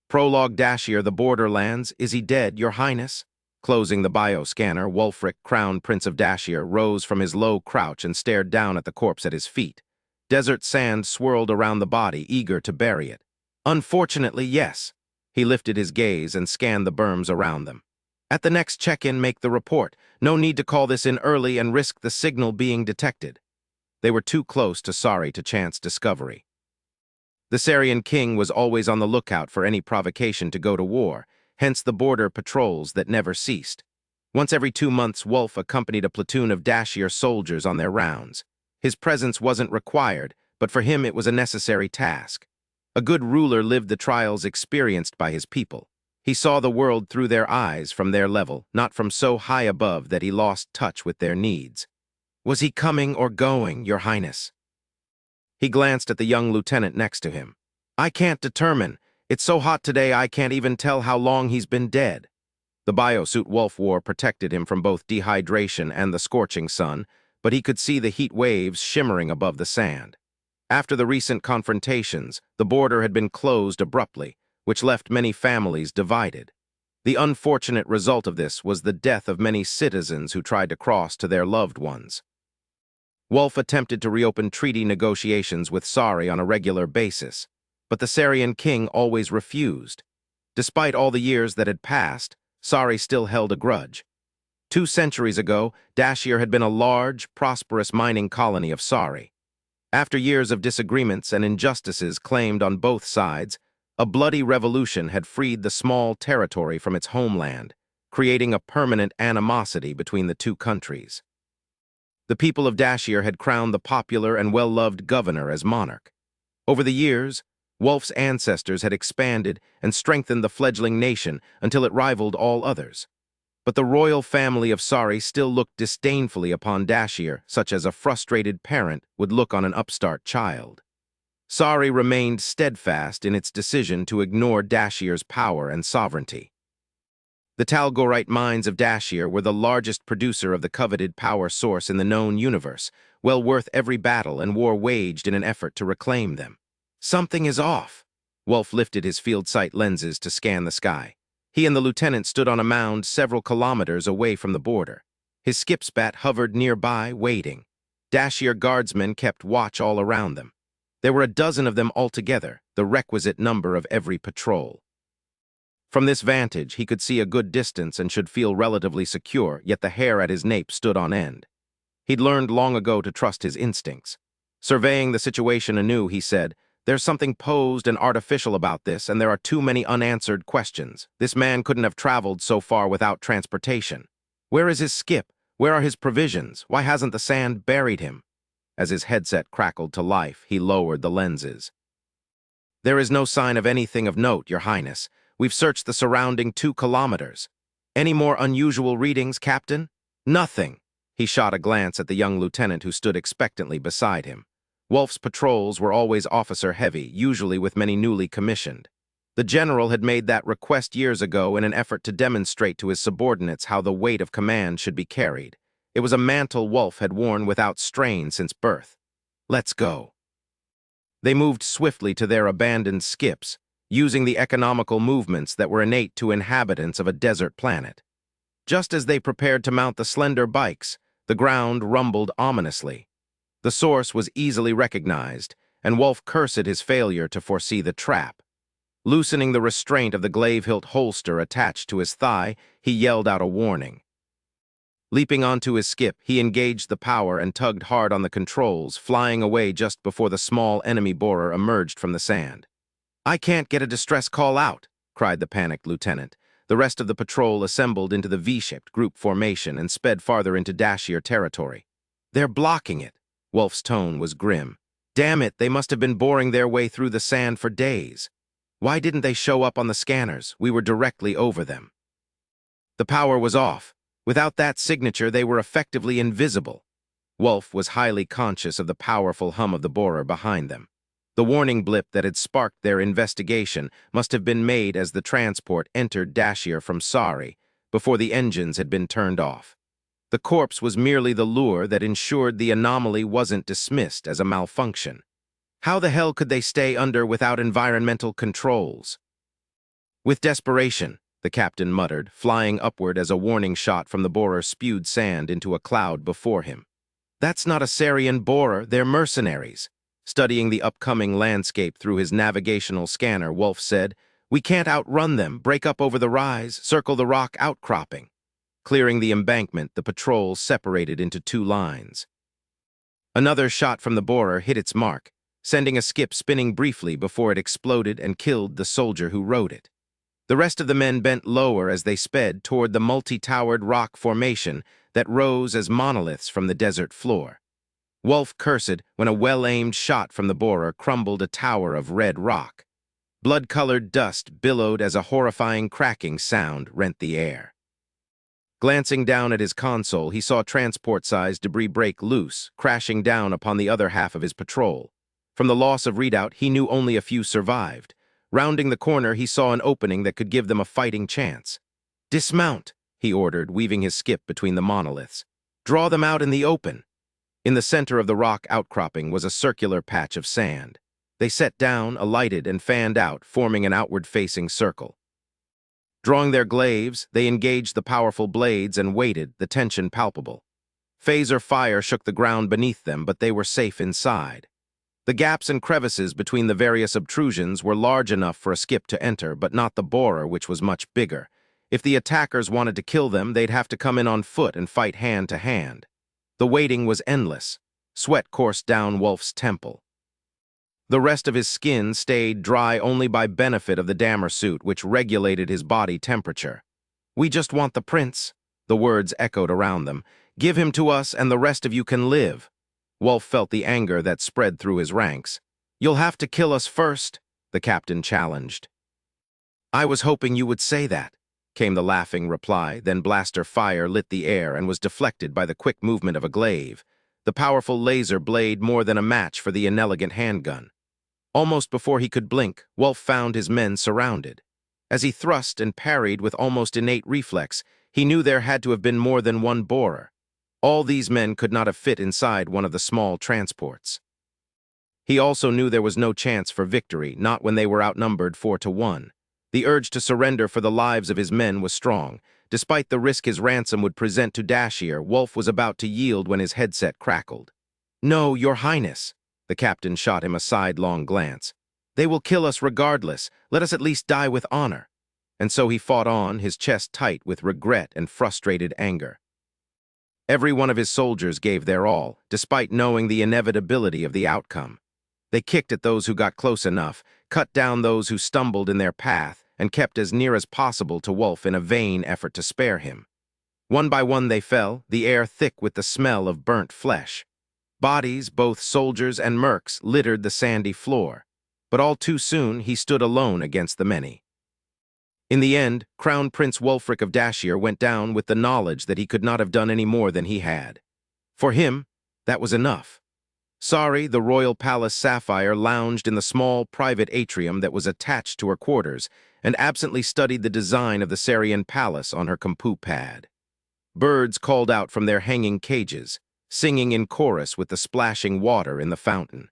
Prologue Dashier, the Borderlands. Is he dead, Your Highness? Closing the bioscanner, Wulfric, Crown Prince of Dashier, rose from his low crouch and stared down at the corpse at his feet. Desert sand swirled around the body, eager to bury it. Unfortunately, yes. He lifted his gaze and scanned the berms around them. At the next check-in, make the report. No need to call this in early and risk the signal being detected. They were too close to sorry to chance discovery. The Sarian king was always on the lookout for any provocation to go to war, hence the border patrols that never ceased. Once every 2 months, Wulf accompanied a platoon of Dashier soldiers on their rounds. His presence wasn't required, but for him it was a necessary task. A good ruler lived the trials experienced by his people. He saw the world through their eyes from their level, not from so high above that he lost touch with their needs. Was he coming or going, Your Highness? He glanced at the young lieutenant next to him. I can't determine. It's so hot today I can't even tell how long he's been dead. The biosuit Wulf wore protected him from both dehydration and the scorching sun, but he could see the heat waves shimmering above the sand. After the recent confrontations, the border had been closed abruptly, which left many families divided. The unfortunate result of this was the death of many citizens who tried to cross to their loved ones. Wulf attempted to reopen treaty negotiations with Sari on a regular basis, but the Sarian king always refused. Despite all the years that had passed, Sari still held a grudge. 2 centuries ago, Dashier had been a large, prosperous mining colony of Sari. After years of disagreements and injustices claimed on both sides, a bloody revolution had freed the small territory from its homeland, creating a permanent animosity between the 2 countries. The people of Dashier had crowned the popular and well-loved governor as monarch. Over the years, Wulf's ancestors had expanded and strengthened the fledgling nation until it rivaled all others. But the royal family of Sari still looked disdainfully upon Dashier, such as a frustrated parent would look on an upstart child. Sari remained steadfast in its decision to ignore Dashier's power and sovereignty. The Talgorite mines of Dashier were the largest producer of the coveted power source in the known universe, well worth every battle and war waged in an effort to reclaim them. Something is off. Wulf lifted his field sight lenses to scan the sky. He and the lieutenant stood on a mound several kilometers away from the border. His skipsbat hovered nearby, waiting. Dashier guardsmen kept watch all around them. There were a dozen of them altogether, the requisite number of every patrol. From this vantage, he could see a good distance and should feel relatively secure, yet the hair at his nape stood on end. He'd learned long ago to trust his instincts. Surveying the situation anew, he said, There's something posed and artificial about this, and there are too many unanswered questions. This man couldn't have traveled so far without transportation. Where is his skip? Where are his provisions? Why hasn't the sand buried him? As his headset crackled to life, he lowered the lenses. There is no sign of anything of note, Your Highness. We've searched the surrounding 2 kilometers. Any more unusual readings, Captain? Nothing. He shot a glance at the young lieutenant who stood expectantly beside him. Wulf's patrols were always officer-heavy, usually with many newly commissioned. The general had made that request years ago in an effort to demonstrate to his subordinates how the weight of command should be carried. It was a mantle Wulf had worn without strain since birth. Let's go. They moved swiftly to their abandoned skips, using the economical movements that were innate to inhabitants of a desert planet. Just as they prepared to mount the slender bikes, the ground rumbled ominously. The source was easily recognized, and Wulf cursed his failure to foresee the trap. Loosening the restraint of the glaive-hilt holster attached to his thigh, he yelled out a warning. Leaping onto his skip, he engaged the power and tugged hard on the controls, flying away just before the small enemy borer emerged from the sand. I can't get a distress call out, cried the panicked lieutenant. The rest of the patrol assembled into the V-shaped group formation and sped farther into Dashier territory. They're blocking it. Wulf's tone was grim. Damn it, they must have been boring their way through the sand for days. Why didn't they show up on the scanners? We were directly over them. The power was off. Without that signature, they were effectively invisible. Wulf was highly conscious of the powerful hum of the borer behind them. The warning blip that had sparked their investigation must have been made as the transport entered Dashier from Sari, before the engines had been turned off. The corpse was merely the lure that ensured the anomaly wasn't dismissed as a malfunction. How the hell could they stay under without environmental controls? With desperation, the captain muttered, flying upward as a warning shot from the borer spewed sand into a cloud before him. That's not a Sarian borer, they're mercenaries. Studying the upcoming landscape through his navigational scanner, Wolf said, "We can't outrun them, break up over the rise, circle the rock outcropping." Clearing the embankment, the patrol separated into two lines. Another shot from the borer hit its mark, sending a skip spinning briefly before it exploded and killed the soldier who rode it. The rest of the men bent lower as they sped toward the multi-towered rock formation that rose as monoliths from the desert floor. Wolf cursed when a well-aimed shot from the borer crumbled a tower of red rock. Blood-colored dust billowed as a horrifying cracking sound rent the air. Glancing down at his console, he saw transport-sized debris break loose, crashing down upon the other half of his patrol. From the loss of readout, he knew only a few survived. Rounding the corner, he saw an opening that could give them a fighting chance. "Dismount," he ordered, weaving his skip between the monoliths. "Draw them out in the open." In the center of the rock outcropping was a circular patch of sand. They set down, alighted, and fanned out, forming an outward-facing circle. Drawing their glaives, they engaged the powerful blades and waited, the tension palpable. Phaser fire shook the ground beneath them, but they were safe inside. The gaps and crevices between the various obtrusions were large enough for a skip to enter, but not the borer, which was much bigger. If the attackers wanted to kill them, they'd have to come in on foot and fight hand to hand. The waiting was endless. Sweat coursed down Wolf's temple. The rest of his skin stayed dry only by benefit of the dammer suit, which regulated his body temperature. "We just want the prince," the words echoed around them. "Give him to us and the rest of you can live." Wolf felt the anger that spread through his ranks. "You'll have to kill us first," the captain challenged. "I was hoping you would say that," came the laughing reply. Then blaster fire lit the air and was deflected by the quick movement of a glaive, the powerful laser blade more than a match for the inelegant handgun. Almost before he could blink, Wolf found his men surrounded. As he thrust and parried with almost innate reflex, he knew there had to have been more than one borer. All these men could not have fit inside one of the small transports. He also knew there was no chance for victory, not when they were outnumbered 4-1. The urge to surrender for the lives of his men was strong. Despite the risk his ransom would present to Dashier, Wolf was about to yield when his headset crackled. "No, Your Highness," the captain shot him a sidelong glance. "They will kill us regardless. Let us at least die with honor." And so he fought on, his chest tight with regret and frustrated anger. Every one of his soldiers gave their all, despite knowing the inevitability of the outcome. They kicked at those who got close enough, cut down those who stumbled in their path, and kept as near as possible to Wolf in a vain effort to spare him. One by one they fell, the air thick with the smell of burnt flesh. Bodies, both soldiers and mercs, littered the sandy floor. But all too soon he stood alone against the many. In the end, Crown Prince Wulfric of Dashier went down with the knowledge that he could not have done any more than he had. For him, that was enough. Sari, the royal palace Sapphire, lounged in the small private atrium that was attached to her quarters and absently studied the design of the Sarian palace on her compu pad. Birds called out from their hanging cages, singing in chorus with the splashing water in the fountain.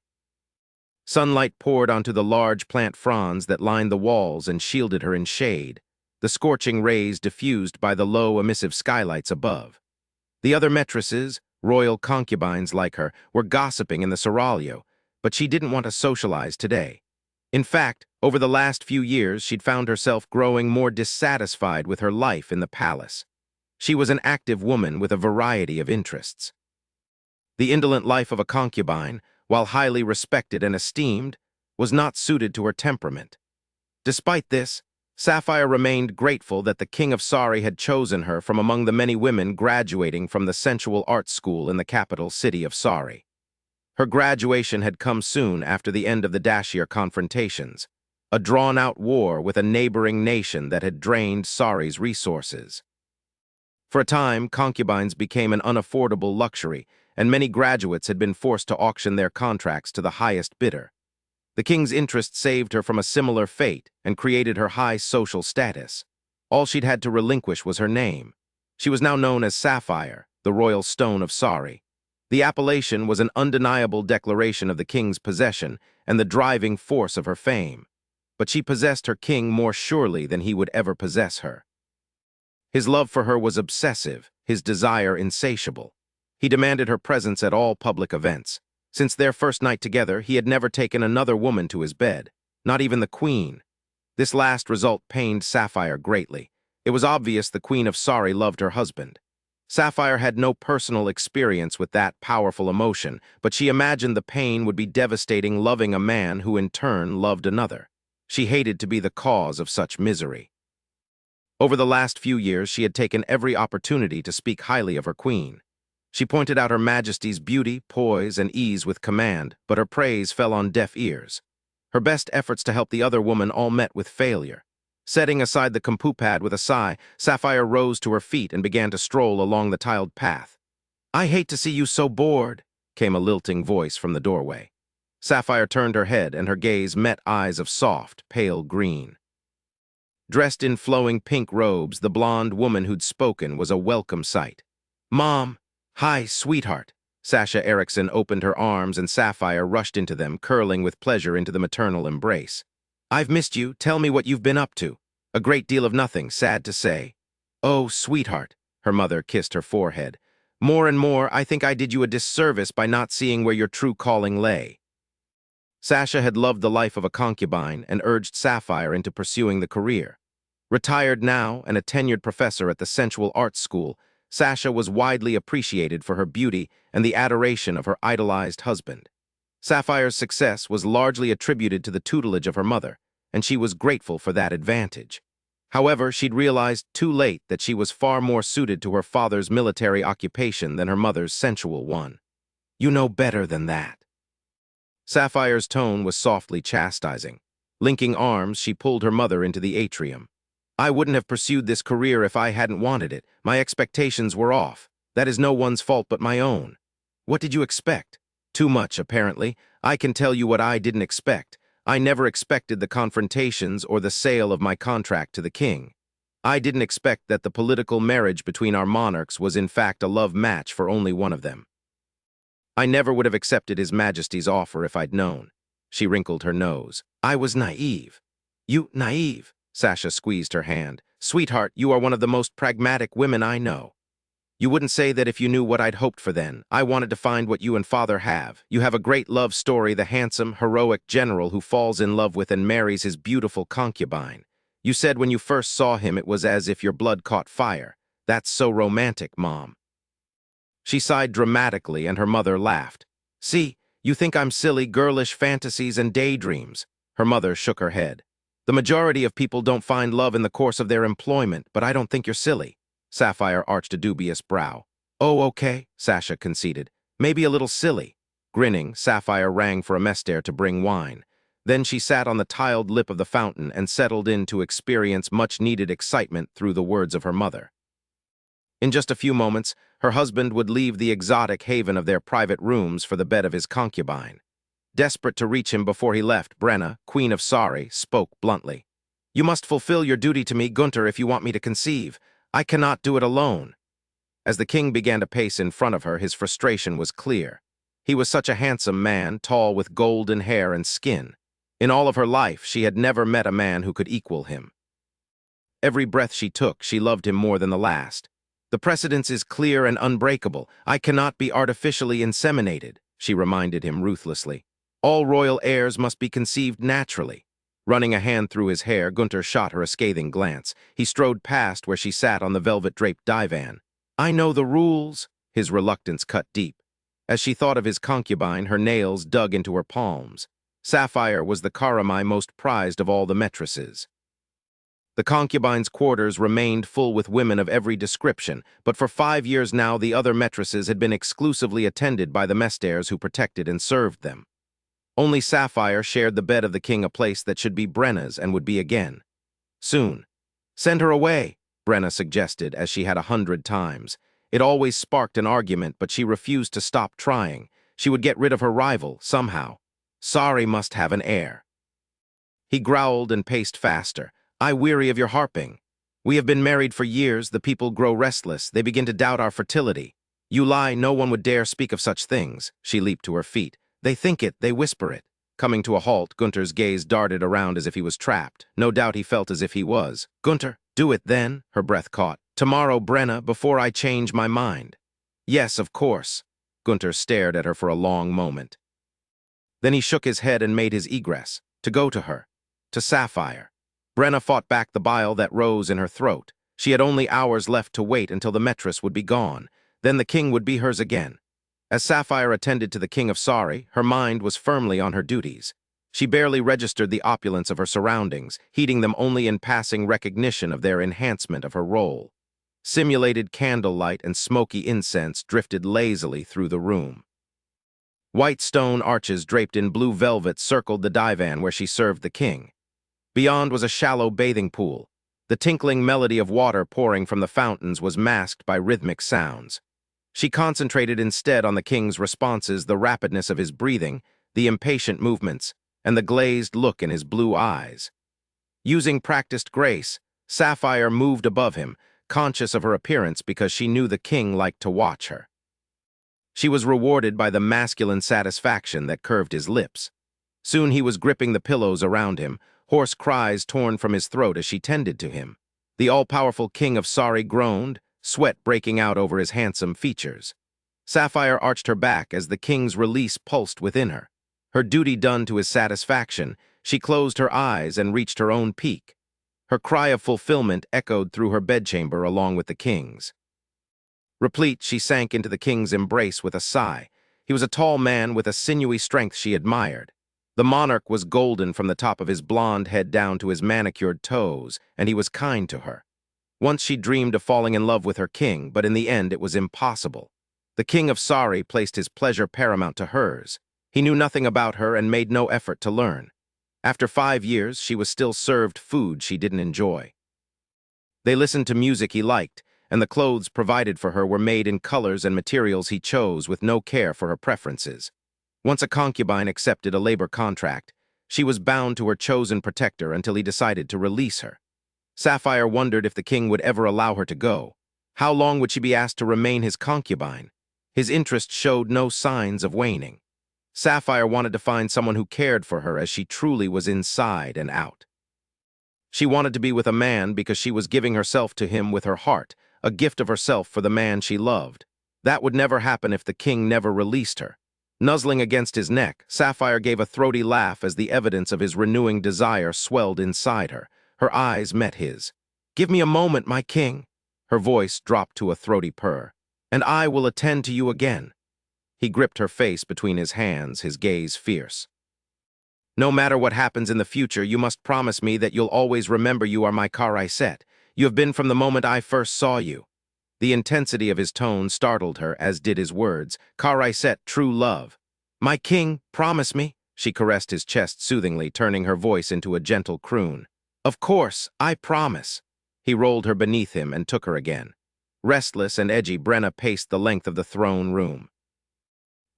Sunlight poured onto the large plant fronds that lined the walls and shielded her in shade, the scorching rays diffused by the low, emissive skylights above. The other metresses, royal concubines like her, were gossiping in the seraglio, but she didn't want to socialize today. In fact, over the last few years, she'd found herself growing more dissatisfied with her life in the palace. She was an active woman with a variety of interests. The indolent life of a concubine, while highly respected and esteemed, was not suited to her temperament. Despite this, Sapphire remained grateful that the King of Sari had chosen her from among the many women graduating from the sensual arts school in the capital city of Sari. Her graduation had come soon after the end of the Dashier confrontations, a drawn-out war with a neighboring nation that had drained Sari's resources. For a time, concubines became an unaffordable luxury, and many graduates had been forced to auction their contracts to the highest bidder. The king's interest saved her from a similar fate and created her high social status. All she'd had to relinquish was her name. She was now known as Sapphire, the royal stone of Sari. The appellation was an undeniable declaration of the king's possession and the driving force of her fame. but she possessed her king more surely than he would ever possess her. His love for her was obsessive, his desire insatiable. He demanded her presence at all public events. Since their first night together, he had never taken another woman to his bed, not even the queen. This last result pained Sapphire greatly. It was obvious the Queen of Sorry loved her husband. Sapphire had no personal experience with that powerful emotion, but she imagined the pain would be devastating loving a man who in turn loved another. She hated to be the cause of such misery. Over the last few years, she had taken every opportunity to speak highly of her queen. She pointed out Her Majesty's beauty, poise, and ease with command, but her praise fell on deaf ears. Her best efforts to help the other woman all met with failure. Setting aside the compupad with a sigh, Sapphire rose to her feet and began to stroll along the tiled path. "I hate to see you so bored," came a lilting voice from the doorway. Sapphire turned her head, and her gaze met eyes of soft, pale green. Dressed in flowing pink robes, the blonde woman who'd spoken was a welcome sight. "Mom! Hi, sweetheart!" Sasha Erickson opened her arms, and Sapphire rushed into them, curling with pleasure into the maternal embrace. "I've missed you. Tell me what you've been up to." "A great deal of nothing, sad to say." "Oh, sweetheart," her mother kissed her forehead. "More and more, I think I did you a disservice by not seeing where your true calling lay." Sasha had loved the life of a concubine and urged Sapphire into pursuing the career. Retired now and a tenured professor at the sensual arts school, Sasha was widely appreciated for her beauty and the adoration of her idolized husband. Sapphire's success was largely attributed to the tutelage of her mother, and she was grateful for that advantage. However, she'd realized too late that she was far more suited to her father's military occupation than her mother's sensual one. "You know better than that." Sapphire's tone was softly chastising. Linking arms, she pulled her mother into the atrium. "I wouldn't have pursued this career if I hadn't wanted it. My expectations were off. That is no one's fault but my own." "What did you expect?" "Too much, apparently. I can tell you what I didn't expect. I never expected the confrontations or the sale of my contract to the king. I didn't expect that the political marriage between our monarchs was in fact a love match for only one of them. I never would have accepted His Majesty's offer if I'd known." She wrinkled her nose. "I was naive." "You naive?" Sasha squeezed her hand. "Sweetheart, you are one of the most pragmatic women I know. You wouldn't say that if you knew what I'd hoped for then. I wanted to find what you and father have. You have a great love story, the handsome, heroic general who falls in love with and marries his beautiful concubine. You said when you first saw him it was as if your blood caught fire. That's so romantic, Mom." She sighed dramatically, and her mother laughed. "See, you think I'm silly, girlish fantasies and daydreams." Her mother shook her head. "The majority of people don't find love in the course of their employment, but I don't think you're silly." Sapphire arched a dubious brow. "Oh, okay," Sasha conceded. "Maybe a little silly." Grinning, Sapphire rang for a mester to bring wine. Then she sat on the tiled lip of the fountain and settled in to experience much-needed excitement through the words of her mother. In just a few moments, her husband would leave the exotic haven of their private rooms for the bed of his concubine. Desperate to reach him before he left, Brenna, Queen of Sorry, spoke bluntly. "You must fulfill your duty to me, Gunther, if you want me to conceive. I cannot do it alone." As the king began to pace in front of her, his frustration was clear. He was such a handsome man, tall with golden hair and skin. In all of her life, she had never met a man who could equal him. Every breath she took, she loved him more than the last. "The precedence is clear and unbreakable. I cannot be artificially inseminated," she reminded him ruthlessly. "All royal heirs must be conceived naturally." Running a hand through his hair, Gunther shot her a scathing glance. He strode past where she sat on the velvet-draped divan. "I know the rules." His reluctance cut deep. As she thought of his concubine, her nails dug into her palms. Sapphire was the Karamai most prized of all the metresses. The concubine's quarters remained full with women of every description, but for 5 years now the other metresses had been exclusively attended by the mesters who protected and served them. Only Sapphire shared the bed of the king, a place that should be Brenna's and would be again. Soon. "Send her away," Brenna suggested, as she had 100 times. It always sparked an argument, but she refused to stop trying. She would get rid of her rival, somehow. Sorry must have an heir. He growled and paced faster. "I weary of your harping. We have been married for years, the people grow restless, they begin to doubt our fertility. You lie, no one would dare speak of such things." She leaped to her feet. "They think it, they whisper it." Coming to a halt, Gunter's gaze darted around as if he was trapped. No doubt he felt as if he was. "Gunter, do it then," her breath caught. "Tomorrow, Brenna, before I change my mind." "Yes, of course." Gunter stared at her for a long moment. Then he shook his head and made his egress, to go to her, to Sapphire. Brenna fought back the bile that rose in her throat. She had only hours left to wait until the Metress would be gone. Then the king would be hers again. As Sapphire attended to the King of Sorry, her mind was firmly on her duties. She barely registered the opulence of her surroundings, heeding them only in passing recognition of their enhancement of her role. Simulated candlelight and smoky incense drifted lazily through the room. White stone arches draped in blue velvet circled the divan where she served the king. Beyond was a shallow bathing pool. The tinkling melody of water pouring from the fountains was masked by rhythmic sounds. She concentrated instead on the king's responses, the rapidness of his breathing, the impatient movements, and the glazed look in his blue eyes. Using practiced grace, Sapphire moved above him, conscious of her appearance because she knew the king liked to watch her. She was rewarded by the masculine satisfaction that curved his lips. Soon he was gripping the pillows around him, hoarse cries torn from his throat as she tended to him. The all-powerful King of Sorry groaned, sweat breaking out over his handsome features. Sapphire arched her back as the king's release pulsed within her. Her duty done to his satisfaction, she closed her eyes and reached her own peak. Her cry of fulfillment echoed through her bedchamber along with the king's. Replete, she sank into the king's embrace with a sigh. He was a tall man with a sinewy strength she admired. The monarch was golden from the top of his blonde head down to his manicured toes, and he was kind to her. Once she dreamed of falling in love with her king, but in the end it was impossible. The King of Sorry placed his pleasure paramount to hers. He knew nothing about her and made no effort to learn. After 5 years, she was still served food she didn't enjoy. They listened to music he liked, and the clothes provided for her were made in colors and materials he chose with no care for her preferences. Once a concubine accepted a labor contract, she was bound to her chosen protector until he decided to release her. Sapphire wondered if the king would ever allow her to go. How long would she be asked to remain his concubine? His interest showed no signs of waning. Sapphire wanted to find someone who cared for her as she truly was inside and out. She wanted to be with a man because she was giving herself to him with her heart, a gift of herself for the man she loved. That would never happen if the king never released her. Nuzzling against his neck, Sapphire gave a throaty laugh as the evidence of his renewing desire swelled inside her. Her eyes met his. "Give me a moment, my king." Her voice dropped to a throaty purr. "And I will attend to you again." He gripped her face between his hands, his gaze fierce. "No matter what happens in the future, you must promise me that you'll always remember you are my Karaisset. You have been from the moment I first saw you." The intensity of his tone startled her, as did his words. "Karaisset, true love." "My king, promise me." She caressed his chest soothingly, turning her voice into a gentle croon. "Of course, I promise." He rolled her beneath him and took her again. Restless and edgy, Brenna paced the length of the throne room.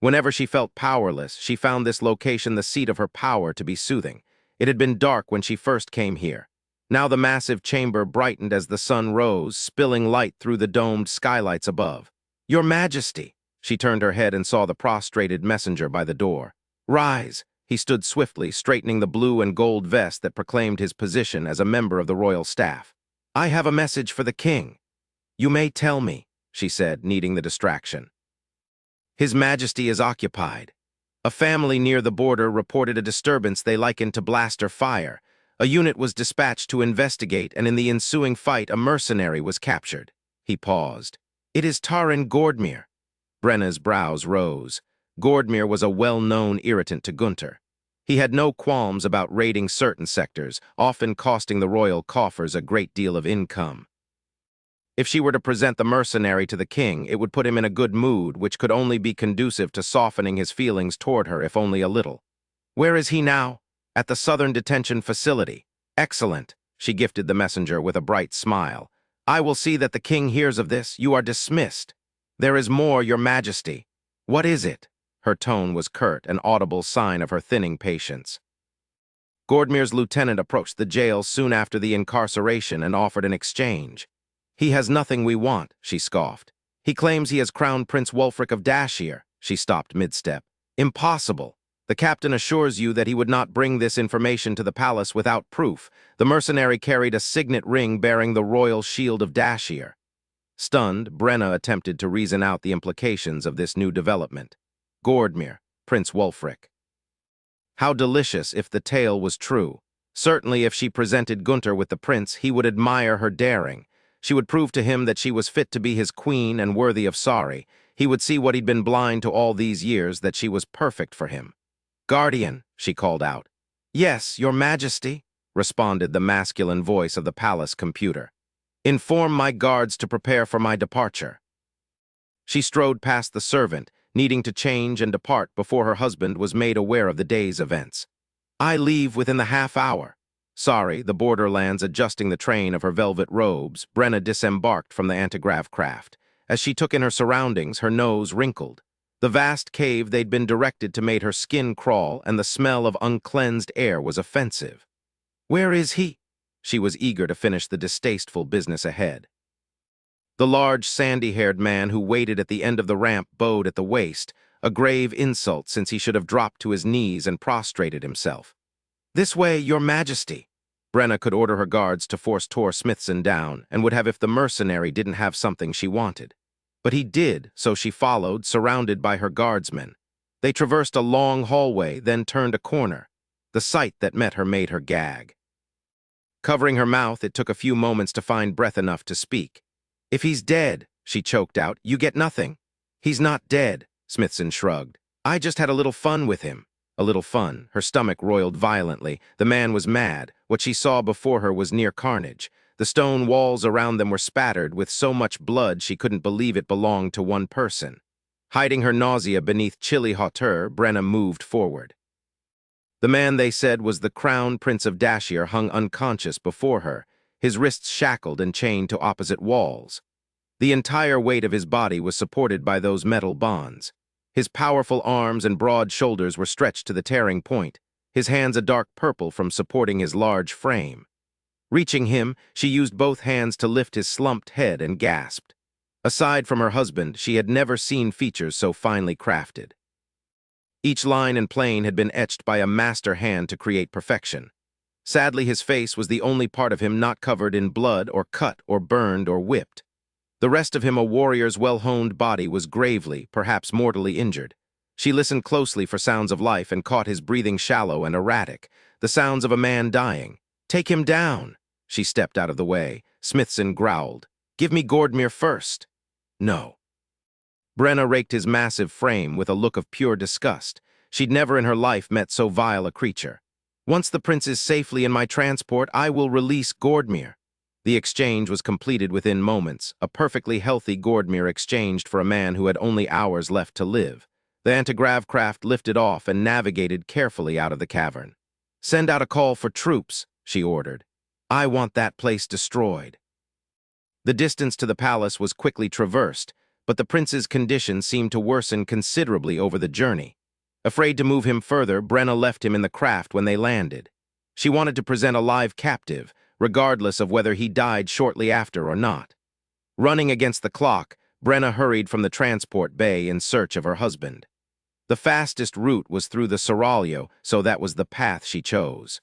Whenever she felt powerless, she found this location the seat of her power to be soothing. It had been dark when she first came here. Now the massive chamber brightened as the sun rose, spilling light through the domed skylights above. "Your Majesty!" She turned her head and saw the prostrated messenger by the door. "Rise!" He stood swiftly, straightening the blue and gold vest that proclaimed his position as a member of the royal staff. "I have a message for the king." "You may tell me," she said, needing the distraction. "His Majesty is occupied." A family near the border reported a disturbance they likened to blaster fire. A unit was dispatched to investigate, and in the ensuing fight, a mercenary was captured. He paused. "It is Taran Gordmere." Brenna's brows rose. Gordmere was a well-known irritant to Gunter. He had no qualms about raiding certain sectors, often costing the royal coffers a great deal of income. If she were to present the mercenary to the king, it would put him in a good mood, which could only be conducive to softening his feelings toward her, if only a little. "Where is he now?" "At the Southern Detention Facility." "Excellent," she gifted the messenger with a bright smile. "I will see that the king hears of this. You are dismissed." "There is more, Your Majesty." "What is it?" Her tone was curt, an audible sign of her thinning patience. Gordmere's lieutenant approached the jail soon after the incarceration and offered an exchange. "He has nothing we want," she scoffed. "He claims he has Crown Prince Wulfric of Dashir." She stopped mid-step. "Impossible." The captain assures you that he would not bring this information to the palace without proof. The mercenary carried a signet ring bearing the royal shield of Dashir. Stunned, Brenna attempted to reason out the implications of this new development. Gordmere, Prince Wulfric. How delicious if the tale was true. Certainly if she presented Gunter with the prince, he would admire her daring. She would prove to him that she was fit to be his queen and worthy of sorry. He would see what he'd been blind to all these years, that she was perfect for him. "Guardian," she called out. "Yes, your majesty," responded the masculine voice of the palace computer. "Inform my guards to prepare for my departure." She strode past the servant, needing to change and depart before her husband was made aware of the day's events. "I leave within the half-hour." Sorry, the borderlands adjusting the train of her velvet robes, Brenna disembarked from the antigrav craft. As she took in her surroundings, her nose wrinkled. The vast cave they'd been directed to made her skin crawl, and the smell of uncleansed air was offensive. "Where is he?" She was eager to finish the distasteful business ahead. The large, sandy-haired man who waited at the end of the ramp bowed at the waist, a grave insult since he should have dropped to his knees and prostrated himself. "This way, your majesty." Brenna could order her guards to force Tor Smithson down, and would have if the mercenary didn't have something she wanted. But he did, so she followed, surrounded by her guardsmen. They traversed a long hallway, then turned a corner. The sight that met her made her gag. Covering her mouth, it took a few moments to find breath enough to speak. "If he's dead," she choked out, "you get nothing." "He's not dead," Smithson shrugged. "I just had a little fun with him." A little fun. Her stomach roiled violently. The man was mad. What she saw before her was near carnage. The stone walls around them were spattered with so much blood she couldn't believe it belonged to one person. Hiding her nausea beneath chilly hauteur, Brenna moved forward. The man, they said, was the Crown Prince of Dashir, hung unconscious before her, his wrists shackled and chained to opposite walls. The entire weight of his body was supported by those metal bonds. His powerful arms and broad shoulders were stretched to the tearing point, his hands a dark purple from supporting his large frame. Reaching him, she used both hands to lift his slumped head and gasped. Aside from her husband, she had never seen features so finely crafted. Each line and plane had been etched by a master hand to create perfection. Sadly, his face was the only part of him not covered in blood or cut or burned or whipped. The rest of him, a warrior's well-honed body, was gravely, perhaps mortally injured. She listened closely for sounds of life and caught his breathing shallow and erratic, the sounds of a man dying. "Take him down." She stepped out of the way. Smithson growled. "Give me Gordmere first." "No." Brenna raked his massive frame with a look of pure disgust. She'd never in her life met so vile a creature. "Once the prince is safely in my transport, I will release Gordmere." The exchange was completed within moments, a perfectly healthy Gordmere exchanged for a man who had only hours left to live. The antigrav craft lifted off and navigated carefully out of the cavern. "Send out a call for troops," she ordered. "I want that place destroyed." The distance to the palace was quickly traversed, but the prince's condition seemed to worsen considerably over the journey. Afraid to move him further, Brenna left him in the craft when they landed. She wanted to present a live captive, regardless of whether he died shortly after or not. Running against the clock, Brenna hurried from the transport bay in search of her husband. The fastest route was through the seraglio, so that was the path she chose.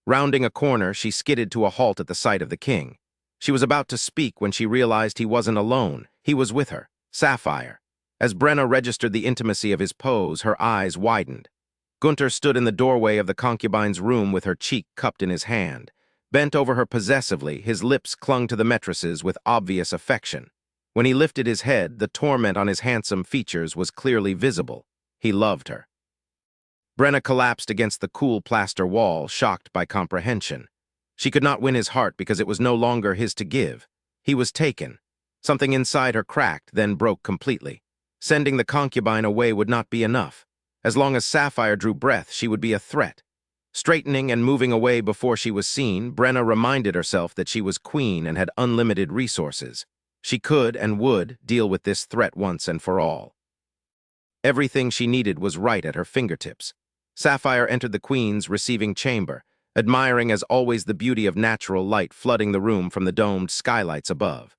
Rounding a corner, she skidded to a halt at the sight of the king. She was about to speak when she realized he wasn't alone. He was with her, Sapphire. As Brenna registered the intimacy of his pose, her eyes widened. Gunter stood in the doorway of the concubine's room with her cheek cupped in his hand. Bent over her possessively, his lips clung to the mattresses with obvious affection. When he lifted his head, the torment on his handsome features was clearly visible. He loved her. Brenna collapsed against the cool plaster wall, shocked by comprehension. She could not win his heart because it was no longer his to give. He was taken. Something inside her cracked, then broke completely. Sending the concubine away would not be enough. As long as Sapphire drew breath, she would be a threat. Straightening and moving away before she was seen, Brenna reminded herself that she was queen and had unlimited resources. She could and would deal with this threat once and for all. Everything she needed was right at her fingertips. Sapphire entered the queen's receiving chamber, admiring as always the beauty of natural light flooding the room from the domed skylights above.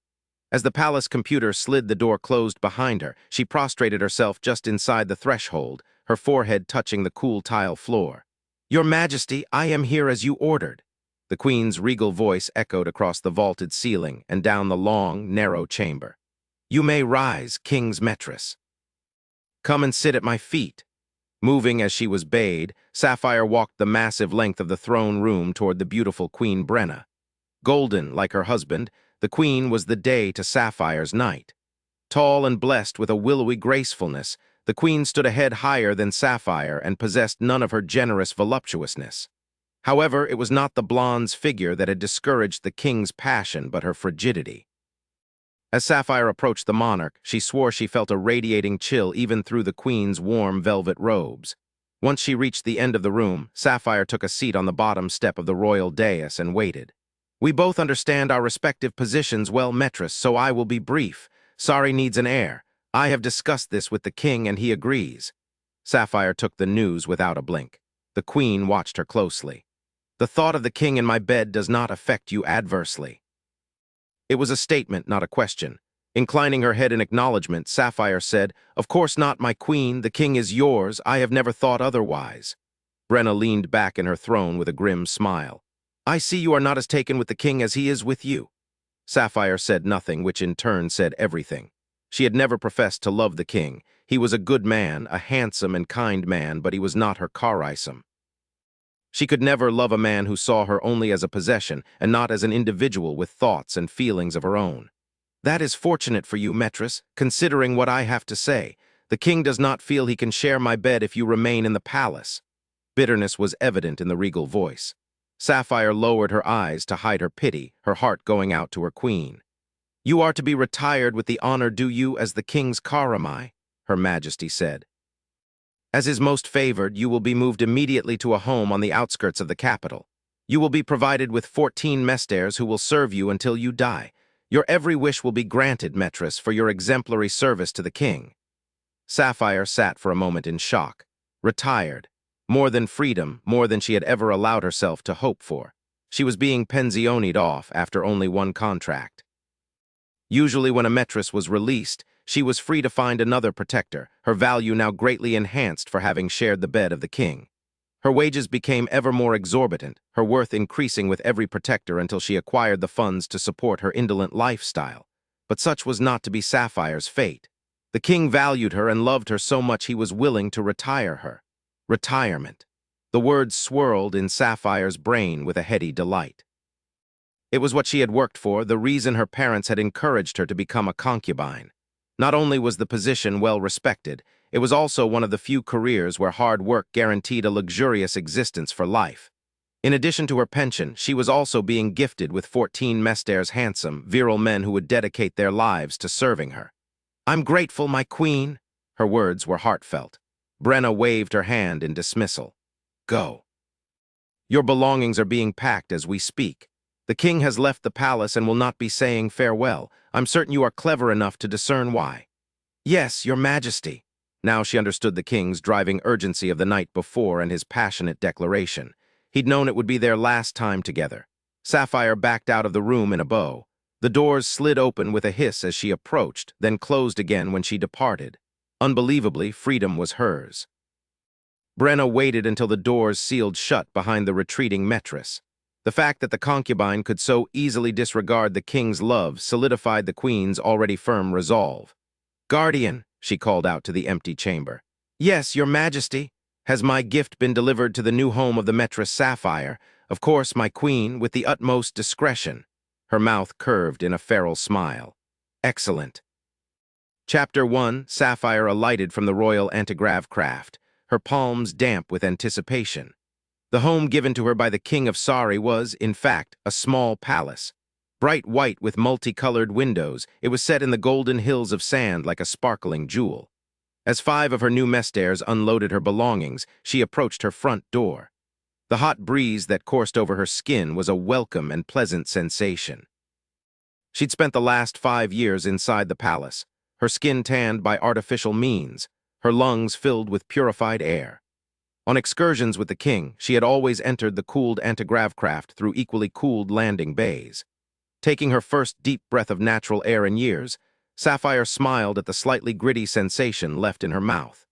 As the palace computer slid the door closed behind her, she prostrated herself just inside the threshold, her forehead touching the cool tile floor. "Your Majesty, I am here as you ordered." The queen's regal voice echoed across the vaulted ceiling and down the long, narrow chamber. "You may rise, king's mistress. Come and sit at my feet." Moving as she was bade, Sapphire walked the massive length of the throne room toward the beautiful Queen Brenna. Golden, like her husband, the queen was the day to Sapphire's night. Tall and blessed with a willowy gracefulness, the queen stood a head higher than Sapphire and possessed none of her generous voluptuousness. However, it was not the blonde's figure that had discouraged the king's passion, but her frigidity. As Sapphire approached the monarch, she swore she felt a radiating chill even through the queen's warm velvet robes. Once she reached the end of the room, Sapphire took a seat on the bottom step of the royal dais and waited. "We both understand our respective positions well, mistress, so I will be brief. Sorry needs an heir. I have discussed this with the king and he agrees." Sapphire took the news without a blink. The queen watched her closely. "The thought of the king in my bed does not affect you adversely." It was a statement, not a question. Inclining her head in acknowledgement, Sapphire said, "Of course not, my queen. The king is yours. I have never thought otherwise." Brenna leaned back in her throne with a grim smile. "I see you are not as taken with the king as he is with you." Sapphire said nothing, which in turn said everything. She had never professed to love the king. He was a good man, a handsome and kind man, but he was not her carism. She could never love a man who saw her only as a possession and not as an individual with thoughts and feelings of her own. "That is fortunate for you, mistress, considering what I have to say. The king does not feel he can share my bed if you remain in the palace." Bitterness was evident in the regal voice. Sapphire lowered her eyes to hide her pity, her heart going out to her queen. "You are to be retired with the honor due you as the king's Karamai," Her Majesty said. "As his most favored, you will be moved immediately to a home on the outskirts of the capital. You will be provided with 14 mesters who will serve you until you die. Your every wish will be granted, mistress, for your exemplary service to the king." Sapphire sat for a moment in shock. Retired. More than freedom, more than she had ever allowed herself to hope for. She was being pensionied off after only one contract. Usually when a mistress was released, she was free to find another protector, her value now greatly enhanced for having shared the bed of the king. Her wages became ever more exorbitant, her worth increasing with every protector until she acquired the funds to support her indolent lifestyle. But such was not to be Sapphire's fate. The king valued her and loved her so much he was willing to retire her. Retirement. The word swirled in Sapphire's brain with a heady delight. It was what she had worked for, the reason her parents had encouraged her to become a concubine. Not only was the position well respected, it was also one of the few careers where hard work guaranteed a luxurious existence for life. In addition to her pension, she was also being gifted with 14 mesters handsome, virile men who would dedicate their lives to serving her. "I'm grateful, my queen." Her words were heartfelt. Brenna waved her hand in dismissal. "Go. Your belongings are being packed as we speak. The king has left the palace and will not be saying farewell. I'm certain you are clever enough to discern why." "Yes, your Majesty." Now she understood the king's driving urgency of the night before and his passionate declaration. He'd known it would be their last time together. Sapphire backed out of the room in a bow. The doors slid open with a hiss as she approached, then closed again when she departed. Unbelievably, freedom was hers. Brenna waited until the doors sealed shut behind the retreating mistress. The fact that the concubine could so easily disregard the king's love solidified the queen's already firm resolve. "Guardian," she called out to the empty chamber. "Yes, your Majesty. Has my gift been delivered to the new home of the mistress Sapphire? Of course, my queen, with the utmost discretion." Her mouth curved in a feral smile. "Excellent." Chapter 1. Sapphire alighted from the royal antigrav craft, her palms damp with anticipation. The home given to her by the King of Sari was, in fact, a small palace. Bright white with multicolored windows, it was set in the golden hills of sand like a sparkling jewel. As 5 of her new mesters unloaded her belongings, she approached her front door. The hot breeze that coursed over her skin was a welcome and pleasant sensation. She'd spent the last 5 years inside the palace, her skin tanned by artificial means, her lungs filled with purified air. On excursions with the king, she had always entered the cooled antigrav craft through equally cooled landing bays. Taking her first deep breath of natural air in years, Sapphire smiled at the slightly gritty sensation left in her mouth.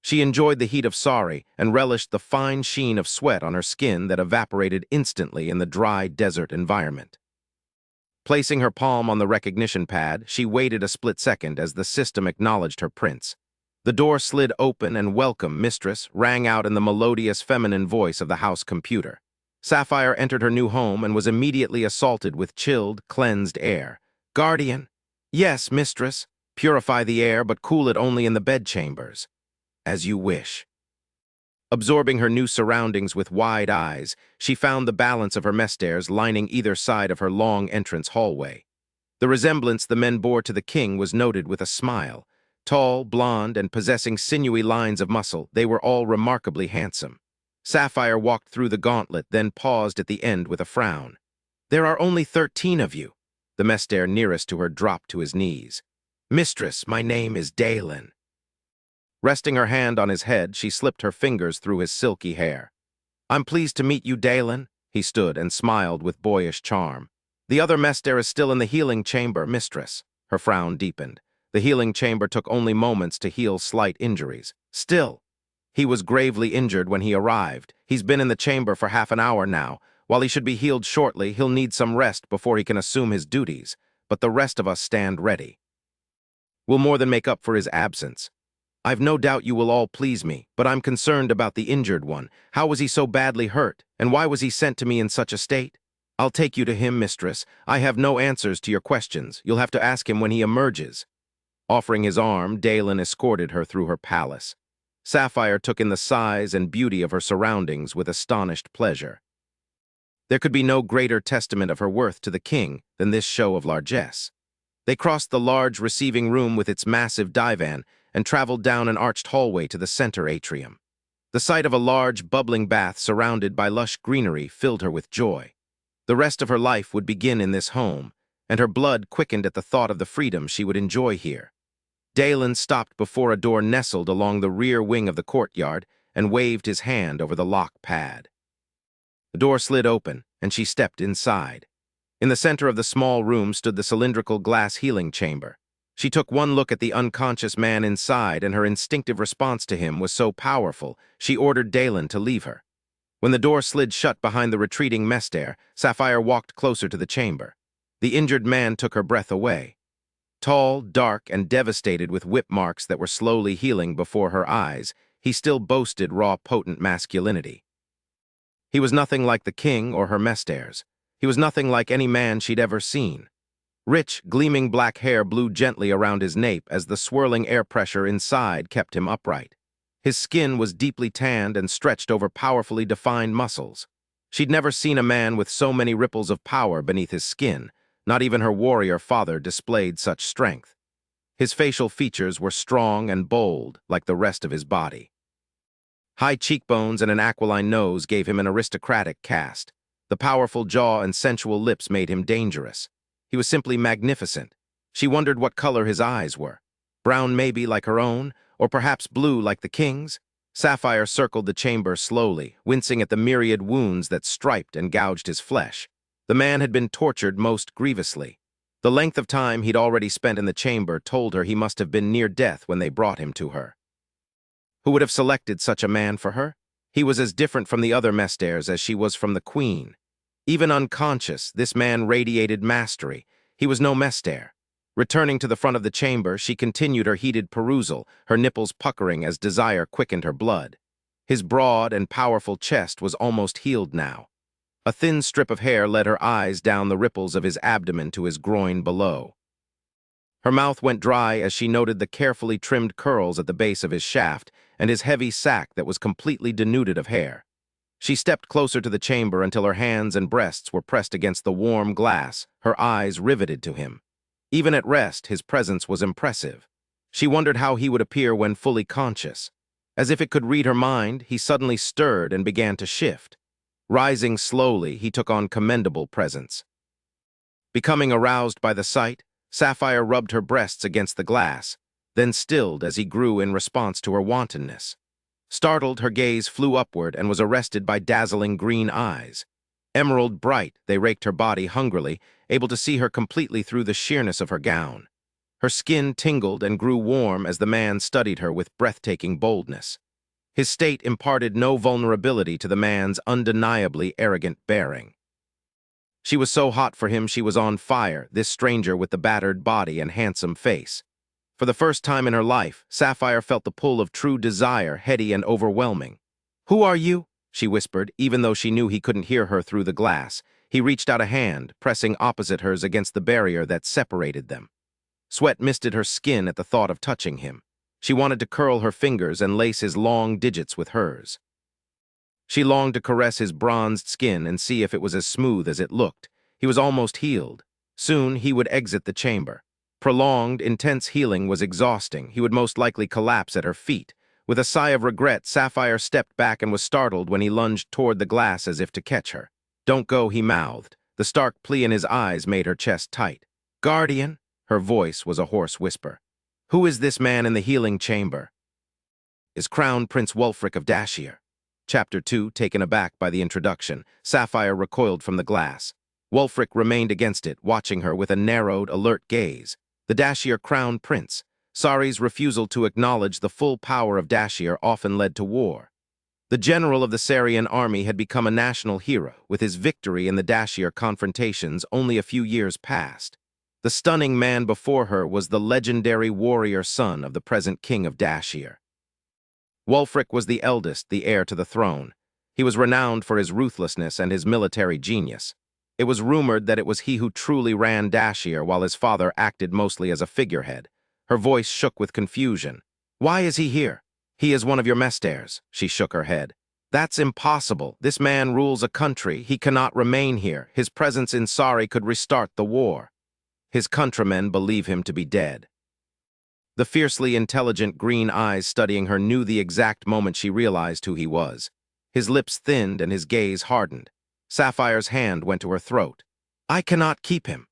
She enjoyed the heat of sorry and relished the fine sheen of sweat on her skin that evaporated instantly in the dry desert environment. Placing her palm on the recognition pad, she waited a split second as the system acknowledged her prince. The door slid open and "Welcome, mistress," rang out in the melodious feminine voice of the house computer. Sapphire entered her new home and was immediately assaulted with chilled, cleansed air. "Guardian." "Yes, mistress. Purify the air, but cool it only in the bedchambers." "As you wish." Absorbing her new surroundings with wide eyes, she found the balance of her mesters lining either side of her long entrance hallway. The resemblance the men bore to the king was noted with a smile. Tall, blonde, and possessing sinewy lines of muscle, they were all remarkably handsome. Sapphire walked through the gauntlet, then paused at the end with a frown. "There are only 13 of you." The mester nearest to her dropped to his knees. "Mistress, my name is Dalen." Resting her hand on his head, she slipped her fingers through his silky hair. "I'm pleased to meet you, Dalen." He stood and smiled with boyish charm. "The other mester is still in the healing chamber, mistress." Her frown deepened. The healing chamber took only moments to heal slight injuries. "Still." "He was gravely injured when he arrived. He's been in the chamber for half an hour now. While he should be healed shortly, he'll need some rest before he can assume his duties. But the rest of us stand ready. We'll more than make up for his absence. I've no doubt you will all please me, but I'm concerned about the injured one. How was he so badly hurt, and why was he sent to me in such a state?" "I'll take you to him, mistress. I have no answers to your questions. You'll have to ask him when he emerges." Offering his arm, Dalen escorted her through her palace. Sapphire took in the size and beauty of her surroundings with astonished pleasure. There could be no greater testament of her worth to the king than this show of largesse. They crossed the large receiving room with its massive divan and traveled down an arched hallway to the center atrium. The sight of a large, bubbling bath surrounded by lush greenery filled her with joy. The rest of her life would begin in this home, and her blood quickened at the thought of the freedom she would enjoy here. Dalen stopped before a door nestled along the rear wing of the courtyard and waved his hand over the lock pad. The door slid open, and she stepped inside. In the center of the small room stood the cylindrical glass healing chamber. She took one look at the unconscious man inside, and her instinctive response to him was so powerful, she ordered Dalen to leave her. When the door slid shut behind the retreating mester, Sapphire walked closer to the chamber. The injured man took her breath away. Tall, dark, and devastated with whip marks that were slowly healing before her eyes, he still boasted raw, potent masculinity. He was nothing like the king or her mesters. He was nothing like any man she'd ever seen. Rich, gleaming black hair blew gently around his nape as the swirling air pressure inside kept him upright. His skin was deeply tanned and stretched over powerfully defined muscles. She'd never seen a man with so many ripples of power beneath his skin. Not even her warrior father displayed such strength. His facial features were strong and bold, like the rest of his body. High cheekbones and an aquiline nose gave him an aristocratic cast. The powerful jaw and sensual lips made him dangerous. He was simply magnificent. She wondered what color his eyes were. Brown maybe, like her own, or perhaps blue like the king's? Sapphire circled the chamber slowly, wincing at the myriad wounds that striped and gouged his flesh. The man had been tortured most grievously. The length of time he'd already spent in the chamber told her he must have been near death when they brought him to her. Who would have selected such a man for her? He was as different from the other mesters as she was from the queen. Even unconscious, this man radiated mastery. He was no mester. Returning to the front of the chamber, she continued her heated perusal, her nipples puckering as desire quickened her blood. His broad and powerful chest was almost healed now. A thin strip of hair led her eyes down the ripples of his abdomen to his groin below. Her mouth went dry as she noted the carefully trimmed curls at the base of his shaft and his heavy sack that was completely denuded of hair. She stepped closer to the chamber until her hands and breasts were pressed against the warm glass, her eyes riveted to him. Even at rest, his presence was impressive. She wondered how he would appear when fully conscious. As if it could read her mind, he suddenly stirred and began to shift. Rising slowly, he took on commendable presence. Becoming aroused by the sight, Sapphire rubbed her breasts against the glass, then stilled as he grew in response to her wantonness. Startled, her gaze flew upward and was arrested by dazzling green eyes. Emerald bright, they raked her body hungrily, able to see her completely through the sheerness of her gown. Her skin tingled and grew warm as the man studied her with breathtaking boldness. His state imparted no vulnerability to the man's undeniably arrogant bearing. She was so hot for him she was on fire, this stranger with the battered body and handsome face. For the first time in her life, Sapphire felt the pull of true desire, heady and overwhelming. "Who are you?" she whispered, even though she knew he couldn't hear her through the glass. He reached out a hand, pressing opposite hers against the barrier that separated them. Sweat misted her skin at the thought of touching him. She wanted to curl her fingers and lace his long digits with hers. She longed to caress his bronzed skin and see if it was as smooth as it looked. He was almost healed. Soon he would exit the chamber. Prolonged, intense healing was exhausting. He would most likely collapse at her feet. With a sigh of regret, Sapphire stepped back and was startled when he lunged toward the glass as if to catch her. "Don't go," he mouthed. The stark plea in his eyes made her chest tight. "Guardian?" Her voice was a hoarse whisper. "Who is this man in the healing chamber?" "Is Crown Prince Wulfric of Dashir." Chapter 2, taken aback by the introduction, Sapphire recoiled from the glass. Wulfric remained against it, watching her with a narrowed, alert gaze. The Dashir Crown Prince. Sari's refusal to acknowledge the full power of Dashir often led to war. The general of the Sarian army had become a national hero, with his victory in the Dashir confrontations only a few years past. The stunning man before her was the legendary warrior son of the present king of Dashir. Wulfric was the eldest, the heir to the throne. He was renowned for his ruthlessness and his military genius. It was rumored that it was he who truly ran Dashir while his father acted mostly as a figurehead. Her voice shook with confusion. "Why is he here?" "He is one of your mesters." She shook her head. "That's impossible. This man rules a country. He cannot remain here. His presence in Sari could restart the war. His countrymen believe him to be dead." The fiercely intelligent green eyes studying her knew the exact moment she realized who he was. His lips thinned and his gaze hardened. Sapphire's hand went to her throat. "I cannot keep him."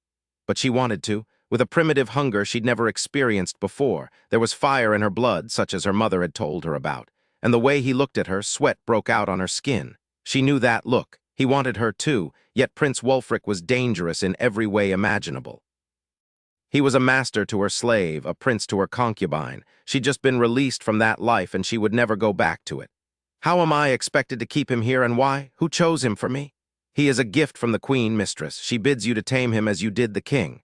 But she wanted to. With a primitive hunger she'd never experienced before, there was fire in her blood, such as her mother had told her about. And the way he looked at her, sweat broke out on her skin. She knew that look. He wanted her too, yet Prince Wulfric was dangerous in every way imaginable. He was a master to her slave, a prince to her concubine. She'd just been released from that life and she would never go back to it. "How am I expected to keep him here and why? Who chose him for me?" "He is a gift from the queen, mistress. She bids you to tame him as you did the king."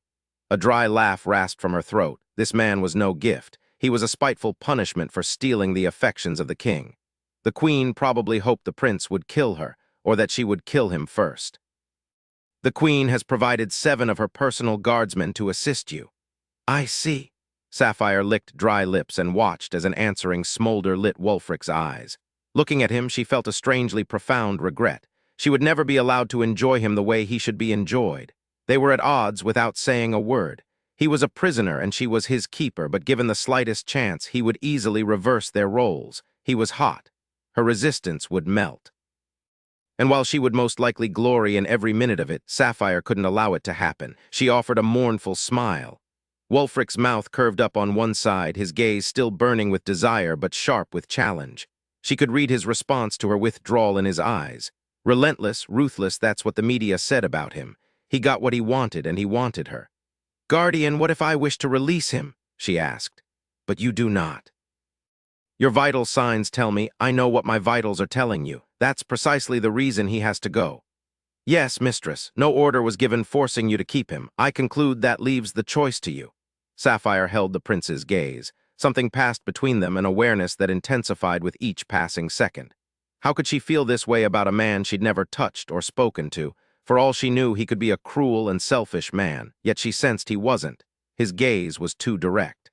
A dry laugh rasped from her throat. This man was no gift. He was a spiteful punishment for stealing the affections of the king. The queen probably hoped the prince would kill her, or that she would kill him first. "The queen has provided 7 of her personal guardsmen to assist you." "I see." Sapphire licked dry lips and watched as an answering smolder lit Wulfric's eyes. Looking at him, she felt a strangely profound regret. She would never be allowed to enjoy him the way he should be enjoyed. They were at odds without saying a word. He was a prisoner and she was his keeper, but given the slightest chance, he would easily reverse their roles. He was hot. Her resistance would melt. And while she would most likely glory in every minute of it, Sapphire couldn't allow it to happen. She offered a mournful smile. Wulfric's mouth curved up on one side, his gaze still burning with desire but sharp with challenge. She could read his response to her withdrawal in his eyes. Relentless, ruthless, that's what the media said about him. He got what he wanted, and he wanted her. "Guardian, what if I wish to release him?" she asked. "But you do not." "Your vital signs tell me. I know what my vitals are telling you. That's precisely the reason he has to go." "Yes, mistress. No order was given forcing you to keep him. I conclude that leaves the choice to you." Sapphire held the prince's gaze. Something passed between them, an awareness that intensified with each passing second. How could she feel this way about a man she'd never touched or spoken to? For all she knew, he could be a cruel and selfish man, yet she sensed he wasn't. His gaze was too direct.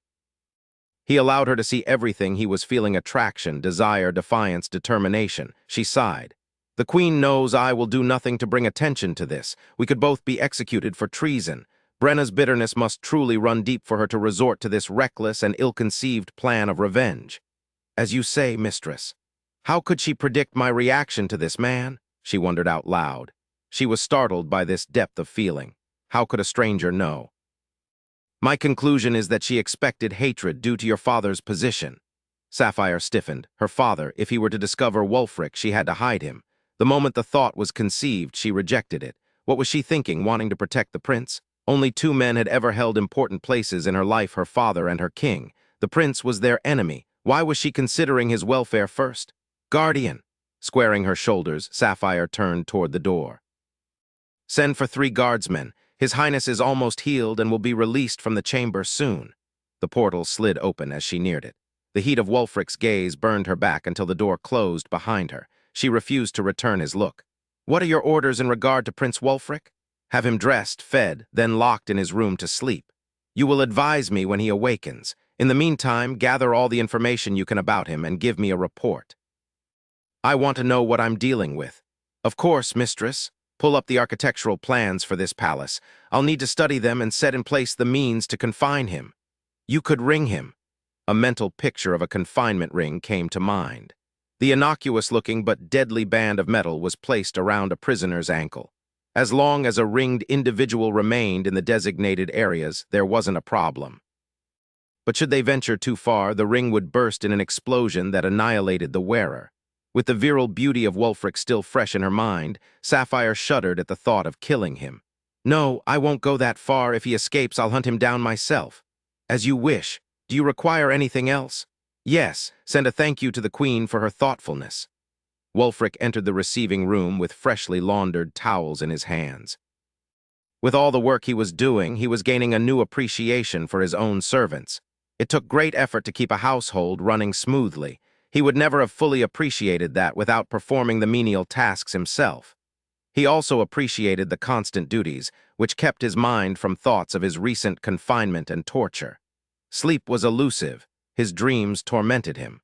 He allowed her to see everything he was feeling: attraction, desire, defiance, determination. She sighed. "The queen knows I will do nothing to bring attention to this. We could both be executed for treason. Brenna's bitterness must truly run deep for her to resort to this reckless and ill-conceived plan of revenge." "As you say, mistress." How could she predict my reaction to this man? She wondered out loud. She was startled by this depth of feeling. How could a stranger know? "My conclusion is that she expected hatred due to your father's position." Sapphire stiffened. Her father, if he were to discover Wulfric, she had to hide him. The moment the thought was conceived, she rejected it. What was she thinking, wanting to protect the prince? Only two men had ever held important places in her life, her father and her king. The prince was their enemy. Why was she considering his welfare first? Guardian. Squaring her shoulders, Sapphire turned toward the door. Send for 3 guardsmen. His Highness is almost healed and will be released from the chamber soon. The portal slid open as she neared it. The heat of Wulfric's gaze burned her back until the door closed behind her. She refused to return his look. What are your orders in regard to Prince Wulfric? Have him dressed, fed, then locked in his room to sleep. You will advise me when he awakens. In the meantime, gather all the information you can about him and give me a report. I want to know what I'm dealing with. Of course, mistress. Pull up the architectural plans for this palace. I'll need to study them and set in place the means to confine him. You could ring him. A mental picture of a confinement ring came to mind. The innocuous-looking but deadly band of metal was placed around a prisoner's ankle. As long as a ringed individual remained in the designated areas, there wasn't a problem. But should they venture too far, the ring would burst in an explosion that annihilated the wearer. With the virile beauty of Wulfric still fresh in her mind, Sapphire shuddered at the thought of killing him. No, I won't go that far. If he escapes, I'll hunt him down myself. As you wish. Do you require anything else? Yes, send a thank you to the Queen for her thoughtfulness. Wulfric entered the receiving room with freshly laundered towels in his hands. With all the work he was doing, he was gaining a new appreciation for his own servants. It took great effort to keep a household running smoothly. He would never have fully appreciated that without performing the menial tasks himself. He also appreciated the constant duties, which kept his mind from thoughts of his recent confinement and torture. Sleep was elusive. His dreams tormented him.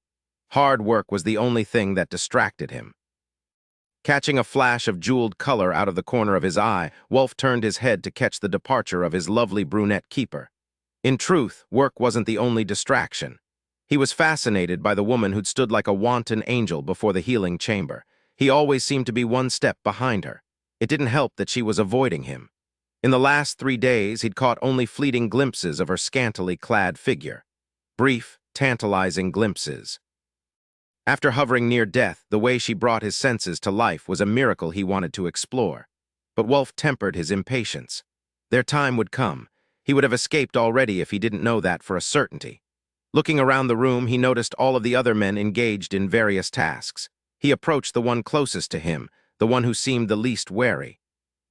Hard work was the only thing that distracted him. Catching a flash of jeweled color out of the corner of his eye, Wulf turned his head to catch the departure of his lovely brunette keeper. In truth, work wasn't the only distraction. He was fascinated by the woman who'd stood like a wanton angel before the healing chamber. He always seemed to be one step behind her. It didn't help that she was avoiding him. In the last 3 days, he'd caught only fleeting glimpses of her scantily clad figure. Brief, tantalizing glimpses. After hovering near death, the way she brought his senses to life was a miracle he wanted to explore. But Wulf tempered his impatience. Their time would come. He would have escaped already if he didn't know that for a certainty. Looking around the room, he noticed all of the other men engaged in various tasks. He approached the one closest to him, the one who seemed the least wary.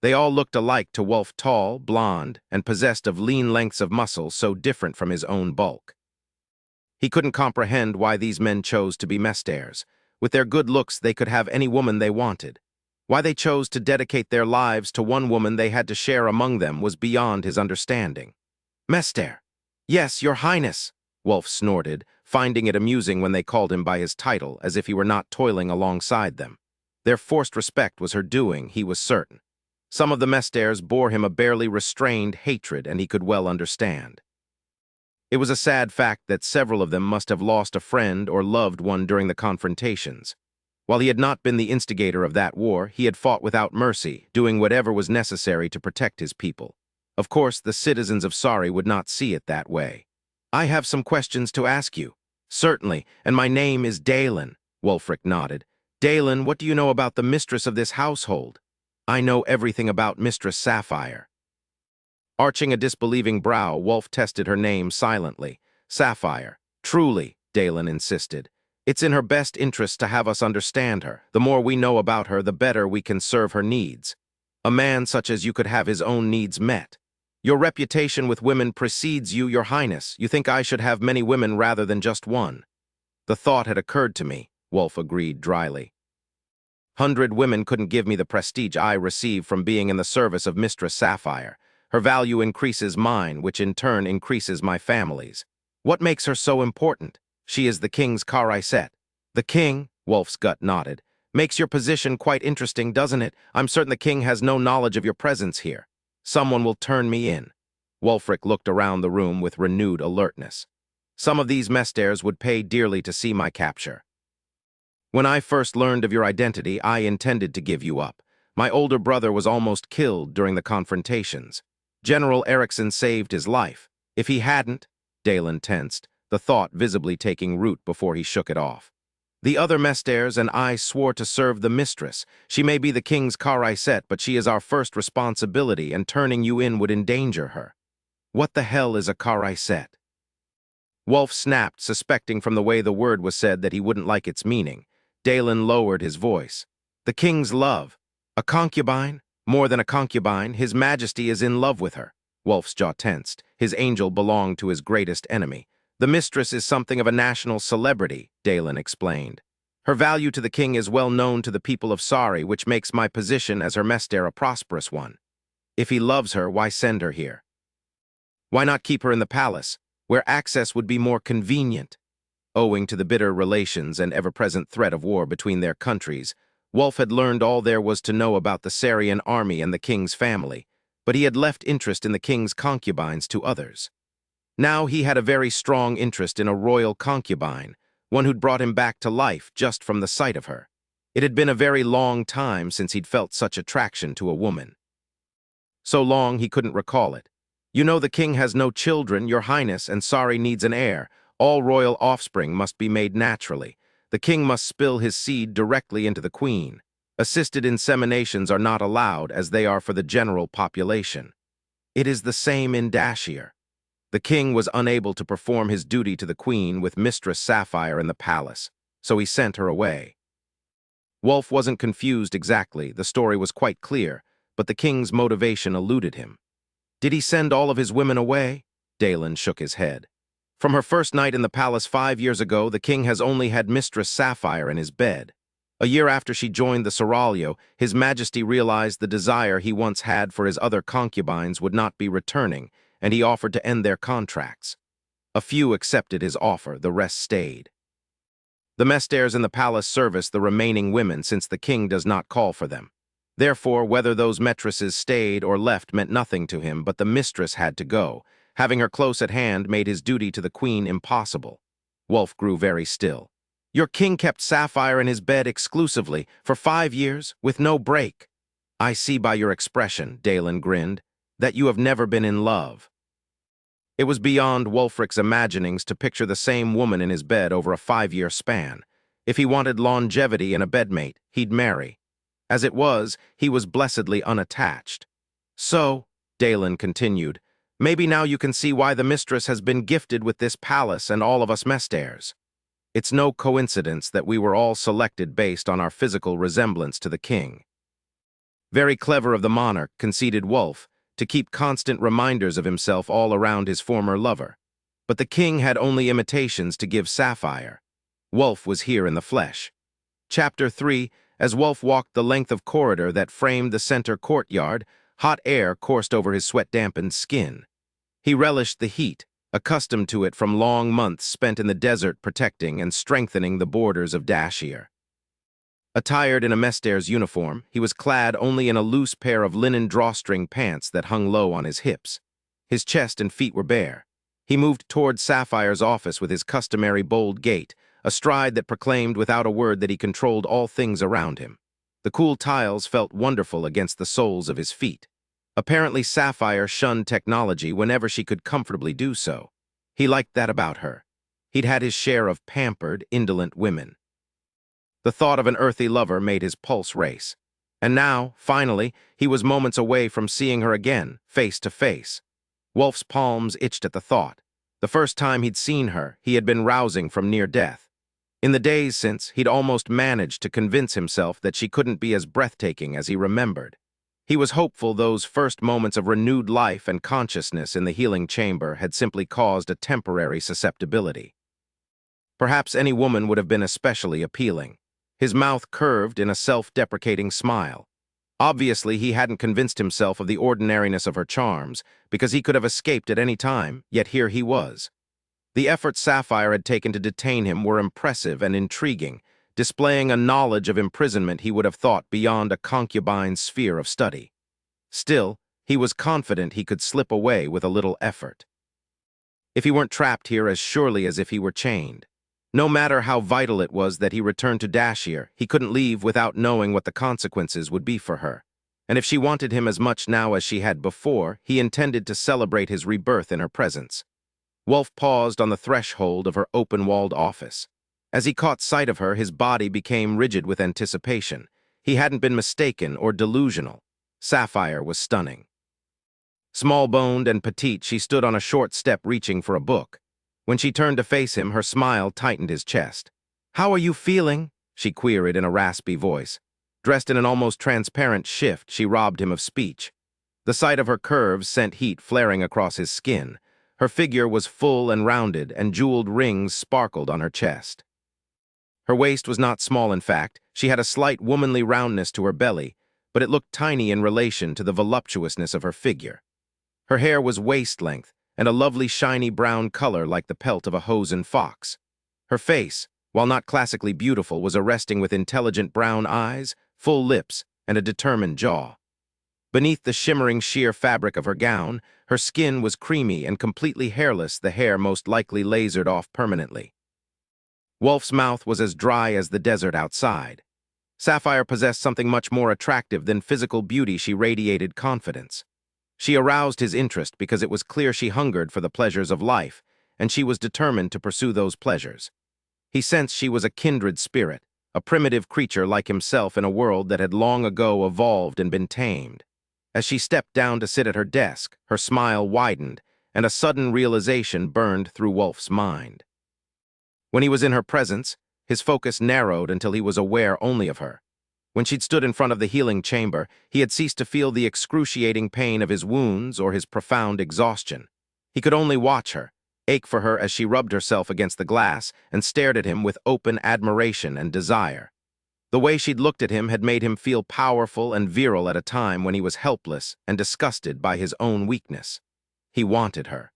They all looked alike to Wulf, tall, blonde, and possessed of lean lengths of muscle so different from his own bulk. He couldn't comprehend why these men chose to be mesters. With their good looks, they could have any woman they wanted. Why they chose to dedicate their lives to one woman they had to share among them was beyond his understanding. Mester. Yes, your highness, Wulf snorted, finding it amusing when they called him by his title, as if he were not toiling alongside them. Their forced respect was her doing, he was certain. Some of the mesters bore him a barely restrained hatred, and he could well understand. It was a sad fact that several of them must have lost a friend or loved one during the confrontations. While he had not been the instigator of that war, he had fought without mercy, doing whatever was necessary to protect his people. Of course, the citizens of Sari would not see it that way. I have some questions to ask you. Certainly, and my name is Dalen, Wulfric nodded. Dalen, what do you know about the mistress of this household? I know everything about Mistress Sapphire. Arching a disbelieving brow, Wulf tested her name silently. Sapphire. Truly, Dalen insisted. It's in her best interest to have us understand her. The more we know about her, the better we can serve her needs. A man such as you could have his own needs met. Your reputation with women precedes you, your highness. You think I should have many women rather than just one. The thought had occurred to me, Wulf agreed dryly. 100 women couldn't give me the prestige I receive from being in the service of Mistress Sapphire. Her value increases mine, which in turn increases my family's. What makes her so important? She is the king's Kariset. The king, Wulf's gut nodded, makes your position quite interesting, doesn't it? I'm certain the king has no knowledge of your presence here. Someone will turn me in. Wulfric looked around the room with renewed alertness. Some of these mesters would pay dearly to see my capture. When I first learned of your identity, I intended to give you up. My older brother was almost killed during the confrontations. General Erickson saved his life. If he hadn't, Dalen tensed, the thought visibly taking root before he shook it off. The other mesters and I swore to serve the mistress. She may be the king's Karaisette, but she is our first responsibility, and turning you in would endanger her. What the hell is a Karaisette? Wulf snapped, suspecting from the way the word was said that he wouldn't like its meaning. Dalen lowered his voice. The king's love. A concubine? More than a concubine, his majesty is in love with her. Wulf's jaw tensed. His angel belonged to his greatest enemy. The mistress is something of a national celebrity, Dalen explained. Her value to the king is well known to the people of Sari, which makes my position as her mester a prosperous one. If he loves her, why send her here? Why not keep her in the palace, where access would be more convenient? Owing to the bitter relations and ever-present threat of war between their countries, Wulf had learned all there was to know about the Sarian army and the king's family, but he had left interest in the king's concubines to others. Now he had a very strong interest in a royal concubine, one who'd brought him back to life just from the sight of her. It had been a very long time since he'd felt such attraction to a woman. So long he couldn't recall it. You know the king has no children, your highness, and Sari needs an heir. All royal offspring must be made naturally. The king must spill his seed directly into the queen. Assisted inseminations are not allowed, as they are for the general population. It is the same in Dashir. The king was unable to perform his duty to the queen with Mistress Sapphire in the palace, so he sent her away. Wulf wasn't confused exactly, the story was quite clear, but the king's motivation eluded him. Did he send all of his women away? Dalen shook his head. From her first night in the palace 5 years ago, the king has only had Mistress Sapphire in his bed. A year after she joined the seraglio, His Majesty realized the desire he once had for his other concubines would not be returning, and he offered to end their contracts. A few accepted his offer, the rest stayed. The mesters in the palace service the remaining women since the king does not call for them. Therefore, whether those maitresses stayed or left meant nothing to him, but the mistress had to go. Having her close at hand made his duty to the queen impossible. Wulf grew very still. Your king kept Sapphire in his bed exclusively, for 5 years, with no break. I see by your expression, Dalen grinned, that you have never been in love. It was beyond Wulfric's imaginings to picture the same woman in his bed over a 5-year span. If he wanted longevity in a bedmate, he'd marry. As it was, he was blessedly unattached. So, Dalen continued, maybe now you can see why the mistress has been gifted with this palace and all of us mesters. It's no coincidence that we were all selected based on our physical resemblance to the king. Very clever of the monarch, conceded Wulf, to keep constant reminders of himself all around his former lover. But the king had only imitations to give Sapphire. Wulf was here in the flesh. Chapter 3, as Wulf walked the length of corridor that framed the center courtyard, hot air coursed over his sweat-dampened skin. He relished the heat, accustomed to it from long months spent in the desert protecting and strengthening the borders of Dashir. Attired in a mester's uniform, he was clad only in a loose pair of linen drawstring pants that hung low on his hips. His chest and feet were bare. He moved toward Sapphire's office with his customary bold gait, a stride that proclaimed without a word that he controlled all things around him. The cool tiles felt wonderful against the soles of his feet. Apparently Sapphire shunned technology whenever she could comfortably do so. He liked that about her. He'd had his share of pampered, indolent women. The thought of an earthy lover made his pulse race. And now, finally, he was moments away from seeing her again, face to face. Wulf's palms itched at the thought. The first time he'd seen her, he had been rousing from near death. In the days since, he'd almost managed to convince himself that she couldn't be as breathtaking as he remembered. He was hopeful those first moments of renewed life and consciousness in the healing chamber had simply caused a temporary susceptibility. Perhaps any woman would have been especially appealing. His mouth curved in a self-deprecating smile. Obviously, he hadn't convinced himself of the ordinariness of her charms, because he could have escaped at any time, yet here he was. The efforts Sapphire had taken to detain him were impressive and intriguing, displaying a knowledge of imprisonment he would have thought beyond a concubine's sphere of study. Still, he was confident he could slip away with a little effort. If he weren't trapped here as surely as if he were chained. No matter how vital it was that he return to Dashir, he couldn't leave without knowing what the consequences would be for her. And if she wanted him as much now as she had before, he intended to celebrate his rebirth in her presence. Wulf paused on the threshold of her open-walled office. As he caught sight of her, his body became rigid with anticipation. He hadn't been mistaken or delusional. Sapphire was stunning. Small-boned and petite, she stood on a short step reaching for a book. When she turned to face him, her smile tightened his chest. "How are you feeling?" she queried in a raspy voice. Dressed in an almost transparent shift, she robbed him of speech. The sight of her curves sent heat flaring across his skin. Her figure was full and rounded, and jeweled rings sparkled on her chest. Her waist was not small, in fact. She had a slight womanly roundness to her belly, but it looked tiny in relation to the voluptuousness of her figure. Her hair was waist-length, and a lovely shiny brown color like the pelt of a hosen fox. Her face, while not classically beautiful, was arresting with intelligent brown eyes, full lips, and a determined jaw. Beneath the shimmering sheer fabric of her gown, her skin was creamy and completely hairless, the hair most likely lasered off permanently. Wulf's mouth was as dry as the desert outside. Sapphire possessed something much more attractive than physical beauty. She radiated confidence. She aroused his interest because it was clear she hungered for the pleasures of life, and she was determined to pursue those pleasures. He sensed she was a kindred spirit, a primitive creature like himself in a world that had long ago evolved and been tamed. As she stepped down to sit at her desk, her smile widened, and a sudden realization burned through Wulf's mind. When he was in her presence, his focus narrowed until he was aware only of her. When she'd stood in front of the healing chamber, he had ceased to feel the excruciating pain of his wounds or his profound exhaustion. He could only watch her, ache for her as she rubbed herself against the glass and stared at him with open admiration and desire. The way she'd looked at him had made him feel powerful and virile at a time when he was helpless and disgusted by his own weakness. He wanted her.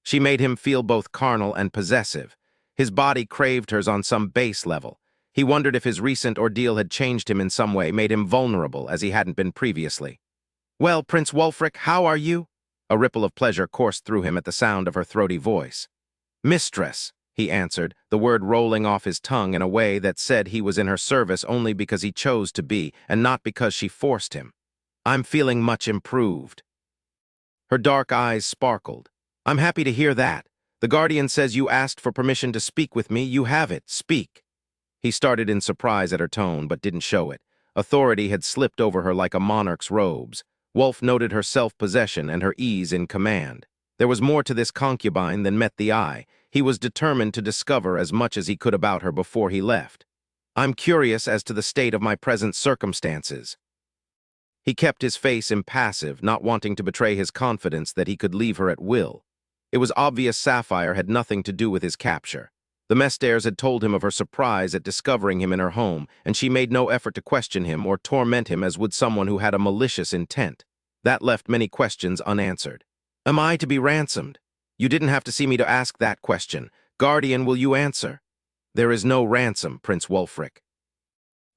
She made him feel both carnal and possessive. His body craved hers on some base level. He wondered if his recent ordeal had changed him in some way, made him vulnerable as he hadn't been previously. "Well, Prince Wulfric, how are you?" A ripple of pleasure coursed through him at the sound of her throaty voice. "Mistress," he answered, the word rolling off his tongue in a way that said he was in her service only because he chose to be, and not because she forced him. "I'm feeling much improved." Her dark eyes sparkled. "I'm happy to hear that. The Guardian says you asked for permission to speak with me. You have it. Speak." He started in surprise at her tone, but didn't show it. Authority had slipped over her like a monarch's robes. Wulf noted her self-possession and her ease in command. There was more to this concubine than met the eye. He was determined to discover as much as he could about her before he left. "I'm curious as to the state of my present circumstances." He kept his face impassive, not wanting to betray his confidence that he could leave her at will. It was obvious Sapphire had nothing to do with his capture. The Mestairs had told him of her surprise at discovering him in her home, and she made no effort to question him or torment him as would someone who had a malicious intent. That left many questions unanswered. "Am I to be ransomed? You didn't have to see me to ask that question. Guardian, will you answer?" "There is no ransom, Prince Wulfric.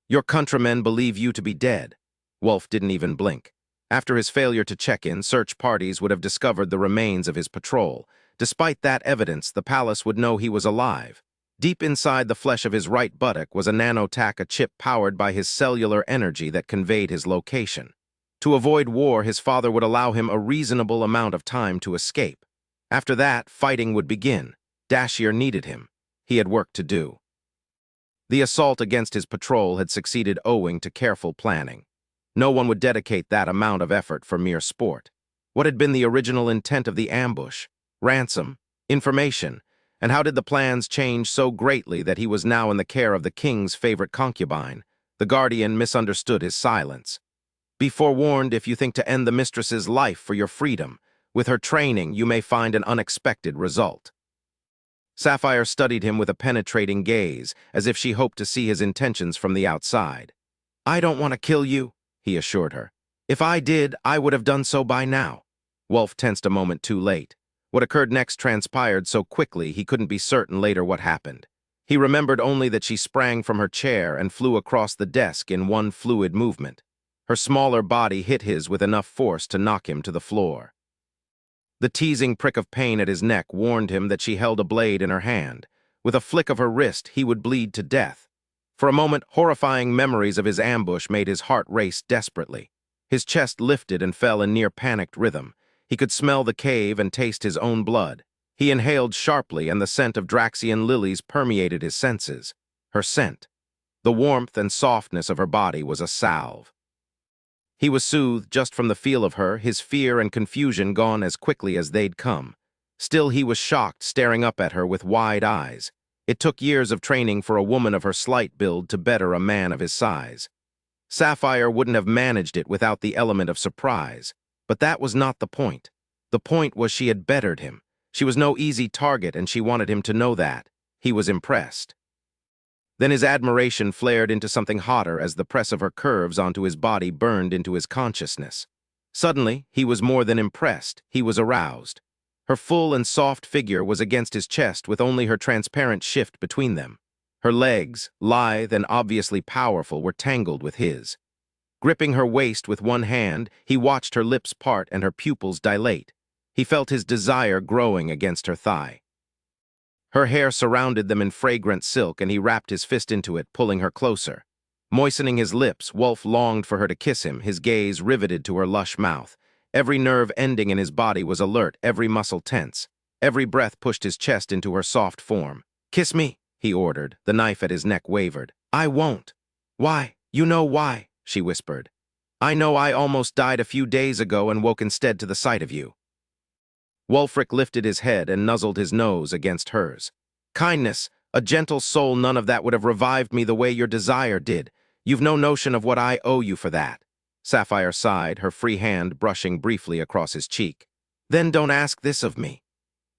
Your countrymen believe you to be dead." Wulf didn't even blink. After his failure to check in, search parties would have discovered the remains of his patrol. Despite that evidence, the palace would know he was alive. Deep inside the flesh of his right buttock was a nanotech, a chip powered by his cellular energy that conveyed his location. To avoid war, his father would allow him a reasonable amount of time to escape. After that, fighting would begin. Dashier needed him. He had work to do. The assault against his patrol had succeeded owing to careful planning. No one would dedicate that amount of effort for mere sport. What had been the original intent of the ambush? Ransom? Information? And how did the plans change so greatly that he was now in the care of the king's favorite concubine? The Guardian misunderstood his silence. "Be forewarned if you think to end the mistress's life for your freedom. With her training, you may find an unexpected result." Sapphire studied him with a penetrating gaze, as if she hoped to see his intentions from the outside. "I don't want to kill you," he assured her. "If I did, I would have done so by now." Wulf tensed a moment too late. What occurred next transpired so quickly he couldn't be certain later what happened. He remembered only that she sprang from her chair and flew across the desk in one fluid movement. Her smaller body hit his with enough force to knock him to the floor. The teasing prick of pain at his neck warned him that she held a blade in her hand. With a flick of her wrist, he would bleed to death. For a moment, horrifying memories of his ambush made his heart race desperately. His chest lifted and fell in near-panicked rhythm. He could smell the cave and taste his own blood. He inhaled sharply, and the scent of Draxian lilies permeated his senses. Her scent. The warmth and softness of her body was a salve. He was soothed just from the feel of her, his fear and confusion gone as quickly as they'd come. Still, he was shocked, staring up at her with wide eyes. It took years of training for a woman of her slight build to better a man of his size. Sapphire wouldn't have managed it without the element of surprise. But that was not the point. The point was she had bettered him. She was no easy target, and she wanted him to know that. He was impressed. Then his admiration flared into something hotter as the press of her curves onto his body burned into his consciousness. Suddenly, he was more than impressed. He was aroused. Her full and soft figure was against his chest with only her transparent shift between them. Her legs, lithe and obviously powerful, were tangled with his. Gripping her waist with one hand, he watched her lips part and her pupils dilate. He felt his desire growing against her thigh. Her hair surrounded them in fragrant silk, and he wrapped his fist into it, pulling her closer. Moistening his lips, Wulf longed for her to kiss him, his gaze riveted to her lush mouth. Every nerve ending in his body was alert, every muscle tense. Every breath pushed his chest into her soft form. "Kiss me," he ordered. The knife at his neck wavered. "I won't." "Why? You know why," she whispered. "I know I almost died a few days ago and woke instead to the sight of you." Wulfric lifted his head and nuzzled his nose against hers. "Kindness, a gentle soul, none of that would have revived me the way your desire did. You've no notion of what I owe you for that." Sapphire sighed, her free hand brushing briefly across his cheek. "Then don't ask this of me."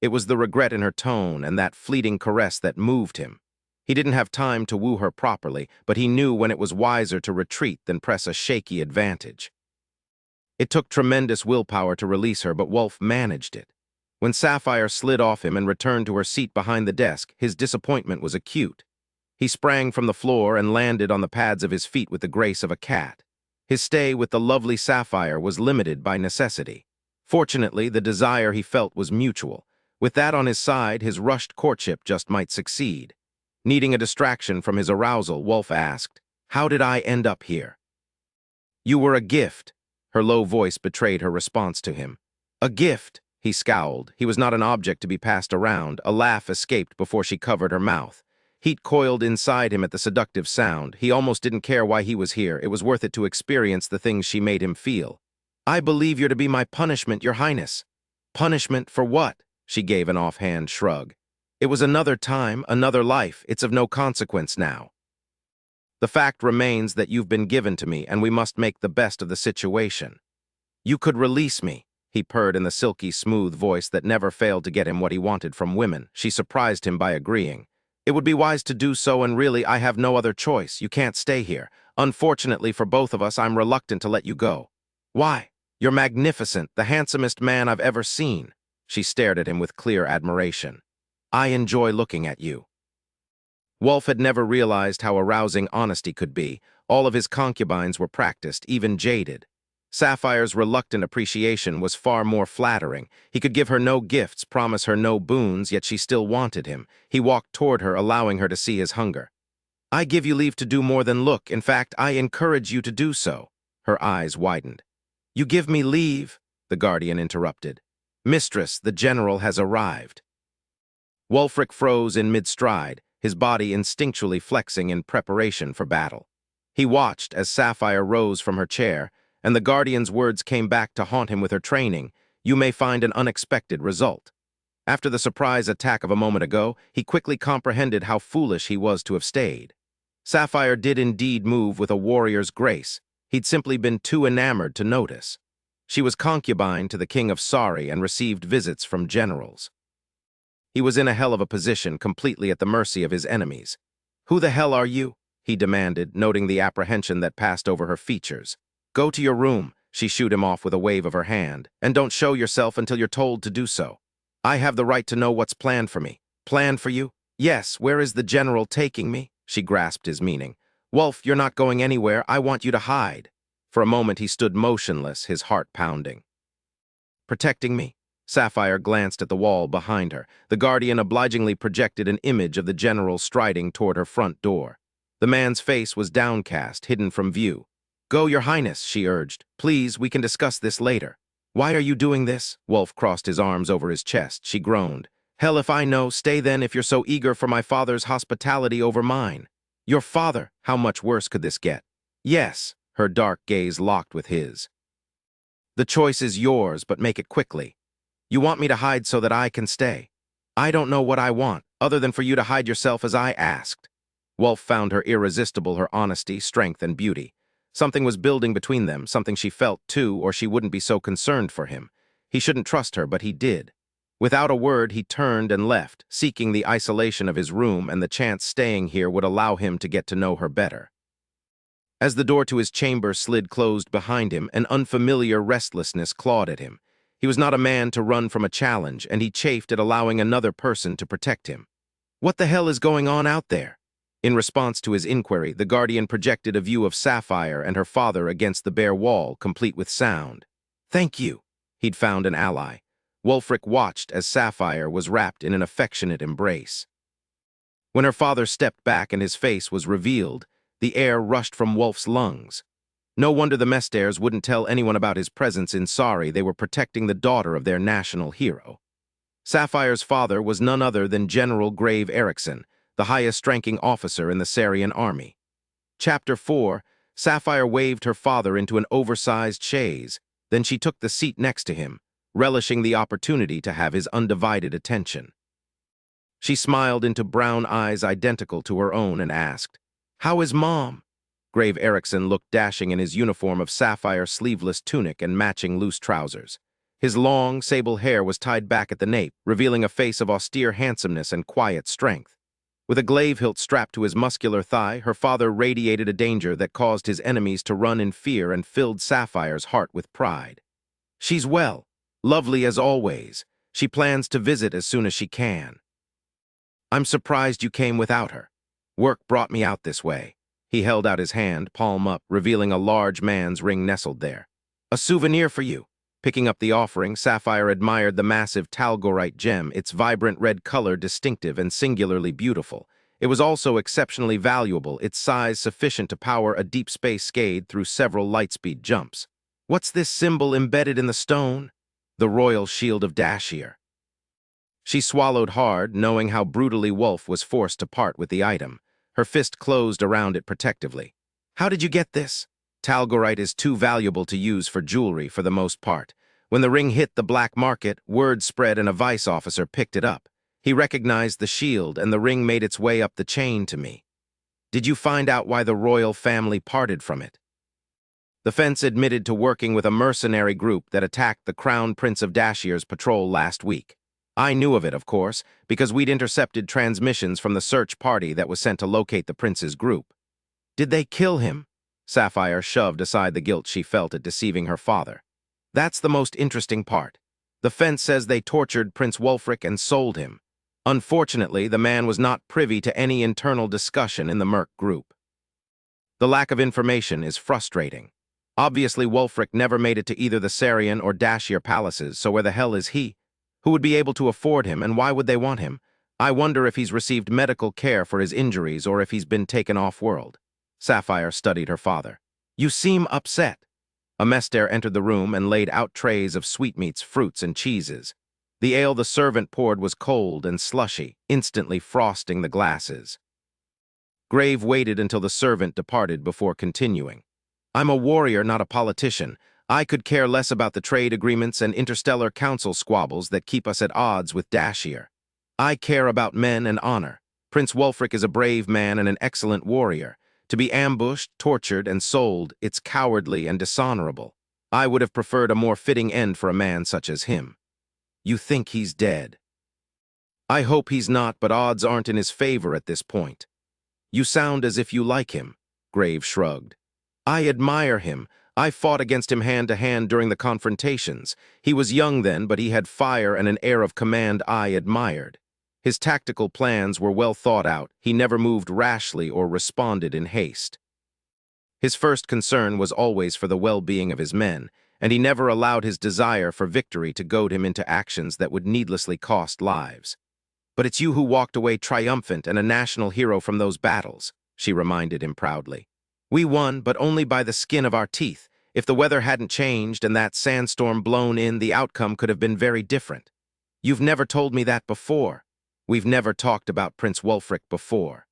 It was the regret in her tone and that fleeting caress that moved him. He didn't have time to woo her properly, but he knew when it was wiser to retreat than press a shaky advantage. It took tremendous willpower to release her, but Wulf managed it. When Sapphire slid off him and returned to her seat behind the desk, his disappointment was acute. He sprang from the floor and landed on the pads of his feet with the grace of a cat. His stay with the lovely Sapphire was limited by necessity. Fortunately, the desire he felt was mutual. With that on his side, his rushed courtship just might succeed. Needing a distraction from his arousal, Wulf asked, "How did I end up here?" "You were a gift." Her low voice betrayed her response to him. "A gift." He scowled. He was not an object to be passed around. A laugh escaped before she covered her mouth. Heat coiled inside him at the seductive sound. He almost didn't care why he was here. It was worth it to experience the things she made him feel. "I believe you're to be my punishment, your highness." "Punishment for what?" She gave an offhand shrug. "It was another time, another life. It's of no consequence now. The fact remains that you've been given to me, and we must make the best of the situation." "You could release me," he purred in the silky, smooth voice that never failed to get him what he wanted from women. She surprised him by agreeing. "It would be wise to do so, and really, I have no other choice. You can't stay here. Unfortunately for both of us, I'm reluctant to let you go." "Why? You're magnificent, the handsomest man I've ever seen." She stared at him with clear admiration. "I enjoy looking at you." Wulf had never realized how arousing honesty could be. All of his concubines were practiced, even jaded. Sapphire's reluctant appreciation was far more flattering. He could give her no gifts, promise her no boons, yet she still wanted him. He walked toward her, allowing her to see his hunger. "I give you leave to do more than look. In fact, I encourage you to do so." Her eyes widened. "You give me leave," the guardian interrupted. "Mistress, the general has arrived." Wulfric froze in mid-stride, his body instinctually flexing in preparation for battle. He watched as Sapphire rose from her chair, and the guardian's words came back to haunt him with her training. "You may find an unexpected result." After the surprise attack of a moment ago, he quickly comprehended how foolish he was to have stayed. Sapphire did indeed move with a warrior's grace. He'd simply been too enamored to notice. She was concubine to the King of Sari and received visits from generals. He was in a hell of a position, completely at the mercy of his enemies. "Who the hell are you?" he demanded, noting the apprehension that passed over her features. "Go to your room," she shooed him off with a wave of her hand, "and don't show yourself until you're told to do so. I have the right to know what's planned for me." "Planned for you?" "Yes, where is the general taking me?" She grasped his meaning. "Wulf, you're not going anywhere. I want you to hide." For a moment he stood motionless, his heart pounding. "Protecting me?" Sapphire glanced at the wall behind her. The guardian obligingly projected an image of the general striding toward her front door. The man's face was downcast, hidden from view. "Go, your highness," she urged. "Please, we can discuss this later." "Why are you doing this?" Wulf crossed his arms over his chest. She groaned. Hell if I know, stay then if you're so eager for my father's hospitality over mine. Your father, how much worse could this get? Yes, her dark gaze locked with his. The choice is yours, but make it quickly. You want me to hide so that I can stay. I don't know what I want, other than for you to hide yourself as I asked. Wulf found her irresistible, her honesty, strength, and beauty. Something was building between them, something she felt, too, or she wouldn't be so concerned for him. He shouldn't trust her, but he did. Without a word, he turned and left, seeking the isolation of his room, and the chance staying here would allow him to get to know her better. As the door to his chamber slid closed behind him, an unfamiliar restlessness clawed at him. He was not a man to run from a challenge, and he chafed at allowing another person to protect him. What the hell is going on out there? In response to his inquiry, the Guardian projected a view of Sapphire and her father against the bare wall, complete with sound. Thank you. He'd found an ally. Wulfric watched as Sapphire was wrapped in an affectionate embrace. When her father stepped back and his face was revealed, the air rushed from Wulf's lungs. No wonder the Mesters wouldn't tell anyone about his presence in Sari. They were protecting the daughter of their national hero. Sapphire's father was none other than General Grave Erickson, the highest-ranking officer in the Sarian army. Chapter 4, Sapphire waved her father into an oversized chaise, then she took the seat next to him, relishing the opportunity to have his undivided attention. She smiled into brown eyes identical to her own and asked, "How is Mom?" Grave Erickson looked dashing in his uniform of sapphire sleeveless tunic and matching loose trousers. His long, sable hair was tied back at the nape, revealing a face of austere handsomeness and quiet strength. With a glaive hilt strapped to his muscular thigh, her father radiated a danger that caused his enemies to run in fear and filled Sapphire's heart with pride. "She's well, lovely as always. She plans to visit as soon as she can. I'm surprised you came without her. Work brought me out this way." He held out his hand, palm up, revealing a large man's ring nestled there. "A souvenir for you." Picking up the offering, Sapphire admired the massive talgorite gem, its vibrant red color distinctive and singularly beautiful. It was also exceptionally valuable, its size sufficient to power a deep space skate through several lightspeed jumps. "What's this symbol embedded in the stone?" "The royal shield of Dashir." She swallowed hard, knowing how brutally Wulf was forced to part with the item. Her fist closed around it protectively. "How did you get this?" "Talgorite is too valuable to use for jewelry for the most part. When the ring hit the black market, word spread and a vice officer picked it up. He recognized the shield and the ring made its way up the chain to me." "Did you find out why the royal family parted from it?" The fence admitted to working with a mercenary group that attacked the Crown Prince of Dashir's patrol last week. I knew of it, of course, because we'd intercepted transmissions from the search party that was sent to locate the prince's group. "Did they kill him?" Sapphire shoved aside the guilt she felt at deceiving her father. "That's the most interesting part. The fence says they tortured Prince Wulfric and sold him. Unfortunately, the man was not privy to any internal discussion in the Merc group. The lack of information is frustrating. Obviously, Wulfric never made it to either the Sarian or Dashir palaces, so where the hell is he? Who would be able to afford him, and why would they want him? I wonder if he's received medical care for his injuries or if he's been taken off-world." Sapphire studied her father. "You seem upset." A Mester entered the room and laid out trays of sweetmeats, fruits, and cheeses. The ale the servant poured was cold and slushy, instantly frosting the glasses. Grave waited until the servant departed before continuing. "I'm a warrior, not a politician. I could care less about the trade agreements and interstellar council squabbles that keep us at odds with Dashir. I care about men and honor. Prince Wulfric is a brave man and an excellent warrior. To be ambushed, tortured, and sold, it's cowardly and dishonorable. I would have preferred a more fitting end for a man such as him." "You think he's dead?" "I hope he's not, but odds aren't in his favor at this point." "You sound as if you like him," Grave shrugged. "I admire him. I fought against him hand-to-hand during the confrontations. He was young then, but he had fire and an air of command I admired. His tactical plans were well thought out. He never moved rashly or responded in haste. His first concern was always for the well-being of his men, and he never allowed his desire for victory to goad him into actions that would needlessly cost lives. But it's you who walked away triumphant and a national hero from those battles, she reminded him proudly. We won, but only by the skin of our teeth. If the weather hadn't changed and that sandstorm blown in, the outcome could have been very different. You've never told me that before. We've never talked about Prince Wulfric before.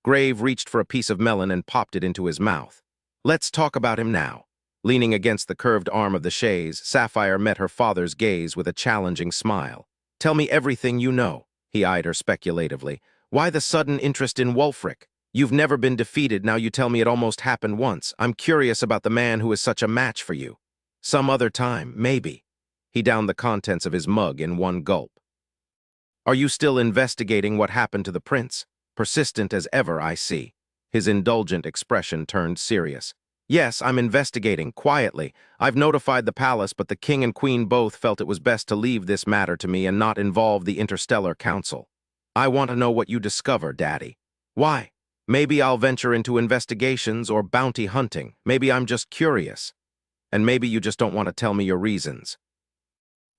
Grave reached for a piece of melon and popped it into his mouth. Let's talk about him now. Leaning against the curved arm of the chaise, Sapphire met her father's gaze with a challenging smile. Tell me everything you know, he eyed her speculatively. Why the sudden interest in Wulfric? You've never been defeated, now you tell me it almost happened once. I'm curious about the man who is such a match for you. Some other time, maybe. He downed the contents of his mug in one gulp. Are you still investigating what happened to the prince? Persistent as ever, I see. His indulgent expression turned serious. Yes, I'm investigating, quietly. I've notified the palace, but the king and queen both felt it was best to leave this matter to me and not involve the Interstellar Council. I want to know what you discover, Daddy. Why? Maybe I'll venture into investigations or bounty hunting. Maybe I'm just curious. And maybe you just don't want to tell me your reasons.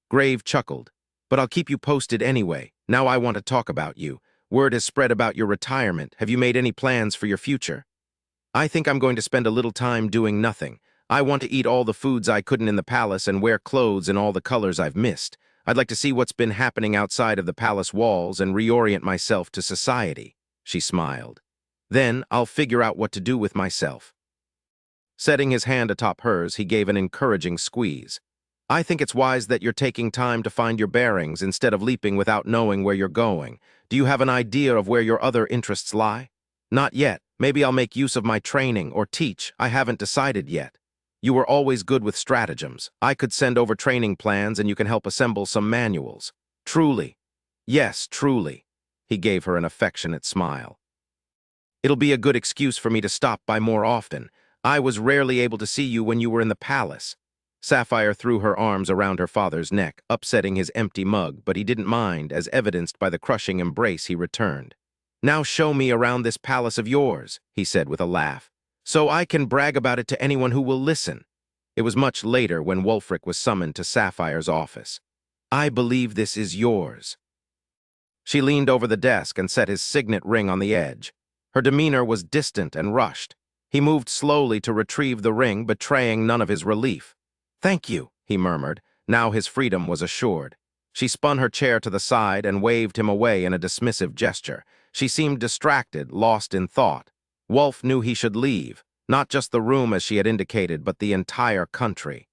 Grave chuckled. But I'll keep you posted anyway. Now I want to talk about you. Word has spread about your retirement. Have you made any plans for your future? I think I'm going to spend a little time doing nothing. I want to eat all the foods I couldn't in the palace and wear clothes in all the colors I've missed. I'd like to see what's been happening outside of the palace walls and reorient myself to society. She smiled. Then I'll figure out what to do with myself. Setting his hand atop hers, he gave an encouraging squeeze. I think it's wise that you're taking time to find your bearings instead of leaping without knowing where you're going. Do you have an idea of where your other interests lie? Not yet. Maybe I'll make use of my training or teach. I haven't decided yet. You were always good with stratagems. I could send over training plans and you can help assemble some manuals. Truly. Yes, truly. He gave her an affectionate smile. It'll be a good excuse for me to stop by more often. I was rarely able to see you when you were in the palace. Sapphire threw her arms around her father's neck, upsetting his empty mug, but he didn't mind, as evidenced by the crushing embrace he returned. Now show me around this palace of yours, he said with a laugh, so I can brag about it to anyone who will listen. It was much later when Wulfric was summoned to Sapphire's office. I believe this is yours. She leaned over the desk and set his signet ring on the edge. Her demeanor was distant and rushed. He moved slowly to retrieve the ring, betraying none of his relief. Thank you, he murmured. Now his freedom was assured. She spun her chair to the side and waved him away in a dismissive gesture. She seemed distracted, lost in thought. Wulf knew he should leave, not just the room as she had indicated, but the entire country.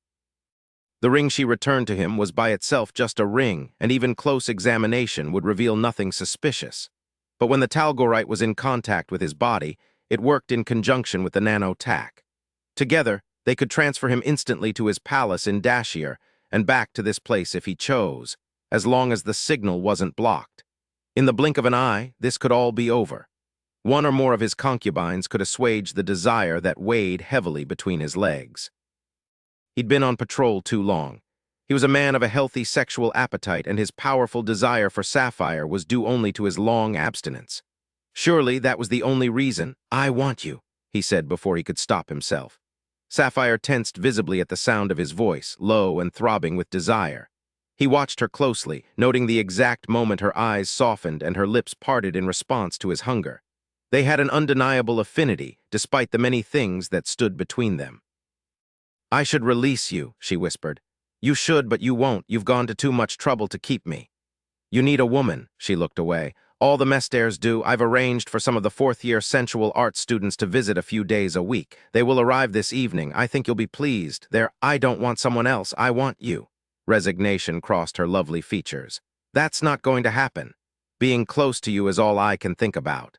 The ring she returned to him was by itself just a ring, and even close examination would reveal nothing suspicious. But when the Talgorite was in contact with his body, it worked in conjunction with the nano-tack. Together, they could transfer him instantly to his palace in Dashir and back to this place if he chose, as long as the signal wasn't blocked. In the blink of an eye, this could all be over. One or more of his concubines could assuage the desire that weighed heavily between his legs. He'd been on patrol too long. He was a man of a healthy sexual appetite, and his powerful desire for Sapphire was due only to his long abstinence. Surely that was the only reason. I want you, he said before he could stop himself. Sapphire tensed visibly at the sound of his voice, low and throbbing with desire. He watched her closely, noting the exact moment her eyes softened and her lips parted in response to his hunger. They had an undeniable affinity, despite the many things that stood between them. I should release you, she whispered. You should, but you won't. You've gone to too much trouble to keep me. You need a woman, she looked away. All the Mestairs do. I've arranged for some of the fourth-year sensual arts students to visit a few days a week. They will arrive this evening. I think you'll be pleased. I don't want someone else. I want you. Resignation crossed her lovely features. That's not going to happen. Being close to you is all I can think about.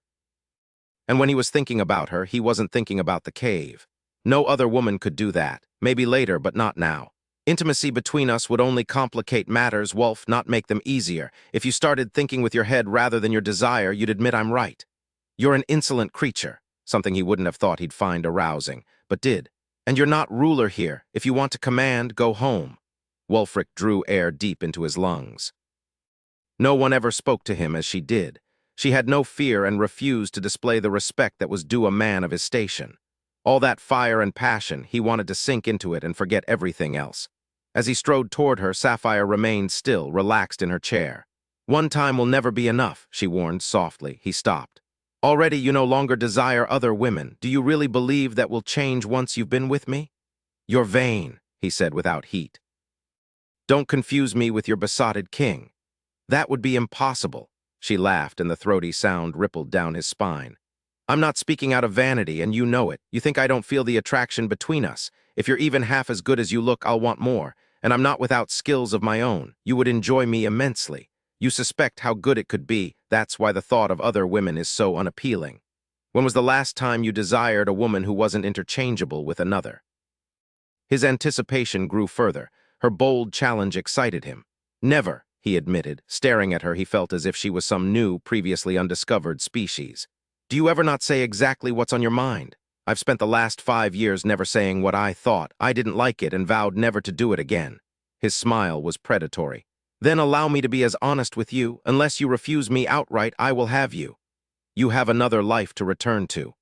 And when he was thinking about her, he wasn't thinking about the cave. No other woman could do that. Maybe later, but not now. Intimacy between us would only complicate matters, Wulf, not make them easier. If you started thinking with your head rather than your desire, you'd admit I'm right. You're an insolent creature, something he wouldn't have thought he'd find arousing, but did. And you're not ruler here. If you want to command, go home. Wulfric drew air deep into his lungs. No one ever spoke to him as she did. She had no fear and refused to display the respect that was due a man of his station. All that fire and passion, he wanted to sink into it and forget everything else. As he strode toward her, Sapphire remained still, relaxed in her chair. One time will never be enough, she warned softly. He stopped. Already you no longer desire other women. Do you really believe that will change once you've been with me? You're vain, he said without heat. Don't confuse me with your besotted king. That would be impossible. She laughed, and the throaty sound rippled down his spine. I'm not speaking out of vanity, and you know it. You think I don't feel the attraction between us. If you're even half as good as you look, I'll want more. And I'm not without skills of my own. You would enjoy me immensely. You suspect how good it could be. That's why the thought of other women is so unappealing. When was the last time you desired a woman who wasn't interchangeable with another? His anticipation grew further. Her bold challenge excited him. Never, he admitted. Staring at her, he felt as if she was some new, previously undiscovered species. Do you ever not say exactly what's on your mind? I've spent the last 5 years never saying what I thought. I didn't like it and vowed never to do it again. His smile was predatory. Then allow me to be as honest with you. Unless you refuse me outright, I will have you. You have another life to return to.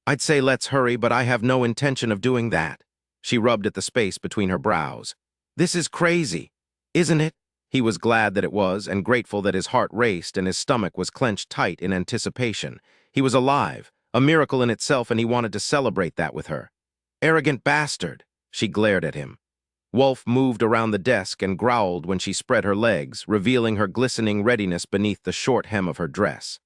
I'd say let's hurry, but I have no intention of doing that. She rubbed at the space between her brows. This is crazy, isn't it? He was glad that it was, and grateful that his heart raced and his stomach was clenched tight in anticipation. He was alive, a miracle in itself, and he wanted to celebrate that with her. Arrogant bastard, she glared at him. Wulf moved around the desk and growled when she spread her legs, revealing her glistening readiness beneath the short hem of her dress.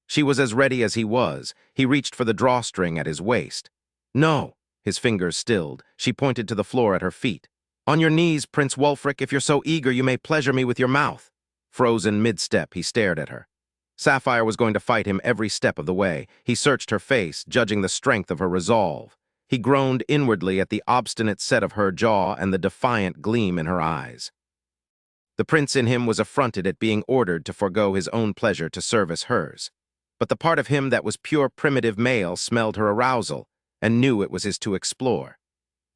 She was as ready as he was. He reached for the drawstring at his waist. No. His fingers stilled. She pointed to the floor at her feet. On your knees, Prince Wulfric, if you're so eager, you may pleasure me with your mouth. Frozen mid-step, he stared at her. Sapphire was going to fight him every step of the way. He searched her face, judging the strength of her resolve. He groaned inwardly at the obstinate set of her jaw and the defiant gleam in her eyes. The prince in him was affronted at being ordered to forego his own pleasure to service hers. But the part of him that was pure primitive male smelled her arousal, and knew it was his to explore.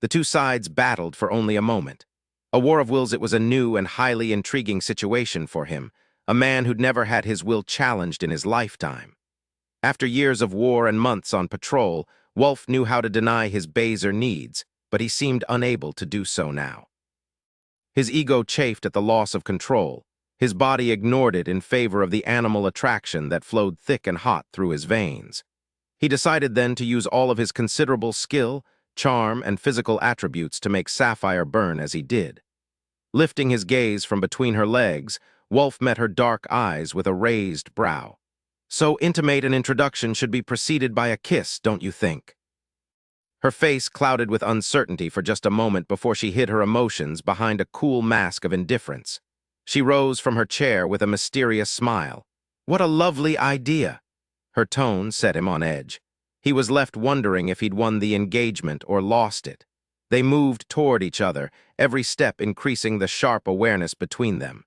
The two sides battled for only a moment. A war of wills, it was a new and highly intriguing situation for him, a man who'd never had his will challenged in his lifetime. After years of war and months on patrol, Wulf knew how to deny his baser needs, but he seemed unable to do so now. His ego chafed at the loss of control. His body ignored it in favor of the animal attraction that flowed thick and hot through his veins. He decided then to use all of his considerable skill, charm, and physical attributes to make Sapphire burn as he did. Lifting his gaze from between her legs, Wulf met her dark eyes with a raised brow. So intimate an introduction should be preceded by a kiss, don't you think? Her face clouded with uncertainty for just a moment before she hid her emotions behind a cool mask of indifference. She rose from her chair with a mysterious smile. What a lovely idea! Her tone set him on edge. He was left wondering if he'd won the engagement or lost it. They moved toward each other, every step increasing the sharp awareness between them.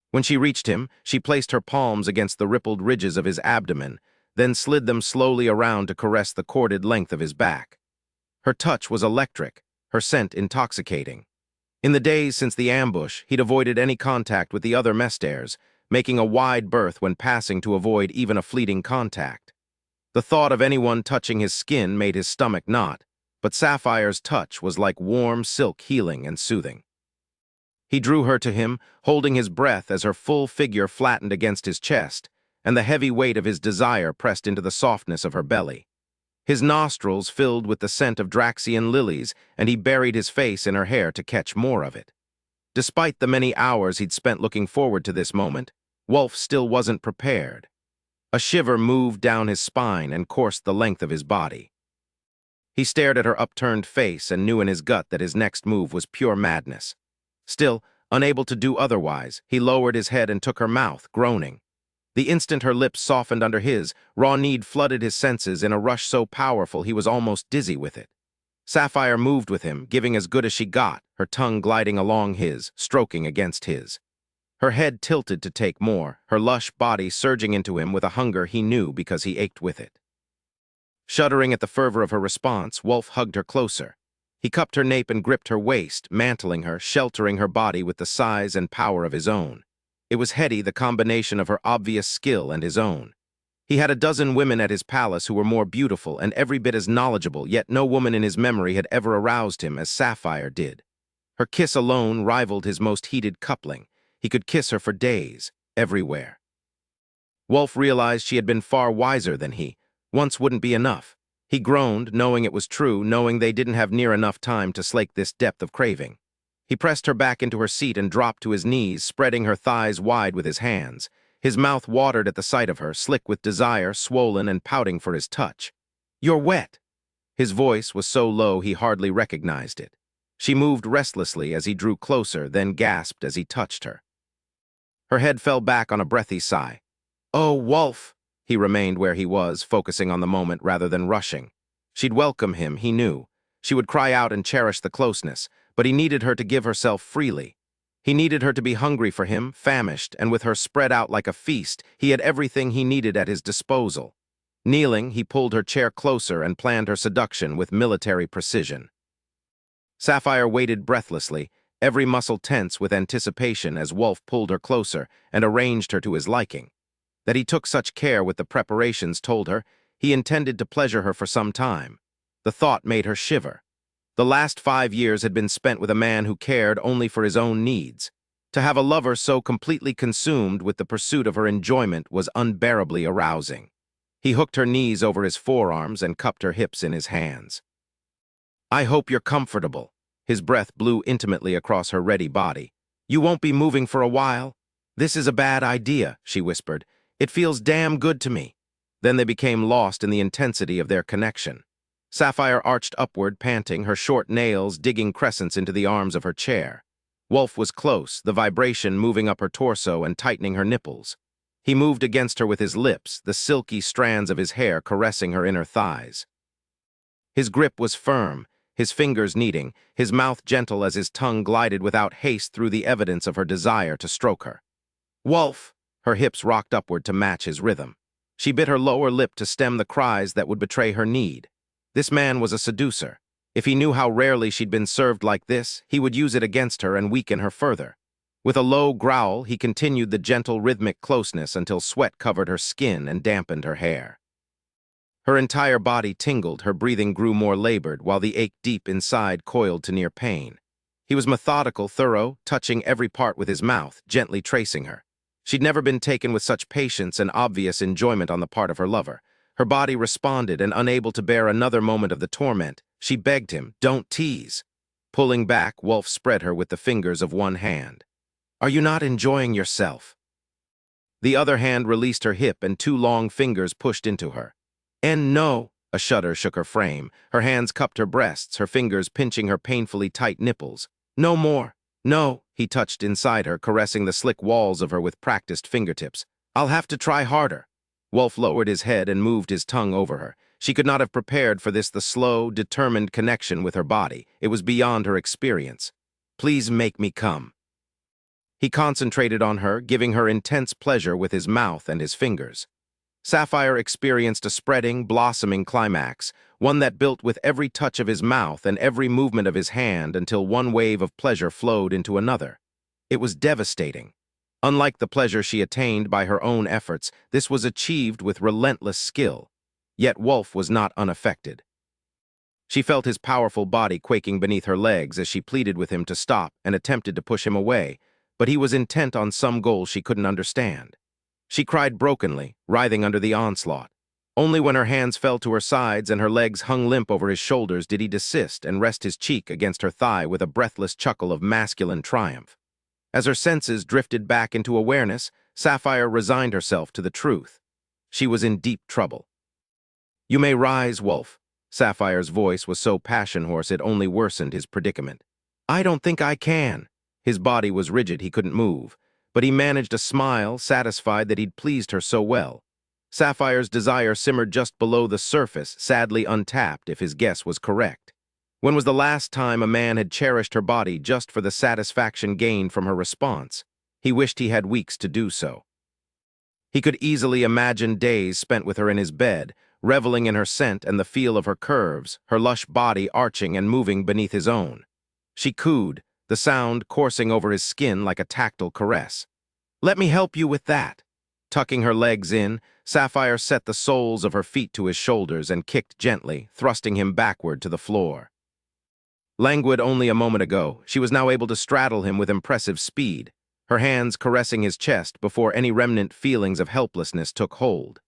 When she reached him, she placed her palms against the rippled ridges of his abdomen, then slid them slowly around to caress the corded length of his back. Her touch was electric, her scent intoxicating. In the days since the ambush, he'd avoided any contact with the other mesters, making a wide berth when passing to avoid even a fleeting contact. The thought of anyone touching his skin made his stomach knot, but Sapphire's touch was like warm silk, healing and soothing. He drew her to him, holding his breath as her full figure flattened against his chest, and the heavy weight of his desire pressed into the softness of her belly. His nostrils filled with the scent of Draxian lilies, and he buried his face in her hair to catch more of it. Despite the many hours he'd spent looking forward to this moment, Wulf still wasn't prepared. A shiver moved down his spine and coursed the length of his body. He stared at her upturned face and knew in his gut that his next move was pure madness. Still, unable to do otherwise, he lowered his head and took her mouth, groaning. The instant her lips softened under his, raw need flooded his senses in a rush so powerful he was almost dizzy with it. Sapphire moved with him, giving as good as she got, her tongue gliding along his, stroking against his. Her head tilted to take more, her lush body surging into him with a hunger he knew because he ached with it. Shuddering at the fervor of her response, Wulf hugged her closer. He cupped her nape and gripped her waist, mantling her, sheltering her body with the size and power of his own. It was heady, the combination of her obvious skill and his own. He had a dozen women at his palace who were more beautiful and every bit as knowledgeable, yet no woman in his memory had ever aroused him as Sapphire did. Her kiss alone rivaled his most heated coupling. He could kiss her for days, everywhere. Wulf realized she had been far wiser than he. Once wouldn't be enough. He groaned, knowing it was true, knowing they didn't have near enough time to slake this depth of craving. He pressed her back into her seat and dropped to his knees, spreading her thighs wide with his hands. His mouth watered at the sight of her, slick with desire, swollen and pouting for his touch. "You're wet." His voice was so low he hardly recognized it. She moved restlessly as he drew closer, then gasped as he touched her. Her head fell back on a breathy sigh. "Oh, Wulf!" He remained where he was, focusing on the moment rather than rushing. She'd welcome him, he knew. She would cry out and cherish the closeness, but he needed her to give herself freely. He needed her to be hungry for him, famished, and with her spread out like a feast, he had everything he needed at his disposal. Kneeling, he pulled her chair closer and planned her seduction with military precision. Sapphire waited breathlessly, every muscle tense with anticipation as Wulf pulled her closer and arranged her to his liking. That he took such care with the preparations told her he intended to pleasure her for some time. The thought made her shiver. The last 5 years had been spent with a man who cared only for his own needs. To have a lover so completely consumed with the pursuit of her enjoyment was unbearably arousing. He hooked her knees over his forearms and cupped her hips in his hands. "I hope you're comfortable." His breath blew intimately across her ready body. "You won't be moving for a while?" "This is a bad idea," she whispered. "It feels damn good to me." Then they became lost in the intensity of their connection. Sapphire arched upward, panting, her short nails digging crescents into the arms of her chair. Wulf was close, the vibration moving up her torso and tightening her nipples. He moved against her with his lips, the silky strands of his hair caressing her inner thighs. His grip was firm, his fingers kneading, his mouth gentle as his tongue glided without haste through the evidence of her desire to stroke her. "Wulf!" Her hips rocked upward to match his rhythm. She bit her lower lip to stem the cries that would betray her need. This man was a seducer. If he knew how rarely she'd been served like this, he would use it against her and weaken her further. With a low growl, he continued the gentle rhythmic closeness until sweat covered her skin and dampened her hair. Her entire body tingled, her breathing grew more labored, while the ache deep inside coiled to near pain. He was methodical, thorough, touching every part with his mouth, gently tracing her. She'd never been taken with such patience and obvious enjoyment on the part of her lover. Her body responded, and unable to bear another moment of the torment, she begged him, "Don't tease." Pulling back, Wulf spread her with the fingers of one hand. "Are you not enjoying yourself?" The other hand released her hip and 2 long fingers pushed into her. "And no," a shudder shook her frame. Her hands cupped her breasts, her fingers pinching her painfully tight nipples. "No more. No," he touched inside her, caressing the slick walls of her with practiced fingertips. "I'll have to try harder." Wulf lowered his head and moved his tongue over her. She could not have prepared for this, the slow, determined connection with her body. It was beyond her experience. "Please make me come." He concentrated on her, giving her intense pleasure with his mouth and his fingers. Sapphire experienced a spreading, blossoming climax, one that built with every touch of his mouth and every movement of his hand until one wave of pleasure flowed into another. It was devastating. Unlike the pleasure she attained by her own efforts, this was achieved with relentless skill. Yet Wulf was not unaffected. She felt his powerful body quaking beneath her legs as she pleaded with him to stop and attempted to push him away, but he was intent on some goal she couldn't understand. She cried brokenly, writhing under the onslaught. Only when her hands fell to her sides and her legs hung limp over his shoulders did he desist and rest his cheek against her thigh with a breathless chuckle of masculine triumph. As her senses drifted back into awareness, Sapphire resigned herself to the truth. She was in deep trouble. "You may rise, Wulf." Sapphire's voice was so passion-hoarse it only worsened his predicament. "I don't think I can." His body was rigid, he couldn't move, but he managed a smile, satisfied that he'd pleased her so well. Sapphire's desire simmered just below the surface, sadly untapped if his guess was correct. When was the last time a man had cherished her body just for the satisfaction gained from her response? He wished he had weeks to do so. He could easily imagine days spent with her in his bed, reveling in her scent and the feel of her curves, her lush body arching and moving beneath his own. She cooed, the sound coursing over his skin like a tactile caress. "Let me help you with that." Tucking her legs in, Sapphire set the soles of her feet to his shoulders and kicked gently, thrusting him backward to the floor. Languid only a moment ago, she was now able to straddle him with impressive speed, her hands caressing his chest before any remnant feelings of helplessness took hold.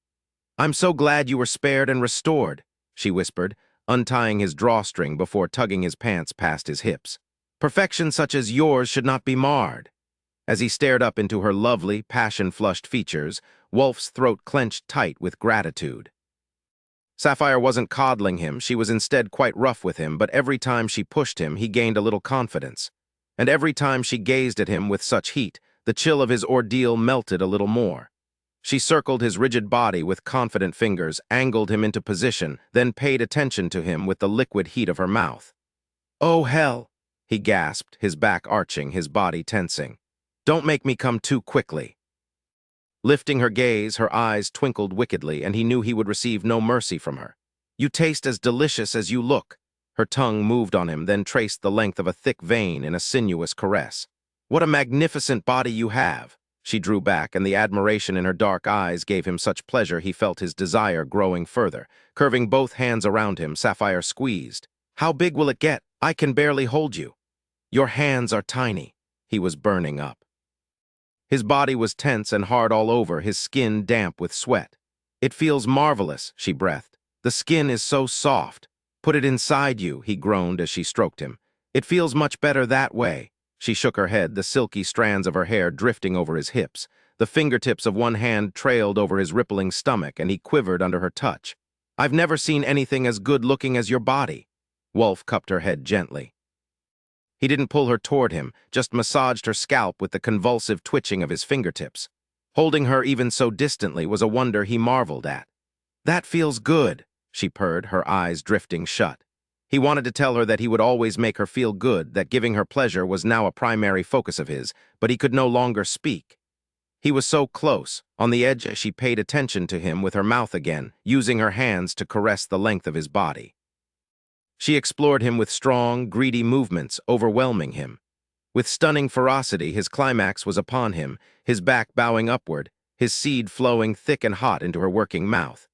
"I'm so glad you were spared and restored," she whispered, untying his drawstring before tugging his pants past his hips. Perfection such as yours should not be marred. As he stared up into her lovely, passion-flushed features, Wulf's throat clenched tight with gratitude. Sapphire wasn't coddling him, she was instead quite rough with him, but every time she pushed him, he gained a little confidence. And every time she gazed at him with such heat, the chill of his ordeal melted a little more. She circled his rigid body with confident fingers, angled him into position, then paid attention to him with the liquid heat of her mouth. "Oh, hell!" he gasped, his back arching, his body tensing. "Don't make me come too quickly." Lifting her gaze, her eyes twinkled wickedly, and he knew he would receive no mercy from her. "You taste as delicious as you look." Her tongue moved on him, then traced the length of a thick vein in a sinuous caress. "What a magnificent body you have!" She drew back, and the admiration in her dark eyes gave him such pleasure he felt his desire growing further. Curving both hands around him, Sapphire squeezed. "How big will it get? I can barely hold you." "Your hands are tiny." He was burning up. His body was tense and hard all over, his skin damp with sweat. "It feels marvelous," she breathed. "The skin is so soft." "Put it inside you," he groaned as she stroked him. "It feels much better that way." She shook her head, the silky strands of her hair drifting over his hips. The fingertips of one hand trailed over his rippling stomach, and he quivered under her touch. "I've never seen anything as good-looking as your body." Wulf cupped her head gently. He didn't pull her toward him, just massaged her scalp with the convulsive twitching of his fingertips. Holding her even so distantly was a wonder he marveled at. "That feels good," she purred, her eyes drifting shut. He wanted to tell her that he would always make her feel good, that giving her pleasure was now a primary focus of his, but he could no longer speak. He was so close, on the edge as she paid attention to him with her mouth again, using her hands to caress the length of his body. She explored him with strong, greedy movements, overwhelming him. With stunning ferocity, his climax was upon him, his back bowing upward, his seed flowing thick and hot into her working mouth.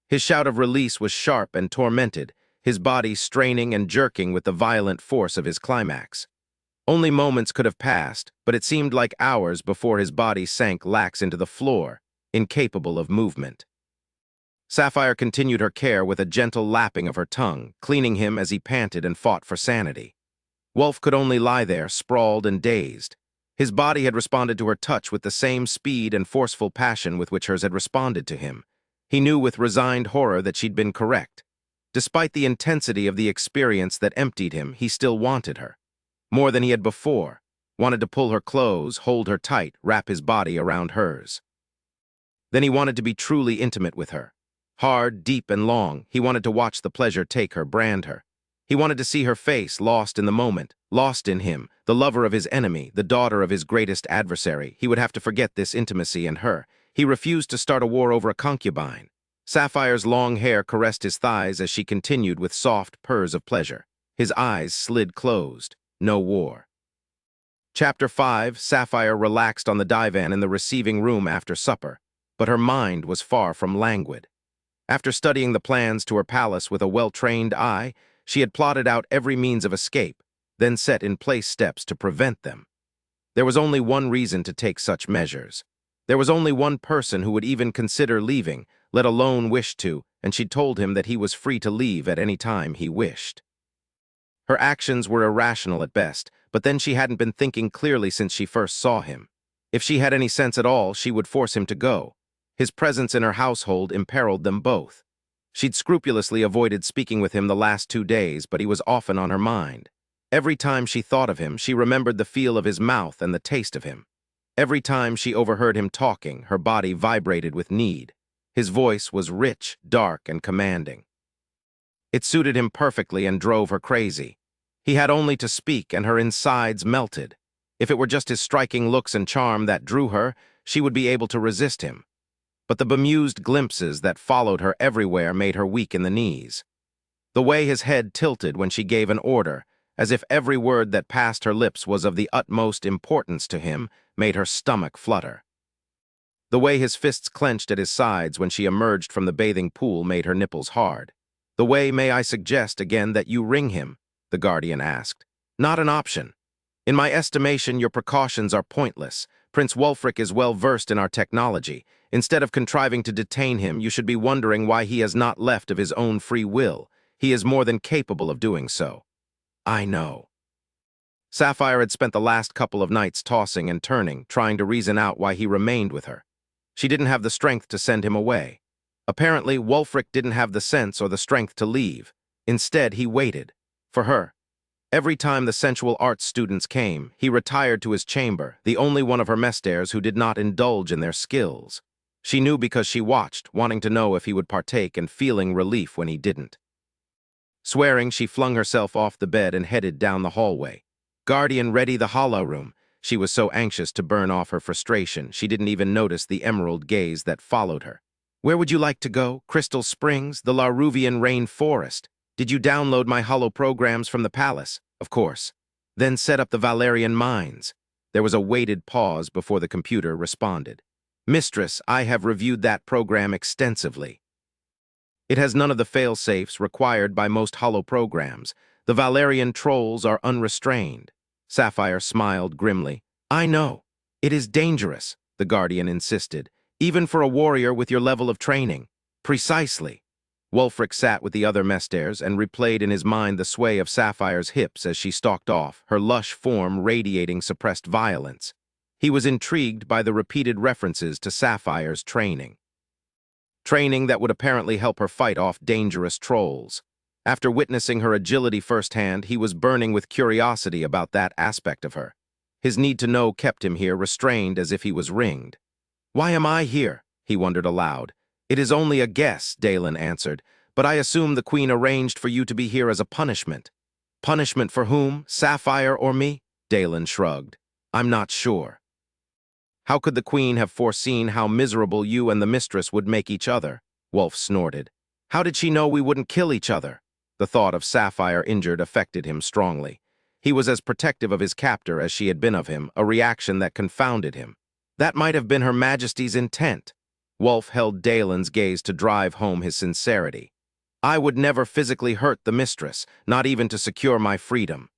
His shout of release was sharp and tormented, his body straining and jerking with the violent force of his climax. Only moments could have passed, but it seemed like hours before his body sank lax into the floor, incapable of movement. Sapphire continued her care with a gentle lapping of her tongue, cleaning him as he panted and fought for sanity. Wulf could only lie there, sprawled and dazed. His body had responded to her touch with the same speed and forceful passion with which hers had responded to him. He knew with resigned horror that she'd been correct. Despite the intensity of the experience that emptied him, he still wanted her. More than he had before, wanted to pull her close, hold her tight, wrap his body around hers. Then he wanted to be truly intimate with her. Hard, deep, and long, he wanted to watch the pleasure take her, brand her. He wanted to see her face, lost in the moment, lost in him, the lover of his enemy, the daughter of his greatest adversary. He would have to forget this intimacy and her. He refused to start a war over a concubine. Sapphire's long hair caressed his thighs as she continued with soft purrs of pleasure. His eyes slid closed. No war. Chapter 5. Sapphire relaxed on the divan in the receiving room after supper, but her mind was far from languid. After studying the plans to her palace with a well-trained eye, she had plotted out every means of escape, then set in place steps to prevent them. There was only one reason to take such measures. There was only one person who would even consider leaving, let alone wish to, and she'd told him that he was free to leave at any time he wished. Her actions were irrational at best, but then she hadn't been thinking clearly since she first saw him. If she had any sense at all, she would force him to go. His presence in her household imperiled them both. She'd scrupulously avoided speaking with him the last 2 days, but he was often on her mind. Every time she thought of him, she remembered the feel of his mouth and the taste of him. Every time she overheard him talking, her body vibrated with need. His voice was rich, dark, and commanding. It suited him perfectly and drove her crazy. He had only to speak, and her insides melted. If it were just his striking looks and charm that drew her, she would be able to resist him. But the bemused glimpses that followed her everywhere made her weak in the knees. The way his head tilted when she gave an order, as if every word that passed her lips was of the utmost importance to him, made her stomach flutter. The way his fists clenched at his sides when she emerged from the bathing pool made her nipples hard. "The way, may I suggest again that you ring him?" the guardian asked. "Not an option. In my estimation, your precautions are pointless. Prince Wulfric is well versed in our technology. Instead of contriving to detain him, you should be wondering why he has not left of his own free will. He is more than capable of doing so." "I know." Sapphire had spent the last couple of nights tossing and turning, trying to reason out why he remained with her. She didn't have the strength to send him away. Apparently, Wulfric didn't have the sense or the strength to leave. Instead, he waited. For her. Every time the sensual arts students came, he retired to his chamber, the only one of her mesters who did not indulge in their skills. She knew because she watched, wanting to know if he would partake and feeling relief when he didn't. Swearing, she flung herself off the bed and headed down the hallway. Guardian, ready the hollow room. She was so anxious to burn off her frustration, she didn't even notice the emerald gaze that followed her. Where would you like to go? Crystal Springs? The Laruvian Rain Forest? Did you download my hollow programs from the palace? Of course. Then set up the Valerian mines. There was a weighted pause before the computer responded. Mistress, I have reviewed that program extensively. It has none of the fail-safes required by most hollow programs. The Valerian trolls are unrestrained. Sapphire smiled grimly. I know. It is dangerous, the Guardian insisted, even for a warrior with your level of training. Precisely. Wulfric sat with the other mesters and replayed in his mind the sway of Sapphire's hips as she stalked off, her lush form radiating suppressed violence. He was intrigued by the repeated references to Sapphire's training. Training that would apparently help her fight off dangerous trolls. After witnessing her agility firsthand, he was burning with curiosity about that aspect of her. His need to know kept him here, restrained as if he was ringed. Why am I here? He wondered aloud. It is only a guess, Dalen answered, but I assume the Queen arranged for you to be here as a punishment. Punishment for whom? Sapphire or me? Dalen shrugged. I'm not sure. How could the Queen have foreseen how miserable you and the mistress would make each other? Wulf snorted. How did she know we wouldn't kill each other? The thought of Sapphire injured affected him strongly. He was as protective of his captor as she had been of him, a reaction that confounded him. That might have been Her Majesty's intent. Wulf held Dalen's gaze to drive home his sincerity. I would never physically hurt the mistress, not even to secure my freedom.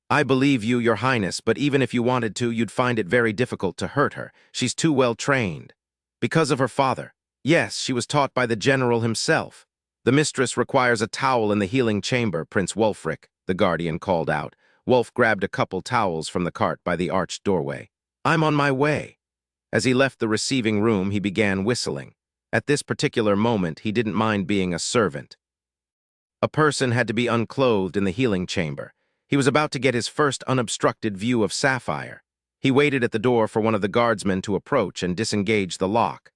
I believe you, Your Highness, but even if you wanted to, you'd find it very difficult to hurt her. She's too well trained. Because of her father. Yes, she was taught by the general himself. The mistress requires a towel in the healing chamber, Prince Wulfric, the Guardian called out. Wulf grabbed a couple towels from the cart by the arched doorway. I'm on my way. As he left the receiving room, he began whistling. At this particular moment, he didn't mind being a servant. A person had to be unclothed in the healing chamber. He was about to get his first unobstructed view of Sapphire. He waited at the door for one of the guardsmen to approach and disengage the lock.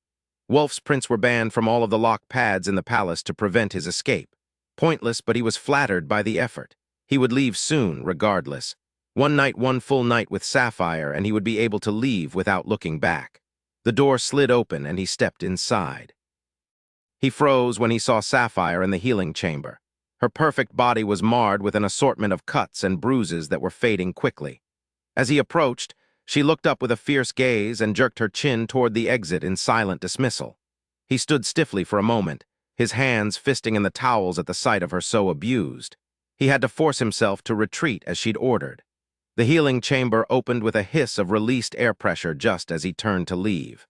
Wulf's prints were banned from all of the lock pads in the palace to prevent his escape. Pointless, but he was flattered by the effort. He would leave soon, regardless. One full night with Sapphire, and he would be able to leave without looking back. The door slid open, and he stepped inside. He froze when he saw Sapphire in the healing chamber. Her perfect body was marred with an assortment of cuts and bruises that were fading quickly. As he approached, she looked up with a fierce gaze and jerked her chin toward the exit in silent dismissal. He stood stiffly for a moment, his hands fisting in the towels at the sight of her so abused. He had to force himself to retreat as she'd ordered. The healing chamber opened with a hiss of released air pressure just as he turned to leave.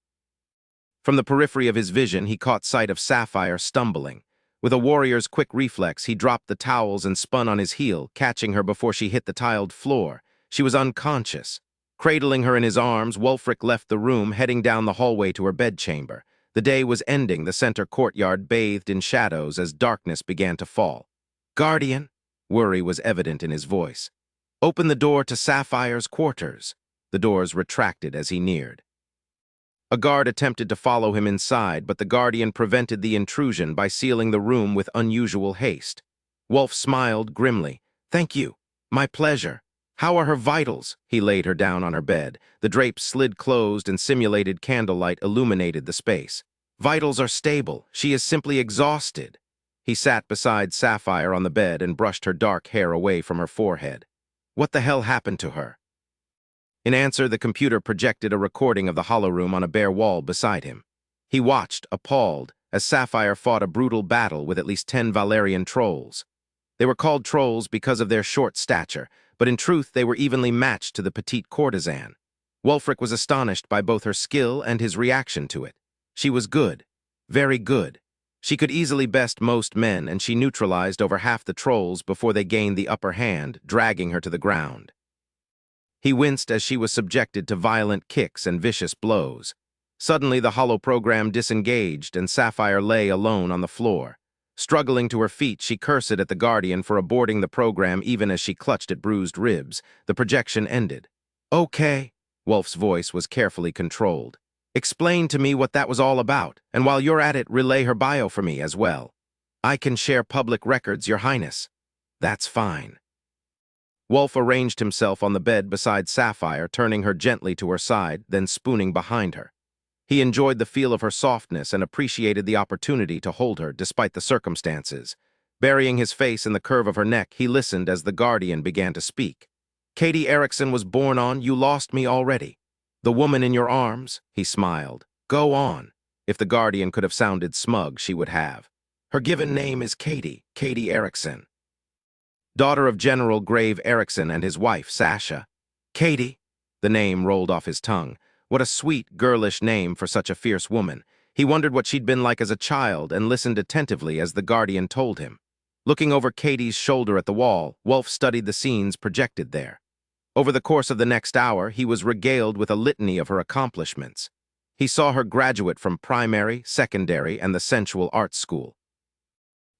From the periphery of his vision, he caught sight of Sapphire stumbling. With a warrior's quick reflex, he dropped the towels and spun on his heel, catching her before she hit the tiled floor. She was unconscious. Cradling her in his arms, Wulfric left the room, heading down the hallway to her bedchamber. The day was ending, the center courtyard bathed in shadows as darkness began to fall. Guardian, worry was evident in his voice. Open the door to Sapphire's quarters. The doors retracted as he neared. A guard attempted to follow him inside, but the Guardian prevented the intrusion by sealing the room with unusual haste. Wulf smiled grimly. Thank you. My pleasure. How are her vitals? He laid her down on her bed. The drapes slid closed and simulated candlelight illuminated the space. Vitals are stable. She is simply exhausted. He sat beside Sapphire on the bed and brushed her dark hair away from her forehead. What the hell happened to her? In answer, the computer projected a recording of the hollow room on a bare wall beside him. He watched, appalled, as Sapphire fought a brutal battle with at least 10 Valerian trolls. They were called trolls because of their short stature, but in truth they were evenly matched to the petite courtesan. Wulfric was astonished by both her skill and his reaction to it. She was good, very good. She could easily best most men, and she neutralized over half the trolls before they gained the upper hand, dragging her to the ground. He winced as she was subjected to violent kicks and vicious blows. Suddenly, the holoprogram disengaged and Sapphire lay alone on the floor. Struggling to her feet, she cursed at the Guardian for aborting the program even as she clutched at bruised ribs. The projection ended. "Okay." Wolf's voice was carefully controlled. "Explain to me what that was all about, and while you're at it, relay her bio for me as well." "I can share public records, Your Highness." "That's fine." Wolf arranged himself on the bed beside Sapphire, turning her gently to her side, then spooning behind her. He enjoyed the feel of her softness and appreciated the opportunity to hold her despite the circumstances. Burying his face in the curve of her neck, he listened as the Guardian began to speak. "Katie Erickson was born on, you lost me already. The woman in your arms," he smiled. "Go on." If the Guardian could have sounded smug, she would have. "Her given name is Katie Erickson. Daughter of General Grave Erickson and his wife, Sasha." "Katie?" The name rolled off his tongue. What a sweet, girlish name for such a fierce woman. He wondered what she'd been like as a child and listened attentively as the Guardian told him. Looking over Katie's shoulder at the wall, Wolf studied the scenes projected there. Over the course of the next hour, he was regaled with a litany of her accomplishments. He saw her graduate from primary, secondary, and the sensual arts school.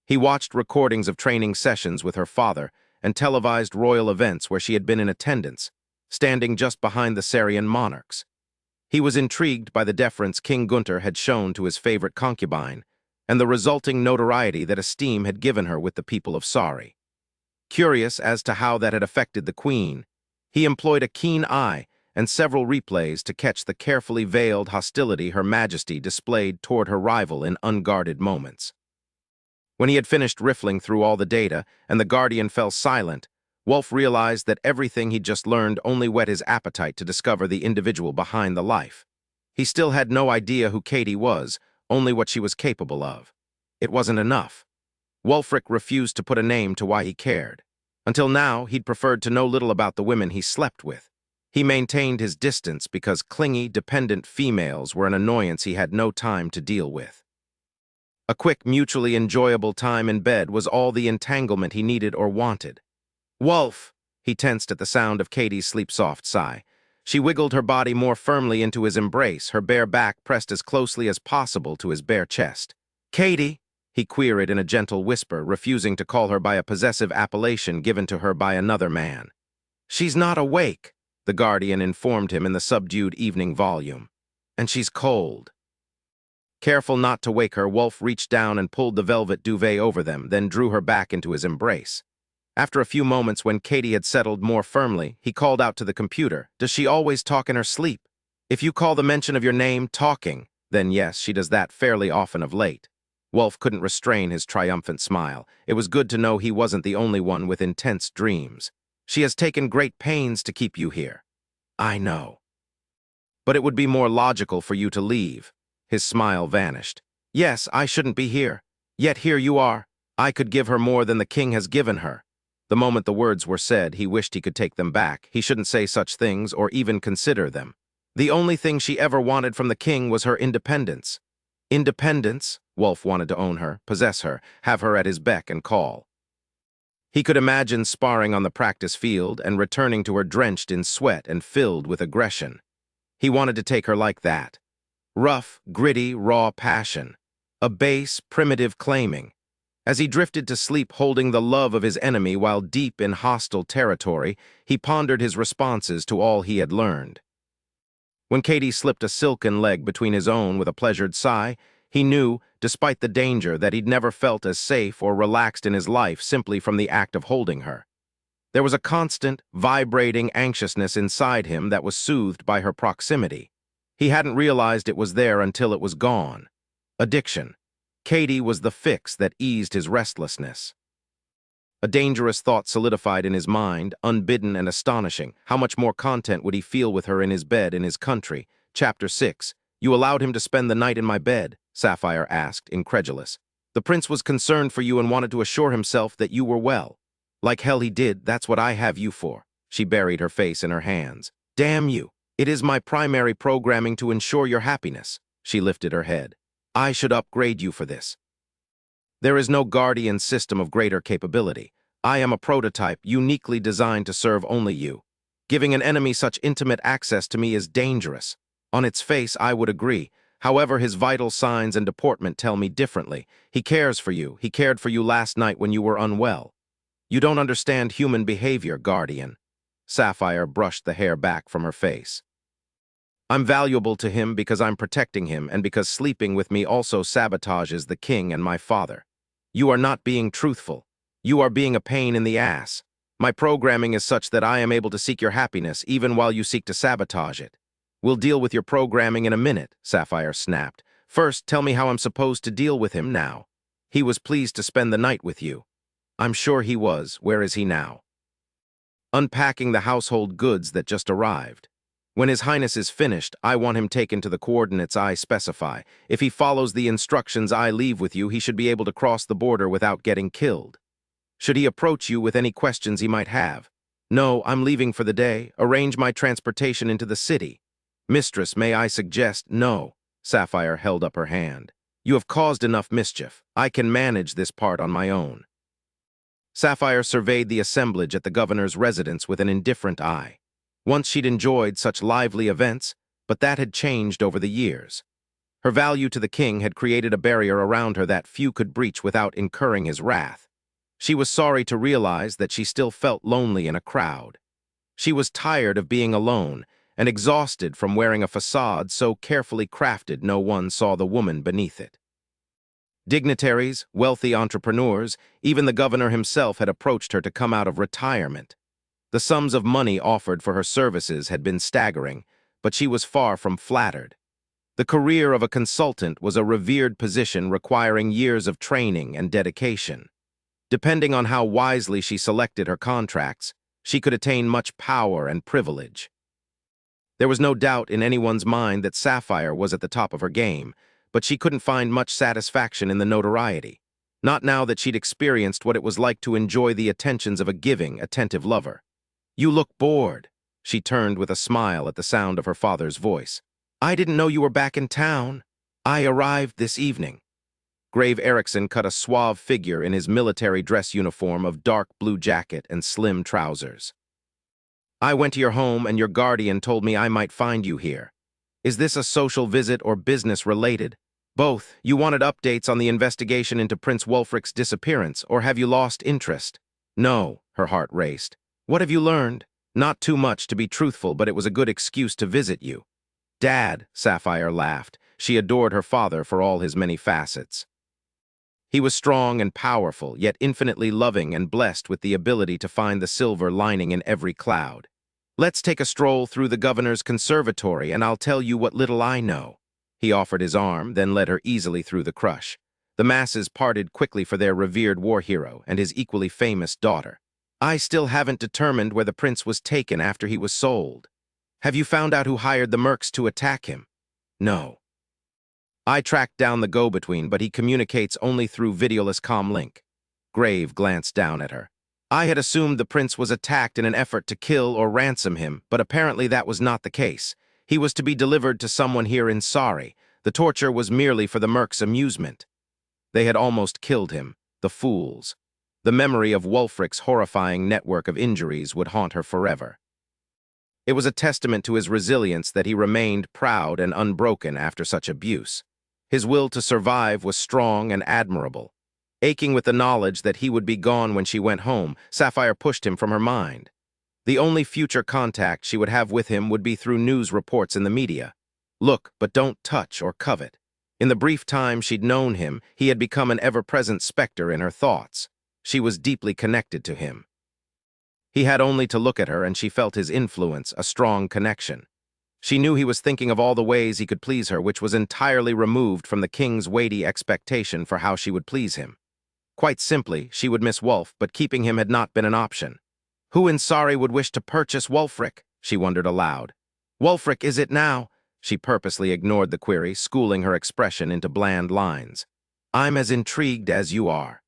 He watched recordings of training sessions with her father and televised royal events where she had been in attendance, standing just behind the Sarian monarchs. He was intrigued by the deference King Gunther had shown to his favorite concubine and the resulting notoriety that esteem had given her with the people of Sari. Curious as to how that had affected the queen, he employed a keen eye and several replays to catch the carefully veiled hostility Her Majesty displayed toward her rival in unguarded moments. When he had finished riffling through all the data and the Guardian fell silent, Wolf realized that everything he'd just learned only whet his appetite to discover the individual behind the life. He still had no idea who Katie was, only what she was capable of. It wasn't enough. Wulfric refused to put a name to why he cared. Until now, he'd preferred to know little about the women he slept with. He maintained his distance because clingy, dependent females were an annoyance he had no time to deal with. A quick, mutually enjoyable time in bed was all the entanglement he needed or wanted. "Wolf!" He tensed at the sound of Katie's sleep-soft sigh. She wiggled her body more firmly into his embrace, her bare back pressed as closely as possible to his bare chest. "Katie?" He queried in a gentle whisper, refusing to call her by a possessive appellation given to her by another man. "She's not awake," the Guardian informed him in the subdued evening volume. "And she's cold." Careful not to wake her, Wolf reached down and pulled the velvet duvet over them, then drew her back into his embrace. After a few moments, when Katie had settled more firmly, he called out to the computer, "Does she always talk in her sleep? If you call the mention of your name talking, then yes, she does that fairly often of late." Wolf couldn't restrain his triumphant smile. It was good to know he wasn't the only one with intense dreams. "She has taken great pains to keep you here." "I know. But it would be more logical for you to leave." His smile vanished. "Yes, I shouldn't be here. Yet here you are. I could give her more than the king has given her." The moment the words were said, he wished he could take them back. He shouldn't say such things or even consider them. The only thing she ever wanted from the king was her independence. Independence? Wolf wanted to own her, possess her, have her at his beck and call. He could imagine sparring on the practice field and returning to her drenched in sweat and filled with aggression. He wanted to take her like that. Rough, gritty, raw passion. A base, primitive claiming. As he drifted to sleep holding the love of his enemy while deep in hostile territory, he pondered his responses to all he had learned. When Katie slipped a silken leg between his own with a pleasured sigh, he knew, despite the danger, that he'd never felt as safe or relaxed in his life simply from the act of holding her. There was a constant, vibrating anxiousness inside him that was soothed by her proximity. He hadn't realized it was there until it was gone. Addiction. Katie was the fix that eased his restlessness. A dangerous thought solidified in his mind, unbidden and astonishing. How much more content would he feel with her in his bed in his country? Chapter 6. "You allowed him to spend the night in my bed?" Sapphire asked, incredulous. "The prince was concerned for you and wanted to assure himself that you were well." "Like hell he did, that's what I have you for." She buried her face in her hands. "Damn you. It is my primary programming to ensure your happiness." She lifted her head. "I should upgrade you for this. There is no guardian system of greater capability. I am a prototype uniquely designed to serve only you." Giving an enemy such intimate access to me is dangerous. On its face, I would agree. However, his vital signs and deportment tell me differently. He cares for you. He cared for you last night when you were unwell. You don't understand human behavior, Guardian. Sapphire brushed the hair back from her face. I'm valuable to him because I'm protecting him and because sleeping with me also sabotages the king and my father. You are not being truthful. You are being a pain in the ass. My programming is such that I am able to seek your happiness even while you seek to sabotage it. We'll deal with your programming in a minute, Sapphire snapped. First, tell me how I'm supposed to deal with him now. He was pleased to spend the night with you. I'm sure he was. Where is he now? Unpacking the household goods that just arrived. When His Highness is finished, I want him taken to the coordinates I specify. If he follows the instructions I leave with you, he should be able to cross the border without getting killed. Should he approach you with any questions he might have? No, I'm leaving for the day. Arrange my transportation into the city. Mistress, may I suggest no? Sapphire held up her hand. You have caused enough mischief. I can manage this part on my own. Sapphire surveyed the assemblage at the governor's residence with an indifferent eye. Once she'd enjoyed such lively events, but that had changed over the years. Her value to the king had created a barrier around her that few could breach without incurring his wrath. She was sorry to realize that she still felt lonely in a crowd. She was tired of being alone and exhausted from wearing a facade so carefully crafted no one saw the woman beneath it. Dignitaries, wealthy entrepreneurs, even the governor himself had approached her to come out of retirement. The sums of money offered for her services had been staggering, but she was far from flattered. The career of a consultant was a revered position requiring years of training and dedication. Depending on how wisely she selected her contracts, she could attain much power and privilege. There was no doubt in anyone's mind that Sapphire was at the top of her game, but she couldn't find much satisfaction in the notoriety. Not now that she'd experienced what it was like to enjoy the attentions of a giving, attentive lover. You look bored. She turned with a smile at the sound of her father's voice. I didn't know you were back in town. I arrived this evening. Grave Erickson cut a suave figure in his military dress uniform of dark blue jacket and slim trousers. I went to your home and your guardian told me I might find you here. Is this a social visit or business-related? Both. You wanted updates on the investigation into Prince Wulfric's disappearance, or have you lost interest? No, her heart raced. What have you learned? Not too much, to be truthful, but it was a good excuse to visit you. Dad, Sapphire laughed. She adored her father for all his many facets. He was strong and powerful, yet infinitely loving and blessed with the ability to find the silver lining in every cloud. Let's take a stroll through the governor's conservatory, and I'll tell you what little I know. He offered his arm, then led her easily through the crush. The masses parted quickly for their revered war hero and his equally famous daughter. I still haven't determined where the prince was taken after he was sold. Have you found out who hired the mercs to attack him? No. I tracked down the go-between, but he communicates only through videoless comlink. Grave glanced down at her. I had assumed the prince was attacked in an effort to kill or ransom him, but apparently that was not the case. He was to be delivered to someone here in Sari. The torture was merely for the mercs' amusement. They had almost killed him, the fools. The memory of Wulfric's horrifying network of injuries would haunt her forever. It was a testament to his resilience that he remained proud and unbroken after such abuse. His will to survive was strong and admirable. Aching with the knowledge that he would be gone when she went home, Sapphire pushed him from her mind. The only future contact she would have with him would be through news reports in the media. Look, but don't touch or covet. In the brief time she'd known him, he had become an ever-present specter in her thoughts. She was deeply connected to him. He had only to look at her and she felt his influence, a strong connection. She knew he was thinking of all the ways he could please her, which was entirely removed from the king's weighty expectation for how she would please him. Quite simply, she would miss Wulf, but keeping him had not been an option. Who in Sari would wish to purchase Wulfric? She wondered aloud. Wulfric, is it now? She purposely ignored the query, schooling her expression into bland lines. I'm as intrigued as you are.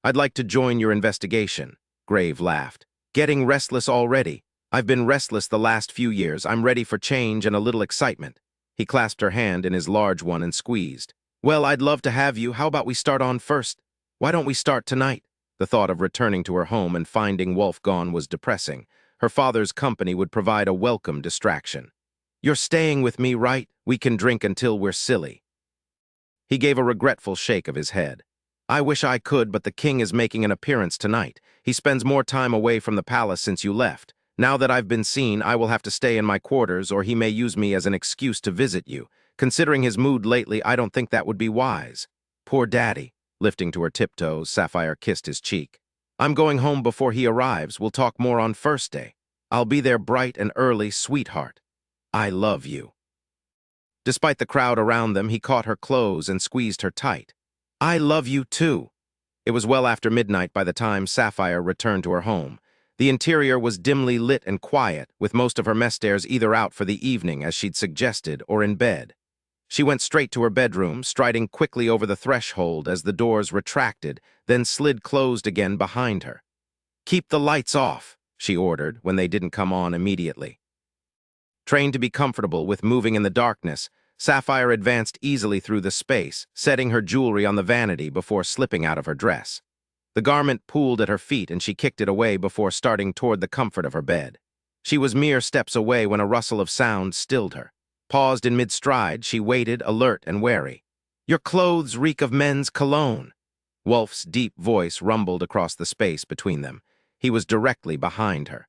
I'd like to join your investigation, Grave laughed. Getting restless already? I've been restless the last few years. I'm ready for change and a little excitement. He clasped her hand in his large one and squeezed. Well, I'd love to have you. How about we start on first? Why don't we start tonight? The thought of returning to her home and finding Wulf gone was depressing. Her father's company would provide a welcome distraction. "You're staying with me, right? We can drink until we're silly." He gave a regretful shake of his head. "I wish I could, but the king is making an appearance tonight. He spends more time away from the palace since you left. Now that I've been seen, I will have to stay in my quarters, or he may use me as an excuse to visit you. Considering his mood lately, I don't think that would be wise." "Poor Daddy." Lifting to her tiptoes, Sapphire kissed his cheek. "I'm going home before he arrives. We'll talk more on first day. I'll be there bright and early, sweetheart. I love you." Despite the crowd around them, he caught her clothes and squeezed her tight. "I love you too." It was well after midnight by the time Sapphire returned to her home. The interior was dimly lit and quiet, with most of her mesters either out for the evening, as she'd suggested, or in bed. She went straight to her bedroom, striding quickly over the threshold as the doors retracted, then slid closed again behind her. "Keep the lights off," she ordered when they didn't come on immediately. Trained to be comfortable with moving in the darkness, Sapphire advanced easily through the space, setting her jewelry on the vanity before slipping out of her dress. The garment pooled at her feet and she kicked it away before starting toward the comfort of her bed. She was mere steps away when a rustle of sound stilled her. Paused in mid-stride, she waited, alert and wary. "Your clothes reek of men's cologne." Wulf's deep voice rumbled across the space between them. He was directly behind her.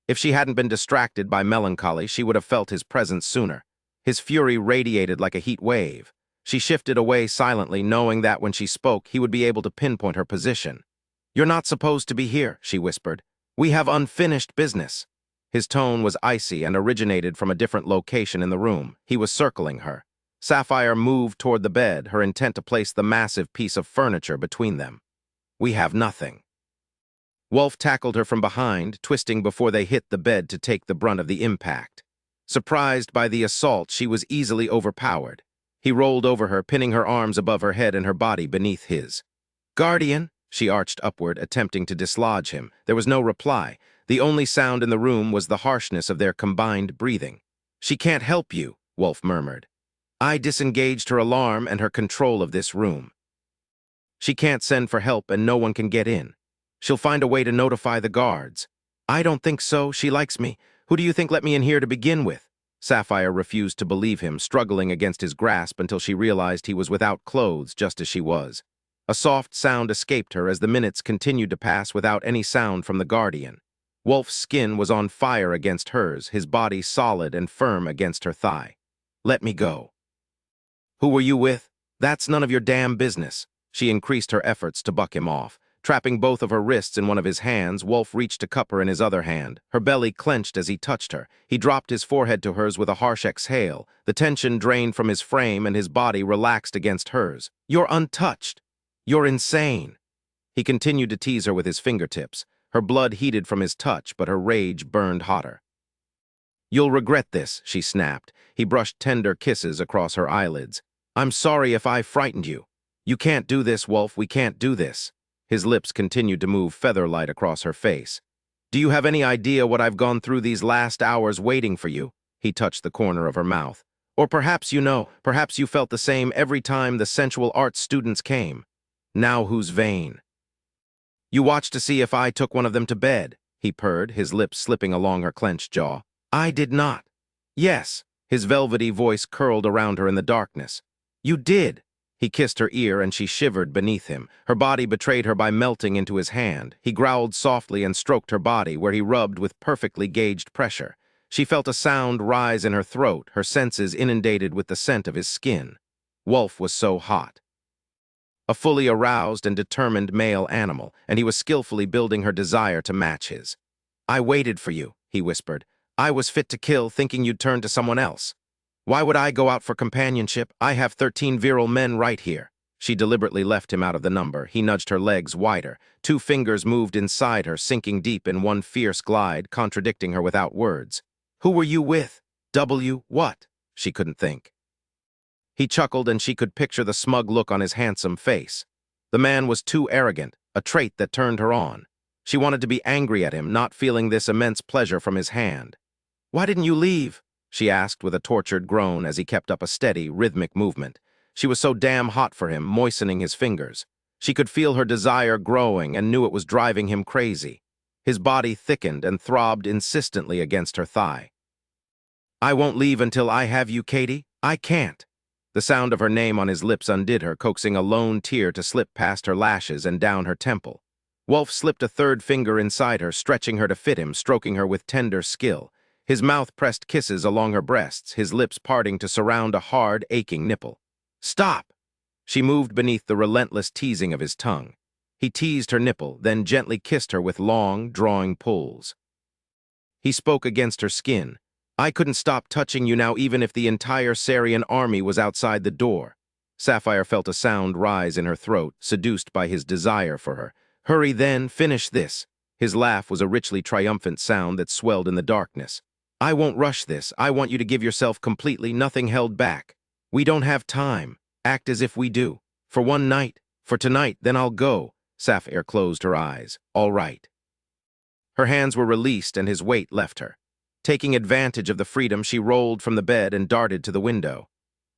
If she hadn't been distracted by melancholy, she would have felt his presence sooner. His fury radiated like a heat wave. She shifted away silently, knowing that when she spoke, he would be able to pinpoint her position. "You're not supposed to be here," she whispered. "We have unfinished business." His tone was icy and originated from a different location in the room. He was circling her. Sapphire moved toward the bed, her intent to place the massive piece of furniture between them. "We have nothing." Wulf tackled her from behind, twisting before they hit the bed to take the brunt of the impact. Surprised by the assault, she was easily overpowered. He rolled over her, pinning her arms above her head and her body beneath his. "Guardian!" She arched upward, attempting to dislodge him. There was no reply. The only sound in the room was the harshness of their combined breathing. "She can't help you," Wulf murmured. "I disengaged her alarm and her control of this room. She can't send for help and no one can get in. She'll find a way to notify the guards." "I don't think so. She likes me. Who do you think let me in here to begin with?" Sapphire refused to believe him, struggling against his grasp until she realized he was without clothes, just as she was. A soft sound escaped her as the minutes continued to pass without any sound from the Guardian. Wulf's skin was on fire against hers, his body solid and firm against her thigh. "Let me go." "Who were you with?" "That's none of your damn business." She increased her efforts to buck him off. Trapping both of her wrists in one of his hands, Wulf reached to cup her in his other hand. Her belly clenched as he touched her. He dropped his forehead to hers with a harsh exhale. The tension drained from his frame and his body relaxed against hers. "You're untouched. You're insane." He continued to tease her with his fingertips. Her blood heated from his touch, but her rage burned hotter. "You'll regret this," she snapped. He brushed tender kisses across her eyelids. "I'm sorry if I frightened you." "You can't do this, Wulf. We can't do this." His lips continued to move feather-light across her face. "Do you have any idea what I've gone through these last hours waiting for you?" He touched the corner of her mouth. "Or perhaps you know, perhaps you felt the same every time the sensual arts students came. Now who's vain? You watched to see if I took one of them to bed," he purred, his lips slipping along her clenched jaw. "I did not." "Yes." His velvety voice curled around her in the darkness. "You did." He kissed her ear and she shivered beneath him. Her body betrayed her by melting into his hand. He growled softly and stroked her body, where he rubbed with perfectly gauged pressure. She felt a sound rise in her throat, her senses inundated with the scent of his skin. Wulf was so hot. A fully aroused and determined male animal, and he was skillfully building her desire to match his. "I waited for you," he whispered. "I was fit to kill, thinking you'd turn to someone else. Why would I go out for companionship? I have 13 virile men right here." She deliberately left him out of the number. He nudged her legs wider. 2 fingers moved inside her, sinking deep in one fierce glide, contradicting her without words. "Who were you with? What?" She couldn't think. He chuckled and she could picture the smug look on his handsome face. The man was too arrogant, a trait that turned her on. She wanted to be angry at him, not feeling this immense pleasure from his hand. "Why didn't you leave?" she asked with a tortured groan as he kept up a steady, rhythmic movement. She was so damn hot for him, moistening his fingers. She could feel her desire growing and knew it was driving him crazy. His body thickened and throbbed insistently against her thigh. "I won't leave until I have you, Katie. I can't." The sound of her name on his lips undid her, coaxing a lone tear to slip past her lashes and down her temple. Wulf slipped a third finger inside her, stretching her to fit him, stroking her with tender skill. His mouth pressed kisses along her breasts, his lips parting to surround a hard, aching nipple. "Stop!" She moved beneath the relentless teasing of his tongue. He teased her nipple, then gently kissed her with long, drawing pulls. He spoke against her skin. "I couldn't stop touching you now even if the entire Sarian army was outside the door." Sapphire felt a sound rise in her throat, seduced by his desire for her. "Hurry then, finish this." His laugh was a richly triumphant sound that swelled in the darkness. "I won't rush this. I want you to give yourself completely, nothing held back. We don't have time. Act as if we do. For one night. For tonight, then I'll go." Sapphire closed her eyes. "All right." Her hands were released and his weight left her. Taking advantage of the freedom, she rolled from the bed and darted to the window.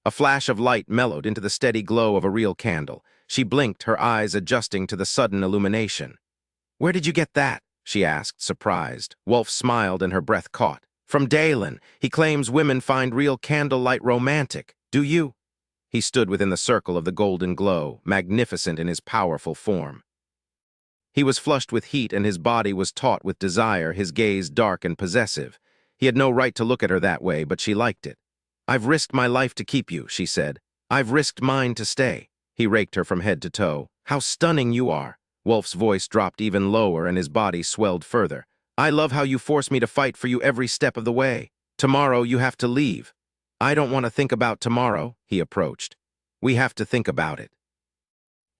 A flash of light mellowed into the steady glow of a real candle. She blinked, her eyes adjusting to the sudden illumination. "Where did you get that?" she asked, surprised. Wulf smiled and her breath caught. "From Dalen. He claims women find real candlelight romantic. Do you?" He stood within the circle of the golden glow, magnificent in his powerful form. He was flushed with heat and his body was taut with desire, his gaze dark and possessive. He had no right to look at her that way, but she liked it. "I've risked my life to keep you," she said. "I've risked mine to stay." He raked her from head to toe. "How stunning you are." Wulf's voice dropped even lower and his body swelled further. "I love how you force me to fight for you every step of the way. Tomorrow you have to leave." "I don't want to think about tomorrow," he approached. "We have to think about it.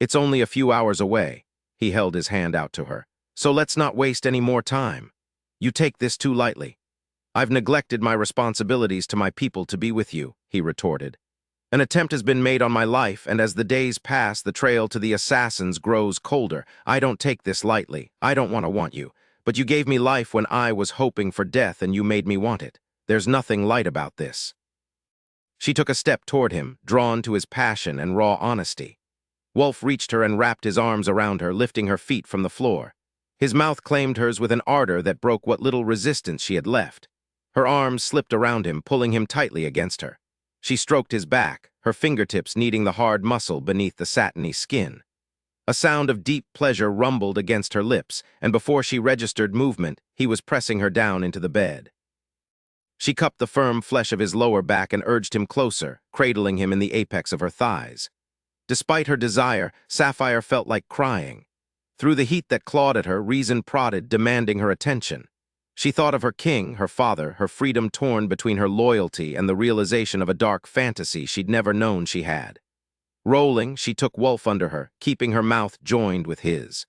It's only a few hours away." He held his hand out to her. "So let's not waste any more time. You take this too lightly." "I've neglected my responsibilities to my people to be with you," he retorted. "An attempt has been made on my life, and as the days pass, the trail to the assassins grows colder. I don't take this lightly. I don't want you. But you gave me life when I was hoping for death, and you made me want it. There's nothing light about this." She took a step toward him, drawn to his passion and raw honesty. Wulf reached her and wrapped his arms around her, lifting her feet from the floor. His mouth claimed hers with an ardor that broke what little resistance she had left. Her arms slipped around him, pulling him tightly against her. She stroked his back, her fingertips kneading the hard muscle beneath the satiny skin. A sound of deep pleasure rumbled against her lips, and before she registered movement, he was pressing her down into the bed. She cupped the firm flesh of his lower back and urged him closer, cradling him in the apex of her thighs. Despite her desire, Sapphire felt like crying. Through the heat that clawed at her, reason prodded, demanding her attention. She thought of her king, her father, her freedom torn between her loyalty and the realization of a dark fantasy she'd never known she had. Rolling, she took Wulf under her, keeping her mouth joined with his.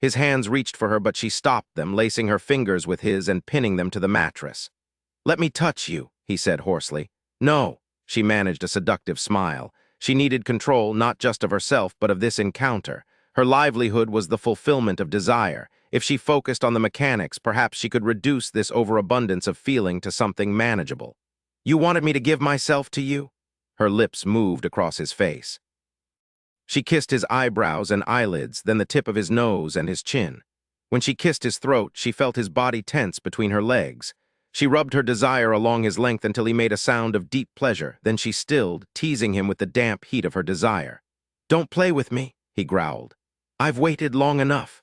His hands reached for her, but she stopped them, lacing her fingers with his and pinning them to the mattress. "Let me touch you," he said hoarsely. "No." She managed a seductive smile. She needed control not just of herself, but of this encounter. Her livelihood was the fulfillment of desire. If she focused on the mechanics, perhaps she could reduce this overabundance of feeling to something manageable. "You wanted me to give myself to you?" Her lips moved across his face. She kissed his eyebrows and eyelids, then the tip of his nose and his chin. When she kissed his throat, she felt his body tense between her legs. She rubbed her desire along his length until he made a sound of deep pleasure, then she stilled, teasing him with the damp heat of her desire. "Don't play with me," he growled. "I've waited long enough."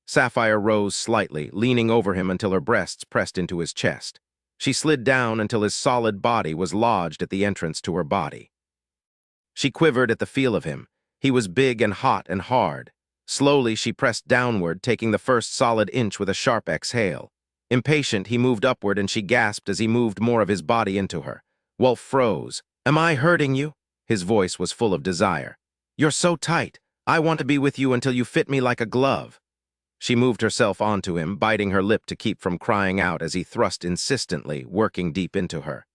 Sapphire rose slightly, leaning over him until her breasts pressed into his chest. She slid down until his solid body was lodged at the entrance to her body. She quivered at the feel of him. He was big and hot and hard. Slowly, she pressed downward, taking the first solid inch with a sharp exhale. Impatient, he moved upward and she gasped as he moved more of his body into her. Wulf froze. "Am I hurting you?" His voice was full of desire. "You're so tight. I want to be with you until you fit me like a glove." She moved herself onto him, biting her lip to keep from crying out as he thrust insistently, working deep into her.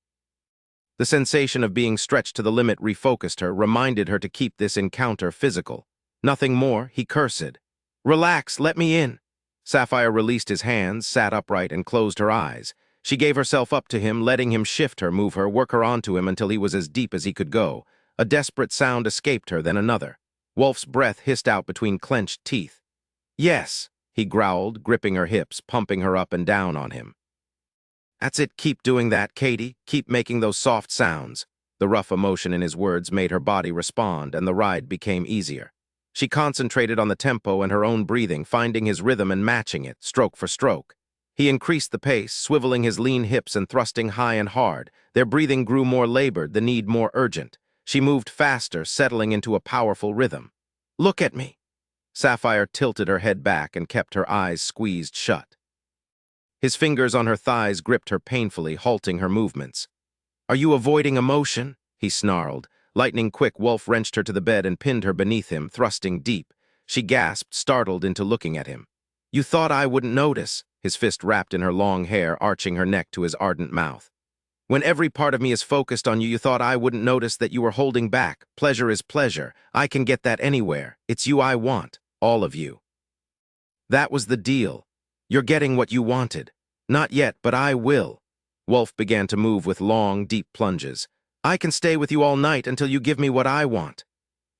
The sensation of being stretched to the limit refocused her, reminded her to keep this encounter physical. Nothing more, he cursed. "Relax, let me in." Sapphire released his hands, sat upright, and closed her eyes. She gave herself up to him, letting him shift her, move her, work her onto him until he was as deep as he could go. A desperate sound escaped her, then another. Wulf's breath hissed out between clenched teeth. "Yes," he growled, gripping her hips, pumping her up and down on him. "That's it, keep doing that, Katie. Keep making those soft sounds." The rough emotion in his words made her body respond, and the ride became easier. She concentrated on the tempo and her own breathing, finding his rhythm and matching it, stroke for stroke. He increased the pace, swiveling his lean hips and thrusting high and hard. Their breathing grew more labored, the need more urgent. She moved faster, settling into a powerful rhythm. "Look at me." Sapphire tilted her head back and kept her eyes squeezed shut. His fingers on her thighs gripped her painfully, halting her movements. "Are you avoiding emotion?" he snarled. Lightning quick, Wulf wrenched her to the bed and pinned her beneath him, thrusting deep. She gasped, startled into looking at him. "You thought I wouldn't notice," his fist wrapped in her long hair, arching her neck to his ardent mouth. "When every part of me is focused on you, you thought I wouldn't notice that you were holding back. Pleasure is pleasure. I can get that anywhere. It's you I want. All of you. That was the deal. You're getting what you wanted. Not yet, but I will." Wulf began to move with long, deep plunges. "I can stay with you all night until you give me what I want."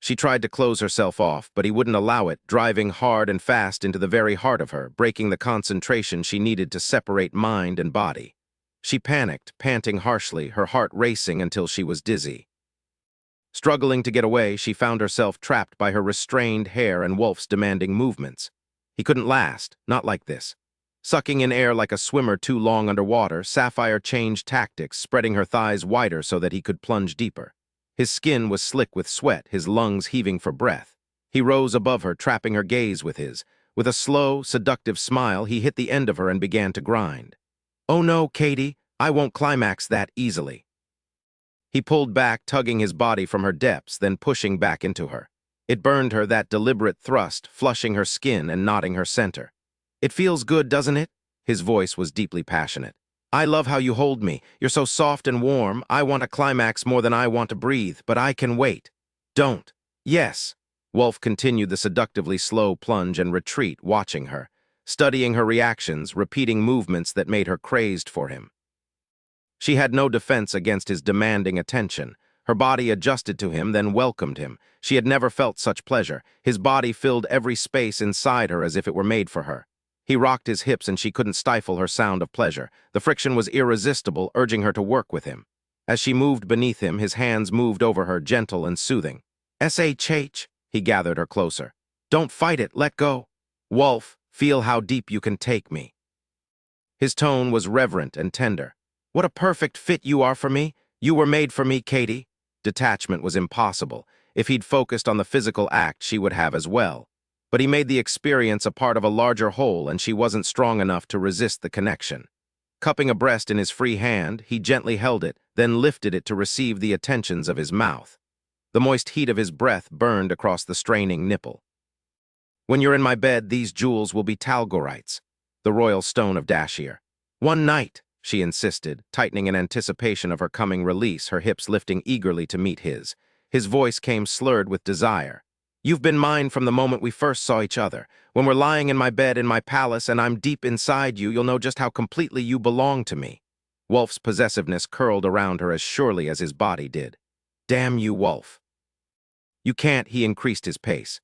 She tried to close herself off, but he wouldn't allow it, driving hard and fast into the very heart of her, breaking the concentration she needed to separate mind and body. She panicked, panting harshly, her heart racing until she was dizzy. Struggling to get away, she found herself trapped by her restrained hair and Wulf's demanding movements. He couldn't last, not like this. Sucking in air like a swimmer too long underwater, Sapphire changed tactics, spreading her thighs wider so that he could plunge deeper. His skin was slick with sweat, his lungs heaving for breath. He rose above her, trapping her gaze with his. With a slow, seductive smile, he hit the end of her and began to grind. "Oh no, Katie, I won't climax that easily." He pulled back, tugging his body from her depths, then pushing back into her. It burned her, that deliberate thrust, flushing her skin and knotting her center. "It feels good, doesn't it?" His voice was deeply passionate. "I love how you hold me. You're so soft and warm. I want a climax more than I want to breathe, but I can wait." "Don't." "Yes." Wulf continued the seductively slow plunge and retreat, watching her, studying her reactions, repeating movements that made her crazed for him. She had no defense against his demanding attention. Her body adjusted to him, then welcomed him. She had never felt such pleasure. His body filled every space inside her as if it were made for her. He rocked his hips and she couldn't stifle her sound of pleasure. The friction was irresistible, urging her to work with him. As she moved beneath him, his hands moved over her, gentle and soothing. "SHH," he gathered her closer. "Don't fight it, let go." "Wulf, feel how deep you can take me." His tone was reverent and tender. "What a perfect fit you are for me. You were made for me, Katie." Detachment was impossible. If he'd focused on the physical act, she would have as well. But he made the experience a part of a larger whole, and she wasn't strong enough to resist the connection. Cupping a breast in his free hand, he gently held it, then lifted it to receive the attentions of his mouth. The moist heat of his breath burned across the straining nipple. "When you're in my bed, these jewels will be talgorites, the royal stone of Dashir. One night," she insisted, tightening in anticipation of her coming release, her hips lifting eagerly to meet his. His voice came slurred with desire. "You've been mine from the moment we first saw each other. When we're lying in my bed in my palace and I'm deep inside you, you'll know just how completely you belong to me." Wulf's possessiveness curled around her as surely as his body did. "Damn you, Wulf." "You can't," he increased his pace.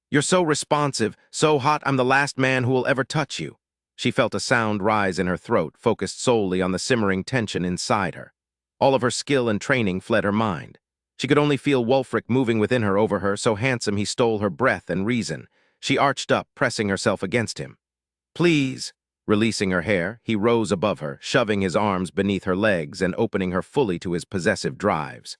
"You're so responsive, so hot, I'm the last man who will ever touch you." She felt a sound rise in her throat, focused solely on the simmering tension inside her. All of her skill and training fled her mind. She could only feel Wulfric moving within her, over her, so handsome he stole her breath and reason. She arched up, pressing herself against him. "Please." Releasing her hair, he rose above her, shoving his arms beneath her legs and opening her fully to his possessive drives.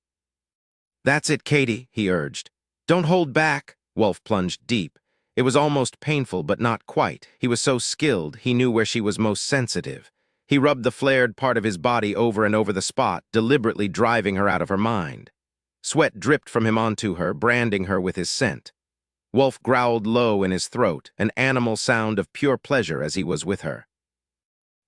"That's it, Katie," he urged. "Don't hold back." Wulf plunged deep. It was almost painful, but not quite. He was so skilled, he knew where she was most sensitive. He rubbed the flared part of his body over and over the spot, deliberately driving her out of her mind. Sweat dripped from him onto her, branding her with his scent. Wulf growled low in his throat, an animal sound of pure pleasure as he was with her.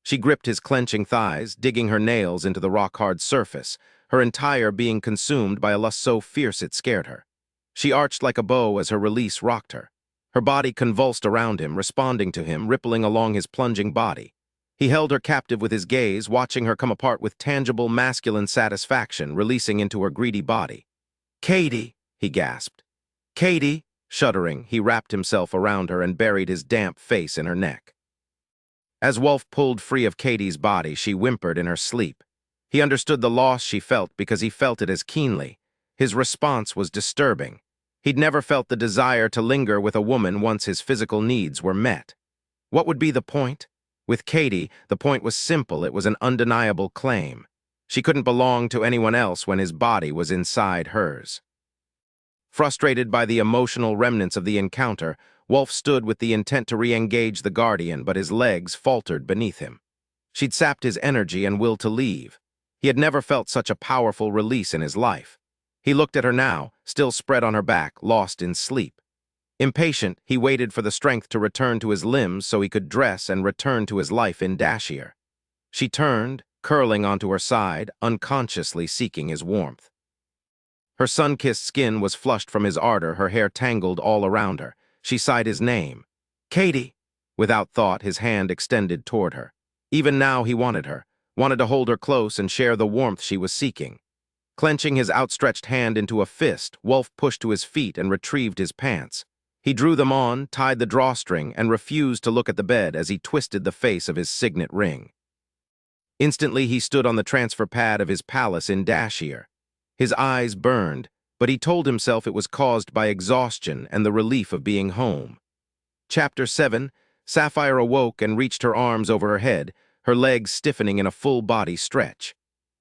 She gripped his clenching thighs, digging her nails into the rock-hard surface, her entire being consumed by a lust so fierce it scared her. She arched like a bow as her release rocked her. Her body convulsed around him, responding to him, rippling along his plunging body. He held her captive with his gaze, watching her come apart with tangible masculine satisfaction, releasing into her greedy body. "Katie," he gasped. "Katie." Shuddering, he wrapped himself around her and buried his damp face in her neck. As Wulf pulled free of Katie's body, she whimpered in her sleep. He understood the loss she felt because he felt it as keenly. His response was disturbing. He'd never felt the desire to linger with a woman once his physical needs were met. What would be the point? With Katie, the point was simple. It was an undeniable claim. She couldn't belong to anyone else when his body was inside hers. Frustrated by the emotional remnants of the encounter, Wulf stood with the intent to re-engage the Guardian, but his legs faltered beneath him. She'd sapped his energy and will to leave. He had never felt such a powerful release in his life. He looked at her now, still spread on her back, lost in sleep. Impatient, he waited for the strength to return to his limbs so he could dress and return to his life in Dashir. She turned, curling onto her side, unconsciously seeking his warmth. Her sun-kissed skin was flushed from his ardor, her hair tangled all around her. She sighed his name. "Katie!" Without thought, his hand extended toward her. Even now he wanted her, wanted to hold her close and share the warmth she was seeking. Clenching his outstretched hand into a fist, Wulf pushed to his feet and retrieved his pants. He drew them on, tied the drawstring, and refused to look at the bed as he twisted the face of his signet ring. Instantly he stood on the transfer pad of his palace in Dashir. His eyes burned, but he told himself it was caused by exhaustion and the relief of being home. Chapter 7. Sapphire awoke and reached her arms over her head, her legs stiffening in a full-body stretch.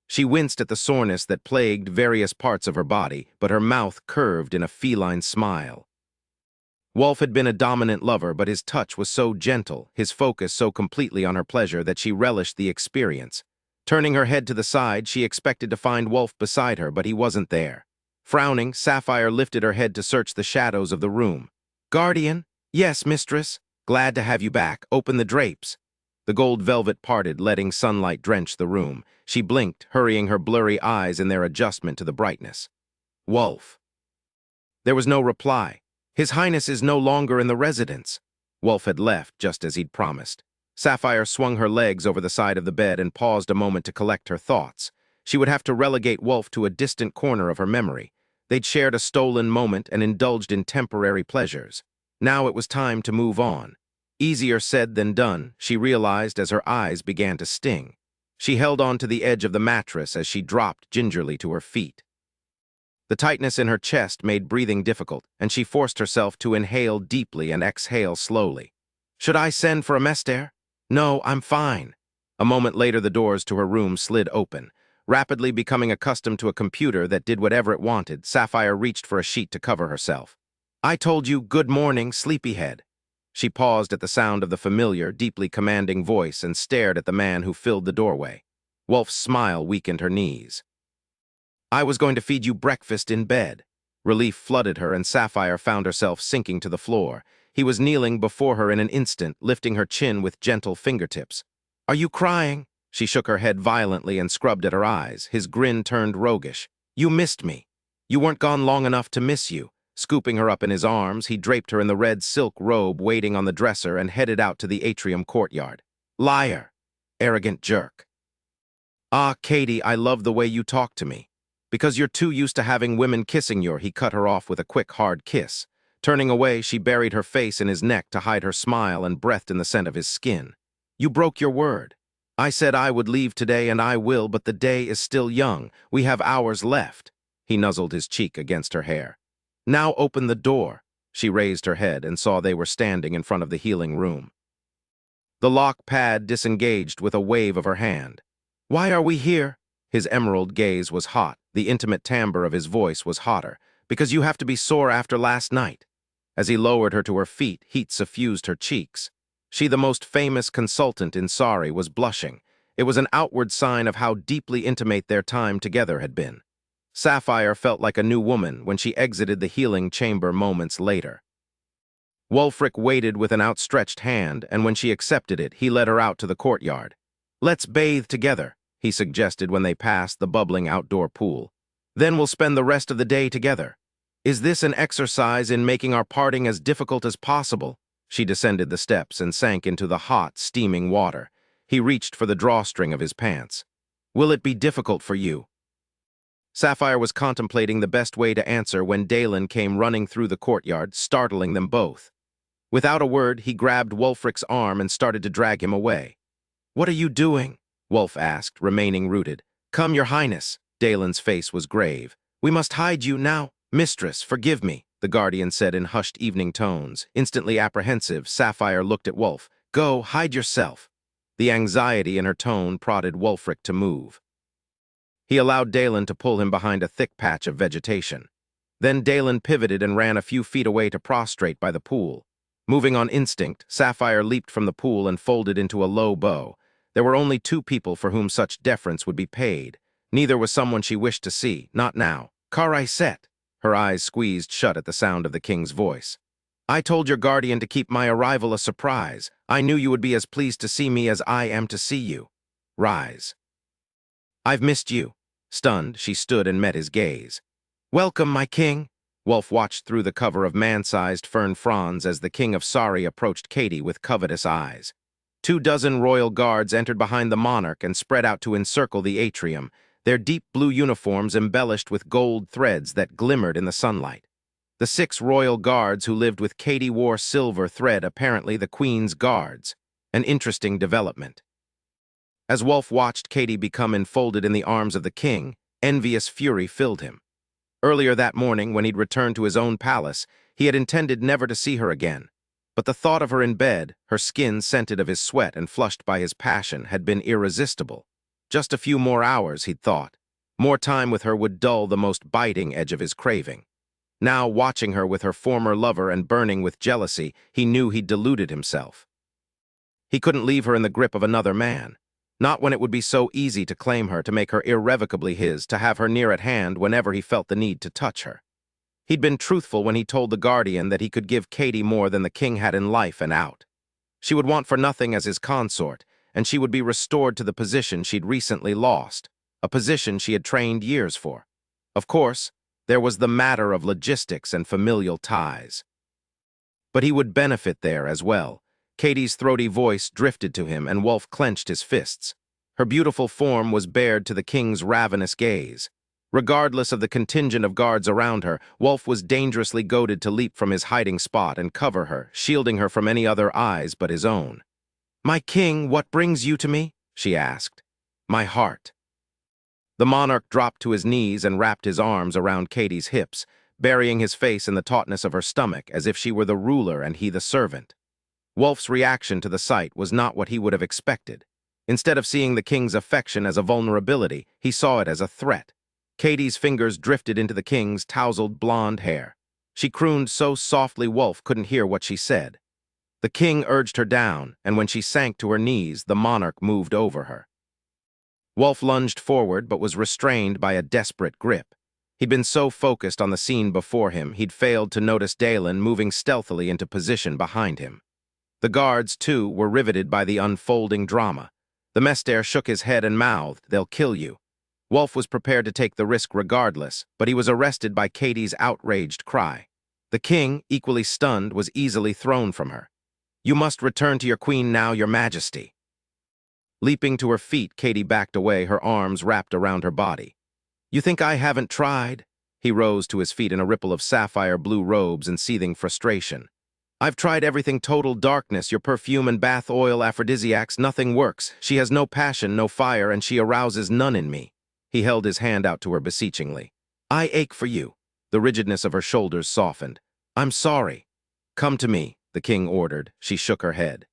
She winced at the soreness that plagued various parts of her body, but her mouth curved in a feline smile. Wulf had been a dominant lover, but his touch was so gentle, his focus so completely on her pleasure that she relished the experience. Turning her head to the side, she expected to find Wulf beside her, but he wasn't there. Frowning, Sapphire lifted her head to search the shadows of the room. "Guardian?" "Yes, mistress." "Glad to have you back. Open the drapes." The gold velvet parted, letting sunlight drench the room. She blinked, hurrying her blurry eyes in their adjustment to the brightness. "Wulf." There was no reply. "His Highness is no longer in the residence." Wulf had left, just as he'd promised. Sapphire swung her legs over the side of the bed and paused a moment to collect her thoughts. She would have to relegate Wulf to a distant corner of her memory. They'd shared a stolen moment and indulged in temporary pleasures. Now it was time to move on. Easier said than done, she realized as her eyes began to sting. She held on to the edge of the mattress as she dropped gingerly to her feet. The tightness in her chest made breathing difficult, and she forced herself to inhale deeply and exhale slowly. "Should I send for a mester?" "No, I'm fine." A moment later, the doors to her room slid open. Rapidly becoming accustomed to a computer that did whatever it wanted, Sapphire reached for a sheet to cover herself. "I told you, good morning, sleepyhead." She paused at the sound of the familiar, deeply commanding voice and stared at the man who filled the doorway. Wulf's smile weakened her knees. "I was going to feed you breakfast in bed." Relief flooded her, and Sapphire found herself sinking to the floor. He was kneeling before her in an instant, lifting her chin with gentle fingertips. "Are you crying?" She shook her head violently and scrubbed at her eyes. His grin turned roguish. "You missed me. You weren't gone long enough to miss you." Scooping her up in his arms, he draped her in the red silk robe waiting on the dresser and headed out to the atrium courtyard. "Liar! Arrogant jerk." "Ah, Katie, I love the way you talk to me." "Because you're too used to having women kissing you," he cut her off with a quick, hard kiss. Turning away, she buried her face in his neck to hide her smile and breathed in the scent of his skin. "You broke your word." "I said I would leave today, and I will, but the day is still young. We have hours left." He nuzzled his cheek against her hair. "Now open the door." She raised her head and saw they were standing in front of the healing room. The lock pad disengaged with a wave of her hand. "Why are we here?" His emerald gaze was hot. The intimate timbre of his voice was hotter. "Because you have to be sore after last night." As he lowered her to her feet, heat suffused her cheeks. She, the most famous consultant in Sari, was blushing. It was an outward sign of how deeply intimate their time together had been. Sapphire felt like a new woman when she exited the healing chamber moments later. Wulfric waited with an outstretched hand, and when she accepted it, he led her out to the courtyard. "Let's bathe together," he suggested when they passed the bubbling outdoor pool. "Then we'll spend the rest of the day together." "Is this an exercise in making our parting as difficult as possible?" She descended the steps and sank into the hot, steaming water. He reached for the drawstring of his pants. "Will it be difficult for you?" Sapphire was contemplating the best way to answer when Dalen came running through the courtyard, startling them both. Without a word, he grabbed Wulfric's arm and started to drag him away. "What are you doing?" Wulf asked, remaining rooted. "Come, your highness." Dalen's face was grave. "We must hide you now." "Mistress, forgive me," the guardian said in hushed evening tones. Instantly apprehensive, Sapphire looked at Wulf. "Go, hide yourself." The anxiety in her tone prodded Wulfric to move. He allowed Dalen to pull him behind a thick patch of vegetation. Then Dalen pivoted and ran a few feet away to prostrate by the pool. Moving on instinct, Sapphire leaped from the pool and folded into a low bow. There were only two people for whom such deference would be paid. Neither was someone she wished to see, not now. "Set." Her eyes squeezed shut at the sound of the king's voice. "I told your guardian to keep my arrival a surprise. I knew you would be as pleased to see me as I am to see you. Rise." "I've missed you." Stunned, she stood and met his gaze. "Welcome, my king." Wulf watched through the cover of man-sized fern fronds as the king of Sari approached Katie with covetous eyes. 24 royal guards entered behind the monarch and spread out to encircle the atrium, their deep blue uniforms embellished with gold threads that glimmered in the sunlight. The 6 royal guards who lived with Katie wore silver thread, apparently the queen's guards. An interesting development. As Wulf watched Katie become enfolded in the arms of the king, envious fury filled him. Earlier that morning, when he'd returned to his own palace, he had intended never to see her again. But the thought of her in bed, her skin scented of his sweat and flushed by his passion, had been irresistible. Just a few more hours, he'd thought. More time with her would dull the most biting edge of his craving. Now, watching her with her former lover and burning with jealousy, he knew he'd deluded himself. He couldn't leave her in the grip of another man. Not when it would be so easy to claim her, to make her irrevocably his, to have her near at hand whenever he felt the need to touch her. He'd been truthful when he told the guardian that he could give Katie more than the king had in life and out. She would want for nothing as his consort, and she would be restored to the position she'd recently lost, a position she had trained years for. Of course, there was the matter of logistics and familial ties. But he would benefit there as well. Katie's throaty voice drifted to him, and Wulf clenched his fists. Her beautiful form was bared to the king's ravenous gaze. Regardless of the contingent of guards around her, Wulf was dangerously goaded to leap from his hiding spot and cover her, shielding her from any other eyes but his own. "My king, what brings you to me?" she asked. "My heart." The monarch dropped to his knees and wrapped his arms around Katie's hips, burying his face in the tautness of her stomach as if she were the ruler and he the servant. Wulf's reaction to the sight was not what he would have expected. Instead of seeing the king's affection as a vulnerability, he saw it as a threat. Katie's fingers drifted into the king's tousled blonde hair. She crooned so softly Wulf couldn't hear what she said. The king urged her down, and when she sank to her knees, the monarch moved over her. Wulf lunged forward but was restrained by a desperate grip. He'd been so focused on the scene before him, he'd failed to notice Dalen moving stealthily into position behind him. The guards, too, were riveted by the unfolding drama. The Mester shook his head and mouthed, "They'll kill you." Wulf was prepared to take the risk regardless, but he was arrested by Katie's outraged cry. The king, equally stunned, was easily thrown from her. "You must return to your queen now, your majesty." Leaping to her feet, Katie backed away, her arms wrapped around her body. "You think I haven't tried?" He rose to his feet in a ripple of sapphire blue robes and seething frustration. "I've tried everything: total darkness, your perfume and bath oil, aphrodisiacs, nothing works. She has no passion, no fire, and she arouses none in me." He held his hand out to her beseechingly. "I ache for you." The rigidness of her shoulders softened. "I'm sorry." "Come to me," the king ordered. She shook her head.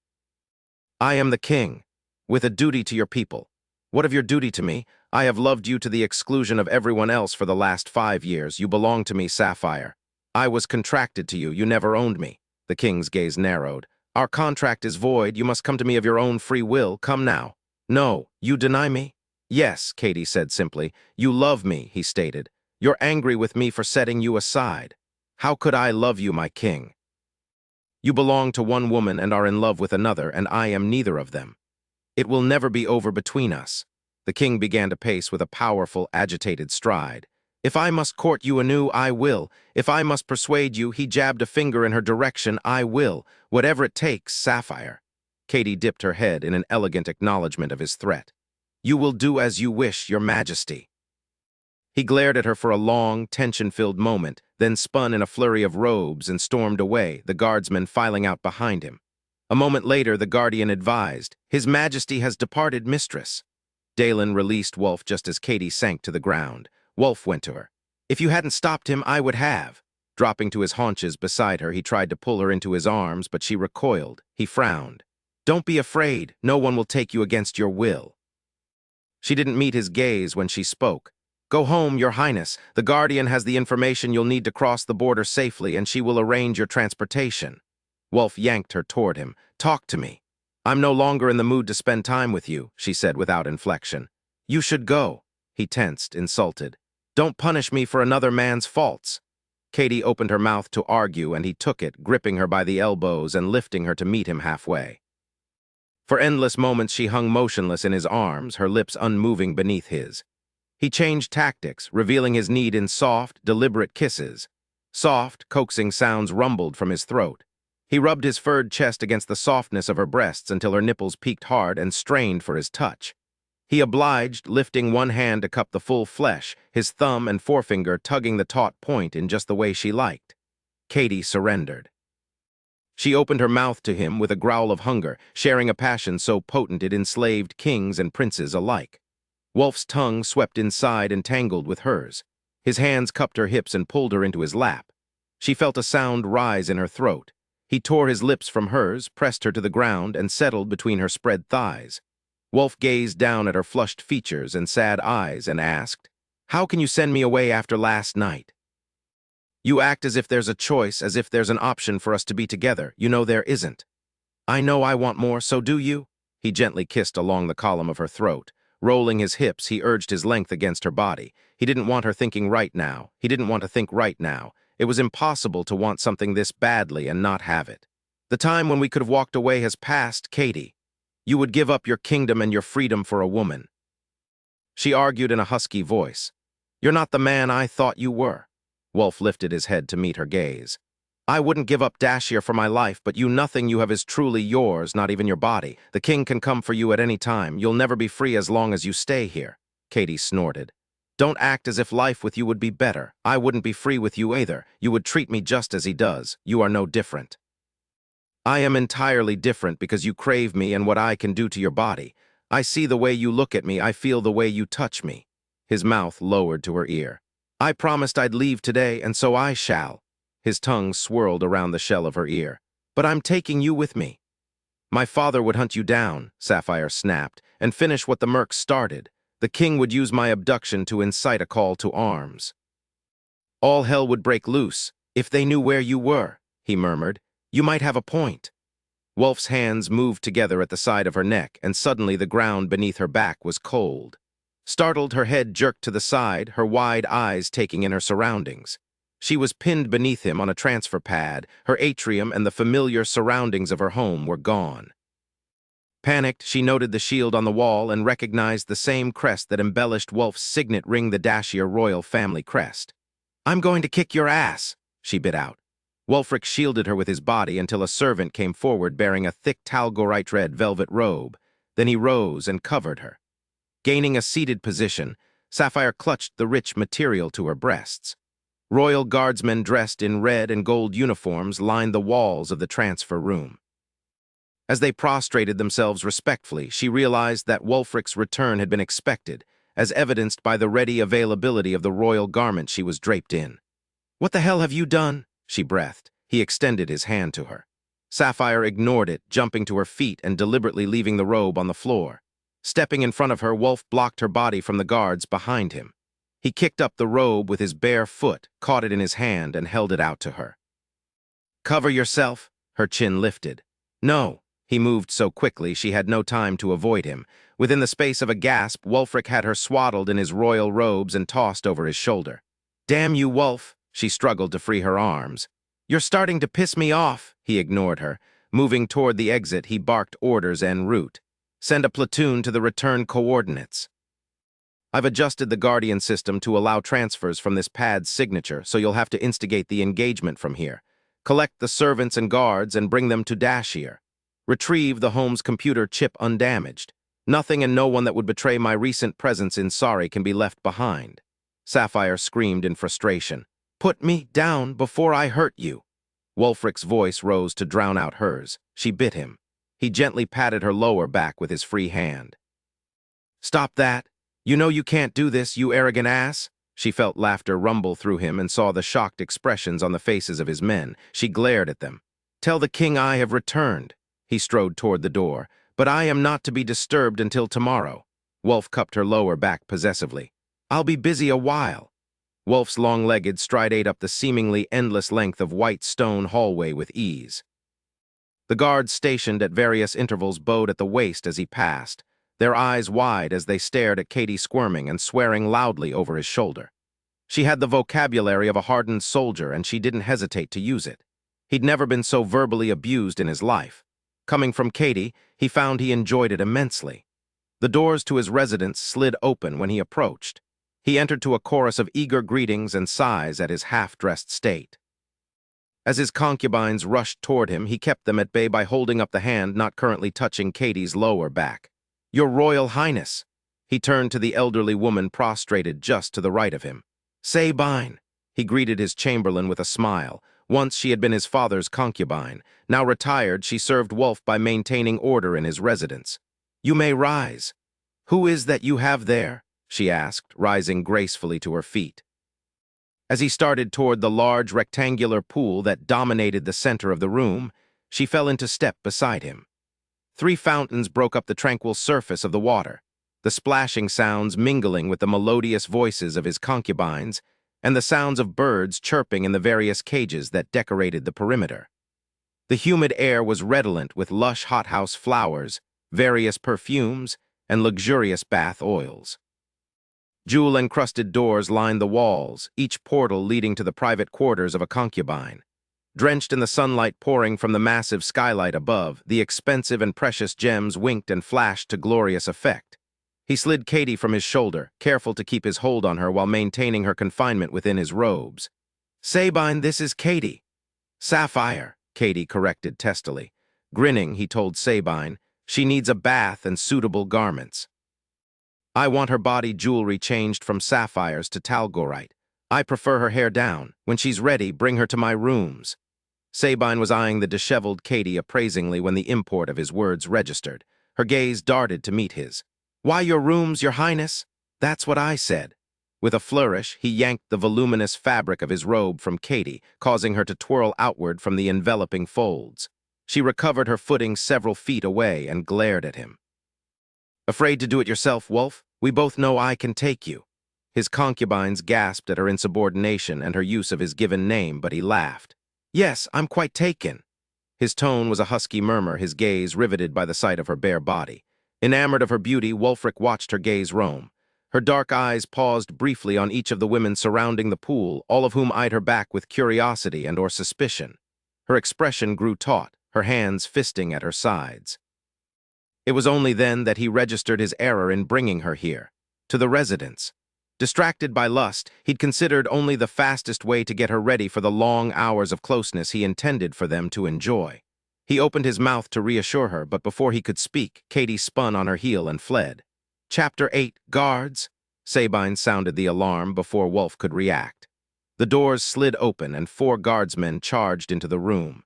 "I am the king, with a duty to your people." "What of your duty to me? I have loved you to the exclusion of everyone else for the last 5 years. You belong to me, Sapphire. I was contracted to you. You never owned me." The king's gaze narrowed. "Our contract is void. You must come to me of your own free will. Come now." "No, you deny me?" "Yes," Katie said simply. "You love me," he stated. "You're angry with me for setting you aside. How could I love you, my king? You belong to one woman and are in love with another, and I am neither of them. It will never be over between us." The king began to pace with a powerful, agitated stride. "If I must court you anew, I will. If I must persuade you," he jabbed a finger in her direction, "I will. Whatever it takes, Sapphire." Katie dipped her head in an elegant acknowledgement of his threat. "You will do as you wish, your majesty." He glared at her for a long, tension-filled moment, then spun in a flurry of robes and stormed away, the guardsmen filing out behind him. A moment later, the guardian advised, "His Majesty has departed, mistress." Dalen released Wulf just as Katie sank to the ground. Wulf went to her. "If you hadn't stopped him, I would have." Dropping to his haunches beside her, he tried to pull her into his arms, but she recoiled. He frowned. "Don't be afraid. No one will take you against your will." She didn't meet his gaze when she spoke. "Go home, Your Highness. The Guardian has the information you'll need to cross the border safely, and she will arrange your transportation." Wulf yanked her toward him. "Talk to me." "I'm no longer in the mood to spend time with you," she said without inflection. "You should go." He tensed, insulted. "Don't punish me for another man's faults." Katie opened her mouth to argue, and he took it, gripping her by the elbows and lifting her to meet him halfway. For endless moments she hung motionless in his arms, her lips unmoving beneath his. He changed tactics, revealing his need in soft, deliberate kisses. Soft, coaxing sounds rumbled from his throat. He rubbed his furred chest against the softness of her breasts until her nipples peaked hard and strained for his touch. He obliged, lifting one hand to cup the full flesh, his thumb and forefinger tugging the taut point in just the way she liked. Katie surrendered. She opened her mouth to him with a growl of hunger, sharing a passion so potent it enslaved kings and princes alike. Wulf's tongue swept inside and tangled with hers. His hands cupped her hips and pulled her into his lap. She felt a sound rise in her throat. He tore his lips from hers, pressed her to the ground, and settled between her spread thighs. Wulf gazed down at her flushed features and sad eyes and asked, "How can you send me away after last night?" "You act as if there's a choice, as if there's an option for us to be together. You know there isn't." "I know I want more, so do you?" He gently kissed along the column of her throat. Rolling his hips, he urged his length against her body. He didn't want her thinking right now. He didn't want to think right now. It was impossible to want something this badly and not have it. "The time when we could have walked away has passed, Katie. You would give up your kingdom and your freedom for a woman." She argued in a husky voice. "You're not the man I thought you were." Wulf lifted his head to meet her gaze. "I wouldn't give up Dashir for my life, but nothing you have is truly yours, not even your body. The king can come for you at any time. You'll never be free as long as you stay here." Katie snorted. "Don't act as if life with you would be better. I wouldn't be free with you either. You would treat me just as he does. You are no different." "I am entirely different because you crave me and what I can do to your body. I see the way you look at me. I feel the way you touch me." His mouth lowered to her ear. "I promised I'd leave today, and so I shall." His tongue swirled around the shell of her ear. "But I'm taking you with me." "My father would hunt you down," Sapphire snapped, "and finish what the mercs started. The king would use my abduction to incite a call to arms. All hell would break loose if they knew where you were," he murmured. "You might have a point." Wulf's hands moved together at the side of her neck, and suddenly the ground beneath her back was cold. Startled, her head jerked to the side, her wide eyes taking in her surroundings. She was pinned beneath him on a transfer pad. Her atrium and the familiar surroundings of her home were gone. Panicked, she noted the shield on the wall and recognized the same crest that embellished Wulf's signet ring, the Dashir royal family crest. "I'm going to kick your ass," she bit out. Wulfric shielded her with his body until a servant came forward bearing a thick talgorite red velvet robe. Then he rose and covered her. Gaining a seated position, Sapphire clutched the rich material to her breasts. Royal guardsmen dressed in red and gold uniforms lined the walls of the transfer room. As they prostrated themselves respectfully, she realized that Wulfric's return had been expected, as evidenced by the ready availability of the royal garment she was draped in. "What the hell have you done?" she breathed. He extended his hand to her. Sapphire ignored it, jumping to her feet and deliberately leaving the robe on the floor. Stepping in front of her, Wulf blocked her body from the guards behind him. He kicked up the robe with his bare foot, caught it in his hand, and held it out to her. "Cover yourself." Her chin lifted. "No." He moved so quickly she had no time to avoid him. Within the space of a gasp, Wulfric had her swaddled in his royal robes and tossed over his shoulder. "Damn you, Wulf." She struggled to free her arms. "You're starting to piss me off." He ignored her. Moving toward the exit, he barked orders en route. "Send a platoon to the return coordinates." "I've adjusted the Guardian system to allow transfers from this pad's signature, so you'll have to instigate the engagement from here. Collect the servants and guards and bring them to Dashir. Retrieve the home's computer chip undamaged. Nothing and no one that would betray my recent presence in Sari can be left behind." Sapphire screamed in frustration. "Put me down before I hurt you." Wulfric's voice rose to drown out hers. She bit him. He gently patted her lower back with his free hand. "Stop that! You know you can't do this, you arrogant ass!" She felt laughter rumble through him and saw the shocked expressions on the faces of his men. She glared at them. "Tell the king I have returned." He strode toward the door. "But I am not to be disturbed until tomorrow." Wulf cupped her lower back possessively. "I'll be busy a while." Wulf's long-legged stride ate up the seemingly endless length of white stone hallway with ease. The guards stationed at various intervals bowed at the waist as he passed, their eyes wide as they stared at Katie squirming and swearing loudly over his shoulder. She had the vocabulary of a hardened soldier, and she didn't hesitate to use it. He'd never been so verbally abused in his life. Coming from Katie, he found he enjoyed it immensely. The doors to his residence slid open when he approached. He entered to a chorus of eager greetings and sighs at his half-dressed state. As his concubines rushed toward him, he kept them at bay by holding up the hand not currently touching Katie's lower back. "Your Royal Highness!" He turned to the elderly woman prostrated just to the right of him. "Sabine!" He greeted his chamberlain with a smile. Once she had been his father's concubine. Now retired, she served Wulf by maintaining order in his residence. "You may rise." "Who is that you have there?" she asked, rising gracefully to her feet. As he started toward the large rectangular pool that dominated the center of the room, she fell into step beside him. 3 fountains broke up the tranquil surface of the water, the splashing sounds mingling with the melodious voices of his concubines and the sounds of birds chirping in the various cages that decorated the perimeter. The humid air was redolent with lush hothouse flowers, various perfumes, and luxurious bath oils. Jewel-encrusted doors lined the walls, each portal leading to the private quarters of a concubine. Drenched in the sunlight pouring from the massive skylight above, the expensive and precious gems winked and flashed to glorious effect. He slid Katie from his shoulder, careful to keep his hold on her while maintaining her confinement within his robes. "Sabine, this is Katie." "Sapphire," Katie corrected testily. Grinning, he told Sabine, "She needs a bath and suitable garments. I want her body jewelry changed from sapphires to talgorite. I prefer her hair down. When she's ready, bring her to my rooms." Sabine was eyeing the disheveled Katie appraisingly when the import of his words registered. Her gaze darted to meet his. "Why your rooms, your highness?" "That's what I said." With a flourish, he yanked the voluminous fabric of his robe from Katie, causing her to twirl outward from the enveloping folds. She recovered her footing several feet away and glared at him. "Afraid to do it yourself, Wulf? We both know I can take you." His concubines gasped at her insubordination and her use of his given name, but he laughed. "Yes, I'm quite taken." His tone was a husky murmur, his gaze riveted by the sight of her bare body. Enamored of her beauty, Wulfric watched her gaze roam. Her dark eyes paused briefly on each of the women surrounding the pool, all of whom eyed her back with curiosity and/or suspicion. Her expression grew taut, her hands fisting at her sides. It was only then that he registered his error in bringing her here, to the residence. Distracted by lust, he'd considered only the fastest way to get her ready for the long hours of closeness he intended for them to enjoy. He opened his mouth to reassure her, but before he could speak, Katie spun on her heel and fled. Chapter 8, Guards! Sabine sounded the alarm before Wulf could react. The doors slid open and 4 guardsmen charged into the room.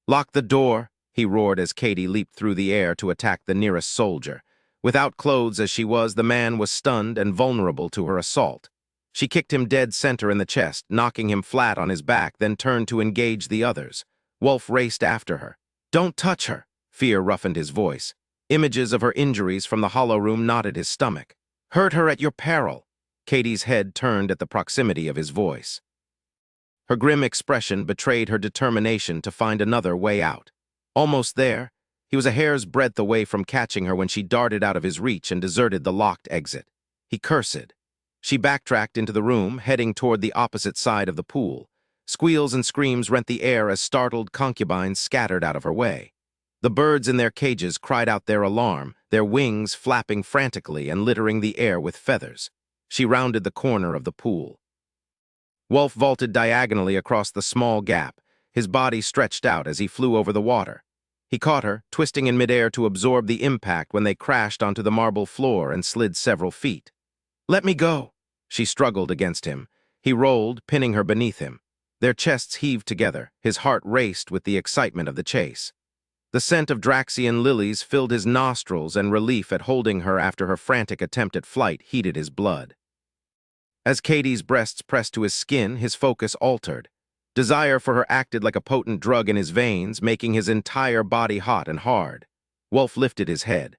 "Lock the door!" he roared as Katie leaped through the air to attack the nearest soldier. Without clothes as she was, the man was stunned and vulnerable to her assault. She kicked him dead center in the chest, knocking him flat on his back, then turned to engage the others. Wulf raced after her. "Don't touch her!" Fear roughened his voice. Images of her injuries from the hollow room knotted his stomach. "Hurt her at your peril!" Katie's head turned at the proximity of his voice. Her grim expression betrayed her determination to find another way out. Almost there, he was a hair's breadth away from catching her when she darted out of his reach and deserted the locked exit. He cursed. She backtracked into the room, heading toward the opposite side of the pool. Squeals and screams rent the air as startled concubines scattered out of her way. The birds in their cages cried out their alarm, their wings flapping frantically and littering the air with feathers. She rounded the corner of the pool. Wulf vaulted diagonally across the small gap, his body stretched out as he flew over the water. He caught her, twisting in midair to absorb the impact when they crashed onto the marble floor and slid several feet. "Let me go!" She struggled against him. He rolled, pinning her beneath him. Their chests heaved together. His heart raced with the excitement of the chase. The scent of Draxian lilies filled his nostrils, and relief at holding her after her frantic attempt at flight heated his blood. As Katie's breasts pressed to his skin, his focus altered. Desire for her acted like a potent drug in his veins, making his entire body hot and hard. Wulf lifted his head.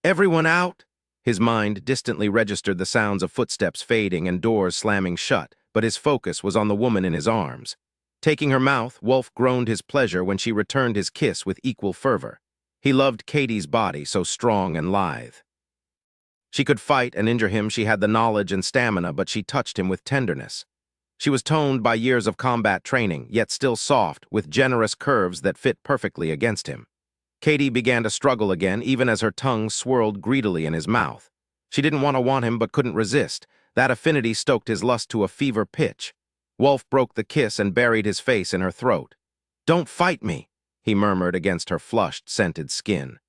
"Everyone out?" His mind distantly registered the sounds of footsteps fading and doors slamming shut, but his focus was on the woman in his arms. Taking her mouth, Wulf groaned his pleasure when she returned his kiss with equal fervor. He loved Katie's body, so strong and lithe. She could fight and injure him, she had the knowledge and stamina, but she touched him with tenderness. She was toned by years of combat training, yet still soft, with generous curves that fit perfectly against him. Katie began to struggle again, even as her tongue swirled greedily in his mouth. She didn't want him, but couldn't resist. That affinity stoked his lust to a fever pitch. Wulf broke the kiss and buried his face in her throat. "Don't fight me," he murmured against her flushed, scented skin.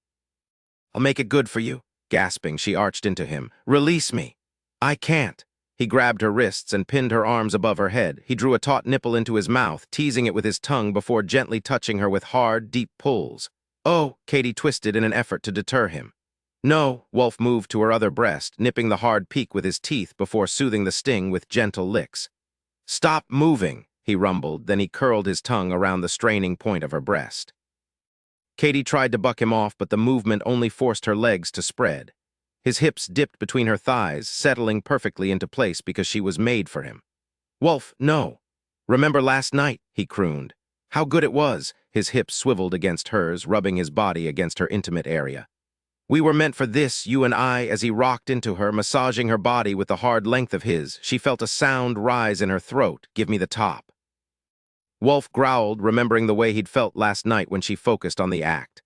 "I'll make it good for you." Gasping, she arched into him. "Release me." "I can't." He grabbed her wrists and pinned her arms above her head. He drew a taut nipple into his mouth, teasing it with his tongue before gently touching her with hard, deep pulls. "Oh," Katie twisted in an effort to deter him. "No," Wulf moved to her other breast, nipping the hard peak with his teeth before soothing the sting with gentle licks. "Stop moving," he rumbled, then he curled his tongue around the straining point of her breast. Katie tried to buck him off, but the movement only forced her legs to spread. His hips dipped between her thighs, settling perfectly into place because she was made for him. "Wulf, no. Remember last night," he crooned. "How good it was." His hips swiveled against hers, rubbing his body against her intimate area. "We were meant for this, you and I." As he rocked into her, massaging her body with the hard length of his, she felt a sound rise in her throat. "Give me the top." Wulf growled, remembering the way he'd felt last night when she focused on the act.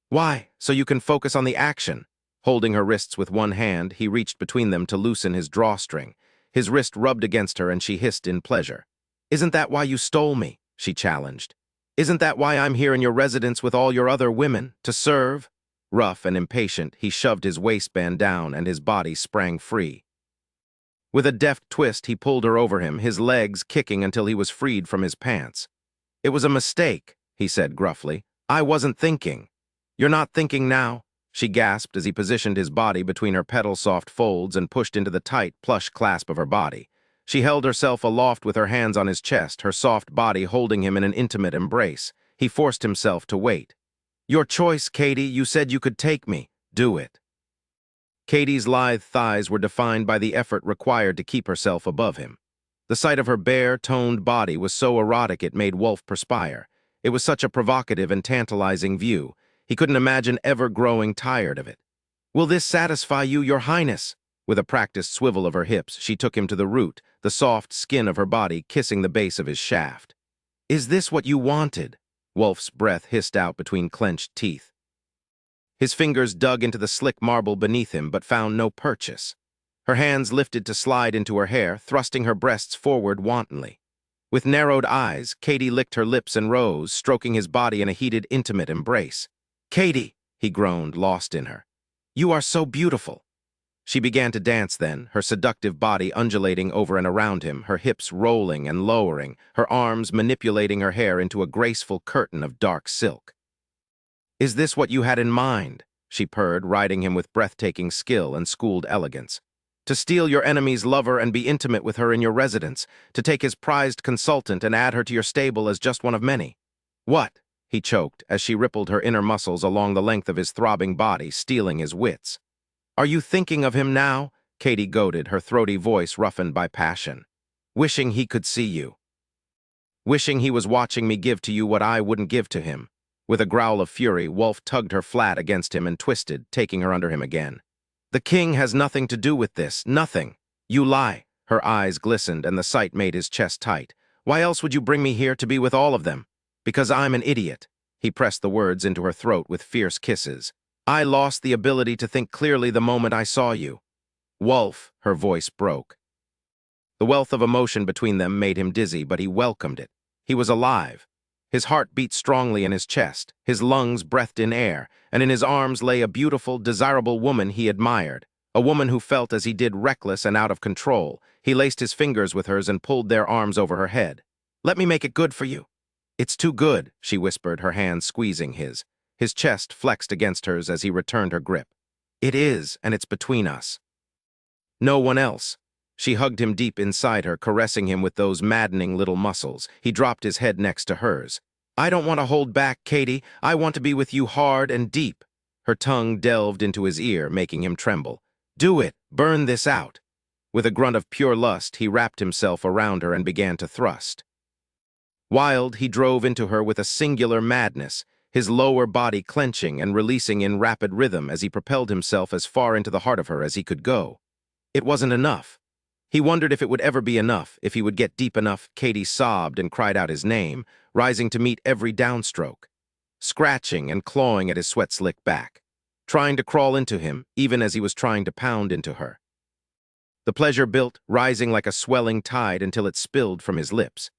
"Why? So you can focus on the action." Holding her wrists with one hand, he reached between them to loosen his drawstring. His wrist rubbed against her and she hissed in pleasure. "Isn't that why you stole me?" she challenged. "Isn't that why I'm here in your residence with all your other women? To serve?" Rough and impatient, he shoved his waistband down and his body sprang free. With a deft twist, he pulled her over him, his legs kicking until he was freed from his pants. "It was a mistake," he said gruffly. "I wasn't thinking." "You're not thinking now?" she gasped as he positioned his body between her petal-soft folds and pushed into the tight, plush clasp of her body. She held herself aloft with her hands on his chest, her soft body holding him in an intimate embrace. He forced himself to wait. "Your choice, Katie. You said you could take me. Do it." Katie's lithe thighs were defined by the effort required to keep herself above him. The sight of her bare, toned body was so erotic it made Wulf perspire. It was such a provocative and tantalizing view. He couldn't imagine ever growing tired of it. "Will this satisfy you, your highness?" With a practiced swivel of her hips, she took him to the root, the soft skin of her body kissing the base of his shaft. "Is this what you wanted?" Wulf's breath hissed out between clenched teeth. His fingers dug into the slick marble beneath him but found no purchase. Her hands lifted to slide into her hair, thrusting her breasts forward wantonly. With narrowed eyes, Katie licked her lips and rose, stroking his body in a heated, intimate embrace. "Katie," he groaned, lost in her. "You are so beautiful." She began to dance then, her seductive body undulating over and around him, her hips rolling and lowering, her arms manipulating her hair into a graceful curtain of dark silk. "Is this what you had in mind?" she purred, riding him with breathtaking skill and schooled elegance. "To steal your enemy's lover and be intimate with her in your residence, to take his prized consultant and add her to your stable as just one of many." "What?" he choked as she rippled her inner muscles along the length of his throbbing body, stealing his wits. "Are you thinking of him now?" Katie goaded, her throaty voice roughened by passion. "Wishing he could see you. Wishing he was watching me give to you what I wouldn't give to him." With a growl of fury, Wulf tugged her flat against him and twisted, taking her under him again. "The king has nothing to do with this, nothing." "You lie." Her eyes glistened and the sight made his chest tight. "Why else would you bring me here to be with all of them?" "Because I'm an idiot." He pressed the words into her throat with fierce kisses. "I lost the ability to think clearly the moment I saw you." "Wulf," her voice broke. The wealth of emotion between them made him dizzy, but he welcomed it. He was alive. His heart beat strongly in his chest, his lungs breathed in air, and in his arms lay a beautiful, desirable woman he admired. A woman who felt as he did reckless and out of control. He laced his fingers with hers and pulled their arms over her head. "Let me make it good for you." "It's too good," she whispered, her hand squeezing his. His chest flexed against hers as he returned her grip. "It is, and it's between us. No one else." She hugged him deep inside her, caressing him with those maddening little muscles. He dropped his head next to hers. "I don't want to hold back, Katie. I want to be with you hard and deep." Her tongue delved into his ear, making him tremble. "Do it. Burn this out." With a grunt of pure lust, he wrapped himself around her and began to thrust. Wild, he drove into her with a singular madness, his lower body clenching and releasing in rapid rhythm as he propelled himself as far into the heart of her as he could go. It wasn't enough. He wondered if it would ever be enough, if he would get deep enough. Katie sobbed and cried out his name, rising to meet every downstroke, scratching and clawing at his sweat-slick back, trying to crawl into him, even as he was trying to pound into her. The pleasure built, rising like a swelling tide until it spilled from his lips.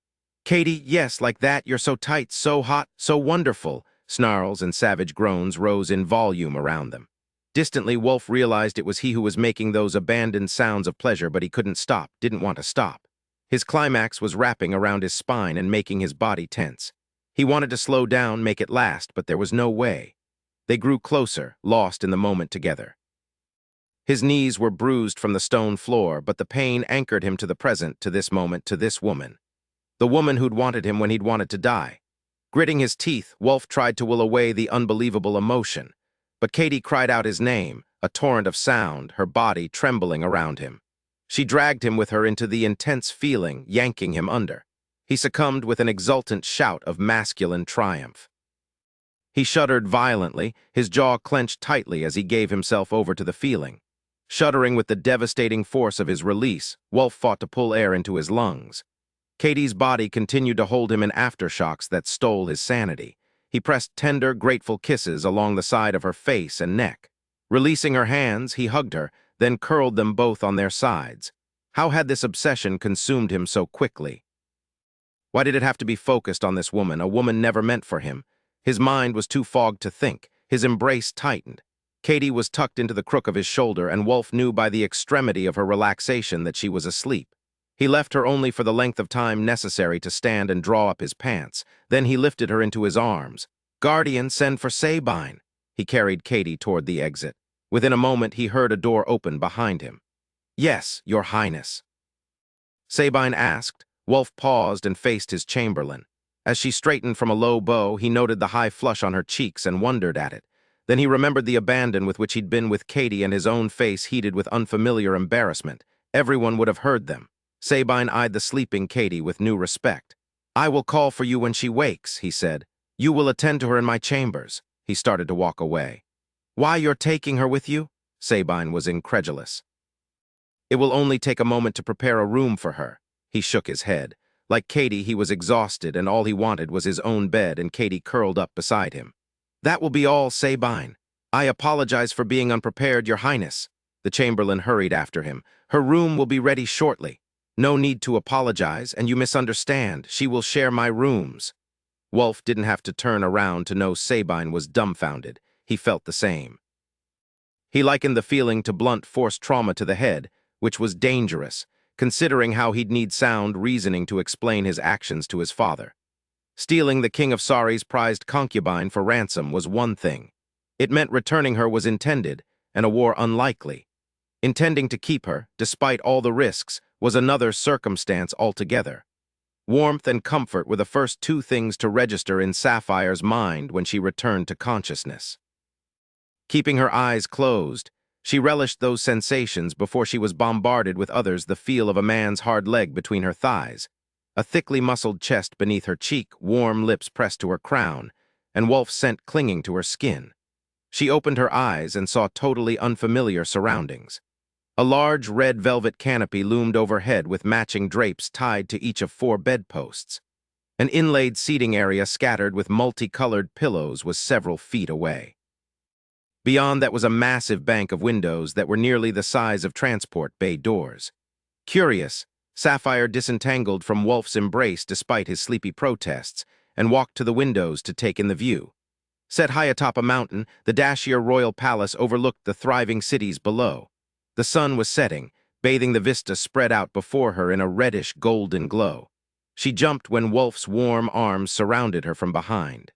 "Katie, yes, like that, you're so tight, so hot, so wonderful." Snarls and savage groans rose in volume around them. Distantly, Wulf realized it was he who was making those abandoned sounds of pleasure, but he couldn't stop, didn't want to stop. His climax was wrapping around his spine and making his body tense. He wanted to slow down, make it last, but there was no way. They grew closer, lost in the moment together. His knees were bruised from the stone floor, but the pain anchored him to the present, to this moment, to this woman. The woman who'd wanted him when he'd wanted to die. Gritting his teeth, Wulf tried to will away the unbelievable emotion. But Katie cried out his name, a torrent of sound, her body trembling around him. She dragged him with her into the intense feeling, yanking him under. He succumbed with an exultant shout of masculine triumph. He shuddered violently, his jaw clenched tightly as he gave himself over to the feeling. Shuddering with the devastating force of his release, Wulf fought to pull air into his lungs. Katie's body continued to hold him in aftershocks that stole his sanity. He pressed tender, grateful kisses along the side of her face and neck. Releasing her hands, he hugged her, then curled them both on their sides. How had this obsession consumed him so quickly? Why did it have to be focused on this woman, a woman never meant for him? His mind was too fogged to think. His embrace tightened. Katie was tucked into the crook of his shoulder, and Wulf knew by the extremity of her relaxation that she was asleep. He left her only for the length of time necessary to stand and draw up his pants. Then he lifted her into his arms. "Guardian, send for Sabine." He carried Katie toward the exit. Within a moment, he heard a door open behind him. "Yes, your highness." Sabine asked. Wulf paused and faced his chamberlain. As she straightened from a low bow, he noted the high flush on her cheeks and wondered at it. Then he remembered the abandon with which he'd been with Katie, and his own face heated with unfamiliar embarrassment. Everyone would have heard them. Sabine eyed the sleeping Katie with new respect. "I will call for you when she wakes," he said. "You will attend to her in my chambers." He started to walk away. "Why, you're taking her with you?" Sabine was incredulous. "It will only take a moment to prepare a room for her." He shook his head. Like Katie, he was exhausted, and all he wanted was his own bed and Katie curled up beside him. "That will be all, Sabine. I apologize for being unprepared, your highness." The chamberlain hurried after him. "Her room will be ready shortly." "No need to apologize, and you misunderstand. She will share my rooms." Wulf didn't have to turn around to know Sabine was dumbfounded. He felt the same. He likened the feeling to blunt force trauma to the head, which was dangerous, considering how he'd need sound reasoning to explain his actions to his father. Stealing the King of Sari's prized concubine for ransom was one thing. It meant returning her was intended, and a war unlikely. Intending to keep her, despite all the risks, was another circumstance altogether. Warmth and comfort were the first two things to register in Sapphire's mind when she returned to consciousness. Keeping her eyes closed, she relished those sensations before she was bombarded with others, the feel of a man's hard leg between her thighs, a thickly muscled chest beneath her cheek, warm lips pressed to her crown, and Wulf's scent clinging to her skin. She opened her eyes and saw totally unfamiliar surroundings. A large red velvet canopy loomed overhead with matching drapes tied to each of 4 bedposts. An inlaid seating area scattered with multicolored pillows was several feet away. Beyond that was a massive bank of windows that were nearly the size of transport bay doors. Curious, Sapphire disentangled from Wulf's embrace despite his sleepy protests and walked to the windows to take in the view. Set high atop a mountain, the Dashier royal palace overlooked the thriving cities below. The sun was setting, bathing the vista spread out before her in a reddish golden glow. She jumped when Wulf's warm arms surrounded her from behind.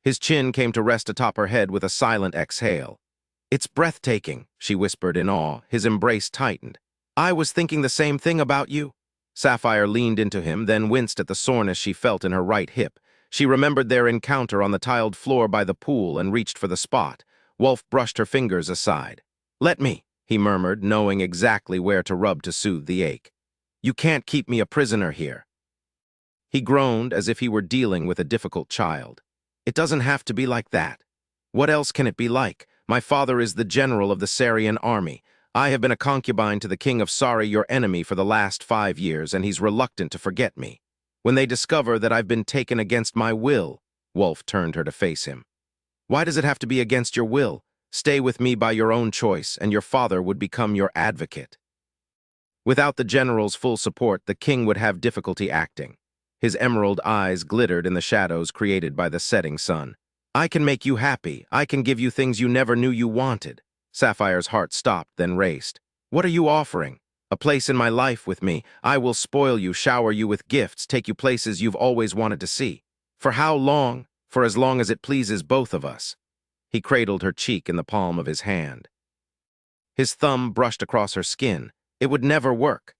His chin came to rest atop her head with a silent exhale. "It's breathtaking," she whispered in awe. His embrace tightened. "I was thinking the same thing about you." Sapphire leaned into him, then winced at the soreness she felt in her right hip. She remembered their encounter on the tiled floor by the pool and reached for the spot. Wulf brushed her fingers aside. "Let me," he murmured, knowing exactly where to rub to soothe the ache. "You can't keep me a prisoner here." He groaned as if he were dealing with a difficult child. "It doesn't have to be like that. What else can it be like? My father is the general of the Sarian army. I have been a concubine to the king of Sari, your enemy, for the last 5 years, and he's reluctant to forget me. When they discover that I've been taken against my will," Wulf turned her to face him. "Why does it have to be against your will? Stay with me by your own choice, and your father would become your advocate." Without the general's full support, the king would have difficulty acting. His emerald eyes glittered in the shadows created by the setting sun. "I can make you happy. I can give you things you never knew you wanted." Sapphire's heart stopped, then raced. "What are you offering? A place in my life with me. I will spoil you, shower you with gifts, take you places you've always wanted to see. For how long? For as long as it pleases both of us." He cradled her cheek in the palm of his hand. His thumb brushed across her skin. "It would never work."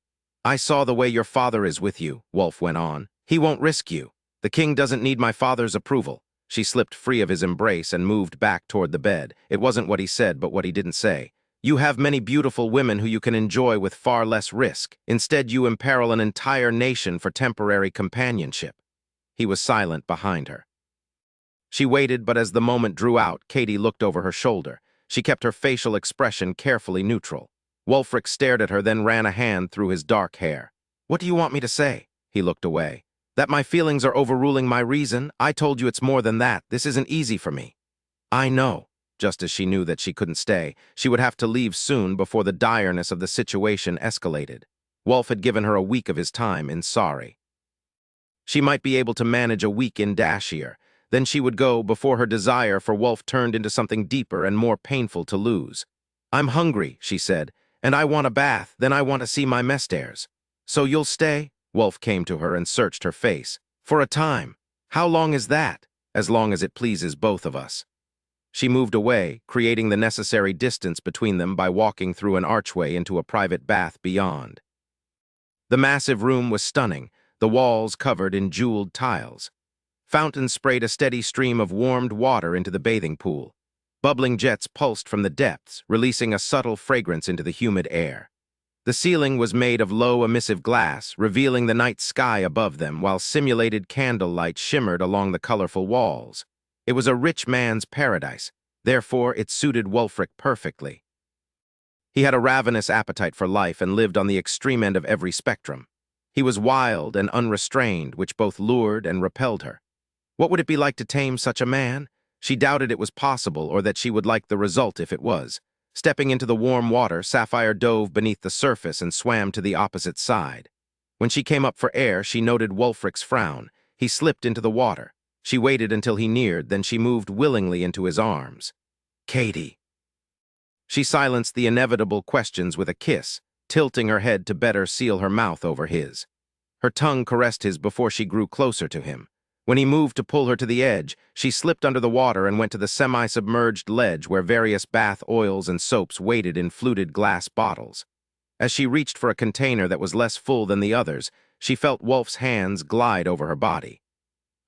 "I saw the way your father is with you," Wulf went on. "He won't risk you. The king doesn't need my father's approval." She slipped free of his embrace and moved back toward the bed. It wasn't what he said, but what he didn't say. "You have many beautiful women who you can enjoy with far less risk. Instead, you imperil an entire nation for temporary companionship." He was silent behind her. She waited, but as the moment drew out, Katie looked over her shoulder. She kept her facial expression carefully neutral. Wulfric stared at her, then ran a hand through his dark hair. "What do you want me to say?" He looked away. "That my feelings are overruling my reason? I told you it's more than that. This isn't easy for me." "I know." Just as she knew that she couldn't stay, she would have to leave soon before the direness of the situation escalated. Wulf had given her a week of his time in Sari. She might be able to manage a week in Dashir. Then she would go before her desire for Wulf turned into something deeper and more painful to lose. "I'm hungry," she said, "and I want a bath, then I want to see my mesters." "So you'll stay?" Wulf came to her and searched her face. "For a time. How long is that?" "As long as it pleases both of us." She moved away, creating the necessary distance between them by walking through an archway into a private bath beyond. The massive room was stunning, the walls covered in jeweled tiles. Fountains sprayed a steady stream of warmed water into the bathing pool. Bubbling jets pulsed from the depths, releasing a subtle fragrance into the humid air. The ceiling was made of low emissive glass, revealing the night sky above them, while simulated candlelight shimmered along the colorful walls. It was a rich man's paradise, therefore it suited Wulfric perfectly. He had a ravenous appetite for life and lived on the extreme end of every spectrum. He was wild and unrestrained, which both lured and repelled her. What would it be like to tame such a man? She doubted it was possible or that she would like the result if it was. Stepping into the warm water, Sapphire dove beneath the surface and swam to the opposite side. When she came up for air, she noted Wulfric's frown. He slipped into the water. She waited until he neared, then she moved willingly into his arms. "Katie." She silenced the inevitable questions with a kiss, tilting her head to better seal her mouth over his. Her tongue caressed his before she grew closer to him. When he moved to pull her to the edge, she slipped under the water and went to the semi-submerged ledge where various bath oils and soaps waited in fluted glass bottles. As she reached for a container that was less full than the others, she felt Wulf's hands glide over her body.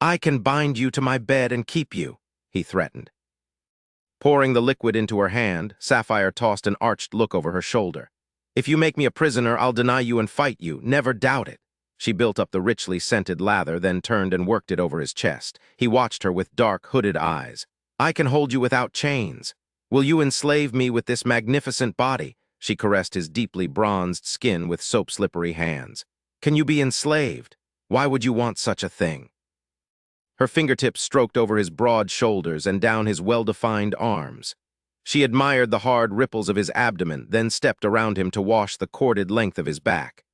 "I can bind you to my bed and keep you," he threatened. Pouring the liquid into her hand, Sapphire tossed an arched look over her shoulder. "If you make me a prisoner, I'll deny you and fight you. Never doubt it." She built up the richly scented lather, then turned and worked it over his chest. He watched her with dark, hooded eyes. "I can hold you without chains. Will you enslave me with this magnificent body?" She caressed his deeply bronzed skin with soap-slippery hands. "Can you be enslaved? Why would you want such a thing?" Her fingertips stroked over his broad shoulders and down his well-defined arms. She admired the hard ripples of his abdomen, then stepped around him to wash the corded length of his back.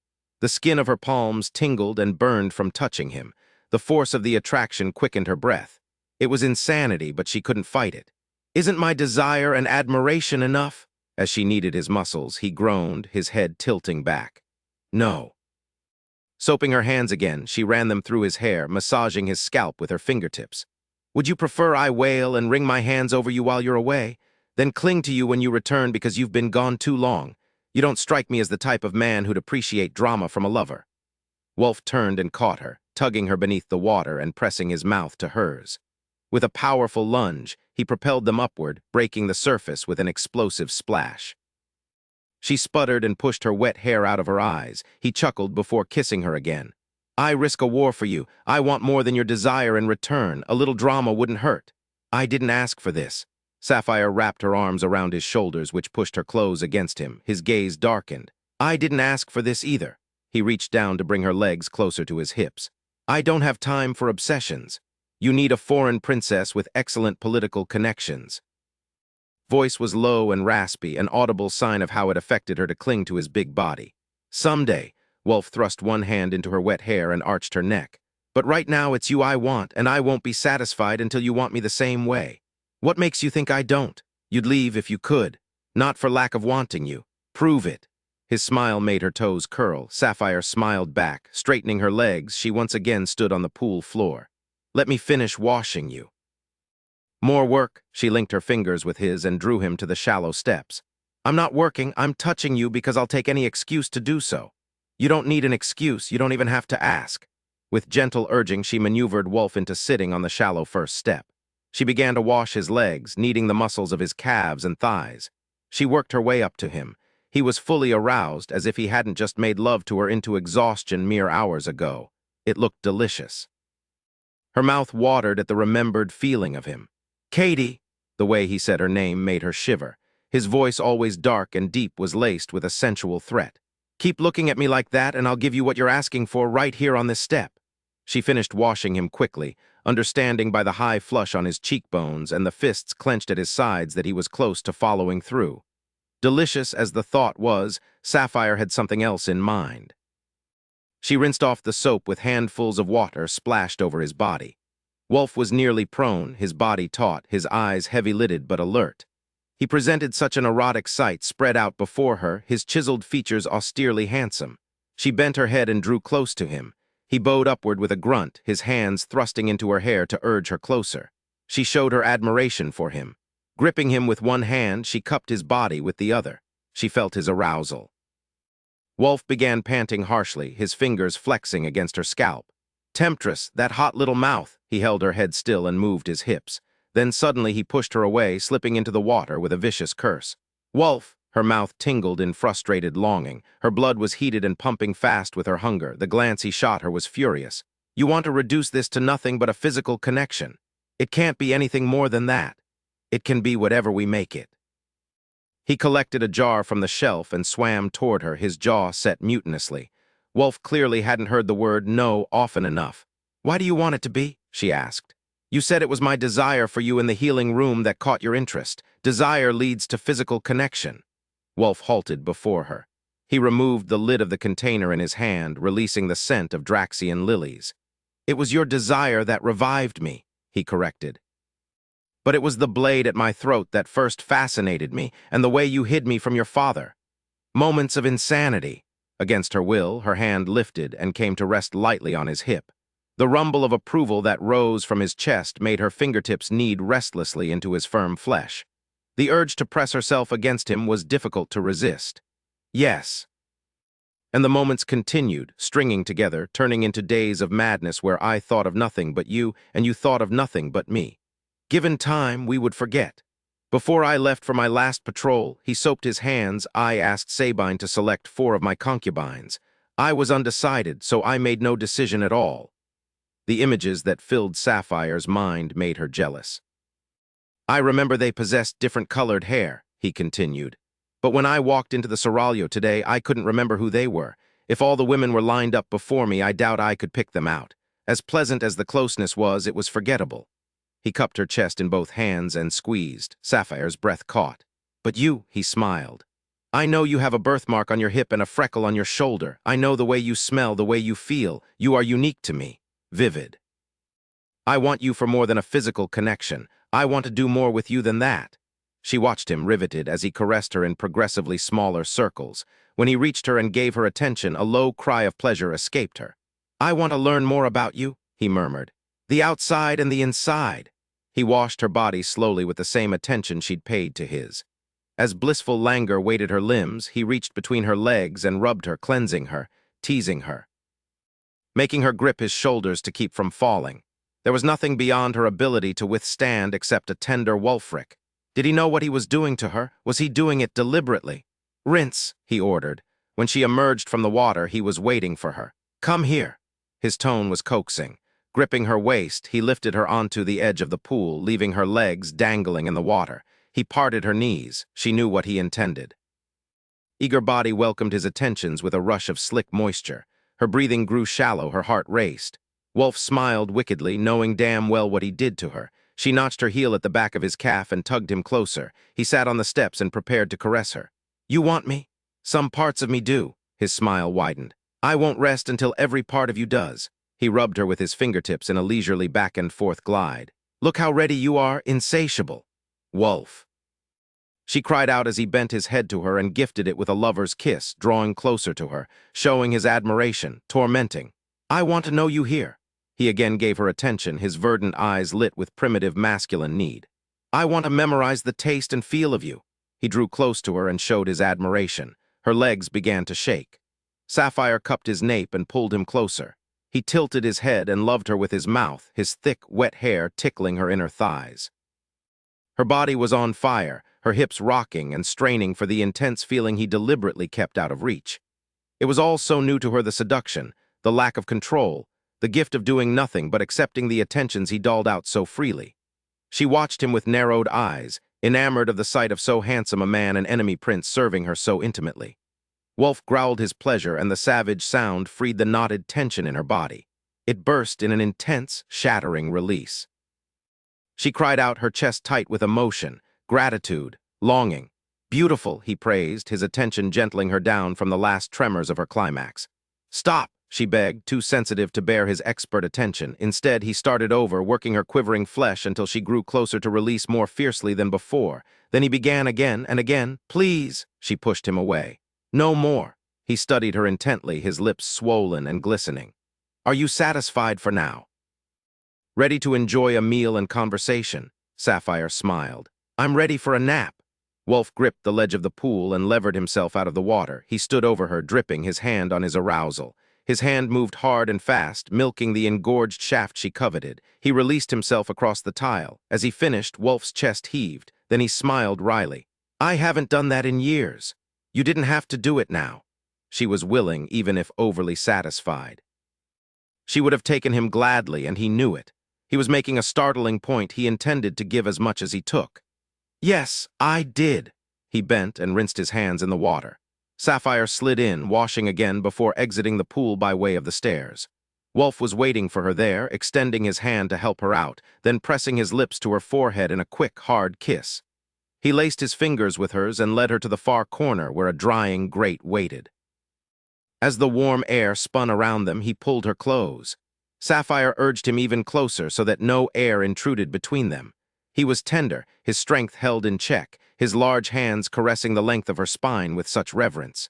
The skin of her palms tingled and burned from touching him. The force of the attraction quickened her breath. It was insanity, but she couldn't fight it. "Isn't my desire and admiration enough?" As she kneaded his muscles, he groaned, his head tilting back. No. Soaping her hands again, she ran them through his hair, massaging his scalp with her fingertips. Would you prefer I wail and wring my hands over you while you're away? Then cling to you when you return because you've been gone too long. You don't strike me as the type of man who'd appreciate drama from a lover. Wulf turned and caught her, tugging her beneath the water and pressing his mouth to hers. With a powerful lunge, he propelled them upward, breaking the surface with an explosive splash. She sputtered and pushed her wet hair out of her eyes. He chuckled before kissing her again. I risk a war for you. I want more than your desire in return. A little drama wouldn't hurt. I didn't ask for this. Sapphire wrapped her arms around his shoulders, which pushed her clothes against him. His gaze darkened. I didn't ask for this either. He reached down to bring her legs closer to his hips. I don't have time for obsessions. You need a foreign princess with excellent political connections. Voice was low and raspy, an audible sign of how it affected her to cling to his big body. Someday, Wulf thrust one hand into her wet hair and arched her neck. But right now it's you I want, and I won't be satisfied until you want me the same way. What makes you think I don't? You'd leave if you could. Not for lack of wanting you. Prove it. His smile made her toes curl. Sapphire smiled back. Straightening her legs, she once again stood on the pool floor. Let me finish washing you. More work. She linked her fingers with his and drew him to the shallow steps. I'm not working. I'm touching you because I'll take any excuse to do so. You don't need an excuse. You don't even have to ask. With gentle urging, she maneuvered Wulf into sitting on the shallow first step. She began to wash his legs, kneading the muscles of his calves and thighs. She worked her way up to him. He was fully aroused, as if he hadn't just made love to her into exhaustion mere hours ago. It looked delicious. Her mouth watered at the remembered feeling of him. Katie! The way he said her name made her shiver. His voice, always dark and deep, was laced with a sensual threat. Keep looking at me like that and I'll give you what you're asking for right here on this step. She finished washing him quickly, understanding by the high flush on his cheekbones and the fists clenched at his sides that he was close to following through. Delicious as the thought was, Sapphire had something else in mind. She rinsed off the soap with handfuls of water splashed over his body. Wulf was nearly prone, his body taut, his eyes heavy-lidded but alert. He presented such an erotic sight spread out before her, his chiseled features austerely handsome. She bent her head and drew close to him. He bowed upward with a grunt, his hands thrusting into her hair to urge her closer. She showed her admiration for him. Gripping him with one hand, she cupped his body with the other. She felt his arousal. Wulf began panting harshly, his fingers flexing against her scalp. Temptress, that hot little mouth! He held her head still and moved his hips. Then suddenly he pushed her away, slipping into the water with a vicious curse. Wulf! Her mouth tingled in frustrated longing. Her blood was heated and pumping fast with her hunger. The glance he shot her was furious. You want to reduce this to nothing but a physical connection. It can't be anything more than that. It can be whatever we make it. He collected a jar from the shelf and swam toward her, his jaw set mutinously. Wulf clearly hadn't heard the word no often enough. Why do you want it to be? She asked. You said it was my desire for you in the healing room that caught your interest. Desire leads to physical connection. Wulf halted before her. He removed the lid of the container in his hand, releasing the scent of Draxian lilies. It was your desire that revived me, he corrected. But it was the blade at my throat that first fascinated me, and the way you hid me from your father. Moments of insanity. Against her will, her hand lifted and came to rest lightly on his hip. The rumble of approval that rose from his chest made her fingertips knead restlessly into his firm flesh. The urge to press herself against him was difficult to resist. Yes. And the moments continued, stringing together, turning into days of madness where I thought of nothing but you, and you thought of nothing but me. Given time, we would forget. Before I left for my last patrol, he soaped his hands. I asked Sabine to select 4 of my concubines. I was undecided, so I made no decision at all. The images that filled Sapphire's mind made her jealous. I remember they possessed different colored hair, he continued. But when I walked into the seraglio today, I couldn't remember who they were. If all the women were lined up before me, I doubt I could pick them out. As pleasant as the closeness was, it was forgettable. He cupped her chest in both hands and squeezed. Sapphire's breath caught. But you, he smiled. I know you have a birthmark on your hip and a freckle on your shoulder. I know the way you smell, the way you feel. You are unique to me. Vivid. I want you for more than a physical connection. I want to do more with you than that. She watched him riveted as he caressed her in progressively smaller circles. When he reached her and gave her attention, a low cry of pleasure escaped her. "I want to learn more about you," he murmured. "The outside and the inside." He washed her body slowly with the same attention she'd paid to his. As blissful languor weighted her limbs, he reached between her legs and rubbed her, cleansing her, teasing her, making her grip his shoulders to keep from falling. There was nothing beyond her ability to withstand except a tender Wulfric. Did he know what he was doing to her? Was he doing it deliberately? "Rinse," he ordered. When she emerged from the water, he was waiting for her. "Come here." His tone was coaxing. Gripping her waist, he lifted her onto the edge of the pool, leaving her legs dangling in the water. He parted her knees. She knew what he intended. Eager body welcomed his attentions with a rush of slick moisture. Her breathing grew shallow, her heart raced. Wulf smiled wickedly, knowing damn well what he did to her. She notched her heel at the back of his calf and tugged him closer. He sat on the steps and prepared to caress her. "You want me?" "Some parts of me do." His smile widened. "I won't rest until every part of you does." He rubbed her with his fingertips in a leisurely back-and-forth glide. "Look how ready you are, insatiable." "Wulf." She cried out as he bent his head to her and gifted it with a lover's kiss, drawing closer to her, showing his admiration, tormenting. "I want to know you here." He again gave her attention, his verdant eyes lit with primitive masculine need. "I want to memorize the taste and feel of you." He drew close to her and showed his admiration. Her legs began to shake. Sapphire cupped his nape and pulled him closer. He tilted his head and loved her with his mouth, his thick, wet hair tickling her inner thighs. Her body was on fire, her hips rocking and straining for the intense feeling he deliberately kept out of reach. It was all so new to her, the seduction, the lack of control, the gift of doing nothing but accepting the attentions he doled out so freely. She watched him with narrowed eyes, enamored of the sight of so handsome a man, an enemy prince, serving her so intimately. Wulf growled his pleasure, and the savage sound freed the knotted tension in her body. It burst in an intense, shattering release. She cried out, her chest tight with emotion, gratitude, longing. "Beautiful," he praised, his attention gentling her down from the last tremors of her climax. "Stop," she begged, too sensitive to bear his expert attention. Instead, he started over, working her quivering flesh until she grew closer to release more fiercely than before. Then he began again and again. "Please," she pushed him away. "No more." He studied her intently, his lips swollen and glistening. "Are you satisfied for now? Ready to enjoy a meal and conversation?" Sapphire smiled. "I'm ready for a nap." Wulf gripped the ledge of the pool and levered himself out of the water. He stood over her, dripping, his hand on his arousal. His hand moved hard and fast, milking the engorged shaft she coveted. He released himself across the tile. As he finished, Wulf's chest heaved. Then he smiled wryly. "I haven't done that in years. You didn't have to do it now." She was willing, even if overly satisfied. She would have taken him gladly, and he knew it. He was making a startling point. He intended to give as much as he took. "Yes, I did." He bent and rinsed his hands in the water. Sapphire slid in, washing again before exiting the pool by way of the stairs. Wulf was waiting for her there, extending his hand to help her out, then pressing his lips to her forehead in a quick, hard kiss. He laced his fingers with hers and led her to the far corner where a drying grate waited. As the warm air spun around them, he pulled her close. Sapphire urged him even closer so that no air intruded between them. He was tender, his strength held in check, his large hands caressing the length of her spine with such reverence.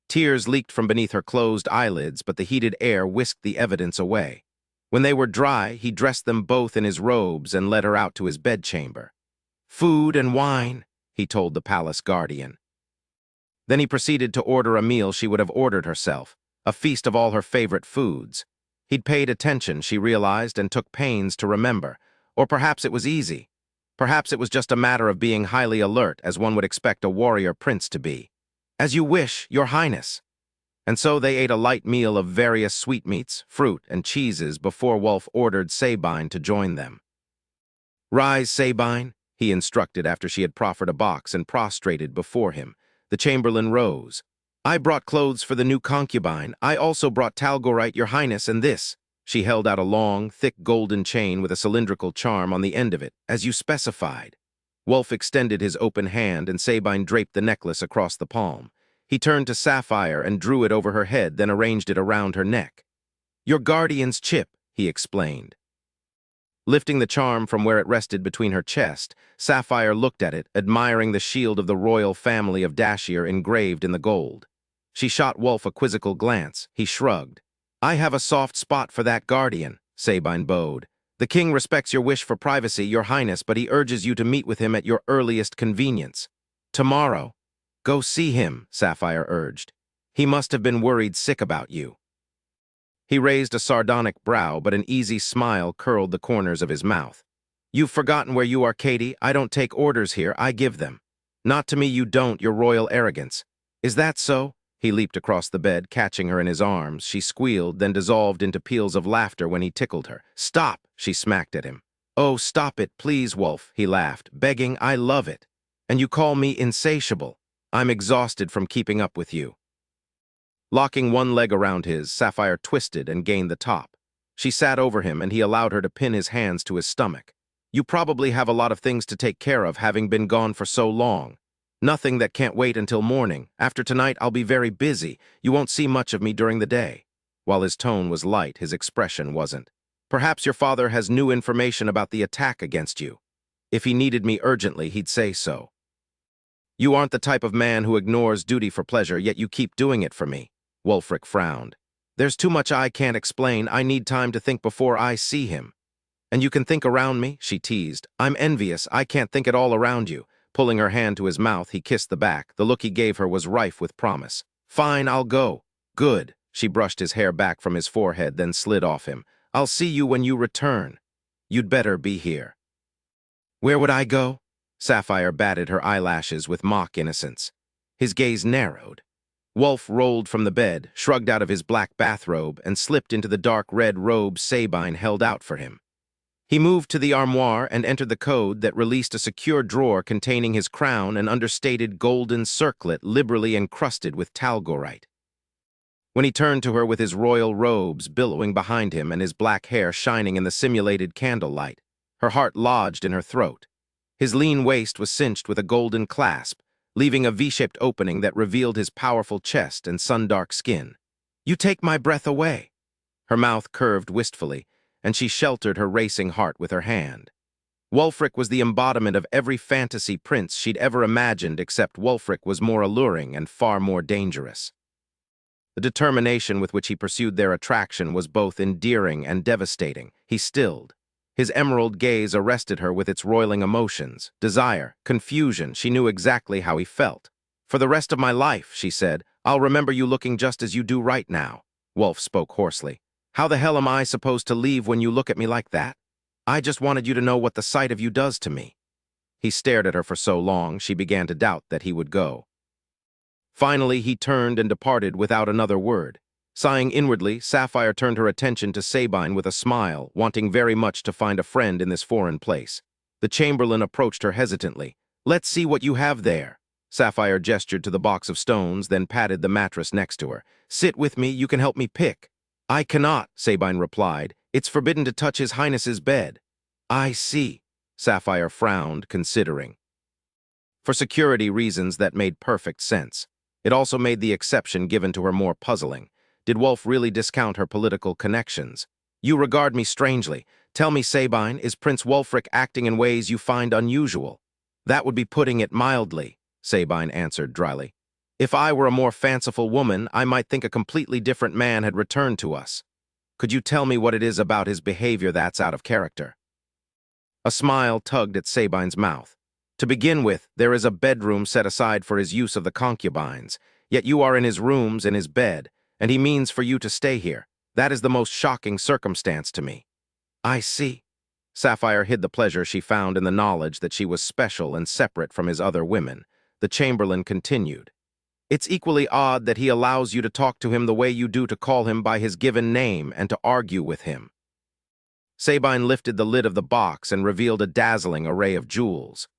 Tears leaked from beneath her closed eyelids, but the heated air whisked the evidence away. When they were dry, he dressed them both in his robes and led her out to his bedchamber. "Food and wine," he told the palace guardian. Then he proceeded to order a meal she would have ordered herself, a feast of all her favorite foods. He'd paid attention, she realized, and took pains to remember. Or perhaps it was easy. Perhaps it was just a matter of being highly alert, as one would expect a warrior prince to be. "As you wish, your highness." And so they ate a light meal of various sweetmeats, fruit, and cheeses before Wulf ordered Sabine to join them. "Rise, Sabine," he instructed after she had proffered a box and prostrated before him. The chamberlain rose. "I brought clothes for the new concubine. I also brought talgorite, your highness, and this." She held out a long, thick golden chain with a cylindrical charm on the end of it, "as you specified." Wulf extended his open hand, and Sabine draped the necklace across the palm. He turned to Sapphire and drew it over her head, then arranged it around her neck. "Your guardian's chip," he explained. Lifting the charm from where it rested between her chest, Sapphire looked at it, admiring the shield of the royal family of Dashier engraved in the gold. She shot Wulf a quizzical glance. He shrugged. "I have a soft spot for that guardian," Sabine bowed. "The king respects your wish for privacy, your highness, but he urges you to meet with him at your earliest convenience. Tomorrow." "Go see him," Sapphire urged. "He must have been worried sick about you." He raised a sardonic brow, but an easy smile curled the corners of his mouth. "You've forgotten where you are, Katie. I don't take orders here, I give them." "Not to me you don't, your royal arrogance." "Is that so?" He leaped across the bed, catching her in his arms. She squealed, then dissolved into peals of laughter when he tickled her. "Stop!" She smacked at him. "Oh, stop it, please, Wulf," he laughed, begging. "I love it. And you call me insatiable. I'm exhausted from keeping up with you." Locking one leg around his, Sapphire twisted and gained the top. She sat over him, and he allowed her to pin his hands to his stomach. "You probably have a lot of things to take care of, having been gone for so long. Nothing that can't wait until morning. After tonight, I'll be very busy. You won't see much of me during the day." While his tone was light, his expression wasn't. "Perhaps your father has new information about the attack against you. If he needed me urgently, he'd say so. You aren't the type of man who ignores duty for pleasure, yet you keep doing it for me." Wulfric frowned. "There's too much I can't explain. I need time to think before I see him." "And you can think around me?" she teased. "I'm envious. I can't think it all around you." Pulling her hand to his mouth, he kissed the back. The look he gave her was rife with promise. "Fine, I'll go." "Good." She brushed his hair back from his forehead, then slid off him. "I'll see you when you return. You'd better be here." "Where would I go?" Sapphire batted her eyelashes with mock innocence. His gaze narrowed. Wulf rolled from the bed, shrugged out of his black bathrobe, and slipped into the dark red robe Sabine held out for him. He moved to the armoire and entered the code that released a secure drawer containing his crown and understated golden circlet liberally encrusted with talgorite. When he turned to her with his royal robes billowing behind him and his black hair shining in the simulated candlelight, her heart lodged in her throat. His lean waist was cinched with a golden clasp, leaving a V-shaped opening that revealed his powerful chest and sun-dark skin. "You take my breath away." Her mouth curved wistfully, and she sheltered her racing heart with her hand. Wulfric was the embodiment of every fantasy prince she'd ever imagined, except Wulfric was more alluring and far more dangerous. The determination with which he pursued their attraction was both endearing and devastating. He stilled. His emerald gaze arrested her with its roiling emotions, desire, confusion. She knew exactly how he felt. "For the rest of my life," she said, "I'll remember you looking just as you do right now." Wulf spoke hoarsely. "How the hell am I supposed to leave when you look at me like that? I just wanted you to know what the sight of you does to me." He stared at her for so long, she began to doubt that he would go. Finally, he turned and departed without another word. Sighing inwardly, Sapphire turned her attention to Sabine with a smile, wanting very much to find a friend in this foreign place. The chamberlain approached her hesitantly. "Let's see what you have there." Sapphire gestured to the box of stones, then patted the mattress next to her. "Sit with me, you can help me pick." "I cannot," Sabine replied. "It's forbidden to touch His Highness's bed." "I see." Sapphire frowned, considering. For security reasons, that made perfect sense. It also made the exception given to her more puzzling. Did Wulf really discount her political connections? "You regard me strangely. Tell me, Sabine, is Prince Wulfric acting in ways you find unusual?" "That would be putting it mildly," Sabine answered dryly. "If I were a more fanciful woman, I might think a completely different man had returned to us. Could you tell me what it is about his behavior that's out of character?" A smile tugged at Sabine's mouth. "To begin with, there is a bedroom set aside for his use of the concubines, yet you are in his rooms, in his bed, and he means for you to stay here. That is the most shocking circumstance to me." "I see." Sapphire hid the pleasure she found in the knowledge that she was special and separate from his other women. The chamberlain continued. "It's equally odd that he allows you to talk to him the way you do, to call him by his given name and to argue with him." Sabine lifted the lid of the box and revealed a dazzling array of jewels.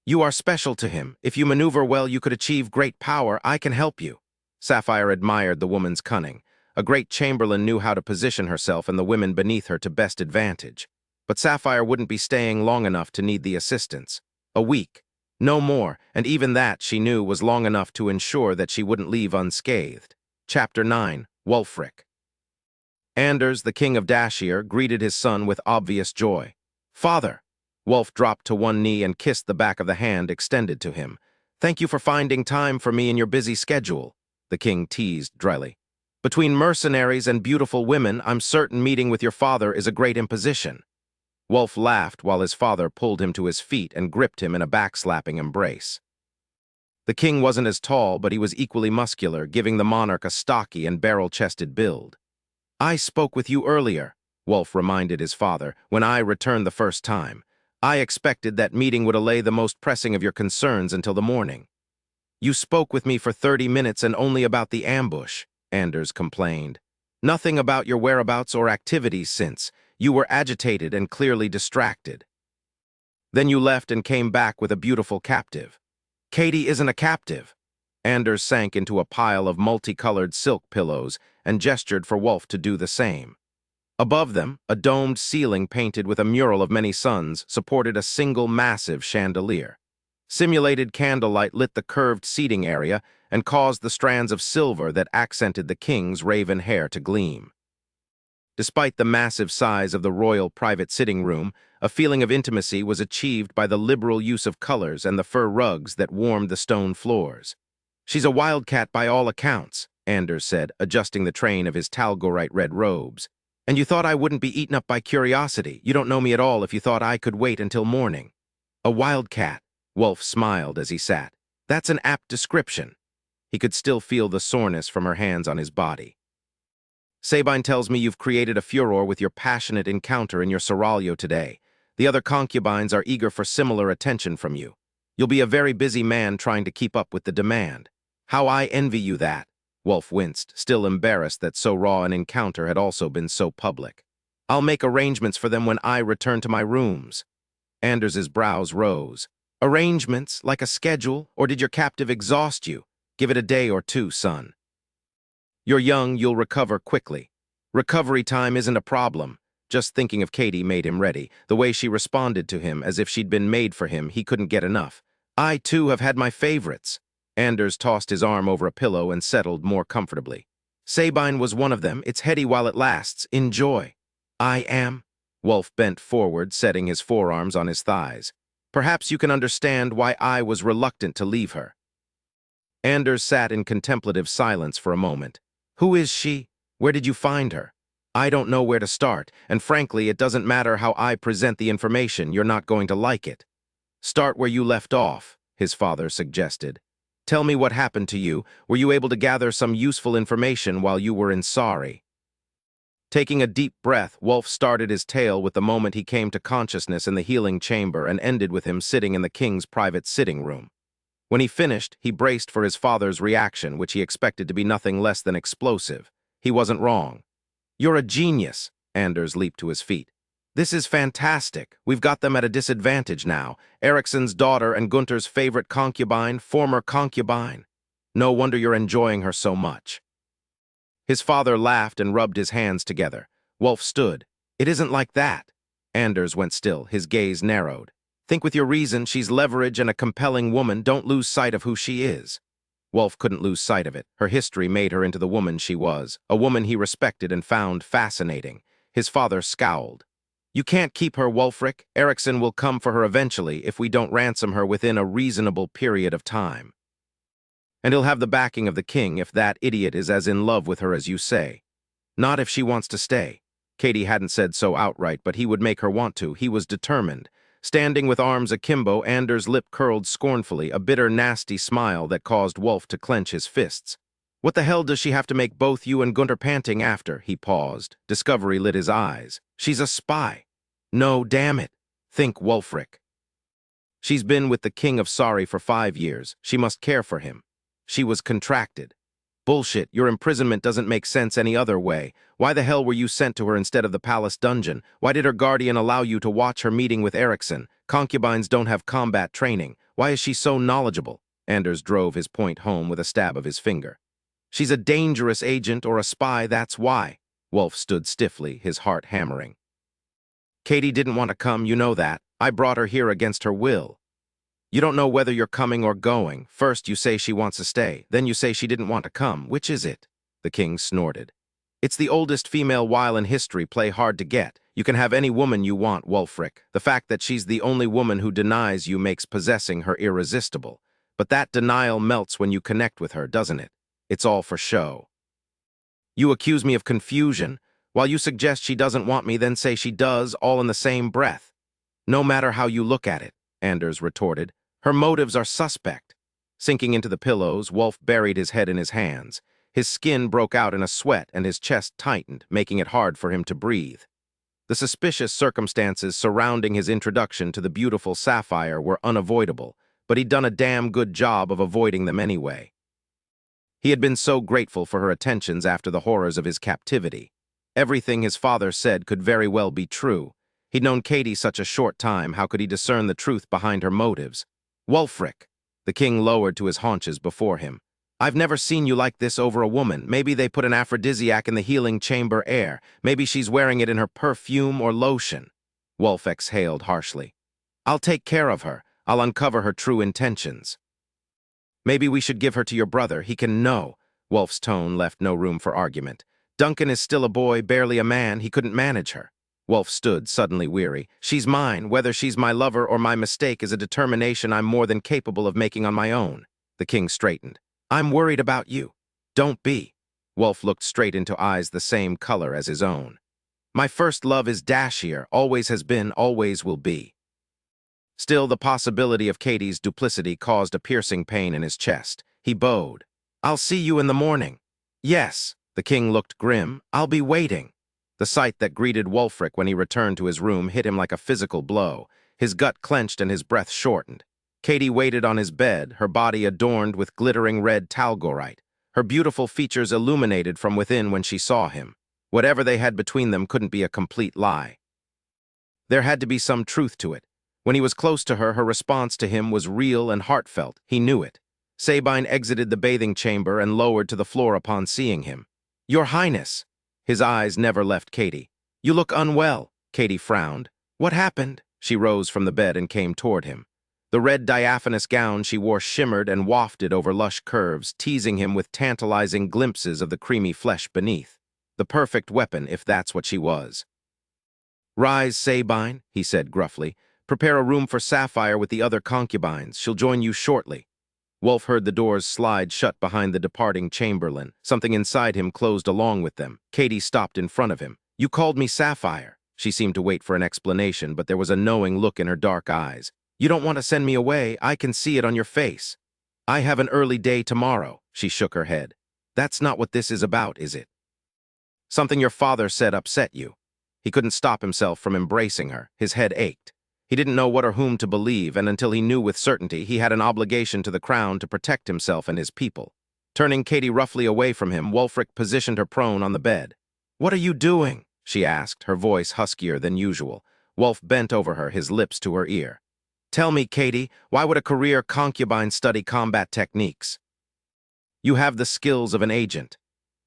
"You are special to him. If you maneuver well, you could achieve great power. I can help you." Sapphire admired the woman's cunning. A great chamberlain knew how to position herself and the women beneath her to best advantage. But Sapphire wouldn't be staying long enough to need the assistance. A week. No more, and even that, she knew, was long enough to ensure that she wouldn't leave unscathed. Chapter 9. Wulfric. Anders, the king of Dashier, greeted his son with obvious joy. Father! Wulf dropped to one knee and kissed the back of the hand extended to him. Thank you for finding time for me in your busy schedule, the king teased dryly. Between mercenaries and beautiful women, I'm certain meeting with your father is a great imposition. Wulf laughed while his father pulled him to his feet and gripped him in a backslapping embrace. The king wasn't as tall, but he was equally muscular, giving the monarch a stocky and barrel-chested build. I spoke with you earlier, Wulf reminded his father, when I returned the first time. I expected that meeting would allay the most pressing of your concerns until the morning. You spoke with me for 30 minutes and only about the ambush, Anders complained. Nothing about your whereabouts or activities since. You were agitated and clearly distracted. Then you left and came back with a beautiful captive. Katie isn't a captive. Anders sank into a pile of multicolored silk pillows and gestured for Wulf to do the same. Above them, a domed ceiling painted with a mural of many suns supported a single massive chandelier. Simulated candlelight lit the curved seating area and caused the strands of silver that accented the king's raven hair to gleam. Despite the massive size of the royal private sitting room, a feeling of intimacy was achieved by the liberal use of colors and the fur rugs that warmed the stone floors. She's a wildcat by all accounts, Anders said, adjusting the train of his talgorite red robes. And you thought I wouldn't be eaten up by curiosity. You don't know me at all if you thought I could wait until morning. A wildcat, Wulf smiled as he sat. That's an apt description. He could still feel the soreness from her hands on his body. Sabine tells me you've created a furor with your passionate encounter in your seraglio today. The other concubines are eager for similar attention from you. You'll be a very busy man trying to keep up with the demand. How I envy you that, Wulf winced, still embarrassed that so raw an encounter had also been so public. I'll make arrangements for them when I return to my rooms. Anders's brows rose. Arrangements, like a schedule, or did your captive exhaust you? Give it a day or two, son. You're young, you'll recover quickly. Recovery time isn't a problem. Just thinking of Katie made him ready. The way she responded to him, as if she'd been made for him, he couldn't get enough. I, too, have had my favorites. Anders tossed his arm over a pillow and settled more comfortably. Sabine was one of them. It's heady while it lasts. Enjoy. I am. Wulf bent forward, setting his forearms on his thighs. Perhaps you can understand why I was reluctant to leave her. Anders sat in contemplative silence for a moment. Who is she? Where did you find her? I don't know where to start, and frankly, it doesn't matter how I present the information, you're not going to like it. Start where you left off, his father suggested. Tell me what happened to you. Were you able to gather some useful information while you were in Sari? Taking a deep breath, Wulf started his tale with the moment he came to consciousness in the healing chamber and ended with him sitting in the king's private sitting room. When he finished, he braced for his father's reaction, which he expected to be nothing less than explosive. He wasn't wrong. You're a genius, Anders leaped to his feet. This is fantastic. We've got them at a disadvantage now. Ericsson's daughter and Gunther's favorite concubine, former concubine. No wonder you're enjoying her so much. His father laughed and rubbed his hands together. Wulf stood. It isn't like that. Anders went still, his gaze narrowed. Think with your reason, she's leverage and a compelling woman. Don't lose sight of who she is. Wulf couldn't lose sight of it. Her history made her into the woman she was, a woman he respected and found fascinating. His father scowled. You can't keep her, Wulfric. Ericsson will come for her eventually if we don't ransom her within a reasonable period of time. And he'll have the backing of the king if that idiot is as in love with her as you say. Not if she wants to stay. Katie hadn't said so outright, but he would make her want to. He was determined. Standing with arms akimbo, Anders' lip curled scornfully, a bitter, nasty smile that caused Wulf to clench his fists. What the hell does she have to make both you and Gunther panting after? He paused. Discovery lit his eyes. She's a spy. No, damn it. Think Wulfric. She's been with the king of Sari for 5 years. She must care for him. She was contracted. Bullshit, your imprisonment doesn't make sense any other way. Why the hell were you sent to her instead of the palace dungeon? Why did her guardian allow you to watch her meeting with Ericsson? Concubines don't have combat training. Why is she so knowledgeable? Anders drove his point home with a stab of his finger. She's a dangerous agent or a spy, that's why. Wulf stood stiffly, his heart hammering. Katie didn't want to come, you know that. I brought her here against her will. You don't know whether you're coming or going. First you say she wants to stay, then you say she didn't want to come. Which is it? The king snorted. It's the oldest female wile in history, play hard to get. You can have any woman you want, Wulfric. The fact that she's the only woman who denies you makes possessing her irresistible. But that denial melts when you connect with her, doesn't it? It's all for show. You accuse me of confusion. While you suggest she doesn't want me, then say she does, all in the same breath. No matter how you look at it, Anders retorted, her motives are suspect. Sinking into the pillows, Wulf buried his head in his hands. His skin broke out in a sweat and his chest tightened, making it hard for him to breathe. The suspicious circumstances surrounding his introduction to the beautiful Sapphire were unavoidable, but he'd done a damn good job of avoiding them anyway. He had been so grateful for her attentions after the horrors of his captivity. Everything his father said could very well be true. He'd known Katie such a short time, how could he discern the truth behind her motives? Wulfric, the king lowered to his haunches before him. I've never seen you like this over a woman. Maybe they put an aphrodisiac in the healing chamber air. Maybe she's wearing it in her perfume or lotion. Wulf exhaled harshly. I'll take care of her. I'll uncover her true intentions. Maybe we should give her to your brother. He can know. Wulf's tone left no room for argument. Duncan is still a boy, barely a man. He couldn't manage her. Wulf stood, suddenly weary. She's mine. Whether she's my lover or my mistake is a determination I'm more than capable of making on my own. The king straightened. I'm worried about you. Don't be. Wulf looked straight into eyes the same color as his own. My first love is Dashier, always has been, always will be. Still, the possibility of Katie's duplicity caused a piercing pain in his chest. He bowed. I'll see you in the morning. Yes. The king looked grim. I'll be waiting. The sight that greeted Wulfric when he returned to his room hit him like a physical blow. His gut clenched and his breath shortened. Katie waited on his bed, her body adorned with glittering red talgorite, her beautiful features illuminated from within when she saw him. Whatever they had between them couldn't be a complete lie. There had to be some truth to it. When he was close to her, her response to him was real and heartfelt. He knew it. Sabine exited the bathing chamber and lowered to the floor upon seeing him. Your Highness! His eyes never left Katie. You look unwell. Katie frowned. What happened? She rose from the bed and came toward him. The red diaphanous gown she wore shimmered and wafted over lush curves, teasing him with tantalizing glimpses of the creamy flesh beneath. The perfect weapon, if that's what she was. Rise, Sabine, he said gruffly. Prepare a room for Sapphire with the other concubines. She'll join you shortly. Wulf heard the doors slide shut behind the departing chamberlain. Something inside him closed along with them. Katie stopped in front of him. You called me Sapphire. She seemed to wait for an explanation, but there was a knowing look in her dark eyes. You don't want to send me away. I can see it on your face. I have an early day tomorrow. She shook her head. That's not what this is about, is it? Something your father said upset you. He couldn't stop himself from embracing her. His head ached. He didn't know what or whom to believe, and until he knew with certainty, he had an obligation to the crown to protect himself and his people. Turning Katie roughly away from him, Wulfric positioned her prone on the bed. What are you doing? She asked, her voice huskier than usual. Wulf bent over her, his lips to her ear. Tell me, Katie, why would a career concubine study combat techniques? You have the skills of an agent.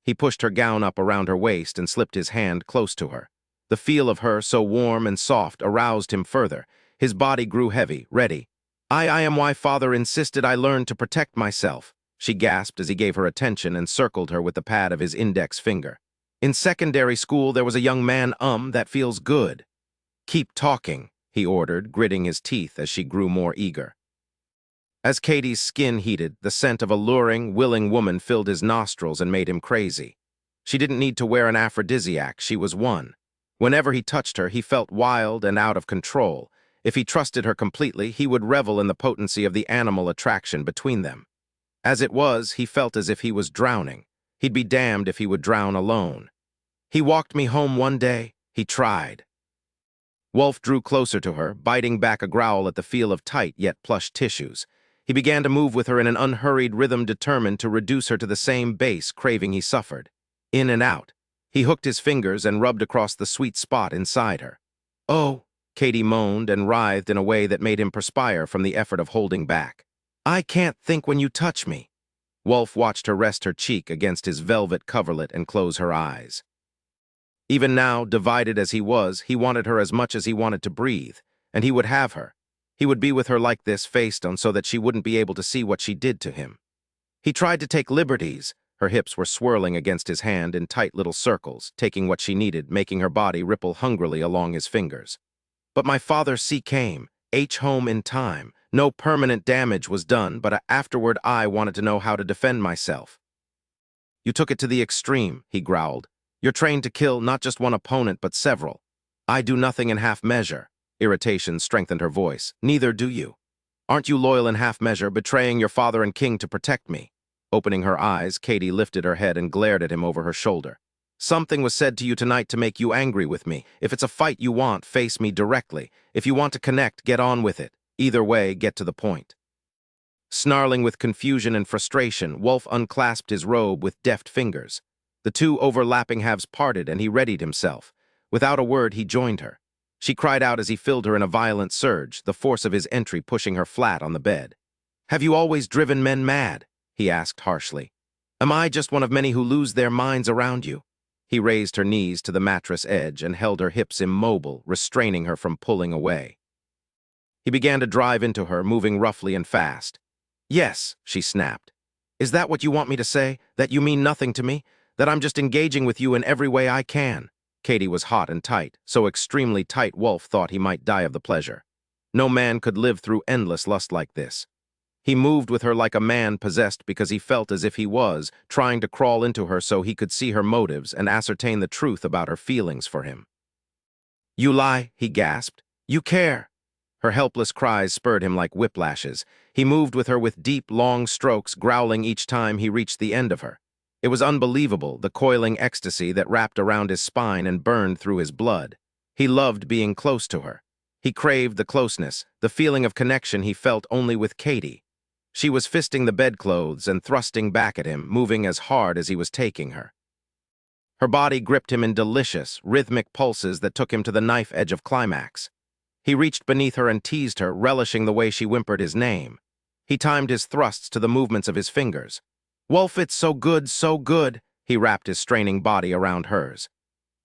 He pushed her gown up around her waist and slipped his hand close to her. The feel of her, so warm and soft, aroused him further. His body grew heavy, ready. I am why father insisted I learn to protect myself, she gasped as he gave her attention and circled her with the pad of his index finger. In secondary school, there was a young man, that feels good. Keep talking, he ordered, gritting his teeth as she grew more eager. As Katie's skin heated, the scent of a luring, willing woman filled his nostrils and made him crazy. She didn't need to wear an aphrodisiac, she was one. Whenever he touched her, he felt wild and out of control. If he trusted her completely, he would revel in the potency of the animal attraction between them. As it was, he felt as if he was drowning. He'd be damned if he would drown alone. He walked me home one day. He tried. Wulf drew closer to her, biting back a growl at the feel of tight yet plush tissues. He began to move with her in an unhurried rhythm determined to reduce her to the same base craving he suffered. In and out. He hooked his fingers and rubbed across the sweet spot inside her. Oh, Katie moaned and writhed in a way that made him perspire from the effort of holding back. I can't think when you touch me. Wulf watched her rest her cheek against his velvet coverlet and close her eyes. Even now, divided as he was, he wanted her as much as he wanted to breathe, and he would have her. He would be with her like this, face down, so that she wouldn't be able to see what she did to him. He tried to take liberties. Her hips were swirling against his hand in tight little circles, taking what she needed, making her body ripple hungrily along his fingers. But my father came, home in time. No permanent damage was done, but afterward I wanted to know how to defend myself. You took it to the extreme, he growled. You're trained to kill not just one opponent, but several. I do nothing in half measure. Irritation strengthened her voice. Neither do you. Aren't you loyal in half measure, betraying your father and king to protect me? Opening her eyes, Katie lifted her head and glared at him over her shoulder. Something was said to you tonight to make you angry with me. If it's a fight you want, face me directly. If you want to connect, get on with it. Either way, get to the point. Snarling with confusion and frustration, Wulf unclasped his robe with deft fingers. The two overlapping halves parted, and he readied himself. Without a word, he joined her. She cried out as he filled her in a violent surge, the force of his entry pushing her flat on the bed. Have you always driven men mad? He asked harshly. Am I just one of many who lose their minds around you? He raised her knees to the mattress edge and held her hips immobile, restraining her from pulling away. He began to drive into her, moving roughly and fast. Yes, she snapped. Is that what you want me to say? That you mean nothing to me? That I'm just engaging with you in every way I can? Katie was hot and tight, so extremely tight Wulf thought he might die of the pleasure. No man could live through endless lust like this. He moved with her like a man possessed because he felt as if he was trying to crawl into her so he could see her motives and ascertain the truth about her feelings for him. You lie, he gasped. You care. Her helpless cries spurred him like whiplashes. He moved with her with deep, long strokes, growling each time he reached the end of her. It was unbelievable, the coiling ecstasy that wrapped around his spine and burned through his blood. He loved being close to her. He craved the closeness, the feeling of connection he felt only with Katie. She was fisting the bedclothes and thrusting back at him, moving as hard as he was taking her. Her body gripped him in delicious, rhythmic pulses that took him to the knife edge of climax. He reached beneath her and teased her, relishing the way she whimpered his name. He timed his thrusts to the movements of his fingers. Wulf, it's so good, so good. He wrapped his straining body around hers.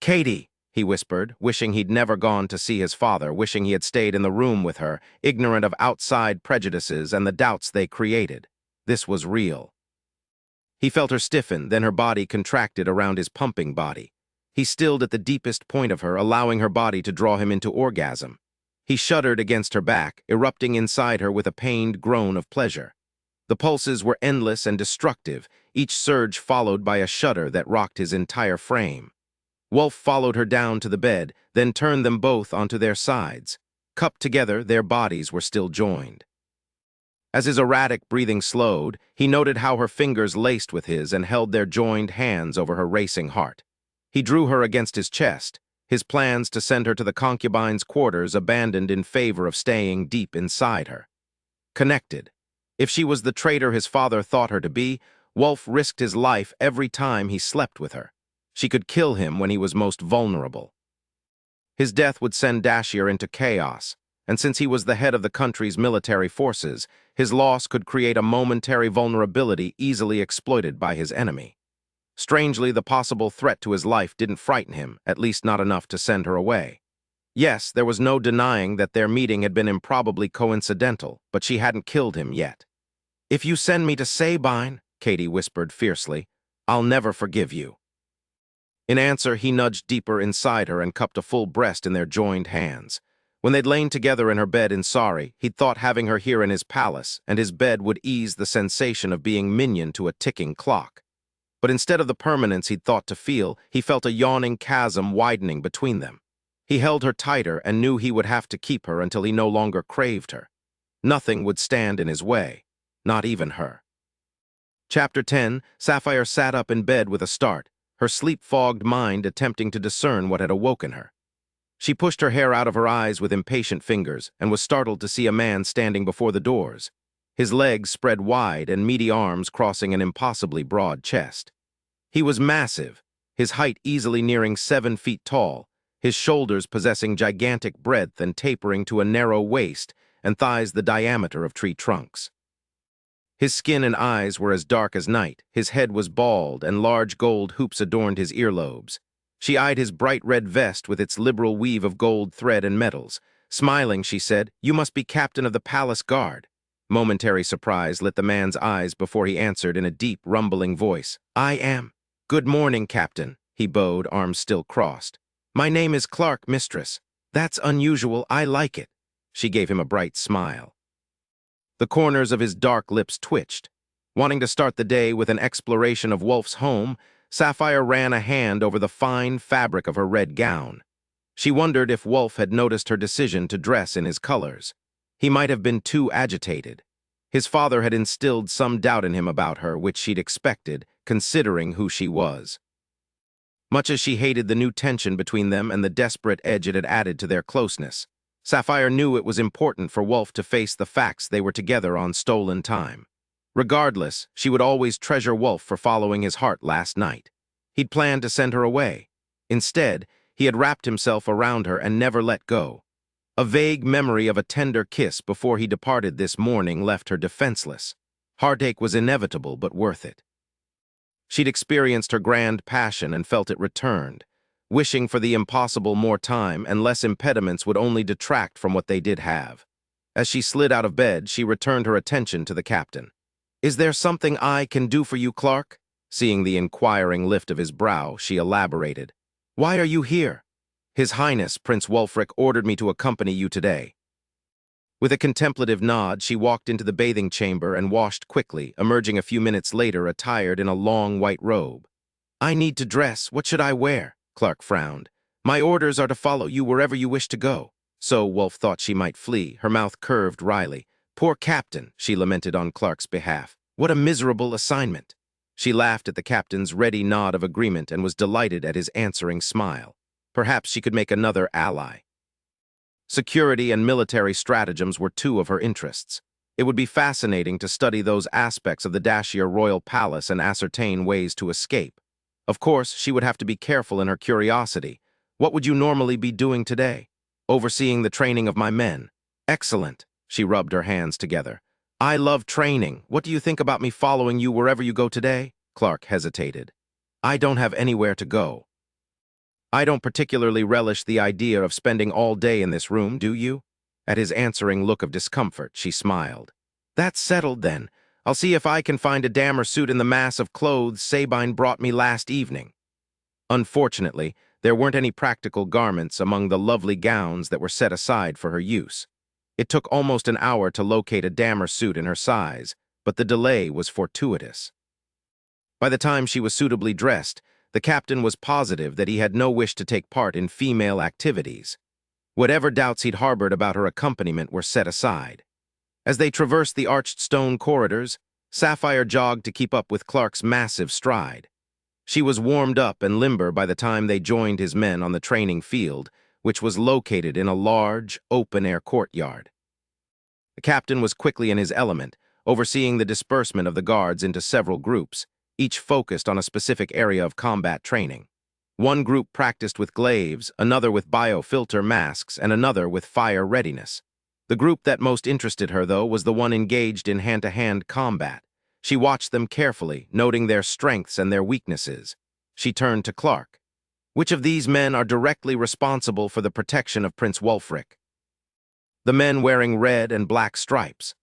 Katie, he whispered, wishing he'd never gone to see his father, wishing he had stayed in the room with her, ignorant of outside prejudices and the doubts they created. This was real. He felt her stiffen, then her body contracted around his pumping body. He stilled at the deepest point of her, allowing her body to draw him into orgasm. He shuddered against her back, erupting inside her with a pained groan of pleasure. The pulses were endless and destructive, each surge followed by a shudder that rocked his entire frame. Wulf followed her down to the bed, then turned them both onto their sides. Cupped together, their bodies were still joined. As his erratic breathing slowed, he noted how her fingers laced with his and held their joined hands over her racing heart. He drew her against his chest, his plans to send her to the concubine's quarters abandoned in favor of staying deep inside her. Connected. If she was the traitor his father thought her to be, Wulf risked his life every time he slept with her. She could kill him when he was most vulnerable. His death would send Dashier into chaos, and since he was the head of the country's military forces, his loss could create a momentary vulnerability easily exploited by his enemy. Strangely, the possible threat to his life didn't frighten him, at least not enough to send her away. Yes, there was no denying that their meeting had been improbably coincidental, but she hadn't killed him yet. If you send me to Sabine, Katie whispered fiercely, I'll never forgive you. In answer, he nudged deeper inside her and cupped a full breast in their joined hands. When they'd lain together in her bed in Sari, he'd thought having her here in his palace and his bed would ease the sensation of being minion to a ticking clock. But instead of the permanence he'd thought to feel, he felt a yawning chasm widening between them. He held her tighter and knew he would have to keep her until he no longer craved her. Nothing would stand in his way, not even her. Chapter 10, Sapphire sat up in bed with a start, her sleep-fogged mind attempting to discern what had awoken her. She pushed her hair out of her eyes with impatient fingers and was startled to see a man standing before the doors, his legs spread wide and meaty arms crossing an impossibly broad chest. He was massive, his height easily nearing 7 feet tall, his shoulders possessing gigantic breadth and tapering to a narrow waist and thighs the diameter of tree trunks. His skin and eyes were as dark as night, his head was bald, and large gold hoops adorned his earlobes. She eyed his bright red vest with its liberal weave of gold thread and metals. Smiling, she said, "You must be captain of the palace guard." Momentary surprise lit the man's eyes before he answered in a deep, rumbling voice. "I am." "Good morning, Captain," he bowed, arms still crossed. "My name is Clark, mistress." "That's unusual. I like it." She gave him a bright smile. The corners of his dark lips twitched. Wanting to start the day with an exploration of Wulf's home, Sapphire ran a hand over the fine fabric of her red gown. She wondered if Wulf had noticed her decision to dress in his colors. He might have been too agitated. His father had instilled some doubt in him about her, which she'd expected, considering who she was. Much as she hated the new tension between them and the desperate edge it had added to their closeness, Sapphire knew it was important for Wulf to face the facts they were together on stolen time. Regardless, she would always treasure Wulf for following his heart last night. He'd planned to send her away. Instead, he had wrapped himself around her and never let go. A vague memory of a tender kiss before he departed this morning left her defenseless. Heartache was inevitable, but worth it. She'd experienced her grand passion and felt it returned. Wishing for the impossible more time and less impediments would only detract from what they did have. As she slid out of bed, she returned her attention to the captain. "Is there something I can do for you, Clark?" Seeing the inquiring lift of his brow, she elaborated. "Why are you here?" "His Highness, Prince Wulfric, ordered me to accompany you today." With a contemplative nod, she walked into the bathing chamber and washed quickly, emerging a few minutes later attired in a long white robe. "I need to dress. What should I wear?" Clark frowned. "My orders are to follow you wherever you wish to go." So Wulf thought she might flee, her mouth curved wryly. "Poor captain," she lamented on Clark's behalf. "What a miserable assignment." She laughed at the captain's ready nod of agreement and was delighted at his answering smile. Perhaps she could make another ally. Security and military stratagems were two of her interests. It would be fascinating to study those aspects of the Dashier royal palace and ascertain ways to escape. Of course, she would have to be careful in her curiosity. "What would you normally be doing today?" "Overseeing the training of my men." "Excellent." She rubbed her hands together. "I love training. What do you think about me following you wherever you go today?" Clark hesitated. "I don't have anywhere to go." "I don't particularly relish the idea of spending all day in this room, do you?" At his answering look of discomfort, she smiled. "That's settled, then. I'll see if I can find a dammer suit in the mass of clothes Sabine brought me last evening." Unfortunately, there weren't any practical garments among the lovely gowns that were set aside for her use. It took almost an hour to locate a dammer suit in her size, but the delay was fortuitous. By the time she was suitably dressed, the captain was positive that he had no wish to take part in female activities. Whatever doubts he'd harbored about her accompaniment were set aside. As they traversed the arched stone corridors, Sapphire jogged to keep up with Clark's massive stride. She was warmed up and limber by the time they joined his men on the training field, which was located in a large, open-air courtyard. The captain was quickly in his element, overseeing the disbursement of the guards into several groups, each focused on a specific area of combat training. One group practiced with glaives, another with biofilter masks, and another with fire readiness. The group that most interested her, though, was the one engaged in hand-to-hand combat. She watched them carefully, noting their strengths and their weaknesses. She turned to Clark. "Which of these men are directly responsible for the protection of Prince Wulfric?" "The men wearing red and black stripes."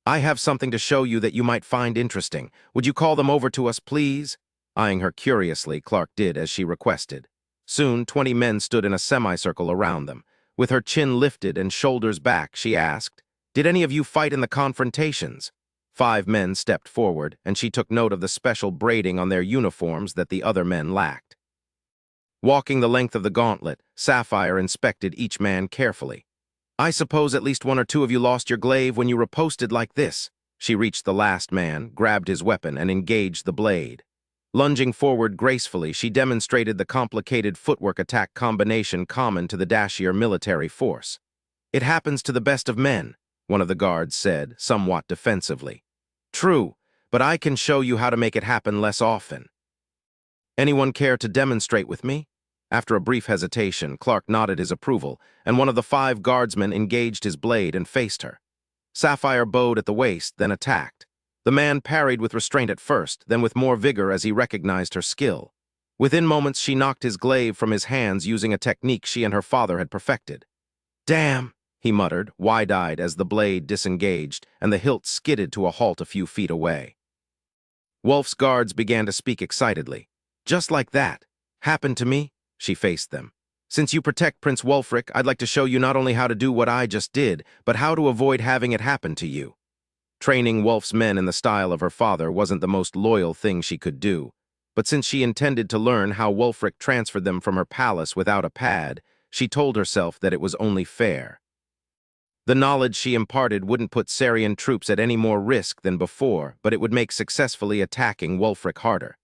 "I have something to show you that you might find interesting. Would you call them over to us, please?" Eyeing her curiously, Clark did as she requested. Soon, 20 men stood in a semicircle around them. With her chin lifted and shoulders back, she asked, "Did any of you fight in the confrontations?" 5 men stepped forward, and she took note of the special braiding on their uniforms that the other men lacked. Walking the length of the gauntlet, Sapphire inspected each man carefully. "I suppose at least 1 or 2 of you lost your glaive when you riposted like this." She reached the last man, grabbed his weapon, and engaged the blade. Lunging forward gracefully, she demonstrated the complicated footwork attack combination common to the Dashier military force. "It happens to the best of men," one of the guards said, somewhat defensively. "True, but I can show you how to make it happen less often." "Anyone care to demonstrate with me?" After a brief hesitation, Clark nodded his approval, and one of the 5 guardsmen engaged his blade and faced her. Sapphire bowed at the waist, then attacked. The man parried with restraint at first, then with more vigor as he recognized her skill. Within moments, she knocked his glaive from his hands using a technique she and her father had perfected. "Damn!" he muttered, wide-eyed as the blade disengaged and the hilt skidded to a halt a few feet away. Wulf's guards began to speak excitedly. Just like that. Happened to me? She faced them. Since you protect Prince Wulfric, I'd like to show you not only how to do what I just did, but how to avoid having it happen to you. Training Wulf's men in the style of her father wasn't the most loyal thing she could do, but since she intended to learn how Wulfric transferred them from her palace without a pad, she told herself that it was only fair. The knowledge she imparted wouldn't put Sarian troops at any more risk than before, but it would make successfully attacking Wulfric harder.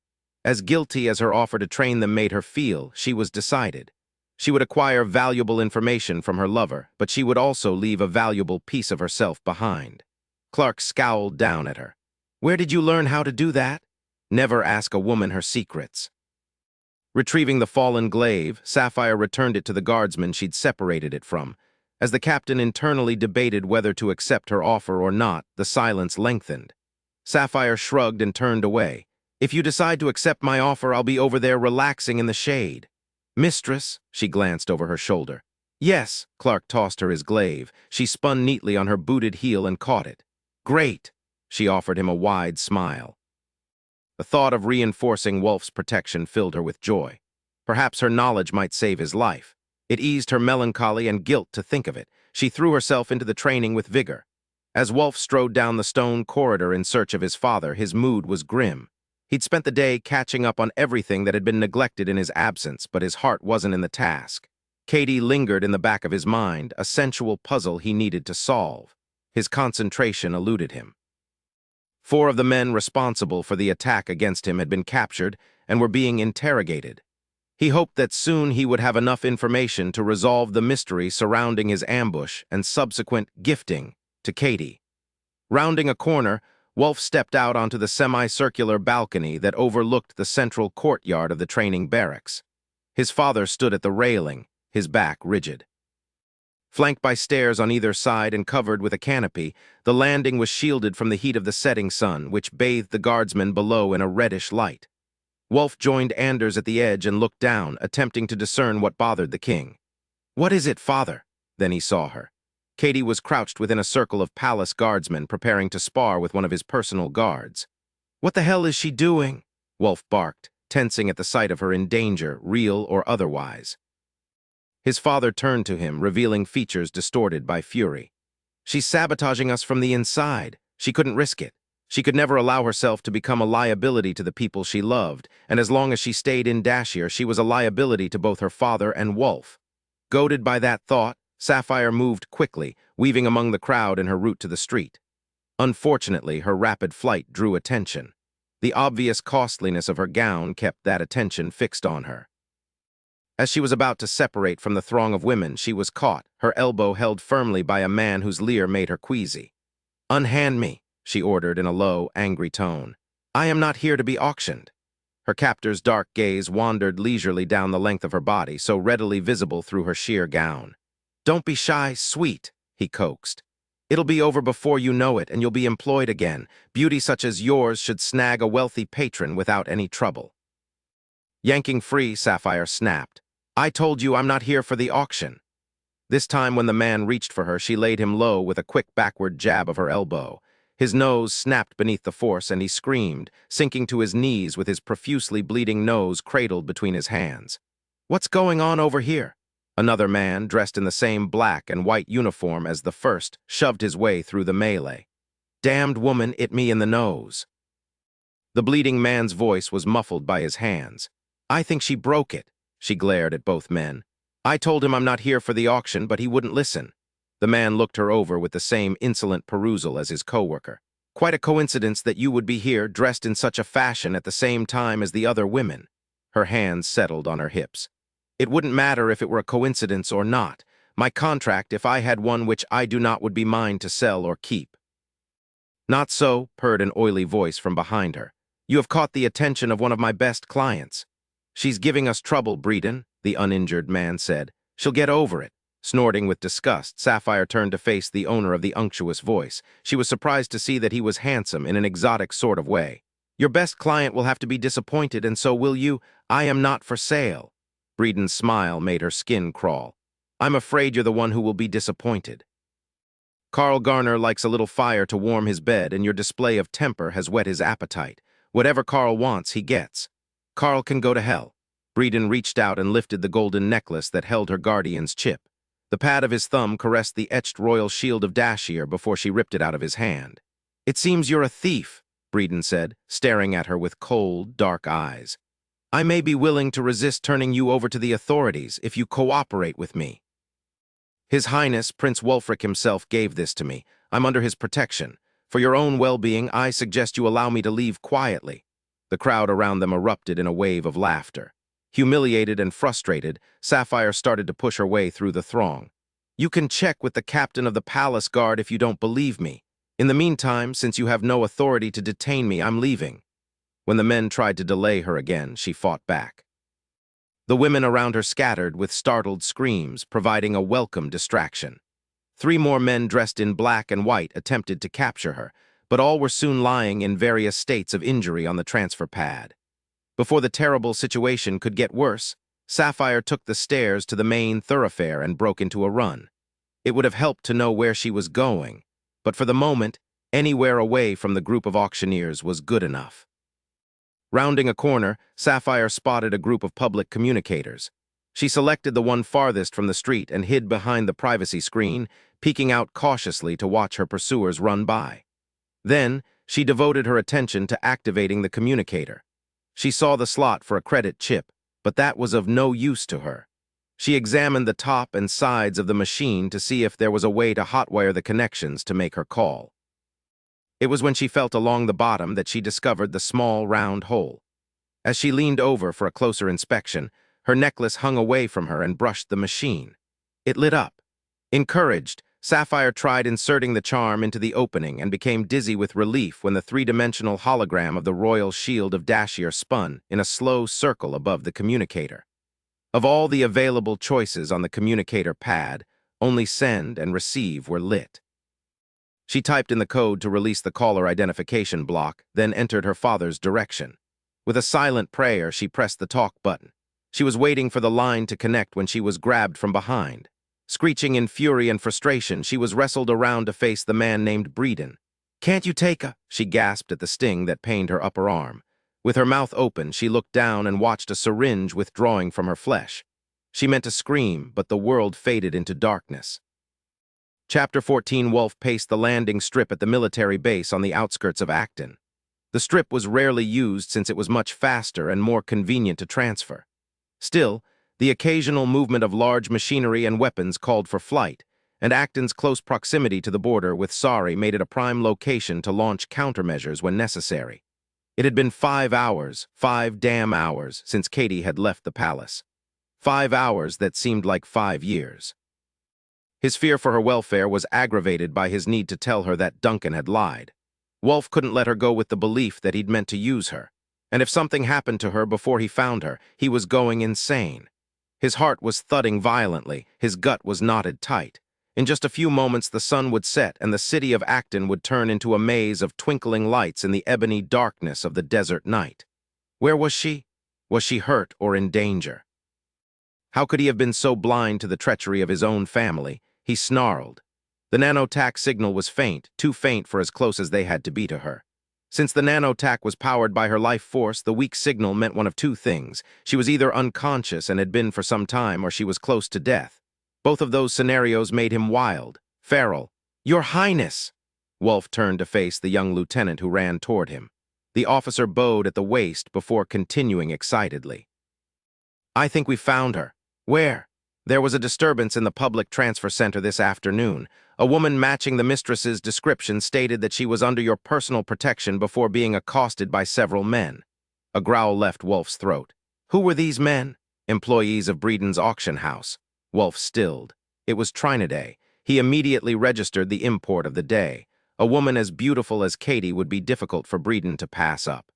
As guilty as her offer to train them made her feel, she was decided. She would acquire valuable information from her lover, but she would also leave a valuable piece of herself behind. Clark scowled down at her. Where did you learn how to do that? Never ask a woman her secrets. Retrieving the fallen glaive, Sapphire returned it to the guardsman she'd separated it from. As the captain internally debated whether to accept her offer or not, the silence lengthened. Sapphire shrugged and turned away. If you decide to accept my offer, I'll be over there relaxing in the shade. Mistress, she glanced over her shoulder. Yes, Clark tossed her his glaive. She spun neatly on her booted heel and caught it. Great, she offered him a wide smile. The thought of reinforcing Wulf's protection filled her with joy. Perhaps her knowledge might save his life. It eased her melancholy and guilt to think of it. She threw herself into the training with vigor. As Wulf strode down the stone corridor in search of his father, his mood was grim. He'd spent the day catching up on everything that had been neglected in his absence, but his heart wasn't in the task. Katie lingered in the back of his mind, a sensual puzzle he needed to solve. His concentration eluded him. 4 of the men responsible for the attack against him had been captured and were being interrogated. He hoped that soon he would have enough information to resolve the mystery surrounding his ambush and subsequent gifting to Katie. Rounding a corner, Wulf stepped out onto the semicircular balcony that overlooked the central courtyard of the training barracks. His father stood at the railing, his back rigid. Flanked by stairs on either side and covered with a canopy, the landing was shielded from the heat of the setting sun, which bathed the guardsmen below in a reddish light. Wulf joined Anders at the edge and looked down, attempting to discern what bothered the king. What is it, father? Then he saw her. Katie was crouched within a circle of palace guardsmen preparing to spar with one of his personal guards. What the hell is she doing? Wulf barked, tensing at the sight of her in danger, real or otherwise. His father turned to him, revealing features distorted by fury. She's sabotaging us from the inside. She couldn't risk it. She could never allow herself to become a liability to the people she loved, and as long as she stayed in Dashir, she was a liability to both her father and Wulf. Goaded by that thought, Sapphire moved quickly, weaving among the crowd in her route to the street. Unfortunately, her rapid flight drew attention. The obvious costliness of her gown kept that attention fixed on her. As she was about to separate from the throng of women, she was caught, her elbow held firmly by a man whose leer made her queasy. "Unhand me," she ordered in a low, angry tone. "I am not here to be auctioned." Her captor's dark gaze wandered leisurely down the length of her body, so readily visible through her sheer gown. "Don't be shy, sweet," he coaxed. "It'll be over before you know it, and you'll be employed again. Beauty such as yours should snag a wealthy patron without any trouble." Yanking free, Sapphire snapped. "I told you I'm not here for the auction." This time when the man reached for her, she laid him low with a quick backward jab of her elbow. His nose snapped beneath the force, and he screamed, sinking to his knees with his profusely bleeding nose cradled between his hands. "What's going on over here?" Another man, dressed in the same black and white uniform as the first, shoved his way through the melee. "Damned woman hit me in the nose." The bleeding man's voice was muffled by his hands. "I think she broke it." She glared at both men. "I told him I'm not here for the auction, but he wouldn't listen." The man looked her over with the same insolent perusal as his co-worker. "Quite a coincidence that you would be here, dressed in such a fashion at the same time as the other women." Her hands settled on her hips. "It wouldn't matter if it were a coincidence or not. My contract, if I had one which I do not, would be mine to sell or keep." "Not so," purred an oily voice from behind her. "You have caught the attention of one of my best clients." "She's giving us trouble, Breeden," the uninjured man said. "She'll get over it." Snorting with disgust, Sapphire turned to face the owner of the unctuous voice. She was surprised to see that he was handsome in an exotic sort of way. "Your best client will have to be disappointed, and so will you. I am not for sale." Breeden's smile made her skin crawl. I'm afraid you're the one who will be disappointed. Carl Garner likes a little fire to warm his bed, and your display of temper has whet his appetite. Whatever Carl wants, he gets. Carl can go to hell. Breeden reached out and lifted the golden necklace that held her guardian's chip. The pad of his thumb caressed the etched royal shield of Dashir before she ripped it out of his hand. It seems you're a thief, Breeden said, staring at her with cold, dark eyes. I may be willing to resist turning you over to the authorities if you cooperate with me. His Highness, Prince Wulfric himself, gave this to me. I'm under his protection. For your own well-being, I suggest you allow me to leave quietly. The crowd around them erupted in a wave of laughter. Humiliated and frustrated, Sapphire started to push her way through the throng. You can check with the captain of the palace guard if you don't believe me. In the meantime, since you have no authority to detain me, I'm leaving. When the men tried to delay her again, she fought back. The women around her scattered with startled screams, providing a welcome distraction. 3 more men dressed in black and white attempted to capture her, but all were soon lying in various states of injury on the transfer pad. Before the terrible situation could get worse, Sapphire took the stairs to the main thoroughfare and broke into a run. It would have helped to know where she was going, but for the moment, anywhere away from the group of auctioneers was good enough. Rounding a corner, Sapphire spotted a group of public communicators. She selected the one farthest from the street and hid behind the privacy screen, peeking out cautiously to watch her pursuers run by. Then, she devoted her attention to activating the communicator. She saw the slot for a credit chip, but that was of no use to her. She examined the top and sides of the machine to see if there was a way to hotwire the connections to make her call. It was when she felt along the bottom that she discovered the small, round hole. As she leaned over for a closer inspection, her necklace hung away from her and brushed the machine. It lit up. Encouraged, Sapphire tried inserting the charm into the opening and became dizzy with relief when the 3-dimensional hologram of the royal shield of Dashir spun in a slow circle above the communicator. Of all the available choices on the communicator pad, only send and receive were lit. She typed in the code to release the caller identification block, then entered her father's direction. With a silent prayer, she pressed the talk button. She was waiting for the line to connect when she was grabbed from behind. Screeching in fury and frustration, she was wrestled around to face the man named Breeden. "Can't you take a—" She gasped at the sting that pained her upper arm. With her mouth open, she looked down and watched a syringe withdrawing from her flesh. She meant to scream, but the world faded into darkness. Chapter 14. Wolf paced the landing strip at the military base on the outskirts of Acton. The strip was rarely used since it was much faster and more convenient to transfer. Still, the occasional movement of large machinery and weapons called for flight, and Acton's close proximity to the border with Sari made it a prime location to launch countermeasures when necessary. It had been 5 hours, 5 damn hours, since Katie had left the palace. 5 hours that seemed like 5 years. His fear for her welfare was aggravated by his need to tell her that Duncan had lied. Wolf couldn't let her go with the belief that he'd meant to use her, and if something happened to her before he found her, he was going insane. His heart was thudding violently, his gut was knotted tight. In just a few moments the sun would set and the city of Acton would turn into a maze of twinkling lights in the ebony darkness of the desert night. Where was she? Was she hurt or in danger? How could he have been so blind to the treachery of his own family? He snarled. The nanotac signal was faint, too faint for as close as they had to be to her. Since the nanotac was powered by her life force, the weak signal meant one of 2 things. She was either unconscious and had been for some time, or she was close to death. Both of those scenarios made him wild, feral. "Your Highness!" Wolf turned to face the young lieutenant who ran toward him. The officer bowed at the waist before continuing excitedly. "I think we found her." "Where?" "There was a disturbance in the public transfer center this afternoon. A woman matching the mistress's description stated that she was under your personal protection before being accosted by several men." A growl left Wolf's throat. "Who were these men?" "Employees of Breeden's auction house." Wolf stilled. It was Triniday. He immediately registered the import of the day. A woman as beautiful as Katie would be difficult for Breeden to pass up.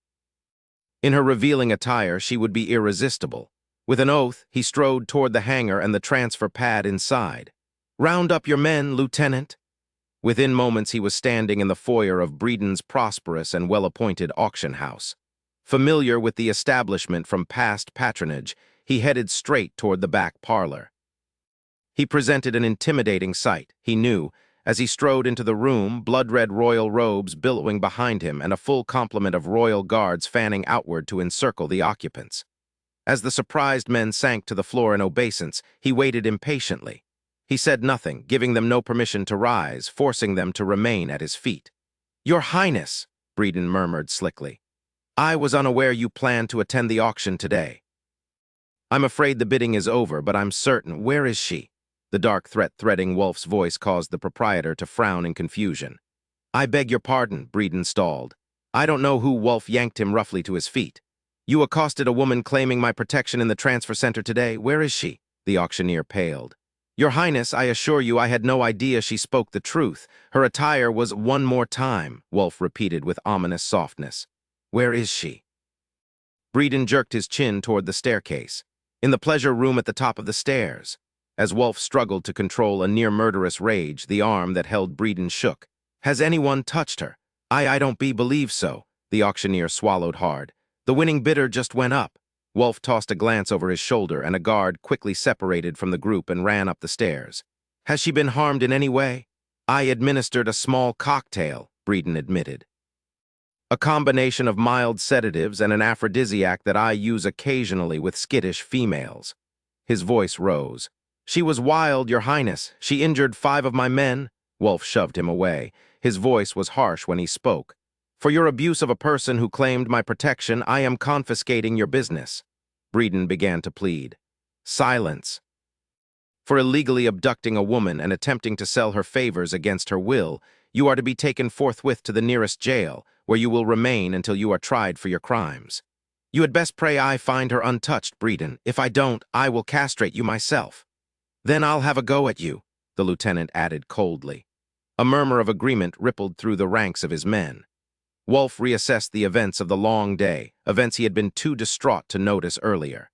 In her revealing attire, she would be irresistible. With an oath, he strode toward the hangar and the transfer pad inside. "Round up your men, Lieutenant." Within moments, he was standing in the foyer of Breeden's prosperous and well-appointed auction house. Familiar with the establishment from past patronage, he headed straight toward the back parlor. He presented an intimidating sight, he knew, as he strode into the room, blood-red royal robes billowing behind him and a full complement of royal guards fanning outward to encircle the occupants. As the surprised men sank to the floor in obeisance, he waited impatiently. He said nothing, giving them no permission to rise, forcing them to remain at his feet. "Your Highness," Breeden murmured slickly, "I was unaware you planned to attend the auction today." "I'm afraid the bidding is over, but I'm certain. Where is she?" The dark threat-threading Wolf's voice caused the proprietor to frown in confusion. "I beg your pardon," Breeden stalled. "I don't know who." Wolf yanked him roughly to his feet. "You accosted a woman claiming my protection in the transfer center today. Where is she?" The auctioneer paled. "Your Highness, I assure you I had no idea she spoke the truth. Her attire was—" "One more time," Wolf repeated with ominous softness. "Where is she?" Breeden jerked his chin toward the staircase. "In the pleasure room at the top of the stairs." As Wolf struggled to control a near-murderous rage, the arm that held Breeden shook. "Has anyone touched her?" I don't believe so." The auctioneer swallowed hard. "The winning bidder just went up." Wolf tossed a glance over his shoulder, and a guard quickly separated from the group and ran up the stairs. "Has she been harmed in any way?" "I administered a small cocktail," Breeden admitted. "A combination of mild sedatives and an aphrodisiac that I use occasionally with skittish females." His voice rose. "She was wild, Your Highness. She injured 5 of my men." Wolf shoved him away. His voice was harsh when he spoke. "For your abuse of a person who claimed my protection, I am confiscating your business." Breeden began to plead. "Silence." "For illegally abducting a woman and attempting to sell her favors against her will, you are to be taken forthwith to the nearest jail, where you will remain until you are tried for your crimes. You had best pray I find her untouched, Breeden. If I don't, I will castrate you myself." "Then I'll have a go at you," the lieutenant added coldly. A murmur of agreement rippled through the ranks of his men. Wolf reassessed the events of the long day, events he had been too distraught to notice earlier.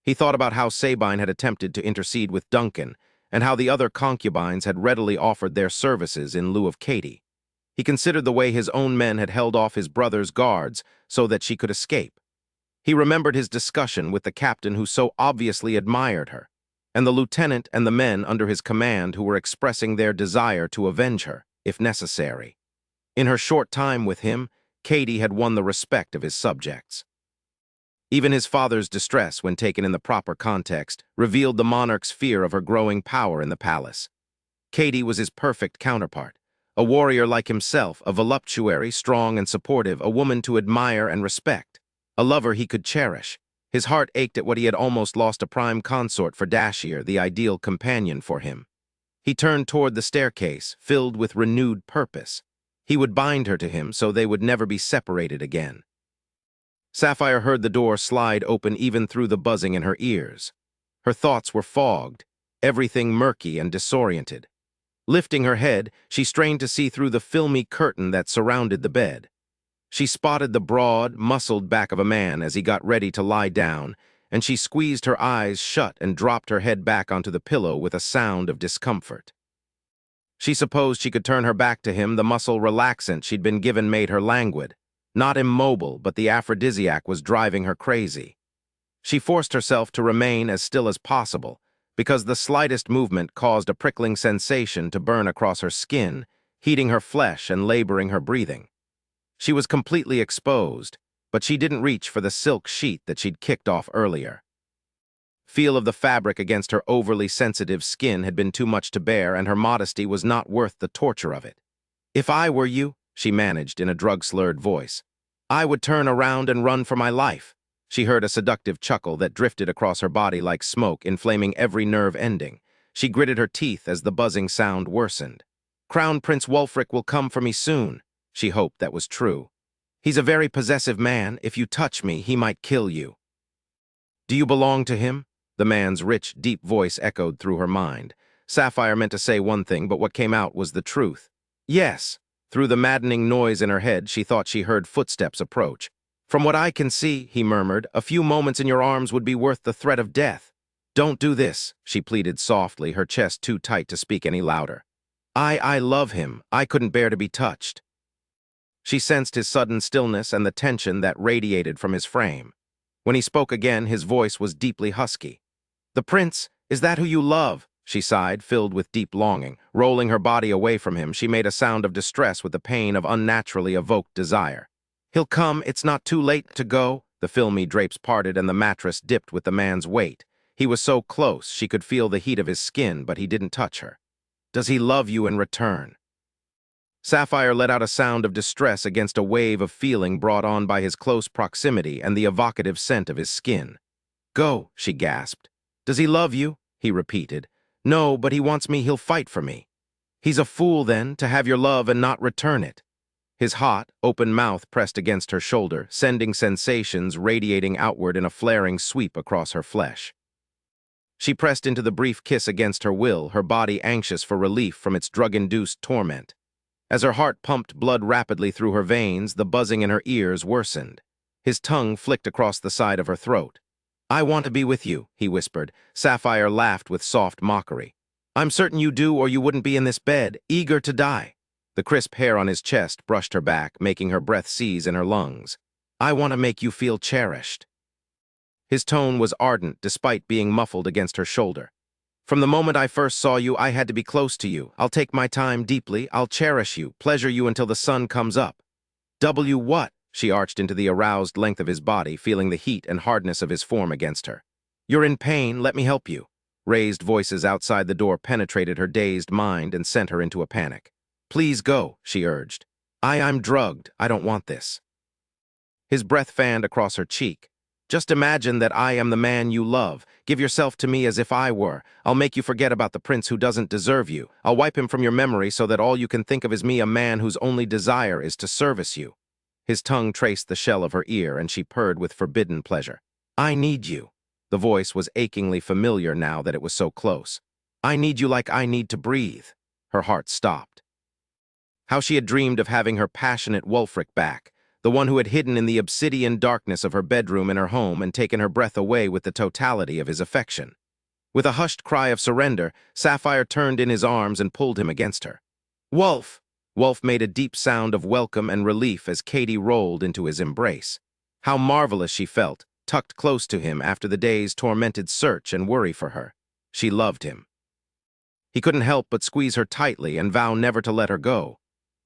He thought about how Sabine had attempted to intercede with Duncan, and how the other concubines had readily offered their services in lieu of Katie. He considered the way his own men had held off his brother's guards so that she could escape. He remembered his discussion with the captain who so obviously admired her, and the lieutenant and the men under his command who were expressing their desire to avenge her, if necessary. In her short time with him, Katie had won the respect of his subjects. Even his father's distress, when taken in the proper context, revealed the monarch's fear of her growing power in the palace. Katie was his perfect counterpart, a warrior like himself, a voluptuary, strong and supportive, a woman to admire and respect, a lover he could cherish. His heart ached at what he had almost lost a prime consort for Dashier, the ideal companion for him. He turned toward the staircase, filled with renewed purpose. He would bind her to him so they would never be separated again. Sapphire heard the door slide open even through the buzzing in her ears. Her thoughts were fogged, everything murky and disoriented. Lifting her head, she strained to see through the filmy curtain that surrounded the bed. She spotted the broad, muscled back of a man as he got ready to lie down, and she squeezed her eyes shut and dropped her head back onto the pillow with a sound of discomfort. She supposed she could turn her back to him. The muscle relaxant she'd been given made her languid. Not immobile, but the aphrodisiac was driving her crazy. She forced herself to remain as still as possible, because the slightest movement caused a prickling sensation to burn across her skin, heating her flesh and laboring her breathing. She was completely exposed, but she didn't reach for the silk sheet that she'd kicked off earlier. Feel of the fabric against her overly sensitive skin had been too much to bear, and her modesty was not worth the torture of it. "If I were you," she managed in a drug-slurred voice, "I would turn around and run for my life." She heard a seductive chuckle that drifted across her body like smoke, inflaming every nerve ending. She gritted her teeth as the buzzing sound worsened. "Crown Prince Wulfric will come for me soon." She hoped that was true. "He's a very possessive man. If you touch me, he might kill you." "Do you belong to him?" The man's rich, deep voice echoed through her mind. Sapphire meant to say one thing, but what came out was the truth. "Yes." Through the maddening noise in her head, she thought she heard footsteps approach. "From what I can see," he murmured, "a few moments in your arms would be worth the threat of death." "Don't do this," she pleaded softly, her chest too tight to speak any louder. I love him. I couldn't bear to be touched." She sensed his sudden stillness and the tension that radiated from his frame. When he spoke again, his voice was deeply husky. "The prince, is that who you love?" she sighed, filled with deep longing. Rolling her body away from him, she made a sound of distress with the pain of unnaturally evoked desire. "He'll come, it's not too late to go." The filmy drapes parted and the mattress dipped with the man's weight. He was so close, she could feel the heat of his skin, but he didn't touch her. "Does he love you in return?" Sapphire let out a sound of distress against a wave of feeling brought on by his close proximity and the evocative scent of his skin. "Go," she gasped. "Does he love you?" he repeated. "No, but he wants me, he'll fight for me." "He's a fool, then, to have your love and not return it." His hot, open mouth pressed against her shoulder, sending sensations radiating outward in a flaring sweep across her flesh. She pressed into the brief kiss against her will, her body anxious for relief from its drug-induced torment. As her heart pumped blood rapidly through her veins, the buzzing in her ears worsened. His tongue flicked across the side of her throat. "I want to be with you," he whispered. Sapphire laughed with soft mockery. "I'm certain you do, or you wouldn't be in this bed, eager to die." The crisp hair on his chest brushed her back, making her breath seize in her lungs. "I want to make you feel cherished." His tone was ardent, despite being muffled against her shoulder. "From the moment I first saw you, I had to be close to you. I'll take my time deeply. I'll cherish you, pleasure you until the sun comes up." "W what?" She arched into the aroused length of his body, feeling the heat and hardness of his form against her. "You're in pain. Let me help you." Raised voices outside the door penetrated her dazed mind and sent her into a panic. "Please go," she urged. I'm drugged. I don't want this." His breath fanned across her cheek. "Just imagine that I am the man you love. Give yourself to me as if I were. I'll make you forget about the prince who doesn't deserve you. I'll wipe him from your memory so that all you can think of is me, a man whose only desire is to service you." His tongue traced the shell of her ear, and she purred with forbidden pleasure. "I need you." The voice was achingly familiar now that it was so close. "I need you like I need to breathe." Her heart stopped. How she had dreamed of having her passionate Wulfric back, the one who had hidden in the obsidian darkness of her bedroom in her home and taken her breath away with the totality of his affection. With a hushed cry of surrender, Sapphire turned in his arms and pulled him against her. "Wulf!" Wulf made a deep sound of welcome and relief as Katie rolled into his embrace. How marvelous she felt, tucked close to him after the day's tormented search and worry for her. She loved him. He couldn't help but squeeze her tightly and vow never to let her go.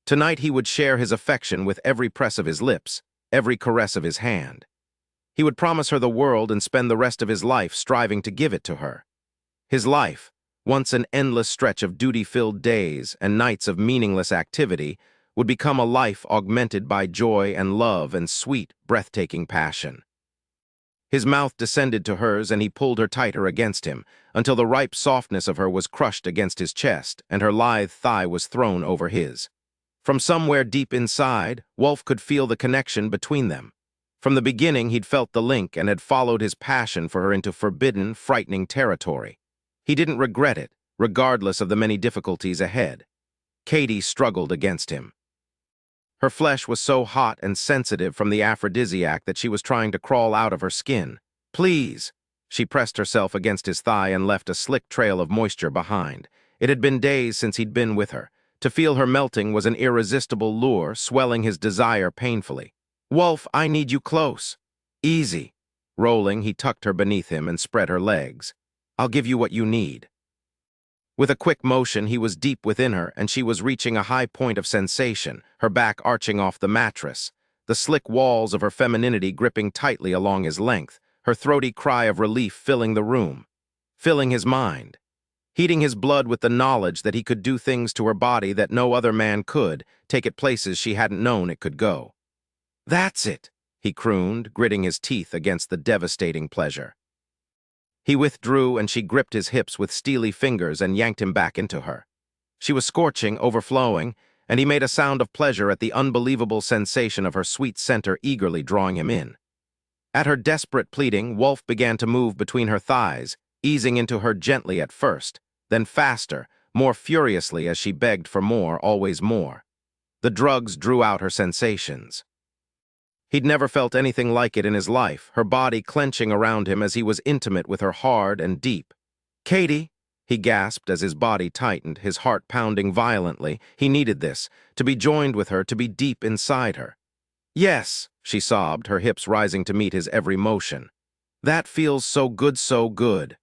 Tonight he would share his affection with every press of his lips, every caress of his hand. He would promise her the world and spend the rest of his life striving to give it to her. His life, once an endless stretch of duty-filled days and nights of meaningless activity, would become a life augmented by joy and love and sweet, breathtaking passion. His mouth descended to hers and he pulled her tighter against him, until the ripe softness of her was crushed against his chest and her lithe thigh was thrown over his. From somewhere deep inside, Wulf could feel the connection between them. From the beginning, he'd felt the link and had followed his passion for her into forbidden, frightening territory. He didn't regret it, regardless of the many difficulties ahead. Katie struggled against him. Her flesh was so hot and sensitive from the aphrodisiac that she was trying to crawl out of her skin. "Please!" She pressed herself against his thigh and left a slick trail of moisture behind. It had been days since he'd been with her. To feel her melting was an irresistible lure, swelling his desire painfully. "Wulf, I need you close." "Easy." Rolling, he tucked her beneath him and spread her legs. "I'll give you what you need." With a quick motion, he was deep within her, and she was reaching a high point of sensation, her back arching off the mattress, the slick walls of her femininity gripping tightly along his length, her throaty cry of relief filling the room, filling his mind, heating his blood with the knowledge that he could do things to her body that no other man could, take it places she hadn't known it could go. "That's it," he crooned, gritting his teeth against the devastating pleasure. He withdrew and she gripped his hips with steely fingers and yanked him back into her. She was scorching, overflowing, and he made a sound of pleasure at the unbelievable sensation of her sweet center eagerly drawing him in. At her desperate pleading, Wulf began to move between her thighs, easing into her gently at first, then faster, more furiously as she begged for more, always more. The drugs drew out her sensations. He'd never felt anything like it in his life, her body clenching around him as he was intimate with her hard and deep. "Katie," he gasped as his body tightened, his heart pounding violently. He needed this, to be joined with her, to be deep inside her. "Yes," she sobbed, her hips rising to meet his every motion. "That feels so good, so good."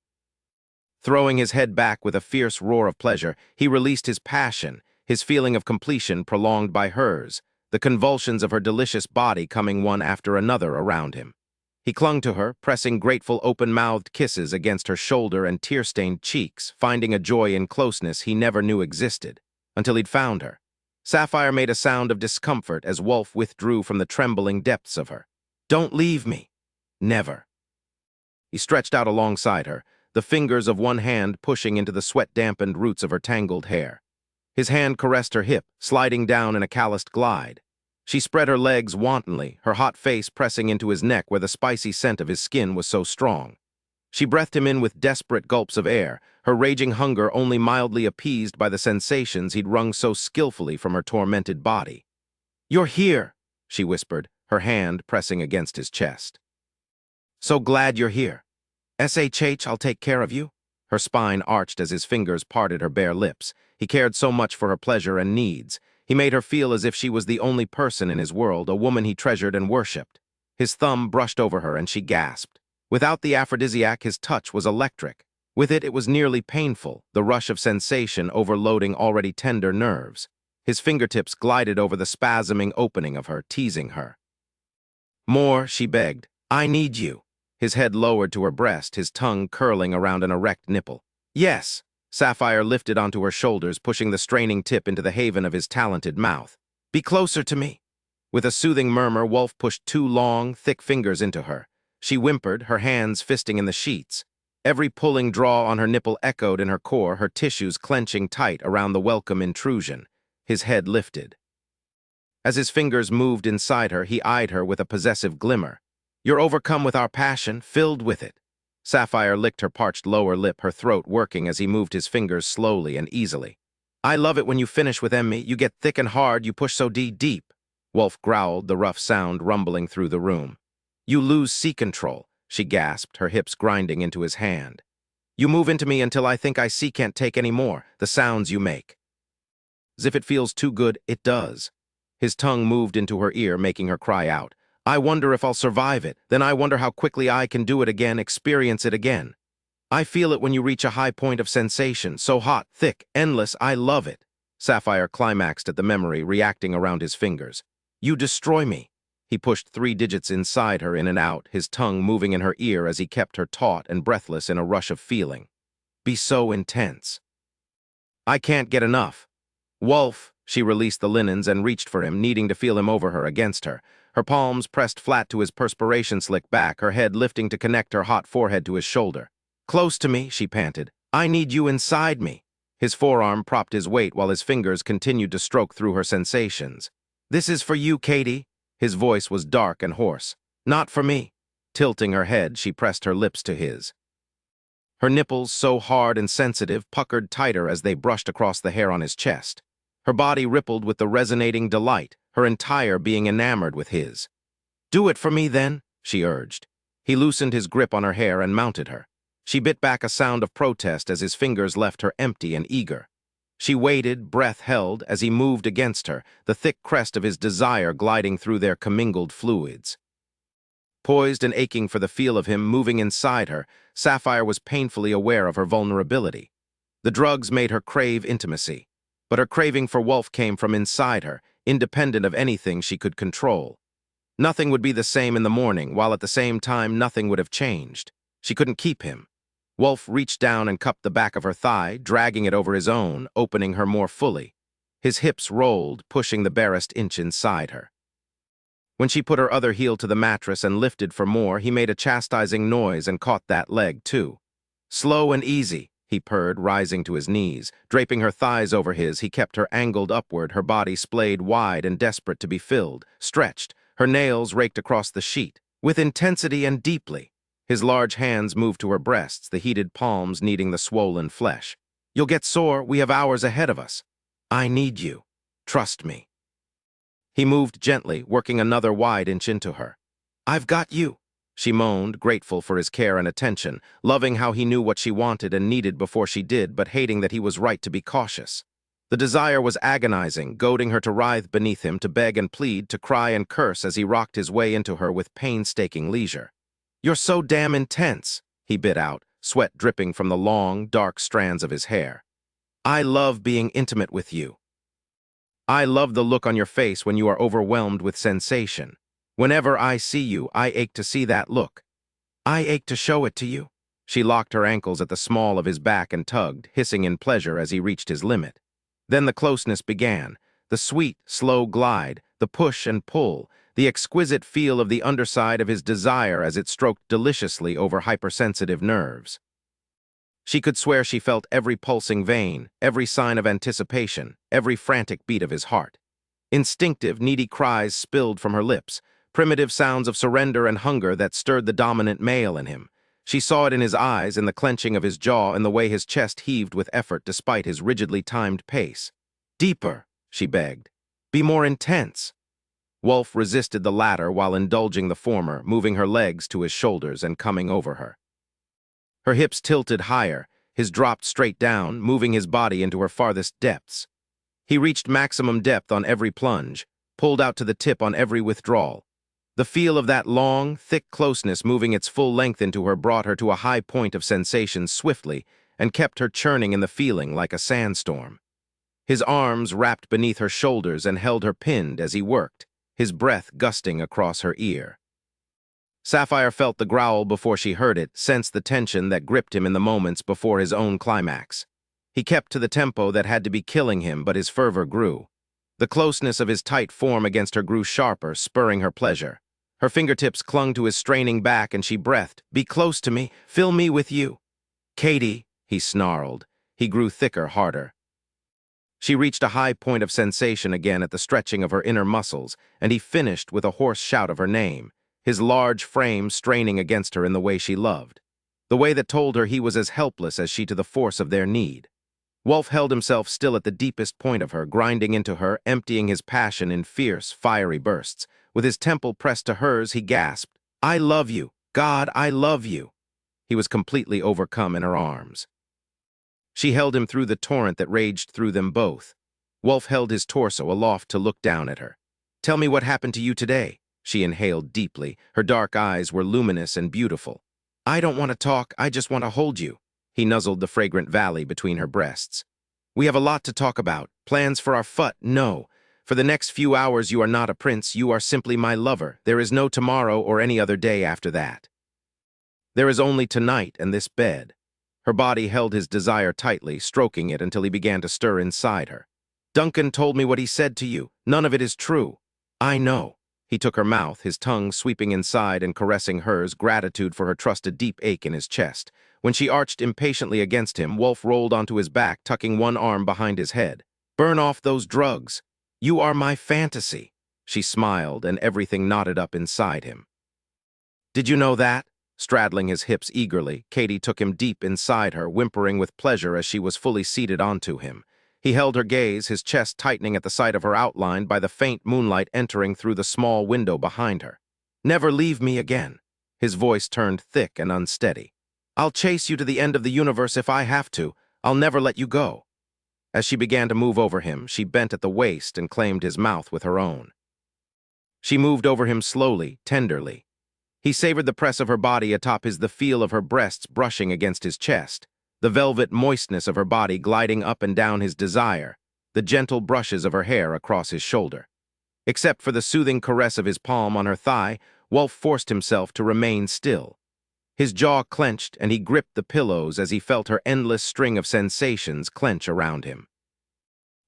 Throwing his head back with a fierce roar of pleasure, he released his passion, his feeling of completion prolonged by hers, the convulsions of her delicious body coming one after another around him. He clung to her, pressing grateful open-mouthed kisses against her shoulder and tear-stained cheeks, finding a joy in closeness he never knew existed, until he'd found her. Sapphire made a sound of discomfort as Wulf withdrew from the trembling depths of her. "Don't leave me." "Never." He stretched out alongside her, the fingers of one hand pushing into the sweat-dampened roots of her tangled hair. His hand caressed her hip, sliding down in a calloused glide. She spread her legs wantonly, her hot face pressing into his neck where the spicy scent of his skin was so strong. She breathed him in with desperate gulps of air, her raging hunger only mildly appeased by the sensations he'd wrung so skillfully from her tormented body. "You're here," she whispered, her hand pressing against his chest. "So glad you're here. SHH, I'll take care of you." Her spine arched as his fingers parted her bare lips. He cared so much for her pleasure and needs. He made her feel as if she was the only person in his world, a woman he treasured and worshipped. His thumb brushed over her and she gasped. Without the aphrodisiac, his touch was electric. With it was nearly painful, the rush of sensation overloading already tender nerves. His fingertips glided over the spasming opening of her, teasing her. "More," she begged. "I need you." His head lowered to her breast, his tongue curling around an erect nipple. "Yes." Sapphire lifted onto her shoulders, pushing the straining tip into the haven of his talented mouth. "Be closer to me." With a soothing murmur, Wulf pushed two long, thick fingers into her. She whimpered, her hands fisting in the sheets. Every pulling draw on her nipple echoed in her core, her tissues clenching tight around the welcome intrusion. His head lifted. As his fingers moved inside her, he eyed her with a possessive glimmer. "You're overcome with our passion, filled with it." Sapphire licked her parched lower lip, her throat working as he moved his fingers slowly and easily. "I love it when you finish with me. You get thick and hard, you push so deep." Wulf growled, the rough sound rumbling through the room. "You lose sea control," she gasped, her hips grinding into his hand. "You move into me until I think I can't take any more, the sounds you make." As if it feels too good, it does. His tongue moved into her ear, making her cry out. "I wonder if I'll survive it. Then I wonder how quickly I can do it again, experience it again. I feel it when you reach a high point of sensation, so hot, thick, endless, I love it." Sapphire climaxed at the memory, reacting around his fingers. "You destroy me." He pushed 3 digits inside her in and out, his tongue moving in her ear as he kept her taut and breathless in a rush of feeling. "Be so intense." "I can't get enough." "Wulf," she released the linens and reached for him, needing to feel him over her, against her. Her palms pressed flat to his perspiration-slick back, her head lifting to connect her hot forehead to his shoulder. "Close to me," she panted. "I need you inside me." His forearm propped his weight while his fingers continued to stroke through her sensations. "This is for you, Katie." His voice was dark and hoarse. "Not for me." Tilting her head, she pressed her lips to his. Her nipples, so hard and sensitive, puckered tighter as they brushed across the hair on his chest. Her body rippled with the resonating delight, her entire being enamored with his. "Do it for me, then," she urged. He loosened his grip on her hair and mounted her. She bit back a sound of protest as his fingers left her empty and eager. She waited, breath held, as he moved against her, the thick crest of his desire gliding through their commingled fluids. Poised and aching for the feel of him moving inside her, Sapphire was painfully aware of her vulnerability. The drugs made her crave intimacy, but her craving for Wulf came from inside her, independent of anything she could control. Nothing would be the same in the morning, while at the same time nothing would have changed. She couldn't keep him. Wulf reached down and cupped the back of her thigh, dragging it over his own, opening her more fully. His hips rolled, pushing the barest inch inside her. When she put her other heel to the mattress and lifted for more, he made a chastising noise and caught that leg, too. "Slow and easy," he purred, rising to his knees. Draping her thighs over his, he kept her angled upward, her body splayed wide and desperate to be filled, stretched, her nails raked across the sheet. With intensity and deeply, his large hands moved to her breasts, the heated palms kneading the swollen flesh. "You'll get sore, we have hours ahead of us. I need you. Trust me." He moved gently, working another wide inch into her. "I've got you," she moaned, grateful for his care and attention, loving how he knew what she wanted and needed before she did, but hating that he was right to be cautious. The desire was agonizing, goading her to writhe beneath him, to beg and plead, to cry and curse as he rocked his way into her with painstaking leisure. "You're so damn intense," he bit out, sweat dripping from the long, dark strands of his hair. "I love being intimate with you. I love the look on your face when you are overwhelmed with sensation. Whenever I see you, I ache to see that look. I ache to show it to you." She locked her ankles at the small of his back and tugged, hissing in pleasure as he reached his limit. Then the closeness began, the sweet, slow glide, the push and pull, the exquisite feel of the underside of his desire as it stroked deliciously over hypersensitive nerves. She could swear she felt every pulsing vein, every sign of anticipation, every frantic beat of his heart. Instinctive, needy cries spilled from her lips, primitive sounds of surrender and hunger that stirred the dominant male in him. She saw it in his eyes, in the clenching of his jaw, and the way his chest heaved with effort despite his rigidly timed pace. "Deeper," she begged. "Be more intense." Wulf resisted the latter while indulging the former, moving her legs to his shoulders and coming over her. Her hips tilted higher, his dropped straight down, moving his body into her farthest depths. He reached maximum depth on every plunge, pulled out to the tip on every withdrawal. The feel of that long, thick closeness moving its full length into her brought her to a high point of sensation swiftly and kept her churning in the feeling like a sandstorm. His arms wrapped beneath her shoulders and held her pinned as he worked, his breath gusting across her ear. Sapphire felt the growl before she heard it, sensed the tension that gripped him in the moments before his own climax. He kept to the tempo that had to be killing him, but his fervor grew. The closeness of his tight form against her grew sharper, spurring her pleasure. Her fingertips clung to his straining back and she breathed, "Be close to me, fill me with you." "Katie," he snarled. He grew thicker, harder. She reached a high point of sensation again at the stretching of her inner muscles, and he finished with a hoarse shout of her name, his large frame straining against her in the way she loved, the way that told her he was as helpless as she to the force of their need. Wulf held himself still at the deepest point of her, grinding into her, emptying his passion in fierce, fiery bursts. With his temple pressed to hers, he gasped, "I love you. God, I love you." He was completely overcome in her arms. She held him through the torrent that raged through them both. Wulf held his torso aloft to look down at her. "Tell me what happened to you today." She inhaled deeply. Her dark eyes were luminous and beautiful. "I don't want to talk, I just want to hold you." He nuzzled the fragrant valley between her breasts. "We have a lot to talk about. Plans for our fut, no. For the next few hours you are not a prince, you are simply my lover. There is no tomorrow or any other day after that. There is only tonight and this bed." Her body held his desire tightly, stroking it until he began to stir inside her. "Duncan told me what he said to you. None of it is true." "I know." He took her mouth, his tongue sweeping inside and caressing hers, gratitude for her trust a deep ache in his chest. When she arched impatiently against him, Wulf rolled onto his back, tucking one arm behind his head. "Burn off those drugs. You are my fantasy." She smiled, and everything knotted up inside him. "Did you know that?" Straddling his hips eagerly, Katie took him deep inside her, whimpering with pleasure as she was fully seated onto him. He held her gaze, his chest tightening at the sight of her outlined by the faint moonlight entering through the small window behind her. "Never leave me again." His voice turned thick and unsteady. "I'll chase you to the end of the universe if I have to. I'll never let you go." As she began to move over him, she bent at the waist and claimed his mouth with her own. She moved over him slowly, tenderly. He savored the press of her body atop the feel of her breasts brushing against his chest, the velvet moistness of her body gliding up and down his desire, the gentle brushes of her hair across his shoulder. Except for the soothing caress of his palm on her thigh, Wulf forced himself to remain still. His jaw clenched and he gripped the pillows as he felt her endless string of sensations clench around him.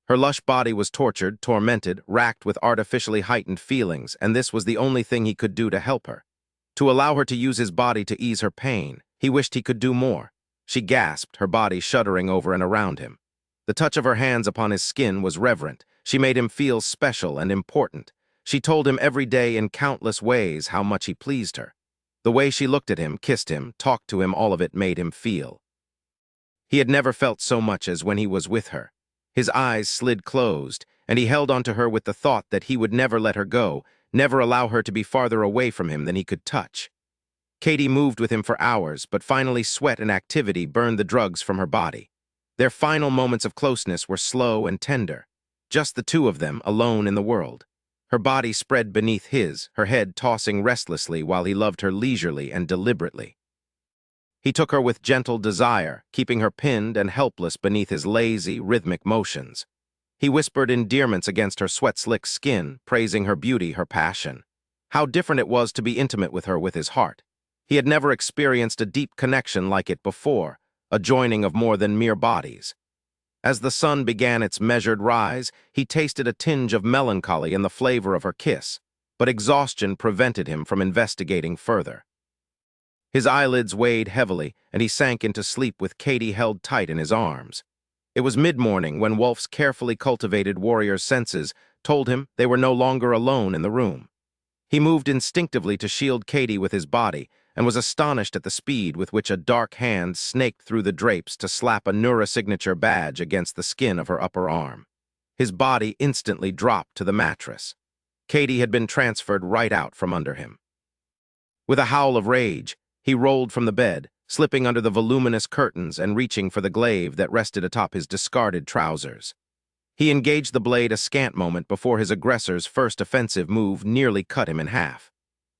Her lush body was tortured, tormented, racked with artificially heightened feelings, and this was the only thing he could do to help her. To allow her to use his body to ease her pain, he wished he could do more. She gasped, her body shuddering over and around him. The touch of her hands upon his skin was reverent. She made him feel special and important. She told him every day in countless ways how much he pleased her. The way she looked at him, kissed him, talked to him, all of it made him feel. He had never felt so much as when he was with her. His eyes slid closed, and he held onto her with the thought that he would never let her go, never allow her to be farther away from him than he could touch. Katie moved with him for hours, but finally sweat and activity burned the drugs from her body. Their final moments of closeness were slow and tender, just the two of them alone in the world. Her body spread beneath his, her head tossing restlessly while he loved her leisurely and deliberately. He took her with gentle desire, keeping her pinned and helpless beneath his lazy, rhythmic motions. He whispered endearments against her sweat-slick skin, praising her beauty, her passion. How different it was to be intimate with her with his heart. He had never experienced a deep connection like it before, a joining of more than mere bodies. As the sun began its measured rise, he tasted a tinge of melancholy in the flavor of her kiss, but exhaustion prevented him from investigating further. His eyelids weighed heavily, and he sank into sleep with Katie held tight in his arms. It was mid-morning when Wulf's carefully cultivated warrior's senses told him they were no longer alone in the room. He moved instinctively to shield Katie with his body, and was astonished at the speed with which a dark hand snaked through the drapes to slap a Neura-signature badge against the skin of her upper arm. His body instantly dropped to the mattress. Katie had been transferred right out from under him. With a howl of rage, he rolled from the bed, slipping under the voluminous curtains and reaching for the glaive that rested atop his discarded trousers. He engaged the blade a scant moment before his aggressor's first offensive move nearly cut him in half.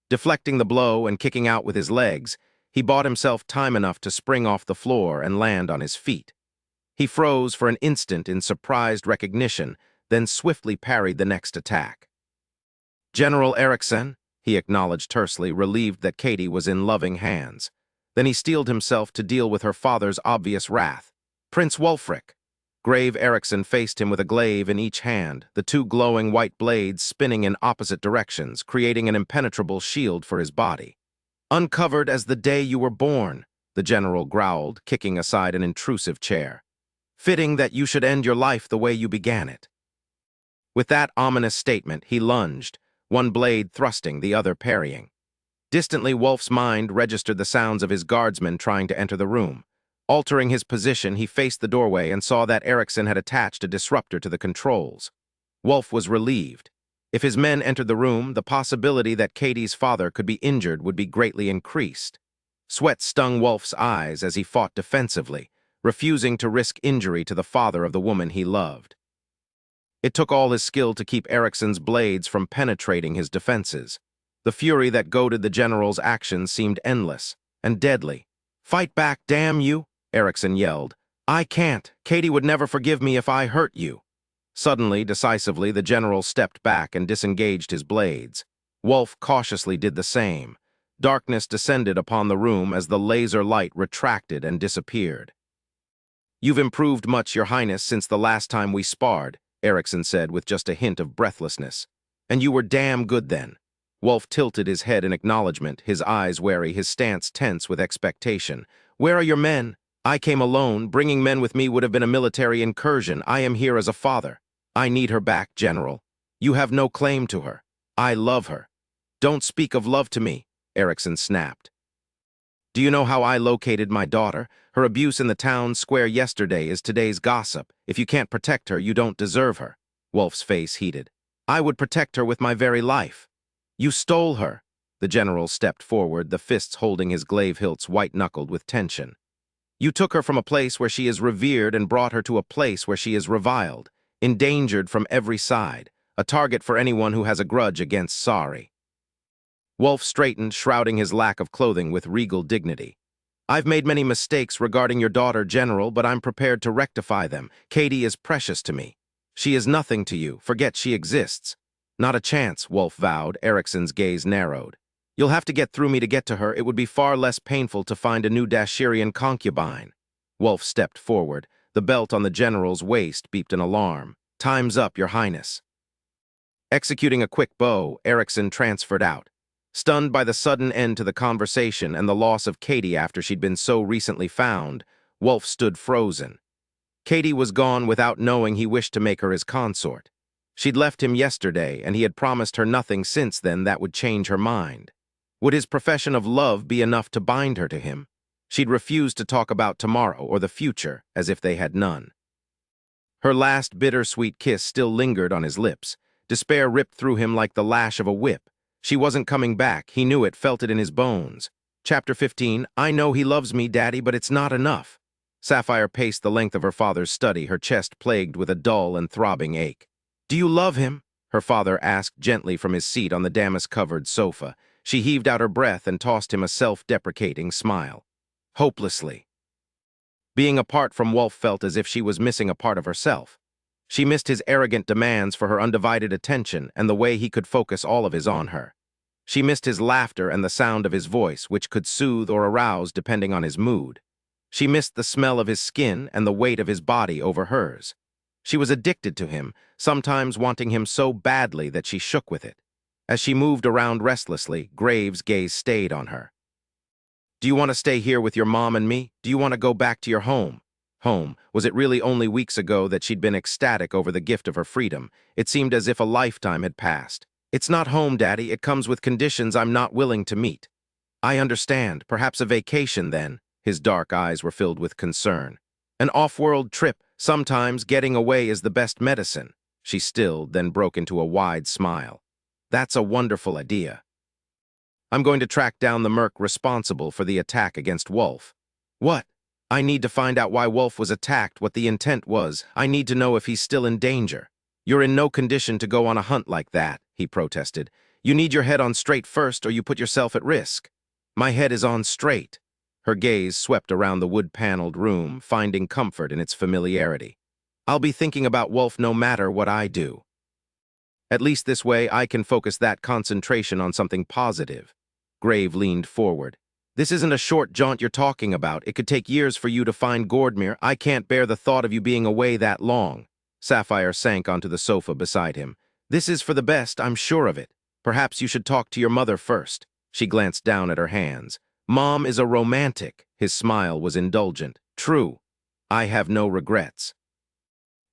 Deflecting the blow and kicking out with his legs, he bought himself time enough to spring off the floor and land on his feet. He froze for an instant in surprised recognition, then swiftly parried the next attack. "General Erikson," he acknowledged tersely, relieved that Katie was in loving hands. Then he steeled himself to deal with her father's obvious wrath. "Prince Wulfric." Grave Erikson faced him with a glaive in each hand, the two glowing white blades spinning in opposite directions, creating an impenetrable shield for his body. "Uncovered as the day you were born," the general growled, kicking aside an intrusive chair. "Fitting that you should end your life the way you began it." With that ominous statement, he lunged, one blade thrusting, the other parrying. Distantly, Wulf's mind registered the sounds of his guardsmen trying to enter the room. Altering his position, he faced the doorway and saw that Erikson had attached a disruptor to the controls. Wulf was relieved. If his men entered the room, the possibility that Katie's father could be injured would be greatly increased. Sweat stung Wulf's eyes as he fought defensively, refusing to risk injury to the father of the woman he loved. It took all his skill to keep Erikson's blades from penetrating his defenses. The fury that goaded the general's actions seemed endless and deadly. "Fight back, damn you!" Erikson yelled. "I can't. Katie would never forgive me if I hurt you." Suddenly, decisively, the general stepped back and disengaged his blades. Wulf cautiously did the same. Darkness descended upon the room as the laser light retracted and disappeared. "You've improved much, Your Highness, since the last time we sparred," Erikson said with just a hint of breathlessness. "And you were damn good then." Wulf tilted his head in acknowledgement, his eyes wary, his stance tense with expectation. "Where are your men? I came alone. Bringing men with me would have been a military incursion. I am here as a father. I need her back, General. You have no claim to her. I love her." "Don't speak of love to me," Erikson snapped. "Do you know how I located my daughter? Her abuse in the town square yesterday is today's gossip. If you can't protect her, you don't deserve her." Wulf's face heated. "I would protect her with my very life." "You stole her." The general stepped forward, the fists holding his glaive hilts white-knuckled with tension. "You took her from a place where she is revered and brought her to a place where she is reviled, endangered from every side, a target for anyone who has a grudge against Sari." Wulf straightened, shrouding his lack of clothing with regal dignity. "I've made many mistakes regarding your daughter, General, but I'm prepared to rectify them. Katie is precious to me. She is nothing to you. Forget she exists." "Not a chance," Wulf vowed. Erikson's gaze narrowed. "You'll have to get through me to get to her. It would be far less painful to find a new Dashirian concubine." Wulf stepped forward. The belt on the general's waist beeped an alarm. "Time's up, Your Highness." Executing a quick bow, Erikson transferred out. Stunned by the sudden end to the conversation and the loss of Katie after she'd been so recently found, Wulf stood frozen. Katie was gone without knowing he wished to make her his consort. She'd left him yesterday, and he had promised her nothing since then that would change her mind. Would his profession of love be enough to bind her to him? She'd refused to talk about tomorrow or the future, as if they had none. Her last bittersweet kiss still lingered on his lips. Despair ripped through him like the lash of a whip. She wasn't coming back. He knew it, felt it in his bones. Chapter 15, "I know he loves me, Daddy, but it's not enough." Sapphire paced the length of her father's study, her chest plagued with a dull and throbbing ache. "Do you love him?" her father asked gently from his seat on the damask-covered sofa. She heaved out her breath and tossed him a self-deprecating smile. hopelessly. Being apart from Wolf felt as if she was missing a part of herself. She missed his arrogant demands for her undivided attention and the way he could focus all of his on her. She missed his laughter and the sound of his voice, which could soothe or arouse depending on his mood. She missed the smell of his skin and the weight of his body over hers. She was addicted to him, sometimes wanting him so badly that she shook with it. As she moved around restlessly, Graves' gaze stayed on her. "Do you want to stay here with your mom and me? Do you want to go back to your home?" Home. Was it really only weeks ago that she'd been ecstatic over the gift of her freedom? It seemed as if a lifetime had passed. "It's not home, Daddy. It comes with conditions I'm not willing to meet." "I understand. Perhaps a vacation, then." His dark eyes were filled with concern. "An off-world trip. Sometimes getting away is the best medicine." She stilled, then broke into a wide smile. "That's a wonderful idea. I'm going to track down the merc responsible for the attack against Wolf." "What?" "I need to find out why Wolf was attacked, what the intent was. I need to know if he's still in danger." "You're in no condition to go on a hunt like that," he protested. "You need your head on straight first, or you put yourself at risk." "My head is on straight." Her gaze swept around the wood-paneled room, finding comfort in its familiarity. "I'll be thinking about Wolf no matter what I do. At least this way I can focus that concentration on something positive." Grave leaned forward. "This isn't a short jaunt you're talking about. It could take years for you to find Gordmere. I can't bear the thought of you being away that long." Sapphire sank onto the sofa beside him. "This is for the best, I'm sure of it. Perhaps you should talk to your mother first." She glanced down at her hands. "Mom is a romantic." His smile was indulgent. "True. I have no regrets."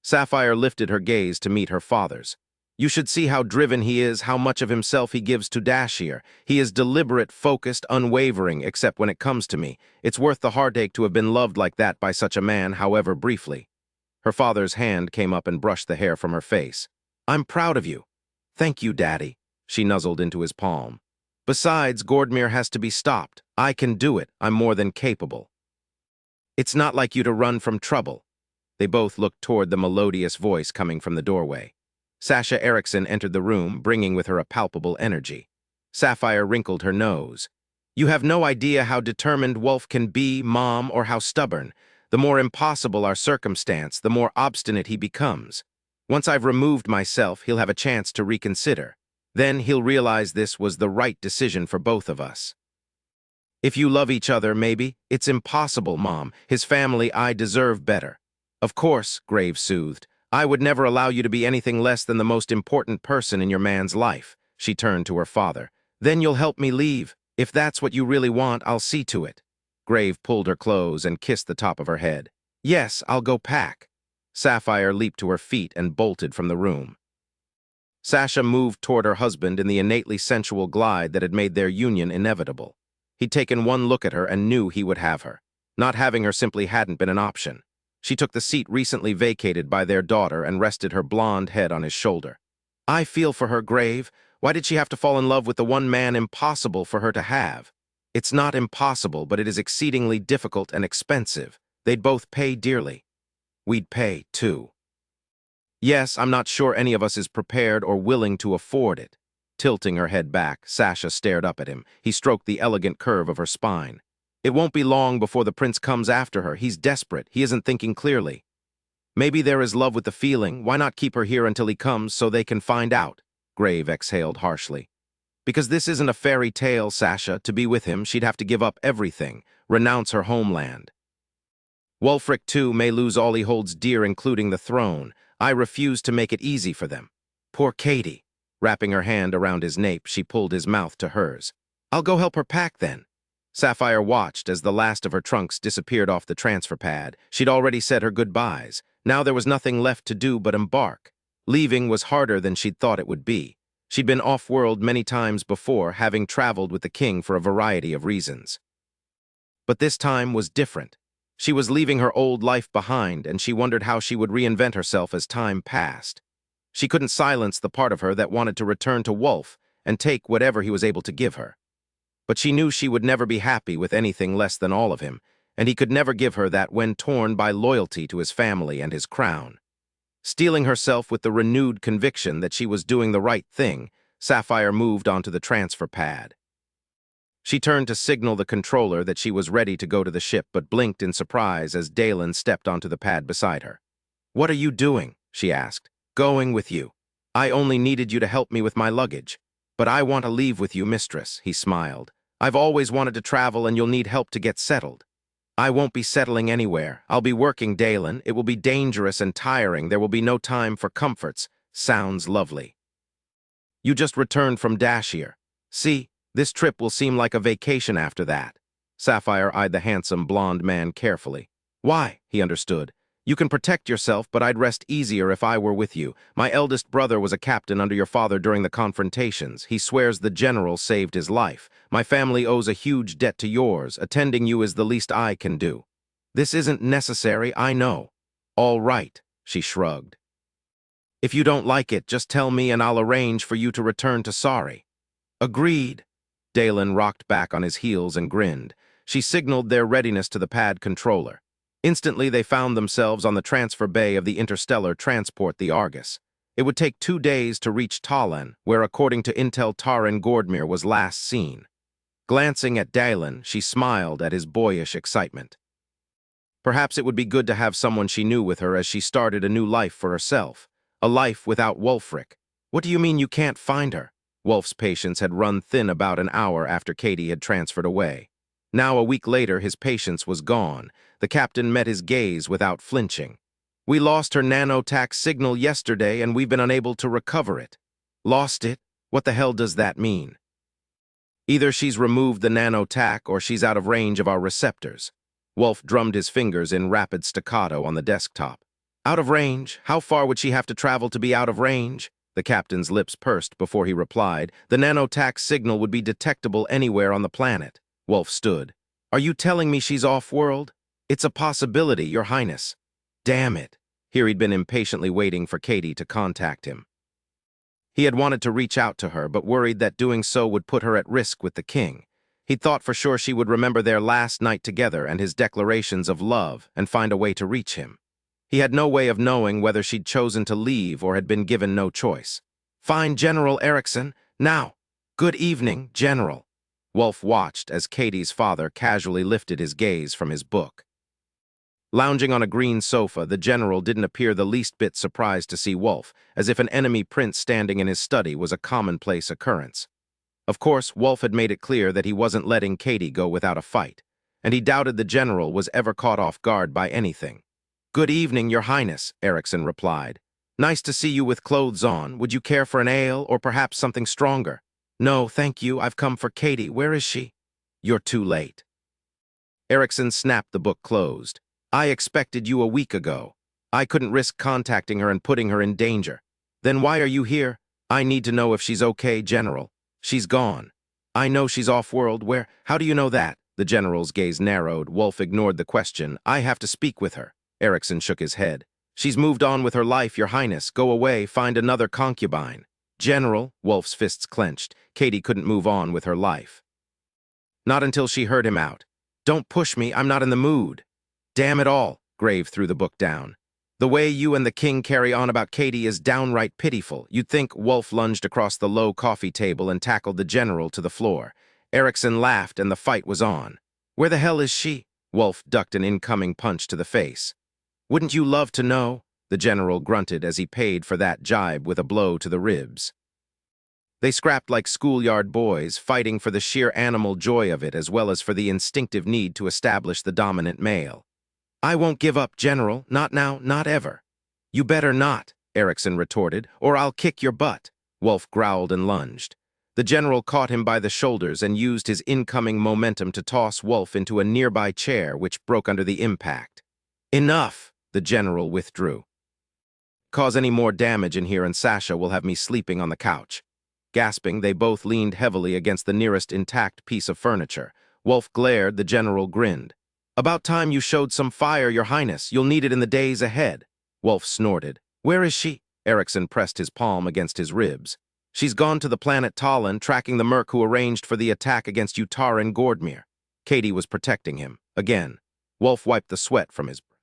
Sapphire lifted her gaze to meet her father's. "You should see how driven he is, how much of himself he gives to Dashir. He is deliberate, focused, unwavering, except when it comes to me. It's worth the heartache to have been loved like that by such a man, however briefly." Her father's hand came up and brushed the hair from her face. "I'm proud of you." "Thank you, Daddy." She nuzzled into his palm. "Besides, Gordmere has to be stopped. I can do it. I'm more than capable." "It's not like you to run from trouble." They both looked toward the melodious voice coming from the doorway. Sasha Erickson entered the room, bringing with her a palpable energy. Sapphire wrinkled her nose. "You have no idea how determined Wolf can be, Mom, or how stubborn. The more impossible our circumstance, the more obstinate he becomes. Once I've removed myself, he'll have a chance to reconsider. Then he'll realize this was the right decision for both of us. If you love each other, maybe. It's impossible, Mom. His family, I deserve better." "Of course," Graves soothed. "I would never allow you to be anything less than the most important person in your man's life." She turned to her father. "Then you'll help me leave. If that's what you really want, I'll see to it." Grave pulled her clothes and kissed the top of her head. "Yes, I'll go pack." Sapphire leaped to her feet and bolted from the room. Sasha moved toward her husband in the innately sensual glide that had made their union inevitable. He'd taken one look at her and knew he would have her. Not having her simply hadn't been an option. She took the seat recently vacated by their daughter and rested her blonde head on his shoulder. "I feel for her, Grave. Why did she have to fall in love with the one man impossible for her to have?" "It's not impossible, but it is exceedingly difficult and expensive. They'd both pay dearly." "We'd pay, too." "Yes, I'm not sure any of us is prepared or willing to afford it." Tilting her head back, Sasha stared up at him. He stroked the elegant curve of her spine. "It won't be long before the prince comes after her. He's desperate. He isn't thinking clearly. Maybe there is love with the feeling. Why not keep her here until he comes so they can find out?" Grave exhaled harshly. "Because this isn't a fairy tale, Sasha. To be with him, she'd have to give up everything, renounce her homeland. Wulfric, too, may lose all he holds dear, including the throne. I refuse to make it easy for them. Poor Katie." Wrapping her hand around his nape, she pulled his mouth to hers. "I'll go help her pack, then." Sapphire watched as the last of her trunks disappeared off the transfer pad. She'd already said her goodbyes. Now there was nothing left to do but embark. Leaving was harder than she'd thought it would be. She'd been off-world many times before, having traveled with the king for a variety of reasons. But this time was different. She was leaving her old life behind, and she wondered how she would reinvent herself as time passed. She couldn't silence the part of her that wanted to return to Wolf and take whatever he was able to give her. But she knew she would never be happy with anything less than all of him, and he could never give her that when torn by loyalty to his family and his crown. Steeling herself with the renewed conviction that she was doing the right thing, Sapphire moved onto the transfer pad. She turned to signal the controller that she was ready to go to the ship, but blinked in surprise as Dalen stepped onto the pad beside her. "What are you doing?" she asked. "Going with you. I only needed you to help me with my luggage. But I want to leave with you, mistress," he smiled. "I've always wanted to travel and you'll need help to get settled." "I won't be settling anywhere. I'll be working, Dalen. It will be dangerous and tiring. There will be no time for comforts." "Sounds lovely. You just returned from Dashier. See, this trip will seem like a vacation after that." Sapphire eyed the handsome blonde man carefully. "Why?" he understood. "You can protect yourself, but I'd rest easier if I were with you. My eldest brother was a captain under your father during the confrontations. He swears the general saved his life. My family owes a huge debt to yours. Attending you is the least I can do." "This isn't necessary, I know." "All right," she shrugged. "If you don't like it, just tell me and I'll arrange for you to return to Sari." "Agreed." Dalen rocked back on his heels and grinned. She signaled their readiness to the pad controller. Instantly, they found themselves on the transfer bay of the interstellar transport, the Argus. It would take 2 days to reach Talon, where, according to intel, Taran Gordmere was last seen. Glancing at Dalen, she smiled at his boyish excitement. Perhaps it would be good to have someone she knew with her as she started a new life for herself. A life without Wulfric. "What do you mean you can't find her?" Wulf's patience had run thin about an hour after Katie had transferred away. Now, a week later, his patience was gone. The captain met his gaze without flinching. "We lost her nanotac signal yesterday and we've been unable to recover it." "Lost it? What the hell does that mean?" "Either she's removed the nanotac or she's out of range of our receptors." Wulf drummed his fingers in rapid staccato on the desktop. "Out of range? How far would she have to travel to be out of range?" The captain's lips pursed before he replied. "The nanotac signal would be detectable anywhere on the planet." Wulf stood. "Are you telling me she's off-world?" "It's a possibility, Your Highness." Damn it. Here he'd been impatiently waiting for Katie to contact him. He had wanted to reach out to her, but worried that doing so would put her at risk with the king. He'd thought for sure she would remember their last night together and his declarations of love and find a way to reach him. He had no way of knowing whether she'd chosen to leave or had been given no choice. "Find General Erickson, now." "Good evening, General." Wulf watched as Katie's father casually lifted his gaze from his book. Lounging on a green sofa, the general didn't appear the least bit surprised to see Wulf, as if an enemy prince standing in his study was a commonplace occurrence. Of course, Wulf had made it clear that he wasn't letting Katie go without a fight, and he doubted the general was ever caught off guard by anything. "Good evening, Your Highness," Erickson replied. "Nice to see you with clothes on. Would you care for an ale or perhaps something stronger?" "No, thank you. I've come for Katie. Where is she?" "You're too late." Erickson snapped the book closed. "I expected you a week ago. I couldn't risk contacting her and putting her in danger." "Then why are you here?" "I need to know if she's okay, General." "She's gone." "I know she's off-world. Where? How do you know that?" The general's gaze narrowed. Wulf ignored the question. "I have to speak with her." Erickson shook his head. "She's moved on with her life, Your Highness. Go away, find another concubine." "General," Wulf's fists clenched. Katie couldn't move on with her life. Not until she heard him out. "Don't push me, I'm not in the mood." "Damn it all," Grave threw the book down. "The way you and the king carry on about Katie is downright pitiful. You'd think." Wulf lunged across the low coffee table and tackled the general to the floor. Erickson laughed and the fight was on. "Where the hell is she?" Wulf ducked an incoming punch to the face. "Wouldn't you love to know?" The general grunted as he paid for that jibe with a blow to the ribs. They scrapped like schoolyard boys, fighting for the sheer animal joy of it as well as for the instinctive need to establish the dominant male. "I won't give up, General. Not now, not ever." "You better not," Erickson retorted, "or I'll kick your butt." Wulf growled and lunged. The general caught him by the shoulders and used his incoming momentum to toss Wulf into a nearby chair, which broke under the impact. "Enough!" The general withdrew. "Cause any more damage in here and Sasha will have me sleeping on the couch." Gasping, they both leaned heavily against the nearest intact piece of furniture. Wulf glared, the general grinned. "About time you showed some fire, Your Highness. You'll need it in the days ahead." Wulf snorted. "Where is she?" Erickson pressed his palm against his ribs. "She's gone to the planet Talon, tracking the merc who arranged for the attack against Taran Gordmere." Katie was protecting him. Again. Wulf wiped the sweat from his brow.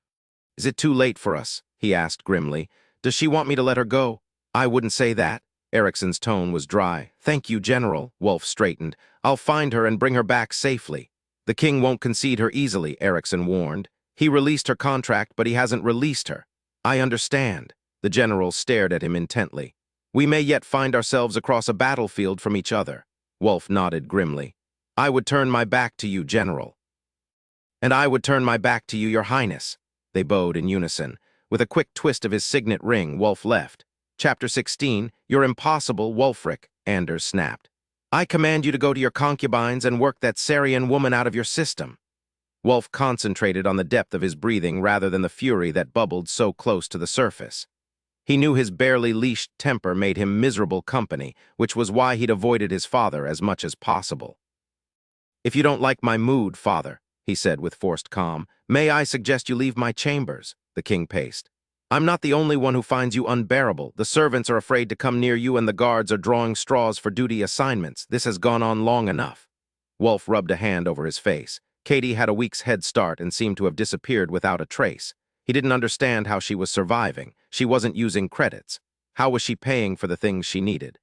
"Is it too late for us?" he asked grimly. "Does she want me to let her go?" "I wouldn't say that." Ericsson's tone was dry. "Thank you, General." Wulf straightened. "I'll find her and bring her back safely." "The king won't concede her easily," Ericsson warned. "He released her contract, but he hasn't released her." "I understand." The general stared at him intently. "We may yet find ourselves across a battlefield from each other." Wulf nodded grimly. "I would turn my back to you, General." "And I would turn my back to you, Your Highness." They bowed in unison. With a quick twist of his signet ring, Wulf left. Chapter 16, "You're impossible, Wulfric," Anders snapped. "I command you to go to your concubines and work that Sarian woman out of your system." Wulf concentrated on the depth of his breathing rather than the fury that bubbled so close to the surface. He knew his barely leashed temper made him miserable company, which was why he'd avoided his father as much as possible. "If you don't like my mood, father," he said with forced calm, "may I suggest you leave my chambers?" The king paced. "I'm not the only one who finds you unbearable. The servants are afraid to come near you and the guards are drawing straws for duty assignments. This has gone on long enough." Wulf rubbed a hand over his face. Katie had a week's head start and seemed to have disappeared without a trace. He didn't understand how she was surviving. She wasn't using credits. How was she paying for the things she needed?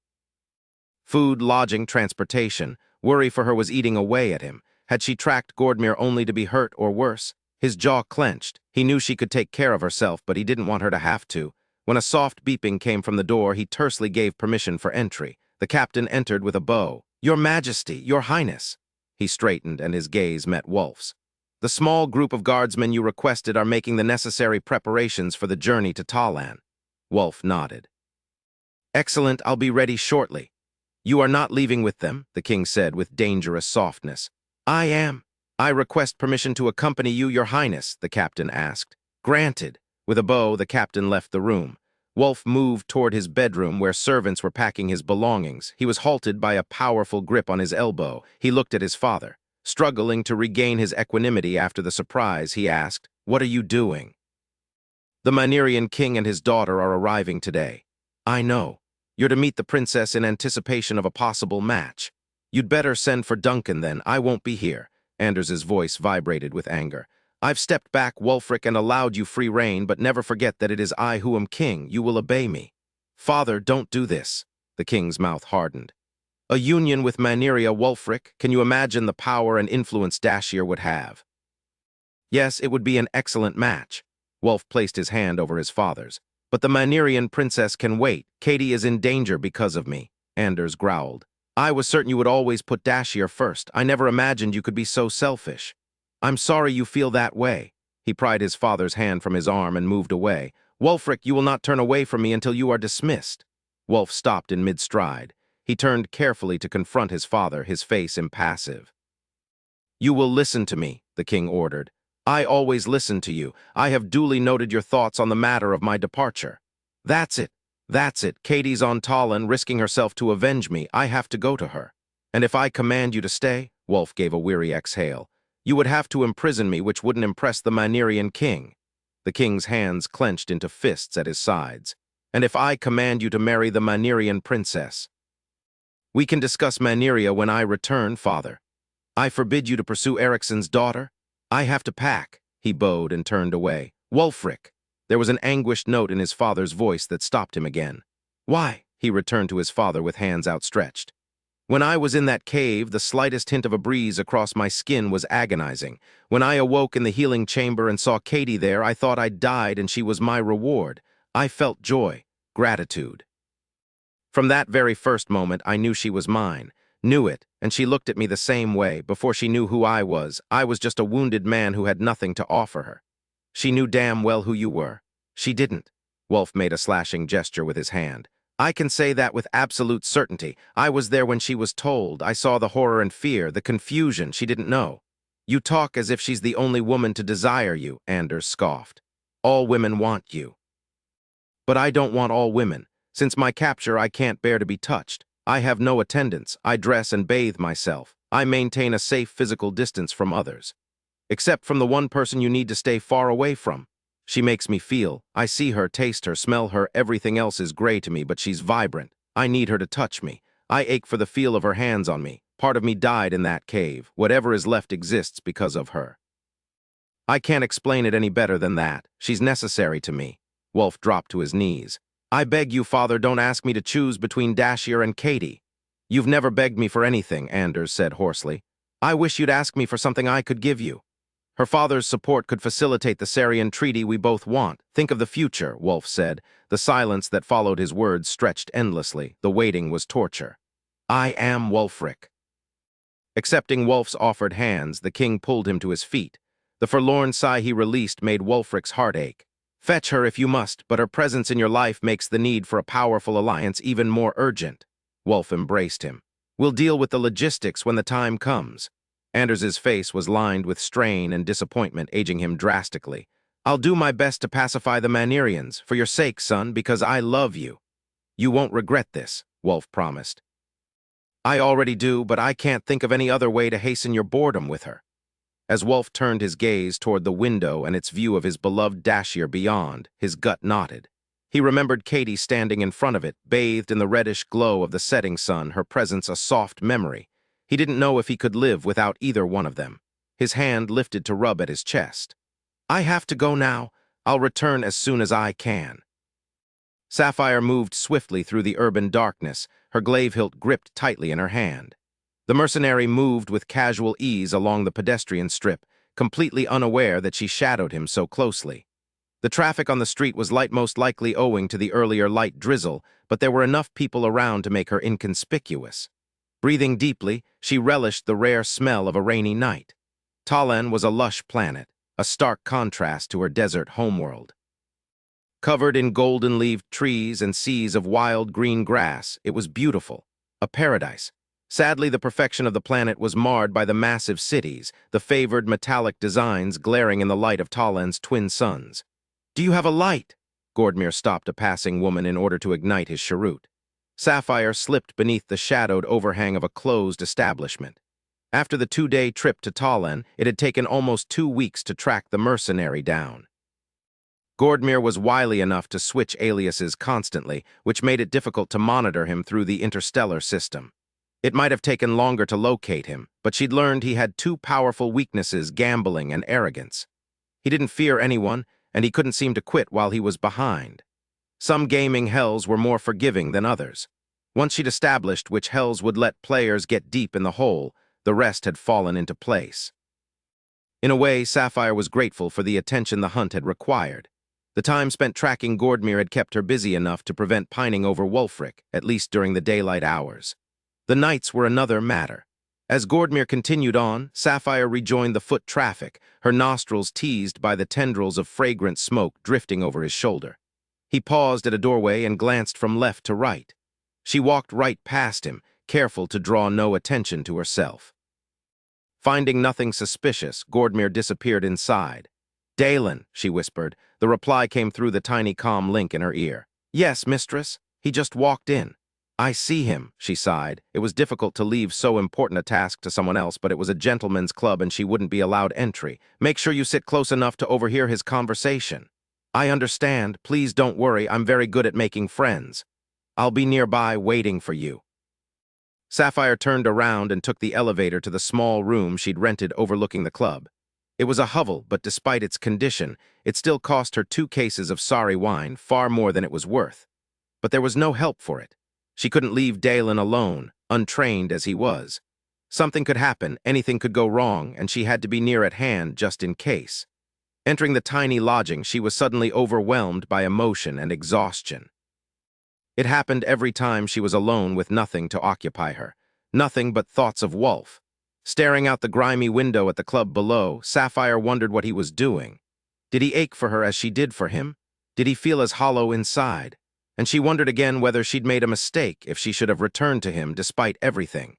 Food, lodging, transportation. Worry for her was eating away at him. Had she tracked Gordmere only to be hurt or worse? His jaw clenched. He knew she could take care of herself, but he didn't want her to have to. When a soft beeping came from the door, he tersely gave permission for entry. The captain entered with a bow. "Your Majesty, Your Highness." He straightened, and his gaze met Wulf's. "The small group of guardsmen you requested are making the necessary preparations for the journey to Tallan." Wulf nodded. "Excellent, I'll be ready shortly." "You are not leaving with them," the king said with dangerous softness. "I am." "I request permission to accompany you, Your Highness," the captain asked. "Granted." With a bow, the captain left the room. Wulf moved toward his bedroom where servants were packing his belongings. He was halted by a powerful grip on his elbow. He looked at his father. Struggling to regain his equanimity after the surprise, he asked, "What are you doing?" "The Mynerian king and his daughter are arriving today." "I know. You're to meet the princess in anticipation of a possible match." "You'd better send for Duncan then. I won't be here." Anders's voice vibrated with anger. "I've stepped back, Wulfric, and allowed you free rein, but never forget that it is I who am king. You will obey me." "Father, don't do this." The king's mouth hardened. "A union with Myneria, Wulfric, can you imagine the power and influence Dashir would have?" "Yes, it would be an excellent match." Wulf placed his hand over his father's. "But the Mynerian princess can wait. Katie is in danger because of me." Anders growled. "I was certain you would always put Dashir first. I never imagined you could be so selfish." "I'm sorry you feel that way." He pried his father's hand from his arm and moved away. "Wulfric, you will not turn away from me until you are dismissed." Wulf stopped in mid-stride. He turned carefully to confront his father, his face impassive. "You will listen to me," the king ordered. "I always listen to you. I have duly noted your thoughts on the matter of my departure." "That's it. That's it. Katie's on Tallan, risking herself to avenge me. I have to go to her." "And if I command you to stay?" Wulf gave a weary exhale. "You would have to imprison me, which wouldn't impress the Mynerian king." The king's hands clenched into fists at his sides. "And if I command you to marry the Mynerian princess?" "We can discuss Myneria when I return, father." "I forbid you to pursue Ericsson's daughter." "I have to pack." He bowed and turned away. "Wulfric." There was an anguished note in his father's voice that stopped him again. "Why?" He returned to his father with hands outstretched. "When I was in that cave, the slightest hint of a breeze across my skin was agonizing. When I awoke in the healing chamber and saw Katie there, I thought I'd died and she was my reward. I felt joy, gratitude. From that very first moment, I knew she was mine, knew it, and she looked at me the same way. Before she knew who I was just a wounded man who had nothing to offer her. She knew damn well who you were." "She didn't." Wulf made a slashing gesture with his hand. "I can say that with absolute certainty. I was there when she was told. I saw the horror and fear, the confusion. She didn't know." "You talk as if she's the only woman to desire you," Anders scoffed. "All women want you." "But I don't want all women. Since my capture, I can't bear to be touched. I have no attendants. I dress and bathe myself. I maintain a safe physical distance from others. Except from the one person you need to stay far away from. She makes me feel. I see her, taste her, smell her. Everything else is gray to me, but she's vibrant. I need her to touch me. I ache for the feel of her hands on me. Part of me died in that cave. Whatever is left exists because of her. I can't explain it any better than that. She's necessary to me." Wulf dropped to his knees. I beg you, father, don't ask me to choose between Dashier and Katie. You've never begged me for anything, Anders said hoarsely. I wish you'd ask me for something I could give you. Her father's support could facilitate the Sarian treaty we both want. Think of the future, Wulf said. The silence that followed his words stretched endlessly. The waiting was torture. I am Wulfric. Accepting Wulf's offered hands, the king pulled him to his feet. The forlorn sigh he released made Wulfric's heart ache. Fetch her if you must, but her presence in your life makes the need for a powerful alliance even more urgent. Wulf embraced him. We'll deal with the logistics when the time comes. Anders's face was lined with strain and disappointment, aging him drastically. I'll do my best to pacify the Manerians, for your sake, son, because I love you. You won't regret this, Wulf promised. I already do, but I can't think of any other way to hasten your boredom with her. As Wulf turned his gaze toward the window and its view of his beloved Dashier beyond, his gut knotted. He remembered Katie standing in front of it, bathed in the reddish glow of the setting sun, her presence a soft memory. He didn't know if he could live without either one of them. His hand lifted to rub at his chest. I have to go now. I'll return as soon as I can. Sapphire moved swiftly through the urban darkness, her glaive hilt gripped tightly in her hand. The mercenary moved with casual ease along the pedestrian strip, completely unaware that she shadowed him so closely. The traffic on the street was light, most likely owing to the earlier light drizzle, but there were enough people around to make her inconspicuous. Breathing deeply, she relished the rare smell of a rainy night. Tallen was a lush planet, a stark contrast to her desert homeworld. Covered in golden-leaved trees and seas of wild green grass, it was beautiful, a paradise. Sadly, the perfection of the planet was marred by the massive cities, the favored metallic designs glaring in the light of Tallen's twin suns. Do you have a light? Gordmere stopped a passing woman in order to ignite his cheroot. Sapphire slipped beneath the shadowed overhang of a closed establishment. After the 2-day trip to Tallen, it had taken almost 2 weeks to track the mercenary down. Gordmere was wily enough to switch aliases constantly, which made it difficult to monitor him through the interstellar system. It might have taken longer to locate him, but she'd learned he had 2 powerful weaknesses: gambling and arrogance. He didn't fear anyone, and he couldn't seem to quit while he was behind. Some gaming hells were more forgiving than others. Once she'd established which hells would let players get deep in the hole, the rest had fallen into place. In a way, Sapphire was grateful for the attention the hunt had required. The time spent tracking Gordmere had kept her busy enough to prevent pining over Wulfric, at least during the daylight hours. The nights were another matter. As Gordmere continued on, Sapphire rejoined the foot traffic, her nostrils teased by the tendrils of fragrant smoke drifting over his shoulder. He paused at a doorway and glanced from left to right. She walked right past him, careful to draw no attention to herself. Finding nothing suspicious, Gordmere disappeared inside. Dalen, she whispered. The reply came through the tiny comm link in her ear. Yes, mistress. He just walked in. I see him, she sighed. It was difficult to leave so important a task to someone else, but it was a gentleman's club and she wouldn't be allowed entry. Make sure you sit close enough to overhear his conversation. I understand. Please don't worry. I'm very good at making friends. I'll be nearby waiting for you. Sapphire turned around and took the elevator to the small room she'd rented overlooking the club. It was a hovel, but despite its condition, it still cost her 2 cases of sorry wine, far more than it was worth. But there was no help for it. She couldn't leave Dalen alone, untrained as he was. Something could happen, anything could go wrong, and she had to be near at hand just in case. Entering the tiny lodging, she was suddenly overwhelmed by emotion and exhaustion. It happened every time she was alone with nothing to occupy her, nothing but thoughts of Wulf. Staring out the grimy window at the club below, Sapphire wondered what he was doing. Did he ache for her as she did for him? Did he feel as hollow inside? And she wondered again whether she'd made a mistake if she should have returned to him despite everything.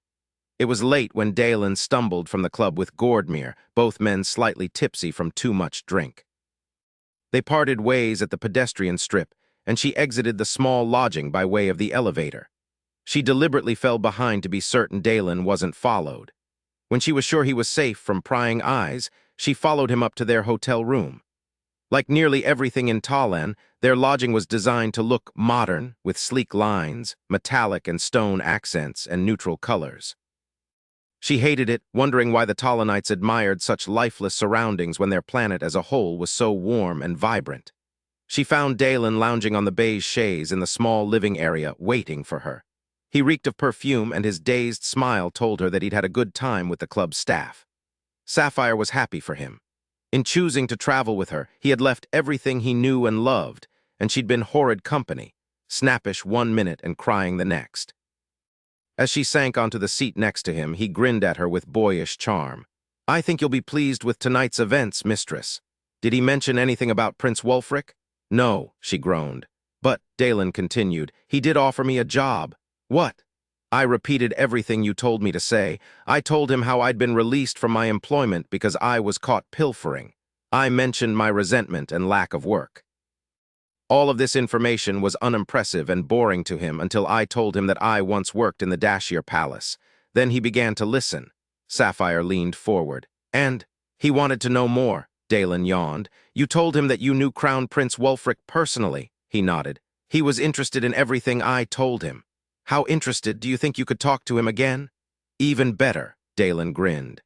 It was late when Dalen stumbled from the club with Gordmere, both men slightly tipsy from too much drink. They parted ways at the pedestrian strip, and she exited the small lodging by way of the elevator. She deliberately fell behind to be certain Dalen wasn't followed. When she was sure he was safe from prying eyes, she followed him up to their hotel room. Like nearly everything in Tallen, their lodging was designed to look modern, with sleek lines, metallic and stone accents, and neutral colors. She hated it, wondering why the Tallenites admired such lifeless surroundings when their planet as a whole was so warm and vibrant. She found Dalen lounging on the beige chaise in the small living area, waiting for her. He reeked of perfume, and his dazed smile told her that he'd had a good time with the club's staff. Sapphire was happy for him. In choosing to travel with her, he had left everything he knew and loved, and she'd been horrid company, snappish 1 minute and crying the next. As she sank onto the seat next to him, he grinned at her with boyish charm. "I think you'll be pleased with tonight's events, mistress. Did he mention anything about Prince Wulfric?" "No," she groaned. "But," Dalen continued, "he did offer me a job." "What?" "I repeated everything you told me to say. I told him how I'd been released from my employment because I was caught pilfering. I mentioned my resentment and lack of work. All of this information was unimpressive and boring to him until I told him that I once worked in the Dashier Palace. Then he began to listen." Sapphire leaned forward. "And he wanted to know more," Dalen yawned. "You told him that you knew Crown Prince Wulfric personally." He nodded. "He was interested in everything I told him." "How interested? Do you think you could talk to him again?" "Even better," Dalen grinned.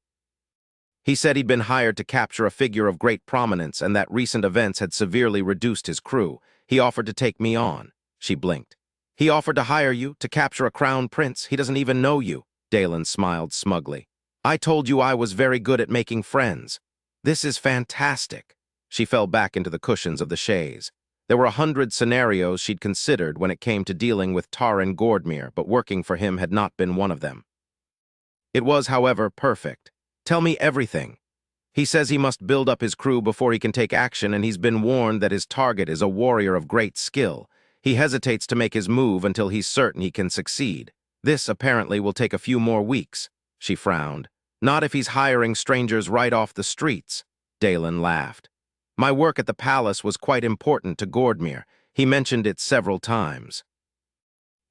"He said he'd been hired to capture a figure of great prominence and that recent events had severely reduced his crew. He offered to take me on." She blinked. "He offered to hire you to capture a crown prince? He doesn't even know you." Dalen smiled smugly. "I told you I was very good at making friends." "This is fantastic." She fell back into the cushions of the chaise. There were 100 scenarios she'd considered when it came to dealing with Taran Gordmere, but working for him had not been one of them. It was, however, perfect. "Tell me everything." "He says he must build up his crew before he can take action, and he's been warned that his target is a warrior of great skill. He hesitates to make his move until he's certain he can succeed. This, apparently, will take a few more weeks." She frowned. "Not if he's hiring strangers right off the streets." Dalen laughed. "My work at the palace was quite important to Gordmere. He mentioned it several times.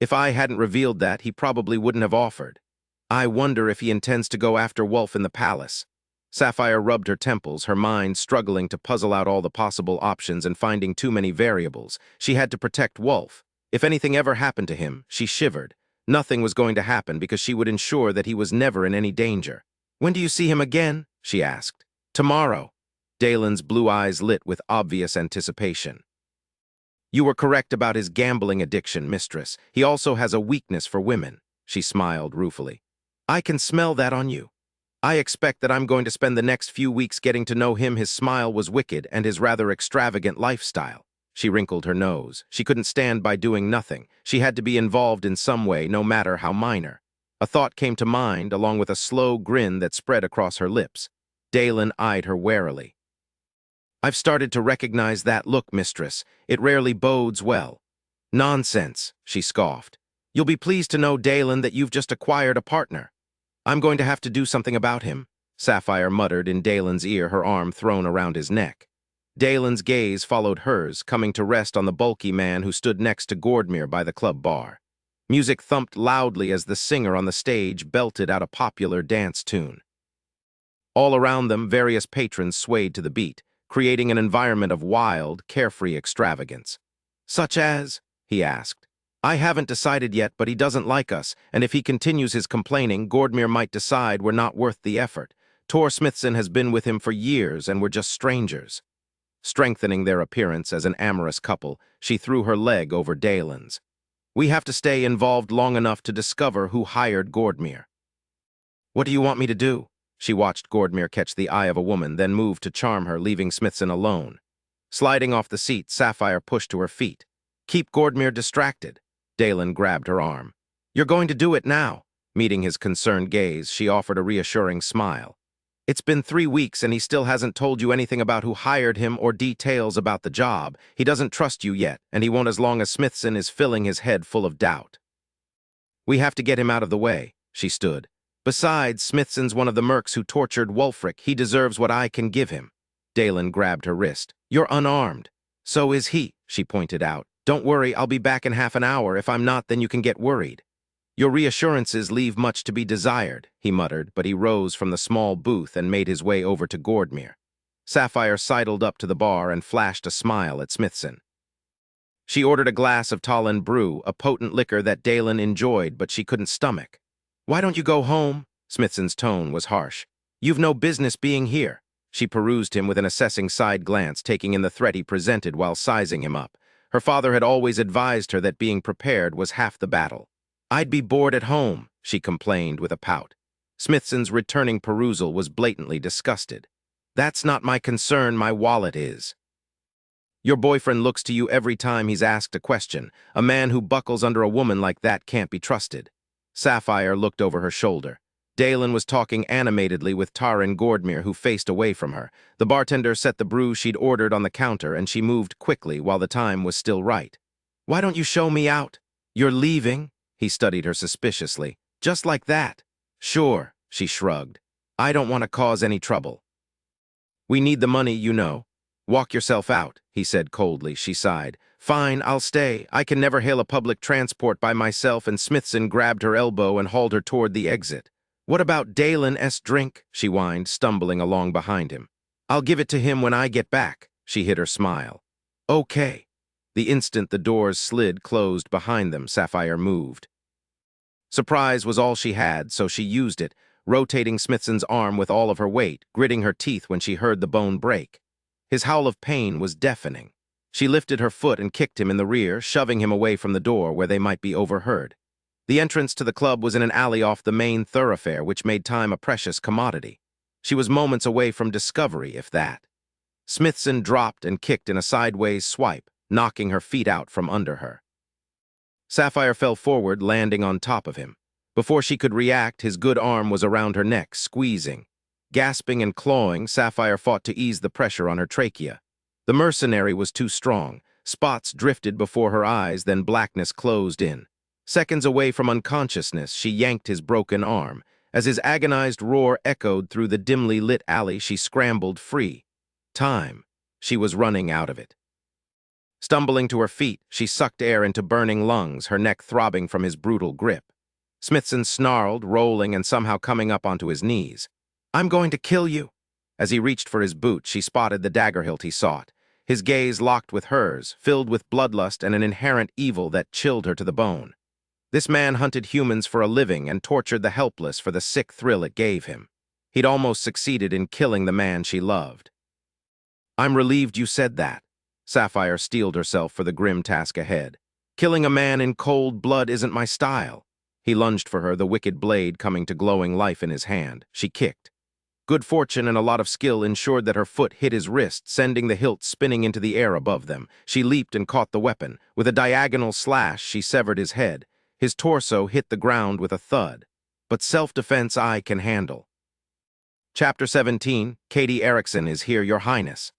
If I hadn't revealed that, he probably wouldn't have offered. I wonder if he intends to go after Wulf in the palace." Sapphire rubbed her temples, her mind struggling to puzzle out all the possible options and finding too many variables. She had to protect Wulf. If anything ever happened to him, she shivered. Nothing was going to happen because she would ensure that he was never in any danger. "When do you see him again?" she asked. "Tomorrow." Dalen's blue eyes lit with obvious anticipation. "You were correct about his gambling addiction, mistress. He also has a weakness for women." She smiled ruefully. "I can smell that on you. I expect that I'm going to spend the next few weeks getting to know him." His smile was wicked, and his rather extravagant lifestyle. She wrinkled her nose. She couldn't stand by doing nothing. She had to be involved in some way, no matter how minor. A thought came to mind, along with a slow grin that spread across her lips. Dalen eyed her warily. "I've started to recognize that look, mistress. It rarely bodes well." "Nonsense," she scoffed. "You'll be pleased to know, Dalen, that you've just acquired a partner." "I'm going to have to do something about him," Sapphire muttered in Dalen's ear, her arm thrown around his neck. Dalen's gaze followed hers, coming to rest on the bulky man who stood next to Gordmere by the club bar. Music thumped loudly as the singer on the stage belted out a popular dance tune. All around them, various patrons swayed to the beat, creating an environment of wild, carefree extravagance. "Such as?" he asked. "I haven't decided yet, but he doesn't like us, and if he continues his complaining, Gordmere might decide we're not worth the effort. Tor Smithson has been with him for years, and we're just strangers." Strengthening their appearance as an amorous couple, she threw her leg over Dalen's. "We have to stay involved long enough to discover who hired Gordmere." "What do you want me to do?" She watched Gordmere catch the eye of a woman, then moved to charm her, leaving Smithson alone. Sliding off the seat, Sapphire pushed to her feet. "Keep Gordmere distracted." Dalen grabbed her arm. "You're going to do it now." Meeting his concerned gaze, she offered a reassuring smile. "It's been 3 weeks and he still hasn't told you anything about who hired him or details about the job. He doesn't trust you yet, and he won't as long as Smithson is filling his head full of doubt. We have to get him out of the way." She stood. "Besides, Smithson's one of the mercs who tortured Wulfric. He deserves what I can give him." Dalen grabbed her wrist. "You're unarmed." "So is he," she pointed out. "Don't worry, I'll be back in half an hour. If I'm not, then you can get worried." "Your reassurances leave much to be desired," he muttered, but he rose from the small booth and made his way over to Gordmere. Sapphire sidled up to the bar and flashed a smile at Smithson. She ordered a glass of Talin brew, a potent liquor that Dalen enjoyed, but she couldn't stomach. "Why don't you go home?" Smithson's tone was harsh. "You've no business being here." She perused him with an assessing side glance, taking in the threat he presented while sizing him up. Her father had always advised her that being prepared was half the battle. "I'd be bored at home," she complained with a pout. Smithson's returning perusal was blatantly disgusted. "That's not my concern, my wallet is." "Your boyfriend looks to you every time he's asked a question. A man who buckles under a woman like that can't be trusted." Sapphire looked over her shoulder. Dalen was talking animatedly with Taran Gordmere, who faced away from her. The bartender set the brew she'd ordered on the counter, and she moved quickly while the time was still right. "Why don't you show me out?" "You're leaving?" He studied her suspiciously. "Just like that?" "Sure," she shrugged. "I don't want to cause any trouble." "We need the money, you know." "Walk yourself out," he said coldly. She sighed. "Fine, I'll stay. I can never hail a public transport by myself," and Smithson grabbed her elbow and hauled her toward the exit. "What about Dalen's drink?" she whined, stumbling along behind him. "I'll give it to him when I get back." She hid her smile. "Okay." The instant the doors slid closed behind them, Sapphire moved. Surprise was all she had, so she used it, rotating Smithson's arm with all of her weight, gritting her teeth when she heard the bone break. His howl of pain was deafening. She lifted her foot and kicked him in the rear, shoving him away from the door where they might be overheard. The entrance to the club was in an alley off the main thoroughfare, which made time a precious commodity. She was moments away from discovery, if that. Smithson dropped and kicked in a sideways swipe, knocking her feet out from under her. Sapphire fell forward, landing on top of him. Before she could react, his good arm was around her neck, squeezing. Gasping and clawing, Sapphire fought to ease the pressure on her trachea. The mercenary was too strong. Spots drifted before her eyes, then blackness closed in. Seconds away from unconsciousness, she yanked his broken arm. As his agonized roar echoed through the dimly lit alley, she scrambled free. Time. She was running out of it. Stumbling to her feet, she sucked air into burning lungs, her neck throbbing from his brutal grip. Smithson snarled, rolling and somehow coming up onto his knees. "I'm going to kill you." As he reached for his boot, she spotted the dagger hilt he sought. His gaze locked with hers, filled with bloodlust and an inherent evil that chilled her to the bone. This man hunted humans for a living and tortured the helpless for the sick thrill it gave him. He'd almost succeeded in killing the man she loved. "I'm relieved you said that." Sapphire steeled herself for the grim task ahead. "Killing a man in cold blood isn't my style." He lunged for her, the wicked blade coming to glowing life in his hand. She kicked. Good fortune and a lot of skill ensured that her foot hit his wrist, sending the hilt spinning into the air above them. She leaped and caught the weapon. With a diagonal slash, she severed his head. His torso hit the ground with a thud. But self-defense I can handle. Chapter 17, Katie Erickson is here, Your Highness.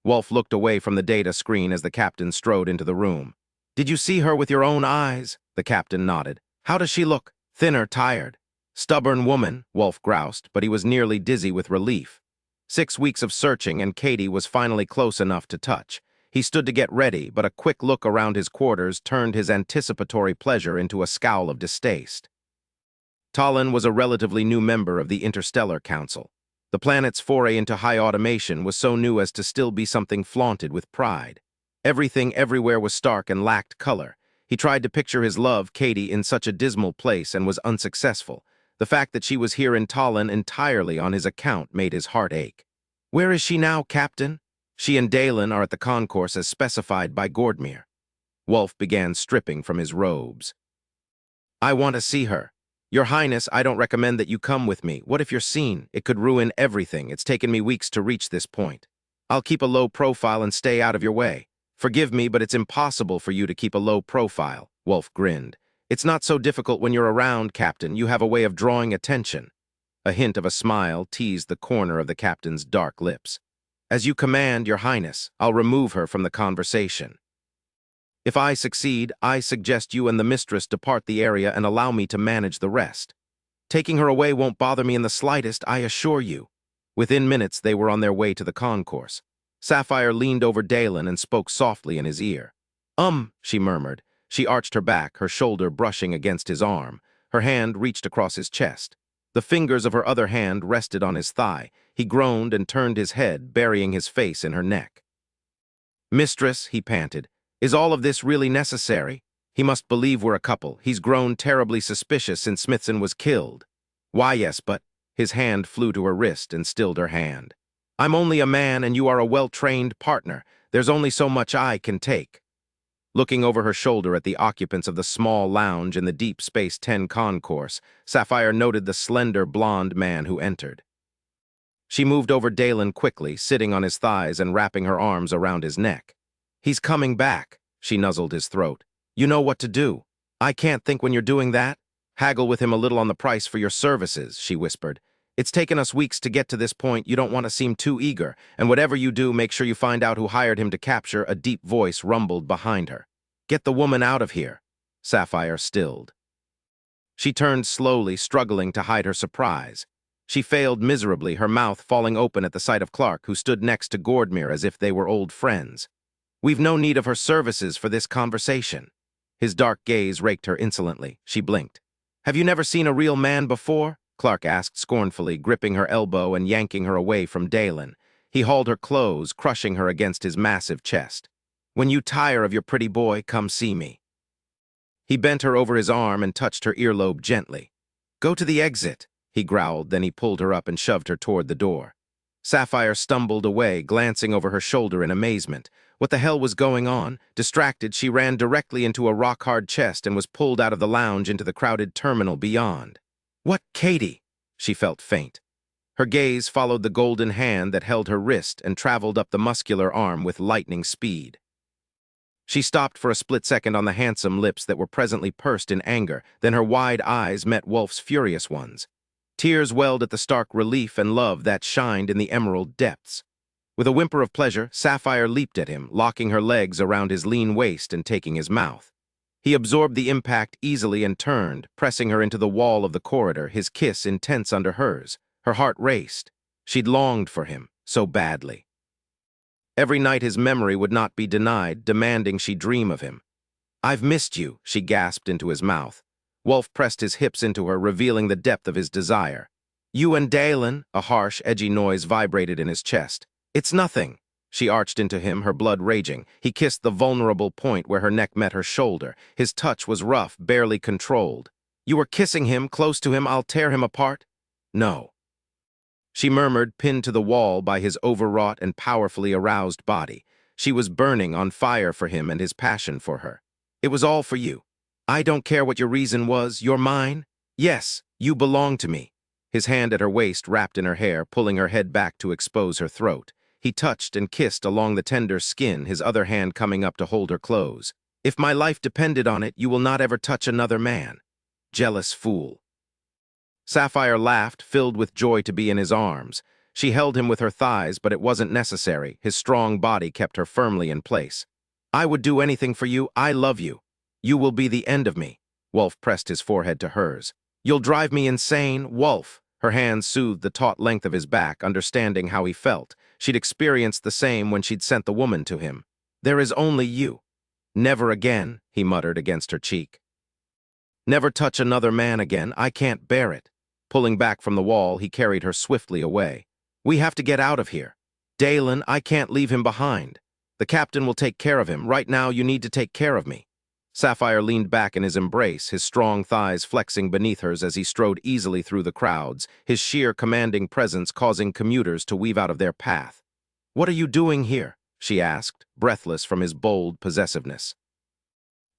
Wulf looked away from the data screen as the captain strode into the room. "Did you see her with your own eyes?" The captain nodded. "How does she look? Thinner, tired?" "Stubborn woman," Wulf groused, but he was nearly dizzy with relief. 6 weeks of searching, and Katie was finally close enough to touch. He stood to get ready, but a quick look around his quarters turned his anticipatory pleasure into a scowl of distaste. Talon was a relatively new member of the Interstellar Council. The planet's foray into high automation was so new as to still be something flaunted with pride. Everything everywhere was stark and lacked color. He tried to picture his love, Katie, in such a dismal place and was unsuccessful. The fact that she was here in Talon entirely on his account made his heart ache. "Where is she now, Captain?" "She and Dalen are at the concourse as specified by Gordmere." Wulf began stripping from his robes. "I want to see her. Your Highness, I don't recommend that you come with me. What if you're seen? It could ruin everything. It's taken me weeks to reach this point. I'll keep a low profile and stay out of your way. Forgive me, but it's impossible for you to keep a low profile," Wulf grinned. "It's not so difficult when you're around, Captain. You have a way of drawing attention." A hint of a smile teased the corner of the captain's dark lips. "As you command, Your Highness, I'll remove her from the conversation. If I succeed, I suggest you and the mistress depart the area and allow me to manage the rest. Taking her away won't bother me in the slightest, I assure you." Within minutes, they were on their way to the concourse. Sapphire leaned over Dalen and spoke softly in his ear. She murmured. She arched her back, her shoulder brushing against his arm. Her hand reached across his chest. The fingers of her other hand rested on his thigh. He groaned and turned his head, burying his face in her neck. "Mistress," he panted, "is all of this really necessary? He must believe we're a couple. He's grown terribly suspicious since Smithson was killed." "Why, yes, but—" His hand flew to her wrist and stilled her hand. I'm only a man and you are a well-trained partner. There's only so much I can take. Looking over her shoulder at the occupants of the small lounge in the Deep Space 10 concourse, Sapphire noted the slender blonde man who entered. She moved over Dalen quickly, sitting on his thighs and wrapping her arms around his neck. He's coming back, she nuzzled his throat. You know what to do. I can't think when you're doing that. Haggle with him a little on the price for your services, she whispered. It's taken us weeks to get to this point. You don't want to seem too eager, and whatever you do, make sure you find out who hired him to capture. A deep voice rumbled behind her. Get the woman out of here. Sapphire stilled. She turned slowly, struggling to hide her surprise. She failed miserably, her mouth falling open at the sight of Clark, who stood next to Gordmere as if they were old friends. We've no need of her services for this conversation. His dark gaze raked her insolently. She blinked. Have you never seen a real man before? Clark asked scornfully, gripping her elbow and yanking her away from Dalen. He hauled her close, crushing her against his massive chest. When you tire of your pretty boy, come see me. He bent her over his arm and touched her earlobe gently. Go to the exit, he growled, then he pulled her up and shoved her toward the door. Sapphire stumbled away, glancing over her shoulder in amazement. What the hell was going on? Distracted, she ran directly into a rock-hard chest and was pulled out of the lounge into the crowded terminal beyond. What, Katie? She felt faint. Her gaze followed the golden hand that held her wrist and traveled up the muscular arm with lightning speed. She stopped for a split second on the handsome lips that were presently pursed in anger, then her wide eyes met Wulf's furious ones. Tears welled at the stark relief and love that shined in the emerald depths. With a whimper of pleasure, Sapphire leaped at him, locking her legs around his lean waist and taking his mouth. He absorbed the impact easily and turned, pressing her into the wall of the corridor, his kiss intense under hers. Her heart raced. She'd longed for him, so badly. Every night his memory would not be denied, demanding she dream of him. I've missed you, she gasped into his mouth. Wulf pressed his hips into her, revealing the depth of his desire. You and Dalen, a harsh, edgy noise vibrated in his chest. It's nothing. She arched into him, her blood raging. He kissed the vulnerable point where her neck met her shoulder. His touch was rough, barely controlled. You were kissing him, close to him. I'll tear him apart. No. She murmured, pinned to the wall by his overwrought and powerfully aroused body. She was burning, on fire for him and his passion for her. It was all for you. I don't care what your reason was. You're mine. Yes, you belong to me. His hand at her waist wrapped in her hair, pulling her head back to expose her throat. He touched and kissed along the tender skin, his other hand coming up to hold her close. If my life depended on it, you will not ever touch another man. Jealous fool. Sapphire laughed, filled with joy to be in his arms. She held him with her thighs, but it wasn't necessary. His strong body kept her firmly in place. I would do anything for you. I love you. You will be the end of me. Wulf pressed his forehead to hers. You'll drive me insane, Wulf. Her hands soothed the taut length of his back, understanding how he felt. She'd experienced the same when she'd sent the woman to him. There is only you. Never again, he muttered against her cheek. Never touch another man again. I can't bear it. Pulling back from the wall, he carried her swiftly away. We have to get out of here. Dalen, I can't leave him behind. The captain will take care of him. Right now, you need to take care of me. Sapphire leaned back in his embrace, his strong thighs flexing beneath hers as he strode easily through the crowds, his sheer commanding presence causing commuters to weave out of their path. What are you doing here? She asked, breathless from his bold possessiveness.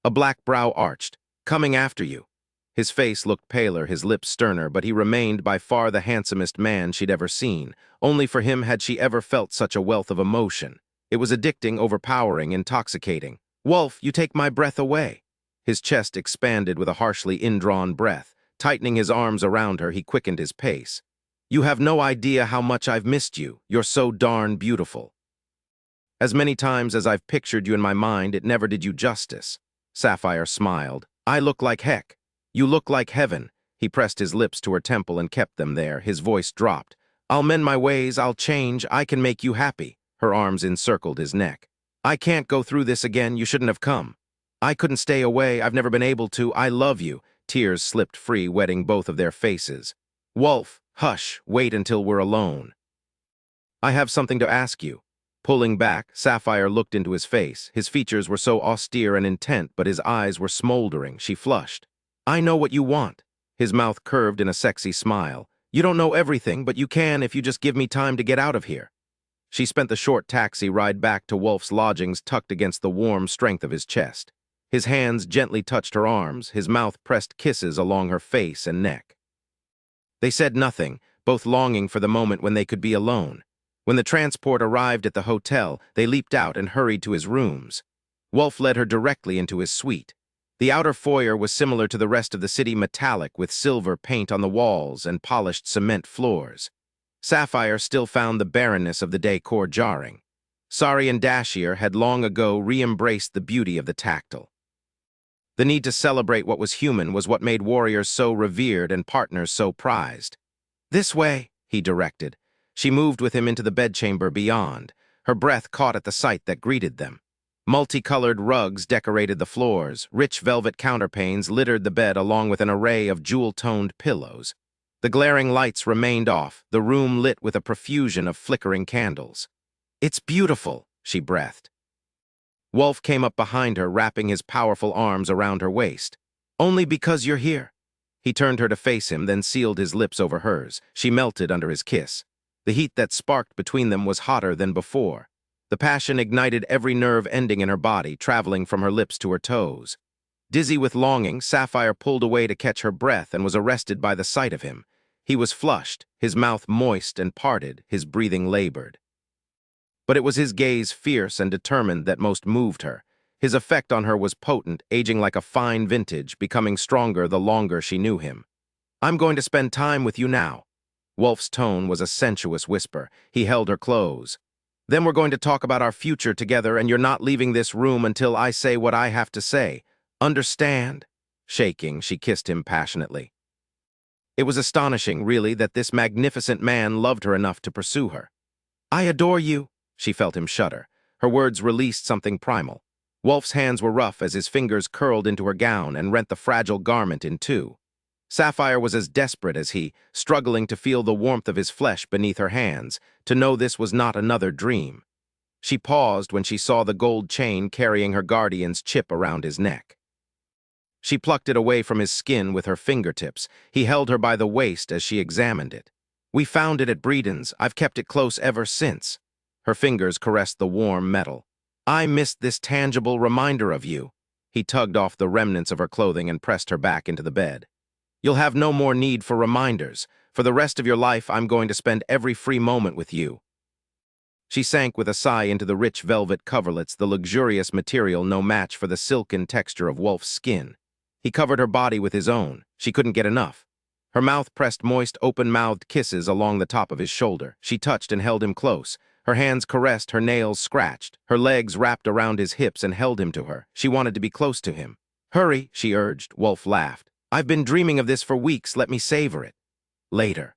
A black brow arched. Coming after you. His face looked paler, his lips sterner, but he remained by far the handsomest man she'd ever seen. Only for him had she ever felt such a wealth of emotion. It was addicting, overpowering, intoxicating. Wulf, you take my breath away. His chest expanded with a harshly indrawn breath. Tightening his arms around her, he quickened his pace. You have no idea how much I've missed you. You're so darn beautiful. As many times as I've pictured you in my mind, it never did you justice. Sapphire smiled. I look like heck. You look like heaven. He pressed his lips to her temple and kept them there. His voice dropped. I'll mend my ways. I'll change. I can make you happy. Her arms encircled his neck. I can't go through this again. You shouldn't have come. I couldn't stay away. I've never been able to. I love you. Tears slipped free, wetting both of their faces. Wulf, hush. Wait until we're alone. I have something to ask you. Pulling back, Sapphire looked into his face. His features were so austere and intent, but his eyes were smoldering. She flushed. I know what you want. His mouth curved in a sexy smile. You don't know everything, but you can if you just give me time to get out of here. She spent the short taxi ride back to Wolf's lodgings tucked against the warm strength of his chest. His hands gently touched her arms, his mouth pressed kisses along her face and neck. They said nothing, both longing for the moment when they could be alone. When the transport arrived at the hotel, they leaped out and hurried to his rooms. Wulf led her directly into his suite. The outer foyer was similar to the rest of the city, metallic with silver paint on the walls and polished cement floors. Sapphire still found the barrenness of the decor jarring. Sari and Dashier had long ago re-embraced the beauty of the tactile. The need to celebrate what was human was what made warriors so revered and partners so prized. "This way," he directed. She moved with him into the bedchamber beyond. Her breath caught at the sight that greeted them. Multicolored rugs decorated the floors, rich velvet counterpanes littered the bed along with an array of jewel-toned pillows. The glaring lights remained off, the room lit with a profusion of flickering candles. "It's beautiful," she breathed. Wulf came up behind her, wrapping his powerful arms around her waist. "Only because you're here." He turned her to face him, then sealed his lips over hers. She melted under his kiss. The heat that sparked between them was hotter than before. The passion ignited every nerve ending in her body, traveling from her lips to her toes. Dizzy with longing, Sapphire pulled away to catch her breath and was arrested by the sight of him. He was flushed, his mouth moist and parted, his breathing labored. But it was his gaze, fierce and determined, that most moved her. His effect on her was potent, aging like a fine vintage, becoming stronger the longer she knew him. "I'm going to spend time with you now." Wulf's tone was a sensuous whisper. He held her close. "Then we're going to talk about our future together, and you're not leaving this room until I say what I have to say. Understand?" Shaking, she kissed him passionately. It was astonishing, really, that this magnificent man loved her enough to pursue her. "I adore you." She felt him shudder. Her words released something primal. Wulf's hands were rough as his fingers curled into her gown and rent the fragile garment in two. Sapphire was as desperate as he, struggling to feel the warmth of his flesh beneath her hands, to know this was not another dream. She paused when she saw the gold chain carrying her guardian's chip around his neck. She plucked it away from his skin with her fingertips. He held her by the waist as she examined it. "We found it at Breeden's. I've kept it close ever since." Her fingers caressed the warm metal. "I missed this tangible reminder of you." He tugged off the remnants of her clothing and pressed her back into the bed. "You'll have no more need for reminders. For the rest of your life, I'm going to spend every free moment with you." She sank with a sigh into the rich velvet coverlets, the luxurious material no match for the silken texture of Wulf's skin. He covered her body with his own. She couldn't get enough. Her mouth pressed moist, open-mouthed kisses along the top of his shoulder. She touched and held him close. Her hands caressed, her nails scratched. Her legs wrapped around his hips and held him to her. She wanted to be close to him. "Hurry," she urged. Wulf laughed. "I've been dreaming of this for weeks. Let me savor it." Later.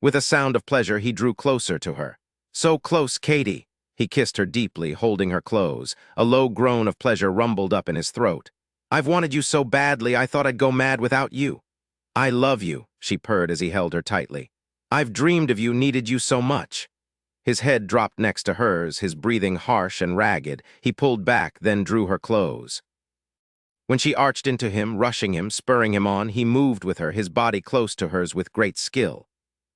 With a sound of pleasure, he drew closer to her. "So close, Katie." He kissed her deeply, holding her close. A low groan of pleasure rumbled up in his throat. "I've wanted you so badly, I thought I'd go mad without you." "I love you," she purred as he held her tightly. "I've dreamed of you, needed you so much." His head dropped next to hers, his breathing harsh and ragged. He pulled back, then drew her close. When she arched into him, rushing him, spurring him on, he moved with her, his body close to hers with great skill.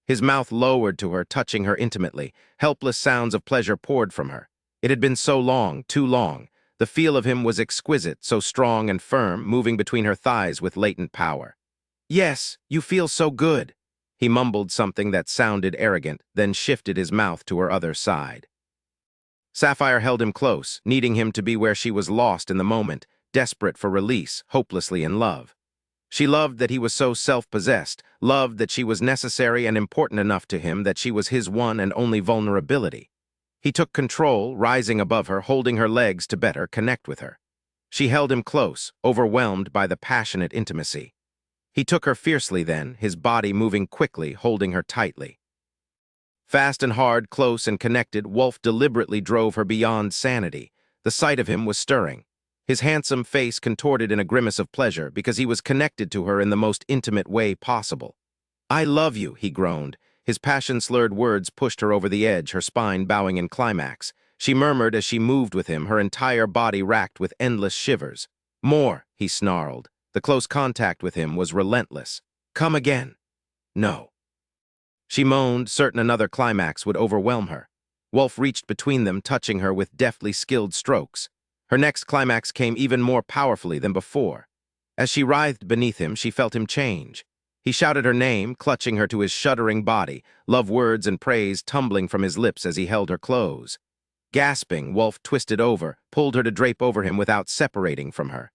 His mouth lowered to her, touching her intimately. Helpless sounds of pleasure poured from her. It had been so long, too long. The feel of him was exquisite, so strong and firm, moving between her thighs with latent power. "Yes, you feel so good." He mumbled something that sounded arrogant, then shifted his mouth to her other side. Sapphire held him close, needing him to be where she was, lost in the moment, desperate for release, hopelessly in love. She loved that he was so self-possessed, loved that she was necessary and important enough to him, that she was his one and only vulnerability. He took control, rising above her, holding her legs to better connect with her. She held him close, overwhelmed by the passionate intimacy. He took her fiercely then, his body moving quickly, holding her tightly. Fast and hard, close and connected, Wulf deliberately drove her beyond sanity. The sight of him was stirring. His handsome face contorted in a grimace of pleasure because he was connected to her in the most intimate way possible. "I love you," he groaned. His passion-slurred words pushed her over the edge, her spine bowing in climax. She murmured as she moved with him, her entire body racked with endless shivers. "More," he snarled. The close contact with him was relentless. "Come again." "No." She moaned, certain another climax would overwhelm her. Wulf reached between them, touching her with deftly skilled strokes. Her next climax came even more powerfully than before. As she writhed beneath him, she felt him change. He shouted her name, clutching her to his shuddering body, love words and praise tumbling from his lips as he held her close. Gasping, Wulf twisted over, pulled her to drape over him without separating from her.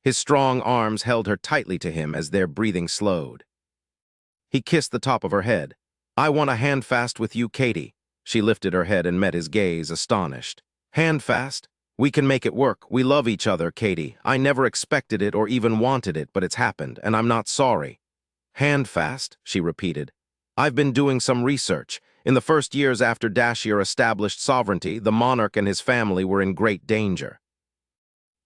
His strong arms held her tightly to him as their breathing slowed. He kissed the top of her head. "I want a handfast with you, Katie." She lifted her head and met his gaze, astonished. "Handfast? We can make it work. We love each other, Katie. I never expected it or even wanted it, but it's happened, and I'm not sorry." "Handfast," she repeated. "I've been doing some research. In the first years after Dashier established sovereignty, the monarch and his family were in great danger.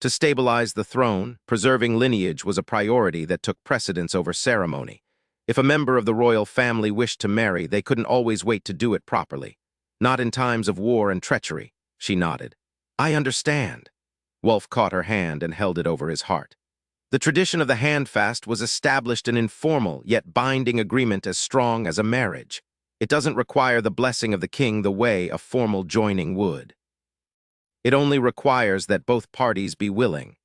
To stabilize the throne, preserving lineage was a priority that took precedence over ceremony. If a member of the royal family wished to marry, they couldn't always wait to do it properly. Not in times of war and treachery." She nodded. "I understand." Wulf caught her hand and held it over his heart. The tradition of the handfast was established an informal yet binding agreement as strong as a marriage. It doesn't require the blessing of the king the way a formal joining would. It only requires that both parties be willing.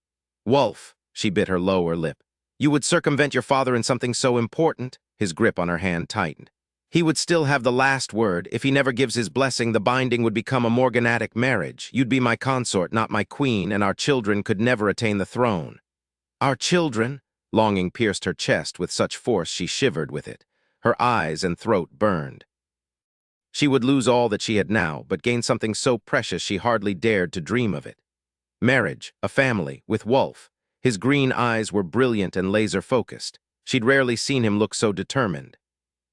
"Wulf," she bit her lower lip, "you would circumvent your father in something so important?" His grip on her hand tightened. "He would still have the last word. If he never gives his blessing, the binding would become a morganatic marriage. You'd be my consort, not my queen, and our children could never attain the throne." "Our children?" Longing pierced her chest with such force she shivered with it. Her eyes and throat burned. She would lose all that she had now, but gain something so precious she hardly dared to dream of it. Marriage, a family, with Wulf. His green eyes were brilliant and laser-focused. She'd rarely seen him look so determined.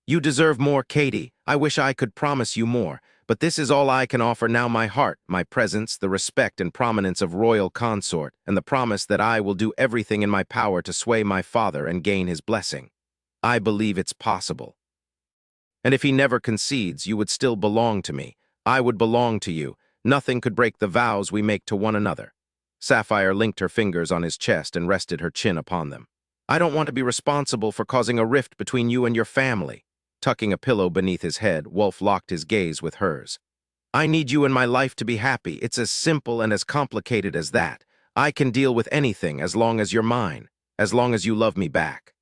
"You deserve more, Katie. I wish I could promise you more, but this is all I can offer now: my heart, my presence, the respect and prominence of royal consort, and the promise that I will do everything in my power to sway my father and gain his blessing. I believe it's possible. And if he never concedes, you would still belong to me. I would belong to you. Nothing could break the vows we make to one another." Sapphire linked her fingers on his chest and rested her chin upon them. "I don't want to be responsible for causing a rift between you and your family." Tucking a pillow beneath his head, Wulf locked his gaze with hers. "I need you in my life to be happy. It's as simple and as complicated as that. I can deal with anything as long as you're mine, as long as you love me back."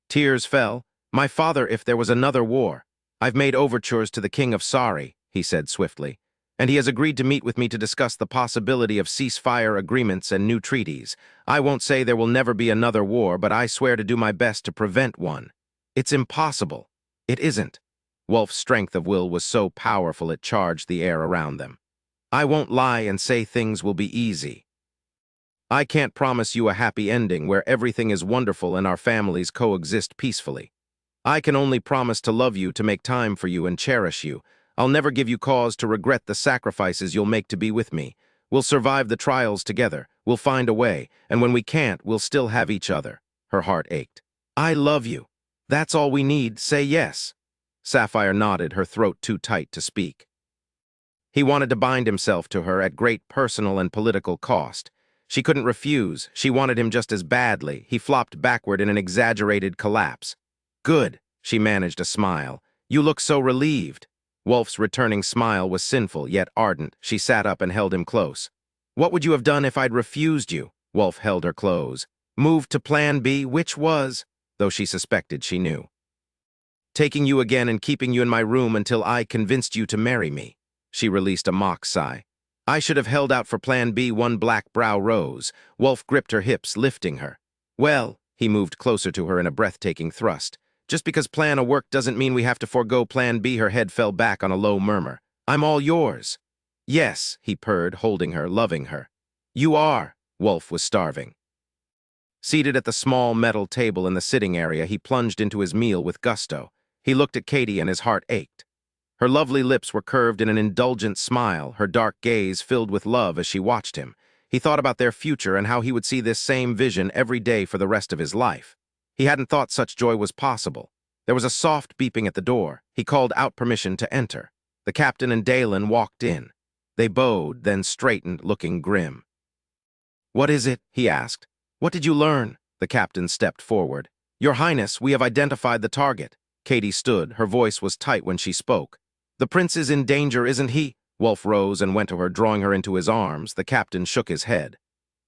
Tears fell. "My father, if there was another war. I've made overtures to the King of Sari," he said swiftly, "and he has agreed to meet with me to discuss the possibility of ceasefire agreements and new treaties. I won't say there will never be another war, but I swear to do my best to prevent one. It's impossible." "It isn't." Wulf's strength of will was so powerful it charged the air around them. "I won't lie and say things will be easy. I can't promise you a happy ending where everything is wonderful and our families coexist peacefully. I can only promise to love you, to make time for you and cherish you. I'll never give you cause to regret the sacrifices you'll make to be with me. We'll survive the trials together. We'll find a way, and when we can't, we'll still have each other." Her heart ached. "I love you. That's all we need. Say yes." Sapphire nodded, her throat too tight to speak. He wanted to bind himself to her at great personal and political cost. She couldn't refuse. She wanted him just as badly. He flopped backward in an exaggerated collapse. "Good," she managed a smile. "You look so relieved." Wulf's returning smile was sinful, yet ardent. She sat up and held him close. "What would you have done if I'd refused you?" Wulf held her close. "Moved to Plan B, which was," though she suspected she knew, "taking you again and keeping you in my room until I convinced you to marry me." She released a mock sigh. "I should have held out for Plan B." One black brow rose. Wulf gripped her hips, lifting her. "Well," he moved closer to her in a breathtaking thrust, "just because Plan A worked doesn't mean we have to forego Plan B." Her head fell back on a low murmur. "I'm all yours." "Yes," he purred, holding her, loving her. "You are." Wulf was starving. Seated at the small metal table in the sitting area, he plunged into his meal with gusto. He looked at Katie and his heart ached. Her lovely lips were curved in an indulgent smile, her dark gaze filled with love as she watched him. He thought about their future and how he would see this same vision every day for the rest of his life. He hadn't thought such joy was possible. There was a soft beeping at the door. He called out permission to enter. The captain and Dalen walked in. They bowed, then straightened, looking grim. "What is it?" he asked. "What did you learn?" The captain stepped forward. "Your Highness, we have identified the target." Katie stood. Her voice was tight when she spoke. The prince is in danger, isn't he? Wulf rose and went to her, drawing her into his arms. The captain shook his head.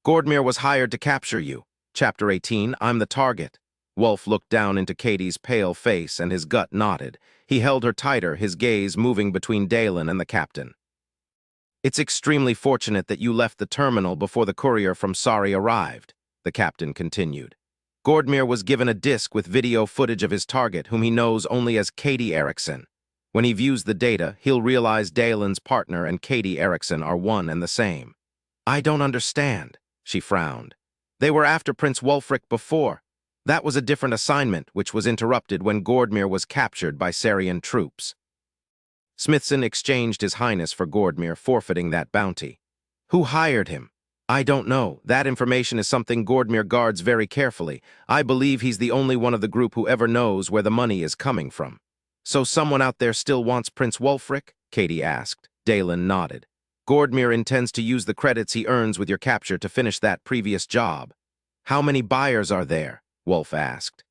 Gordmere was hired to capture you. Chapter 18, I'm the target. Wulf looked down into Katie's pale face and his gut knotted. He held her tighter, his gaze moving between Dalen and the captain. It's extremely fortunate that you left the terminal before the courier from Sari arrived, the captain continued. Gordmere was given a disc with video footage of his target, whom he knows only as Katie Erickson. When he views the data, he'll realize Dalen's partner and Katie Erickson are one and the same. I don't understand, she frowned. They were after Prince Wulfric before. That was a different assignment, which was interrupted when Gordmere was captured by Sarian troops. Smithson exchanged His Highness for Gordmere, forfeiting that bounty. Who hired him? I don't know. That information is something Gordmere guards very carefully. I believe he's the only one of the group who ever knows where the money is coming from. So someone out there still wants Prince Wulfric? Katie asked. Dalen nodded. Gordmere intends to use the credits he earns with your capture to finish that previous job. How many buyers are there? Wulf asked.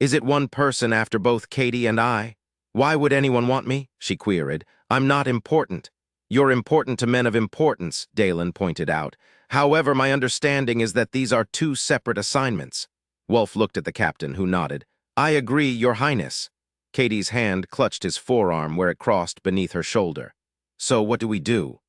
Is it one person after both Katie and I? Why would anyone want me? She queried. I'm not important. You're important to men of importance, Dalen pointed out. However, my understanding is that these are two separate assignments. Wulf looked at the captain, who nodded. I agree, Your Highness. Katie's hand clutched his forearm where it crossed beneath her shoulder. So what do we do?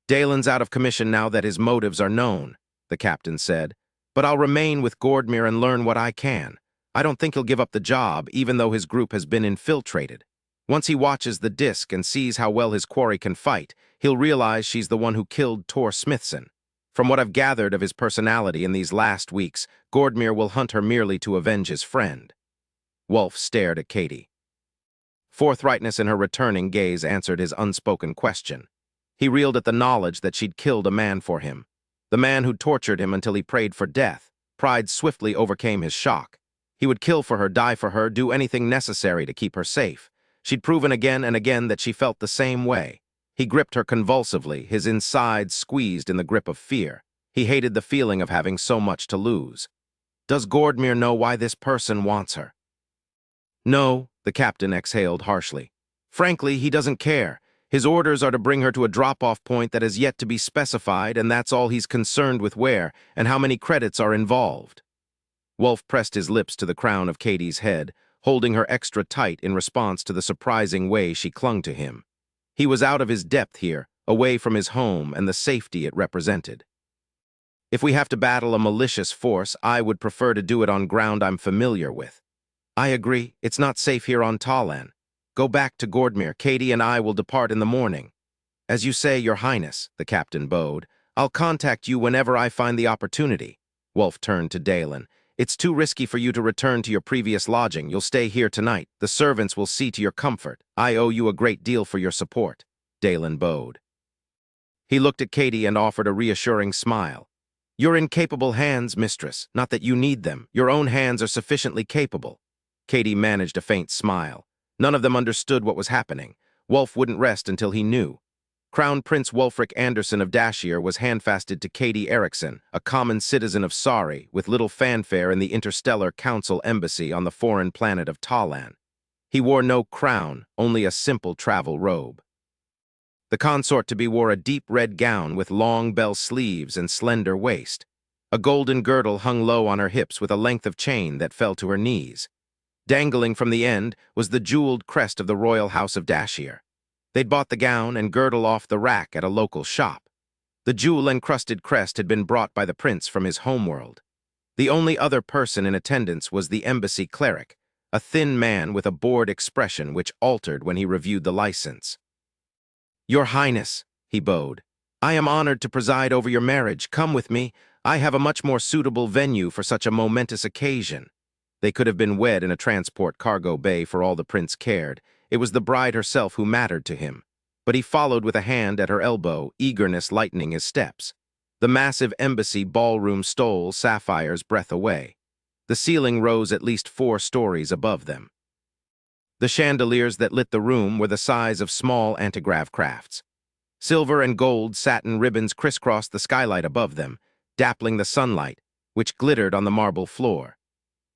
Dalen's out of commission now that his motives are known, the captain said. But I'll remain with Gordmere and learn what I can. I don't think he'll give up the job, even though his group has been infiltrated. Once he watches the disc and sees how well his quarry can fight, he'll realize she's the one who killed Tor Smithson. From what I've gathered of his personality in these last weeks, Gordmere will hunt her merely to avenge his friend. Wulf stared at Katie. Forthrightness in her returning gaze answered his unspoken question. He reeled at the knowledge that she'd killed a man for him. The man who'd tortured him until he prayed for death. Pride swiftly overcame his shock. He would kill for her, die for her, do anything necessary to keep her safe. She'd proven again and again that she felt the same way. He gripped her convulsively, his insides squeezed in the grip of fear. He hated the feeling of having so much to lose. Does Gordmere know why this person wants her? No, the captain exhaled harshly. Frankly, he doesn't care. His orders are to bring her to a drop-off point that has yet to be specified, and that's all he's concerned with, where and how many credits are involved. Wulf pressed his lips to the crown of Katie's head, holding her extra tight in response to the surprising way she clung to him. He was out of his depth here, away from his home and the safety it represented. If we have to battle a malicious force, I would prefer to do it on ground I'm familiar with. I agree, it's not safe here on Tallan. Go back to Gordmere. Katie and I will depart in the morning. As you say, Your Highness, the captain bowed. I'll contact you whenever I find the opportunity. Wulf turned to Dalen. It's too risky for you to return to your previous lodging. You'll stay here tonight. The servants will see to your comfort. I owe you a great deal for your support. Dalen bowed. He looked at Katie and offered a reassuring smile. You're in capable hands, mistress. Not that you need them. Your own hands are sufficiently capable. Katie managed a faint smile. None of them understood what was happening. Wulf wouldn't rest until he knew. Crown Prince Wulfric Anderson of Dashir was handfasted to Katie Erickson, a common citizen of Sari, with little fanfare in the Interstellar Council embassy on the foreign planet of Tallan. He wore no crown, only a simple travel robe. The consort-to-be wore a deep red gown with long bell sleeves and slender waist. A golden girdle hung low on her hips with a length of chain that fell to her knees. Dangling from the end was the jeweled crest of the royal house of Dashir. They'd bought the gown and girdle off the rack at a local shop. The jewel-encrusted crest had been brought by the prince from his homeworld. The only other person in attendance was the embassy cleric, a thin man with a bored expression which altered when he reviewed the license. Your Highness, he bowed, I am honored to preside over your marriage. Come with me. I have a much more suitable venue for such a momentous occasion. They could have been wed in a transport cargo bay for all the prince cared. It was the bride herself who mattered to him. But he followed with a hand at her elbow, eagerness lightening his steps. The massive embassy ballroom stole Sapphire's breath away. The ceiling rose at least 4 stories above them. The chandeliers that lit the room were the size of small antigrav crafts. Silver and gold satin ribbons crisscrossed the skylight above them, dappling the sunlight, which glittered on the marble floor.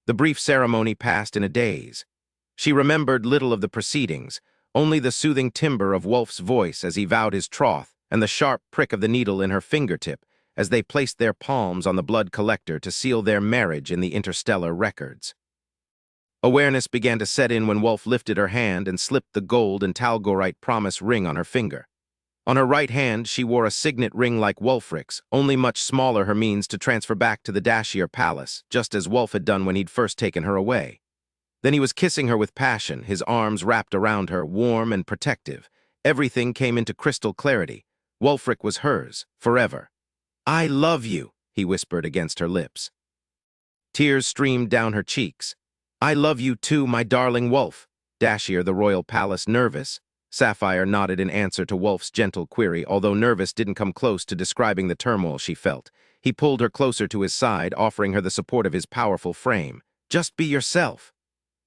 The brief ceremony passed in a daze. She remembered little of the proceedings, only the soothing timbre of Wulf's voice as he vowed his troth and the sharp prick of the needle in her fingertip as they placed their palms on the blood collector to seal their marriage in the interstellar records. Awareness began to set in when Wulf lifted her hand and slipped the gold and talgorite promise ring on her finger. On her right hand, she wore a signet ring like Wulfric's, only much smaller her means to transfer back to the Dashier palace, just as Wulf had done when he'd first taken her away. Then he was kissing her with passion, his arms wrapped around her, warm and protective. Everything came into crystal clarity. Wulfric was hers, forever. "I love you," he whispered against her lips. Tears streamed down her cheeks. "I love you too, my darling Wulf." Dashier, the royal palace, nervous. Sapphire nodded in answer to Wulf's gentle query, although nervous didn't come close to describing the turmoil she felt. He pulled her closer to his side, offering her the support of his powerful frame. "Just be yourself."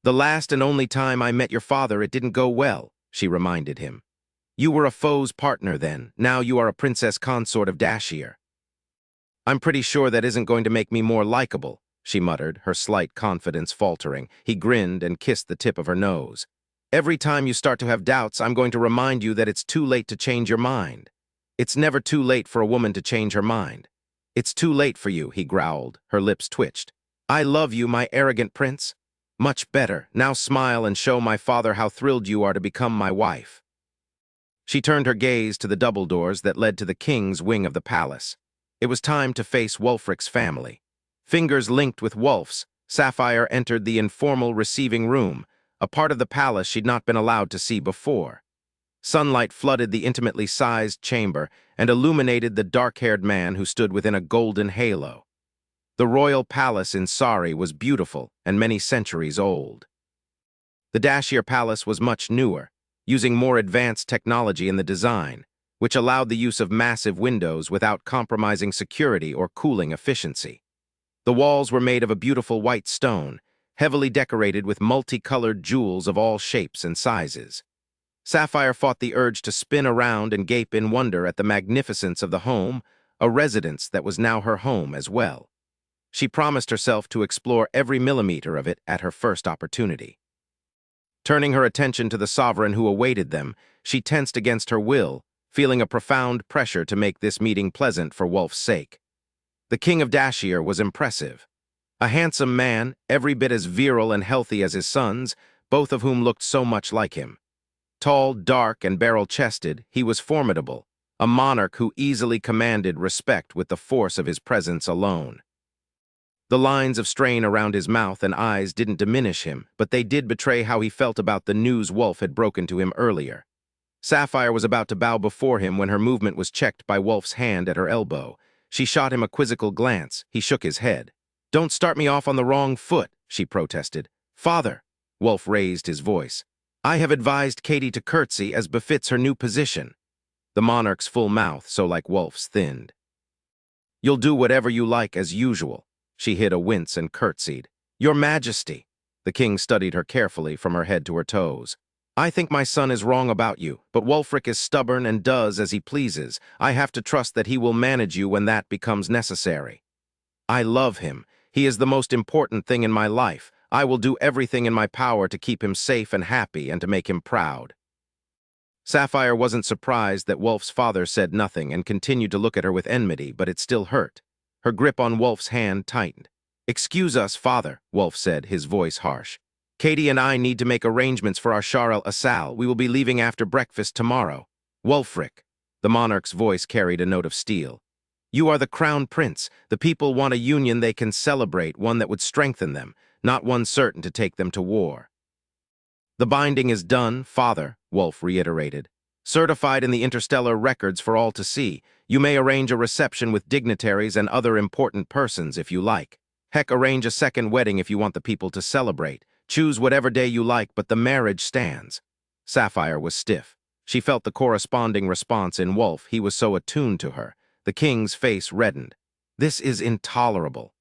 "The last and only time I met your father, it didn't go well," she reminded him. "You were a foe's partner then. Now you are a princess consort of Dashier." "I'm pretty sure that isn't going to make me more likable," she muttered, her slight confidence faltering. He grinned and kissed the tip of her nose. "Every time you start to have doubts, I'm going to remind you that it's too late to change your mind. It's never too late for a woman to change her mind." "It's too late for you," he growled. Her lips twitched. "I love you, my arrogant prince." "Much better. Now smile and show my father how thrilled you are to become my wife." She turned her gaze to the double doors that led to the king's wing of the palace. It was time to face Wulfric's family. Fingers linked with Wulf's, Sapphire entered the informal receiving room, a part of the palace she'd not been allowed to see before. Sunlight flooded the intimately sized chamber and illuminated the dark-haired man who stood within a golden halo. The royal palace in Sari was beautiful and many centuries old. The Dashier palace was much newer, using more advanced technology in the design, which allowed the use of massive windows without compromising security or cooling efficiency. The walls were made of a beautiful white stone, heavily decorated with multicolored jewels of all shapes and sizes. Sapphire fought the urge to spin around and gape in wonder at the magnificence of the home, a residence that was now her home as well. She promised herself to explore every millimeter of it at her first opportunity. Turning her attention to the sovereign who awaited them, she tensed against her will, feeling a profound pressure to make this meeting pleasant for Wulf's sake. The king of Dashier was impressive. A handsome man, every bit as virile and healthy as his sons, both of whom looked so much like him. Tall, dark, and barrel-chested, he was formidable, a monarch who easily commanded respect with the force of his presence alone. The lines of strain around his mouth and eyes didn't diminish him, but they did betray how he felt about the news Wulf had broken to him earlier. Sapphire was about to bow before him when her movement was checked by Wulf's hand at her elbow. She shot him a quizzical glance. He shook his head. "Don't start me off on the wrong foot," she protested. "Father," Wulf raised his voice, "I have advised Katie to curtsy as befits her new position." The monarch's full mouth, so like Wulf's, thinned. "You'll do whatever you like as usual." She hid a wince and curtsied. "Your Majesty." The king studied her carefully from her head to her toes. "I think my son is wrong about you, but Wulfric is stubborn and does as he pleases. I have to trust that he will manage you when that becomes necessary. I love him. He is the most important thing in my life. I will do everything in my power to keep him safe and happy and to make him proud." Sapphire wasn't surprised that Wulf's father said nothing and continued to look at her with enmity, but it still hurt. Her grip on Wulf's hand tightened. "Excuse us, father," Wulf said, his voice harsh. "Katie and I need to make arrangements for our Shar el-Asal. We will be leaving after breakfast tomorrow." "Wulfric," the monarch's voice carried a note of steel. "You are the crown prince. The people want a union they can celebrate, one that would strengthen them, not one certain to take them to war." "The binding is done, father," Wulf reiterated. "Certified in the interstellar records for all to see. You may arrange a reception with dignitaries and other important persons if you like. Heck, arrange a second wedding if you want the people to celebrate. Choose whatever day you like, but the marriage stands." Sapphire was stiff. She felt the corresponding response in Wulf. He was so attuned to her. The king's face reddened. "This is intolerable."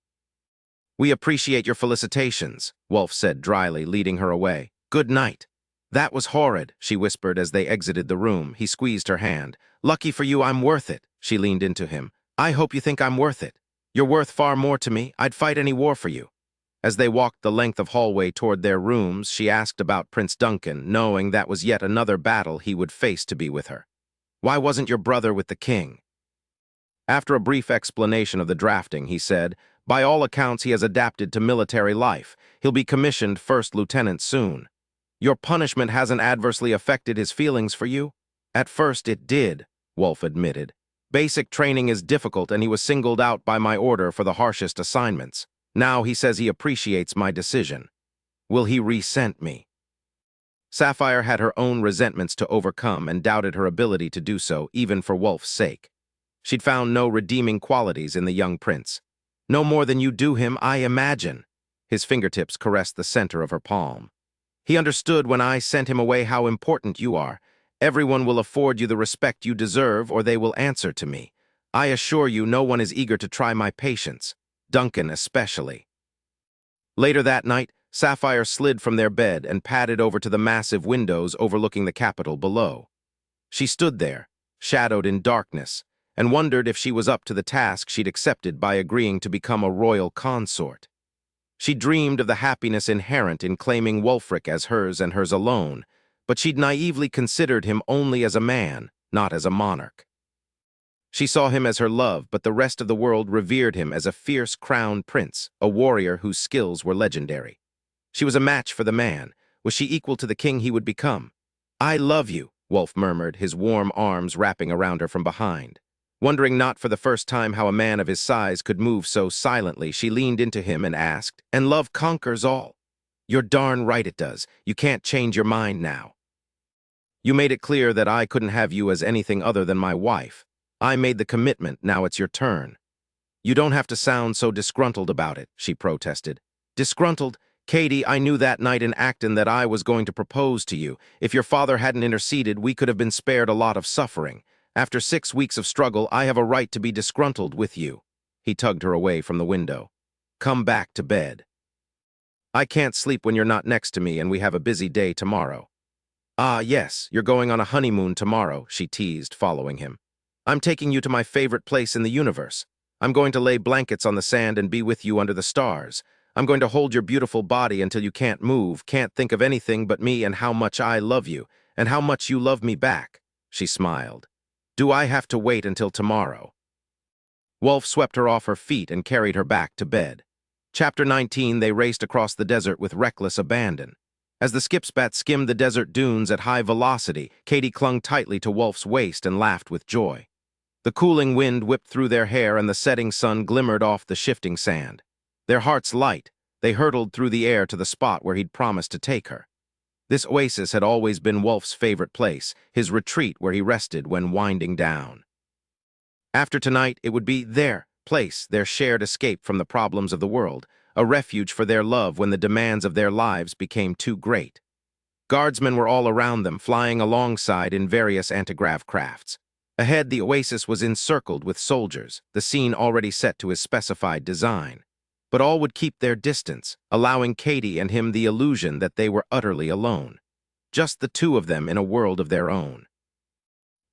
"We appreciate your felicitations," Wulf said dryly, leading her away. "Good night." "That was horrid," she whispered as they exited the room. He squeezed her hand. "Lucky for you, I'm worth it." She leaned into him. "I hope you think I'm worth it. You're worth far more to me. I'd fight any war for you." As they walked the length of hallway toward their rooms, she asked about Prince Duncan, knowing that was yet another battle he would face to be with her. "Why wasn't your brother with the king?" After a brief explanation of the drafting, he said, "By all accounts, he has adapted to military life. He'll be commissioned first lieutenant soon. Your punishment hasn't adversely affected his feelings for you?" "At first it did," Wulf admitted. "Basic training is difficult, and he was singled out by my order for the harshest assignments. Now he says he appreciates my decision. Will he resent me?" Sapphire had her own resentments to overcome and doubted her ability to do so, even for Wulf's sake. She'd found no redeeming qualities in the young prince. "No more than you do him, I imagine." His fingertips caressed the center of her palm. "He understood when I sent him away how important you are. Everyone will afford you the respect you deserve, or they will answer to me. I assure you no one is eager to try my patience. Duncan especially." Later that night, Sapphire slid from their bed and padded over to the massive windows overlooking the capital below. She stood there, shadowed in darkness, and wondered if she was up to the task she'd accepted by agreeing to become a royal consort. She dreamed of the happiness inherent in claiming Wulfric as hers and hers alone, but she'd naively considered him only as a man, not as a monarch. She saw him as her love, but the rest of the world revered him as a fierce crown prince, a warrior whose skills were legendary. She was a match for the man. Was she equal to the king he would become? "I love you," Wulf murmured, his warm arms wrapping around her from behind. Wondering not for the first time how a man of his size could move so silently, she leaned into him and asked, "And love conquers all?" "You're darn right it does. You can't change your mind now. You made it clear that I couldn't have you as anything other than my wife. I made the commitment, now it's your turn." "You don't have to sound so disgruntled about it," she protested. "Disgruntled? Katie, I knew that night in Acton that I was going to propose to you. If your father hadn't interceded, we could have been spared a lot of suffering. After 6 weeks of struggle, I have a right to be disgruntled with you." He tugged her away from the window. "Come back to bed. I can't sleep when you're not next to me, and we have a busy day tomorrow." "Ah, yes, you're going on a honeymoon tomorrow," she teased, following him. "I'm taking you to my favorite place in the universe. I'm going to lay blankets on the sand and be with you under the stars. I'm going to hold your beautiful body until you can't move, can't think of anything but me and how much I love you, and how much you love me back." She smiled. "Do I have to wait until tomorrow?" Wulf swept her off her feet and carried her back to bed. Chapter 19, they raced across the desert with reckless abandon. As the skipsbat skimmed the desert dunes at high velocity, Katie clung tightly to Wulf's waist and laughed with joy. The cooling wind whipped through their hair and the setting sun glimmered off the shifting sand. Their hearts light, they hurtled through the air to the spot where he'd promised to take her. This oasis had always been Wulf's favorite place, his retreat where he rested when winding down. After tonight, it would be their place, their shared escape from the problems of the world, a refuge for their love when the demands of their lives became too great. Guardsmen were all around them, flying alongside in various antigrav crafts. Ahead, the oasis was encircled with soldiers, the scene already set to his specified design. But all would keep their distance, allowing Katie and him the illusion that they were utterly alone. Just the two of them in a world of their own.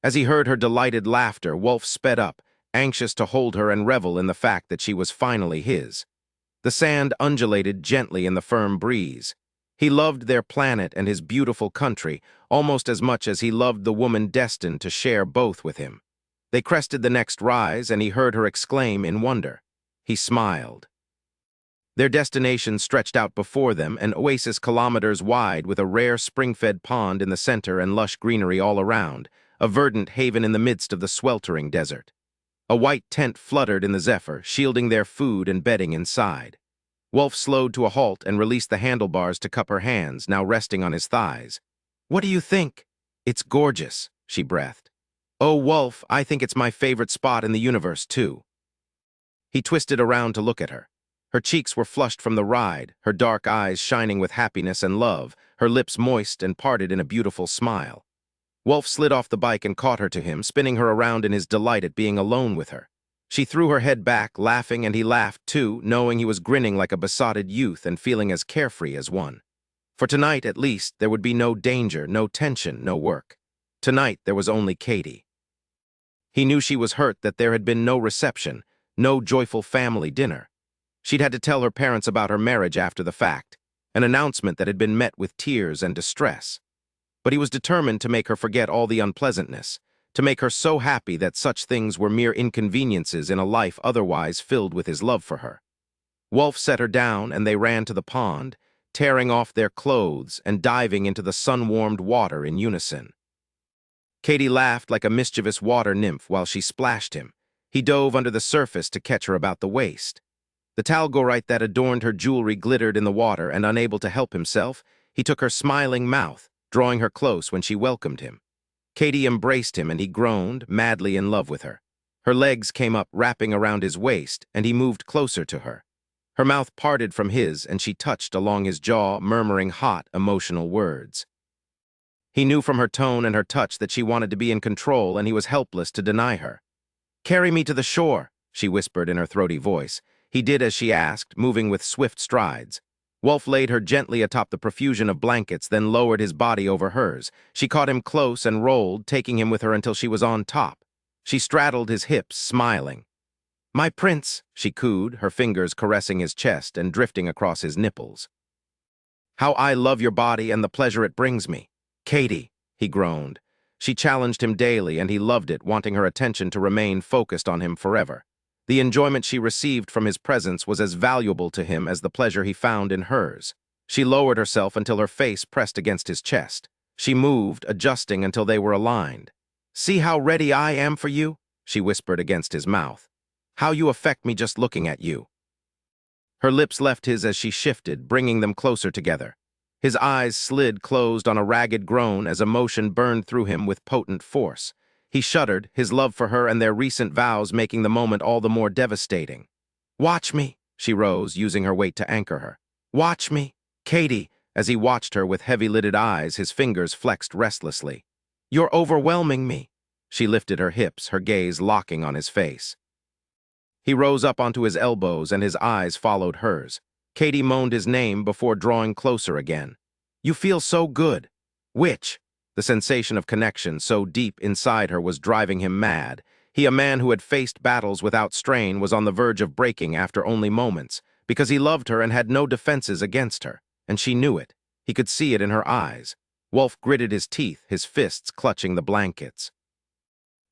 As he heard her delighted laughter, Wulf sped up, anxious to hold her and revel in the fact that she was finally his. The sand undulated gently in the firm breeze. He loved their planet and his beautiful country almost as much as he loved the woman destined to share both with him. They crested the next rise, and he heard her exclaim in wonder. He smiled. Their destination stretched out before them, an oasis kilometers wide with a rare spring-fed pond in the center and lush greenery all around, a verdant haven in the midst of the sweltering desert. A white tent fluttered in the zephyr, shielding their food and bedding inside. Wulf slowed to a halt and released the handlebars to cup her hands, now resting on his thighs. "What do you think?" "It's gorgeous," she breathed. "Oh, Wulf, I think it's my favorite spot in the universe, too." He twisted around to look at her. Her cheeks were flushed from the ride, her dark eyes shining with happiness and love, her lips moist and parted in a beautiful smile. Wulf slid off the bike and caught her to him, spinning her around in his delight at being alone with her. She threw her head back, laughing, and he laughed too, knowing he was grinning like a besotted youth and feeling as carefree as one. For tonight, at least, there would be no danger, no tension, no work. Tonight, there was only Katie. He knew she was hurt that there had been no reception, no joyful family dinner. She'd had to tell her parents about her marriage after the fact, an announcement that had been met with tears and distress. But he was determined to make her forget all the unpleasantness, to make her so happy that such things were mere inconveniences in a life otherwise filled with his love for her. Wulf set her down, and they ran to the pond, tearing off their clothes and diving into the sun-warmed water in unison. Katie laughed like a mischievous water nymph while she splashed him. He dove under the surface to catch her about the waist. The talgorite that adorned her jewelry glittered in the water, and unable to help himself, he took her smiling mouth, drawing her close when she welcomed him. Katie embraced him, and he groaned, madly in love with her. Her legs came up, wrapping around his waist, and he moved closer to her. Her mouth parted from his, and she touched along his jaw, murmuring hot, emotional words. He knew from her tone and her touch that she wanted to be in control, and he was helpless to deny her. "Carry me to the shore," she whispered in her throaty voice. He did as she asked, moving with swift strides. Wulf laid her gently atop the profusion of blankets, then lowered his body over hers. She caught him close and rolled, taking him with her until she was on top. She straddled his hips, smiling. "My prince," she cooed, her fingers caressing his chest and drifting across his nipples. "How I love your body and the pleasure it brings me." "Katie," he groaned. She challenged him daily, and he loved it, wanting her attention to remain focused on him forever. The enjoyment she received from his presence was as valuable to him as the pleasure he found in hers. She lowered herself until her face pressed against his chest. She moved, adjusting until they were aligned. "See how ready I am for you?" she whispered against his mouth. "How you affect me just looking at you." Her lips left his as she shifted, bringing them closer together. His eyes slid closed on a ragged groan as emotion burned through him with potent force. He shuddered, his love for her and their recent vows making the moment all the more devastating. "Watch me," she rose, using her weight to anchor her. "Watch me, Katie," as he watched her with heavy-lidded eyes, his fingers flexed restlessly. "You're overwhelming me." She lifted her hips, her gaze locking on his face. He rose up onto his elbows, and his eyes followed hers. Katie moaned his name before drawing closer again. "You feel so good." "Which?" The sensation of connection so deep inside her was driving him mad. He, a man who had faced battles without strain, was on the verge of breaking after only moments, because he loved her and had no defenses against her, and she knew it. He could see it in her eyes. Wulf gritted his teeth, his fists clutching the blankets.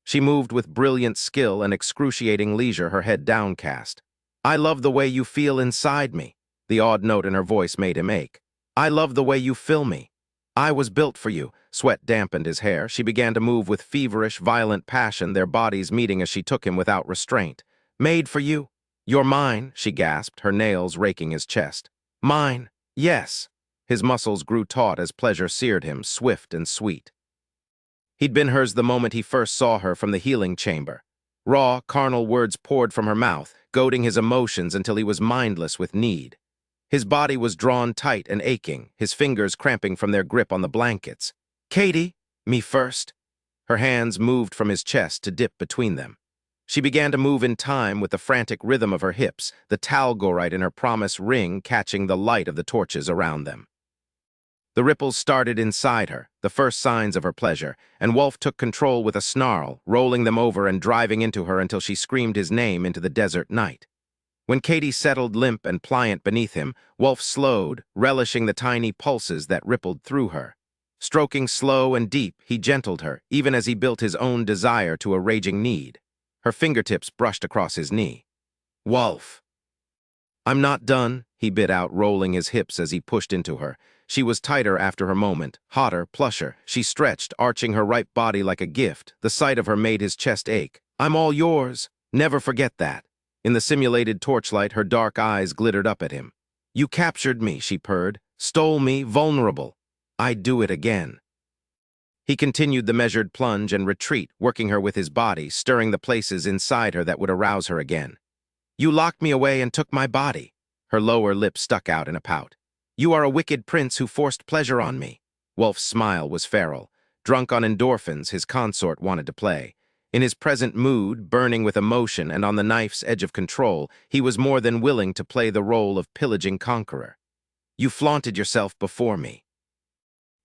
She moved with brilliant skill and excruciating leisure, her head downcast. "I love the way you feel inside me." The odd note in her voice made him ache. "I love the way you fill me. I was built for you." Sweat dampened his hair. She began to move with feverish, violent passion, their bodies meeting as she took him without restraint. "Made for you." "You're mine," she gasped, her nails raking his chest. "Mine, yes." His muscles grew taut as pleasure seared him, swift and sweet. He'd been hers the moment he first saw her from the healing chamber. Raw, carnal words poured from her mouth, goading his emotions until he was mindless with need. His body was drawn tight and aching, his fingers cramping from their grip on the blankets. "Katie, me first." Her hands moved from his chest to dip between them. She began to move in time with the frantic rhythm of her hips, the talgorite in her promise ring catching the light of the torches around them. The ripples started inside her, the first signs of her pleasure, and Wulf took control with a snarl, rolling them over and driving into her until she screamed his name into the desert night. When Katie settled limp and pliant beneath him, Wulf slowed, relishing the tiny pulses that rippled through her. Stroking slow and deep, he gentled her, even as he built his own desire to a raging need. Her fingertips brushed across his knee. "Wulf." "I'm not done," he bit out, rolling his hips as he pushed into her. She was tighter after her moment, hotter, plusher. She stretched, arching her ripe body like a gift. The sight of her made his chest ache. "I'm all yours. Never forget that." In the simulated torchlight, her dark eyes glittered up at him. "You captured me," she purred. "Stole me, vulnerable. I'd do it again." He continued the measured plunge and retreat, working her with his body, stirring the places inside her that would arouse her again. "You locked me away and took my body." Her lower lip stuck out in a pout. "You are a wicked prince who forced pleasure on me." Wulf's smile was feral. Drunk on endorphins, his consort wanted to play. In his present mood, burning with emotion and on the knife's edge of control, he was more than willing to play the role of pillaging conqueror. "You flaunted yourself before me.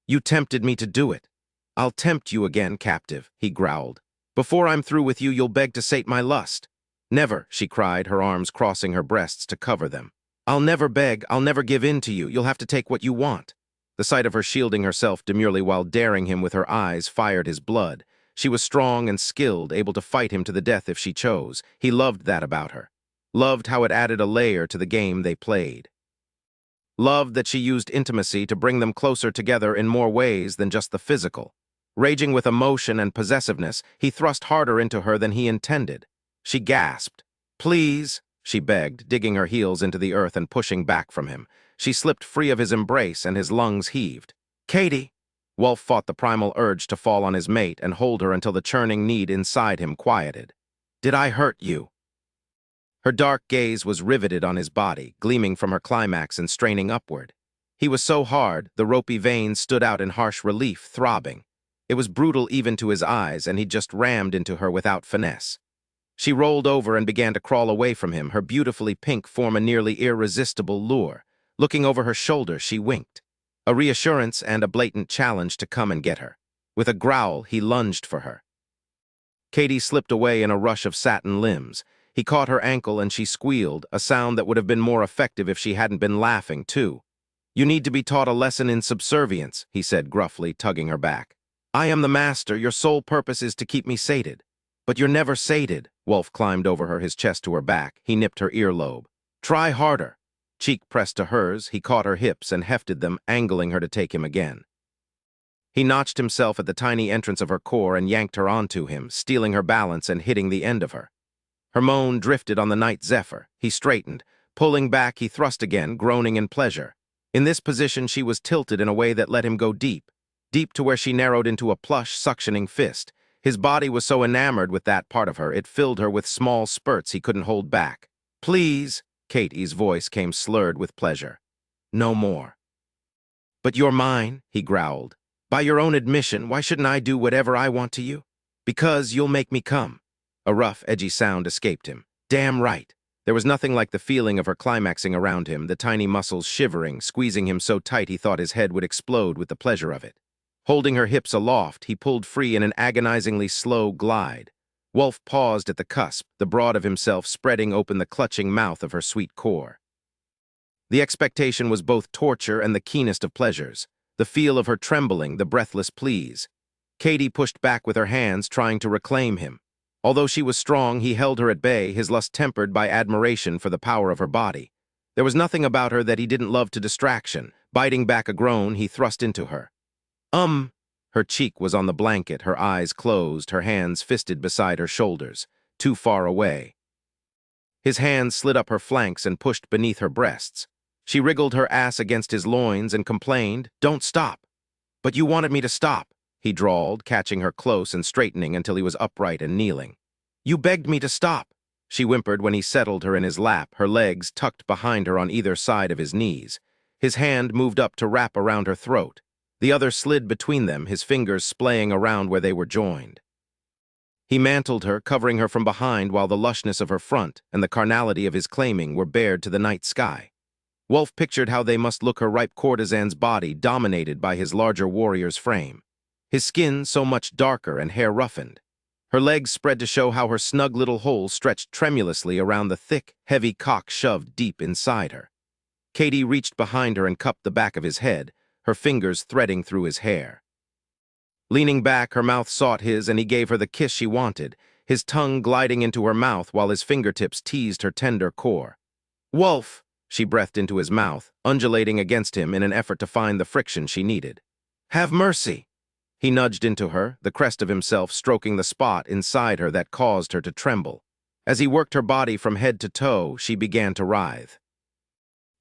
You tempted me to do it. I'll tempt you again, captive," he growled. "Before I'm through with you, you'll beg to sate my lust." Never, she cried, her arms crossing her breasts to cover them. I'll never beg, I'll never give in to you, you'll have to take what you want. The sight of her shielding herself demurely while daring him with her eyes fired his blood. She was strong and skilled, able to fight him to the death if she chose. He loved that about her. Loved how it added a layer to the game they played. Loved that she used intimacy to bring them closer together in more ways than just the physical. Raging with emotion and possessiveness, he thrust harder into her than he intended. She gasped. Please, she begged, digging her heels into the earth and pushing back from him. She slipped free of his embrace and his lungs heaved. Katie! Wulf fought the primal urge to fall on his mate and hold her until the churning need inside him quieted. Did I hurt you? Her dark gaze was riveted on his body, gleaming from her climax and straining upward. He was so hard, the ropey veins stood out in harsh relief, throbbing. It was brutal even to his eyes, and he just rammed into her without finesse. She rolled over and began to crawl away from him, her beautifully pink form a nearly irresistible lure. Looking over her shoulder, she winked. A reassurance and a blatant challenge to come and get her. With a growl, he lunged for her. Katie slipped away in a rush of satin limbs. He caught her ankle and she squealed, a sound that would have been more effective if she hadn't been laughing, too. You need to be taught a lesson in subservience, he said gruffly, tugging her back. I am the master, your sole purpose is to keep me sated. But you're never sated. Wulf climbed over her, his chest to her back. He nipped her earlobe. Try harder. Cheek pressed to hers, he caught her hips and hefted them, angling her to take him again. He notched himself at the tiny entrance of her core and yanked her onto him, stealing her balance and hitting the end of her. Her moan drifted on the night zephyr. He straightened. Pulling back, he thrust again, groaning in pleasure. In this position, she was tilted in a way that let him go deep to where she narrowed into a plush, suctioning fist. His body was so enamored with that part of her, it filled her with small spurts he couldn't hold back. Please, Katie's voice came slurred with pleasure. No more. But you're mine, he growled. By your own admission, why shouldn't I do whatever I want to you? Because you'll make me come. A rough, edgy sound escaped him. Damn right. There was nothing like the feeling of her climaxing around him, the tiny muscles shivering, squeezing him so tight he thought his head would explode with the pleasure of it. Holding her hips aloft, he pulled free in an agonizingly slow glide. Wulf paused at the cusp, the broad of himself spreading open the clutching mouth of her sweet core. The expectation was both torture and the keenest of pleasures, the feel of her trembling, the breathless pleas. Katie pushed back with her hands, trying to reclaim him. Although she was strong, he held her at bay, his lust tempered by admiration for the power of her body. There was nothing about her that he didn't love to distraction. Biting back a groan, he thrust into her. Her cheek was on the blanket, her eyes closed, her hands fisted beside her shoulders, too far away. His hands slid up her flanks and pushed beneath her breasts. She wriggled her ass against his loins and complained, Don't stop. But you wanted me to stop, he drawled, catching her close and straightening until he was upright and kneeling. You begged me to stop, she whimpered when he settled her in his lap, her legs tucked behind her on either side of his knees. His hand moved up to wrap around her throat. The other slid between them, his fingers splaying around where they were joined. He mantled her, covering her from behind while the lushness of her front and the carnality of his claiming were bared to the night sky. Wulf pictured how they must look her ripe courtesan's body dominated by his larger warrior's frame. His skin so much darker and hair roughened. Her legs spread to show how her snug little hole stretched tremulously around the thick, heavy cock shoved deep inside her. Katie reached behind her and cupped the back of his head, her fingers threading through his hair. Leaning back, her mouth sought his, and he gave her the kiss she wanted, his tongue gliding into her mouth while his fingertips teased her tender core. Wulf, she breathed into his mouth, undulating against him in an effort to find the friction she needed. Have mercy. He nudged into her, the crest of himself stroking the spot inside her that caused her to tremble. As he worked her body from head to toe, she began to writhe.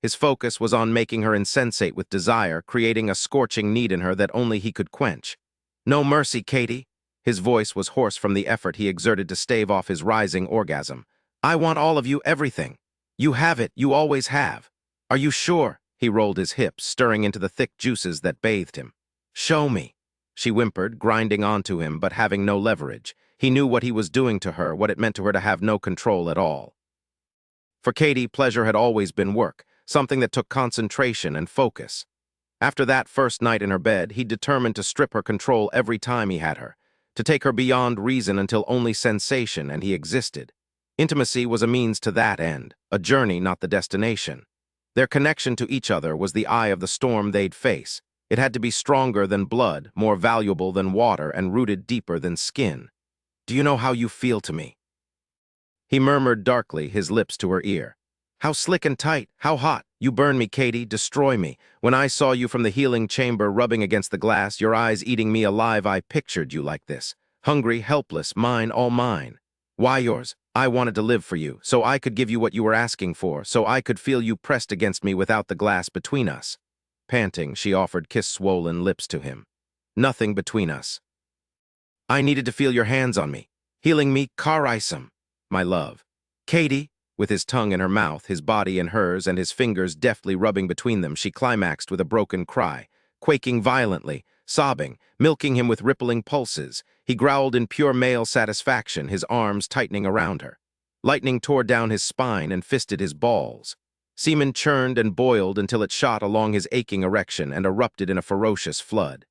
His focus was on making her insensate with desire, creating a scorching need in her that only he could quench. No mercy, Katie. His voice was hoarse from the effort he exerted to stave off his rising orgasm. I want all of you, everything. You have it, you always have. Are you sure? He rolled his hips, stirring into the thick juices that bathed him. Show me. She whimpered, grinding onto him, but having no leverage. He knew what he was doing to her, what it meant to her to have no control at all. For Katie, pleasure had always been work, something that took concentration and focus. After that first night in her bed, he determined to strip her control every time he had her, to take her beyond reason until only sensation and he existed. Intimacy was a means to that end, a journey, not the destination. Their connection to each other was the eye of the storm they'd face. It had to be stronger than blood, more valuable than water, and rooted deeper than skin. "Do you know how you feel to me?" He murmured darkly, his lips to her ear. "How slick and tight, how hot. You burn me, Katie, destroy me. When I saw you from the healing chamber rubbing against the glass, your eyes eating me alive, I pictured you like this. Hungry, helpless, mine, all mine. Why yours? I wanted to live for you, so I could give you what you were asking for, so I could feel you pressed against me without the glass between us." Panting, she offered kiss-swollen lips to him. "Nothing between us. I needed to feel your hands on me, healing me, carisum, my love." Katie, with his tongue in her mouth, his body in hers, and his fingers deftly rubbing between them, she climaxed with a broken cry, quaking violently, sobbing, milking him with rippling pulses. He growled in pure male satisfaction, his arms tightening around her. Lightning tore down his spine and fisted his balls. Semen churned and boiled until it shot along his aching erection and erupted in a ferocious flood.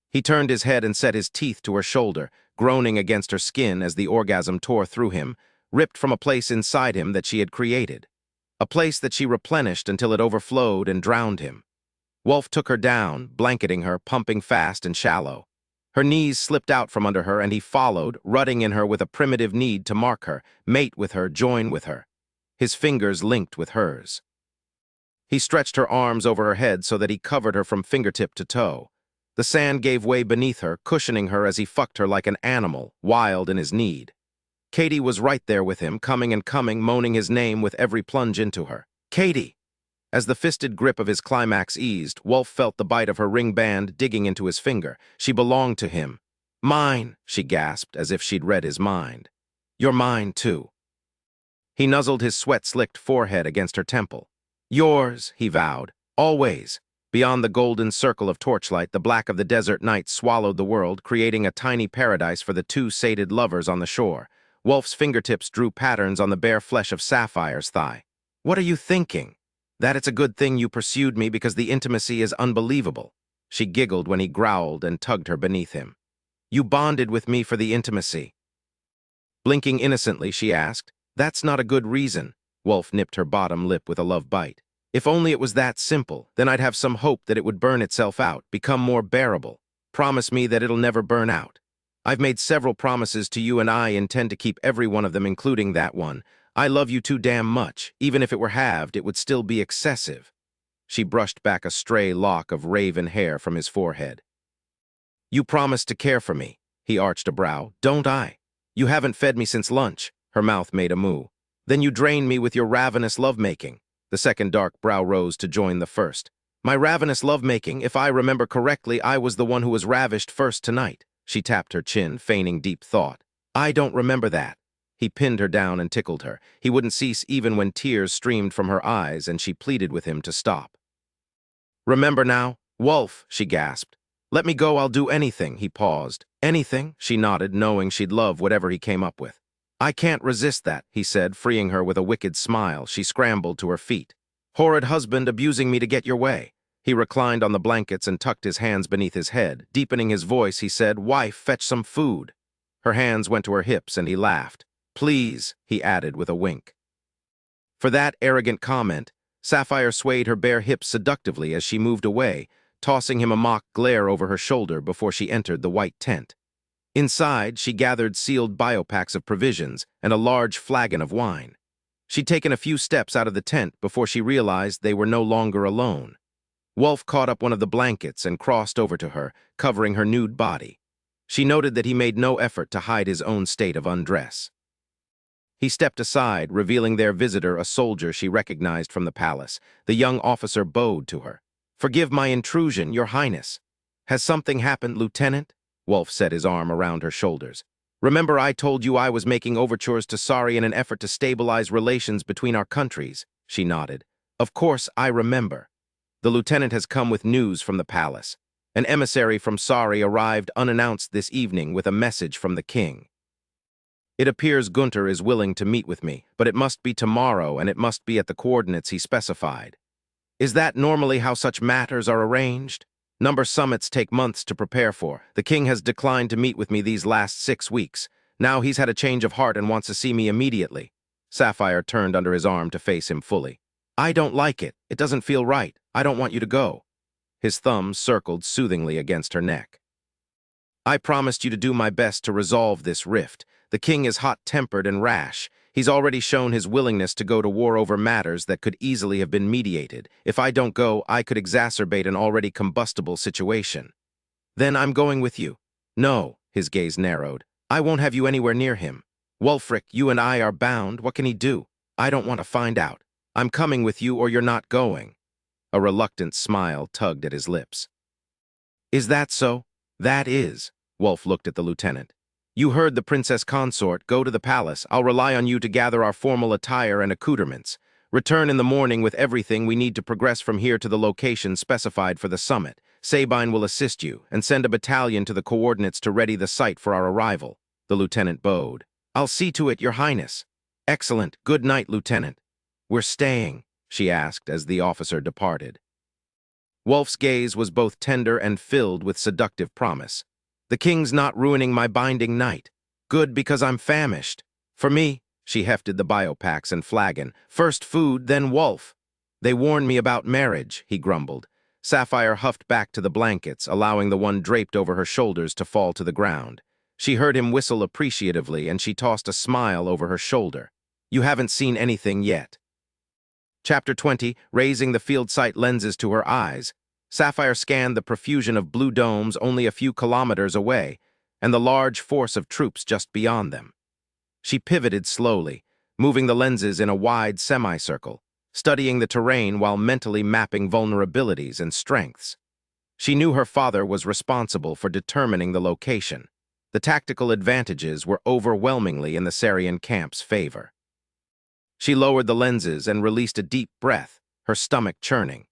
He turned his head and set his teeth to her shoulder, groaning against her skin as the orgasm tore through him, ripped from a place inside him that she had created. A place that she replenished until it overflowed and drowned him. Wulf took her down, blanketing her, pumping fast and shallow. Her knees slipped out from under her, and he followed, rutting in her with a primitive need to mark her, mate with her, join with her. His fingers linked with hers. He stretched her arms over her head so that he covered her from fingertip to toe. The sand gave way beneath her, cushioning her as he fucked her like an animal, wild in his need. Katie was right there with him, coming and coming, moaning his name with every plunge into her. "Katie!" As the fisted grip of his climax eased, Wulf felt the bite of her ring band digging into his finger. She belonged to him. "Mine," she gasped, as if she'd read his mind. "You're mine, too." He nuzzled his sweat-slicked forehead against her temple. "Yours," he vowed, "always." Beyond the golden circle of torchlight, the black of the desert night swallowed the world, creating a tiny paradise for the two sated lovers on the shore. Wulf's fingertips drew patterns on the bare flesh of Sapphire's thigh. "What are you thinking? That it's a good thing you pursued me because the intimacy is unbelievable." She giggled when he growled and tugged her beneath him. "You bonded with me for the intimacy." Blinking innocently, she asked, "That's not a good reason." Wulf nipped her bottom lip with a love bite. "If only it was that simple, then I'd have some hope that it would burn itself out, become more bearable. Promise me that it'll never burn out. I've made several promises to you and I intend to keep every one of them, including that one. I love you too damn much. Even if it were halved, it would still be excessive." She brushed back a stray lock of raven hair from his forehead. "You promised to care for me." He arched a brow. "Don't I? You haven't fed me since lunch." Her mouth made a moo. "Then you drained me with your ravenous lovemaking." The second dark brow rose to join the first. "My ravenous lovemaking, if I remember correctly, I was the one who was ravished first tonight." She tapped her chin, feigning deep thought. "I don't remember that." He pinned her down and tickled her. He wouldn't cease even when tears streamed from her eyes, and she pleaded with him to stop. "Remember now?" "Wulf," she gasped. "Let me go, I'll do anything." He paused. "Anything?" She nodded, knowing she'd love whatever he came up with. "I can't resist that," he said, freeing her with a wicked smile. She scrambled to her feet. "Horrid husband abusing me to get your way." He reclined on the blankets and tucked his hands beneath his head. Deepening his voice, he said, "Wife, fetch some food." Her hands went to her hips, and he laughed. "Please," he added with a wink. For that arrogant comment, Sapphire swayed her bare hips seductively as she moved away, tossing him a mock glare over her shoulder before she entered the white tent. Inside, she gathered sealed biopacks of provisions and a large flagon of wine. She'd taken a few steps out of the tent before she realized they were no longer alone. Wulf caught up one of the blankets and crossed over to her, covering her nude body. She noted that he made no effort to hide his own state of undress. He stepped aside, revealing their visitor a soldier she recognized from the palace. The young officer bowed to her. "Forgive my intrusion, Your Highness." "Has something happened, Lieutenant?" Wulf set his arm around her shoulders. "Remember I told you I was making overtures to Sari in an effort to stabilize relations between our countries?" She nodded. "Of course, I remember." "The lieutenant has come with news from the palace. An emissary from Sari arrived unannounced this evening with a message from the king. It appears Gunter is willing to meet with me, but it must be tomorrow and it must be at the coordinates he specified." "Is that normally how such matters are arranged?" "Number summits take months to prepare for. The king has declined to meet with me these last 6 weeks. Now he's had a change of heart and wants to see me immediately. Sapphire turned under his arm to face him fully. I don't like it. It doesn't feel right. I don't want you to go. His thumbs circled soothingly against her neck. I promised you to do my best to resolve this rift. The king is hot-tempered and rash. He's already shown his willingness to go to war over matters that could easily have been mediated. If I don't go, I could exacerbate an already combustible situation. Then I'm going with you. No, his gaze narrowed. I won't have you anywhere near him. Wulfric, you and I are bound. What can he do? I don't want to find out. I'm coming with you or you're not going. A reluctant smile tugged at his lips. Is that so? That is. Wulf looked at the lieutenant. You heard the princess consort. Go to the palace. I'll rely on you to gather our formal attire and accoutrements. Return in the morning with everything we need to progress from here to the location specified for the summit. Sabine will assist you, and send a battalion to the coordinates to ready the site for our arrival. The lieutenant bowed. I'll see to it, Your Highness. Excellent. Good night, Lieutenant. We're staying, she asked as the officer departed. Wulf's gaze was both tender and filled with seductive promise. The king's not ruining my binding night. Good, because I'm famished. For me, she hefted the biopacks and flagon. First food, then Wulf. They warned me about marriage, he grumbled. Sapphire huffed back to the blankets, allowing the one draped over her shoulders to fall to the ground. She heard him whistle appreciatively, and she tossed a smile over her shoulder. You haven't seen anything yet. Chapter 20, raising the field sight lenses to her eyes. Sapphire scanned the profusion of blue domes only a few kilometers away, and the large force of troops just beyond them. She pivoted slowly, moving the lenses in a wide semicircle, studying the terrain while mentally mapping vulnerabilities and strengths. She knew her father was responsible for determining the location. The tactical advantages were overwhelmingly in the Sarian camp's favor. She lowered the lenses and released a deep breath, her stomach churning.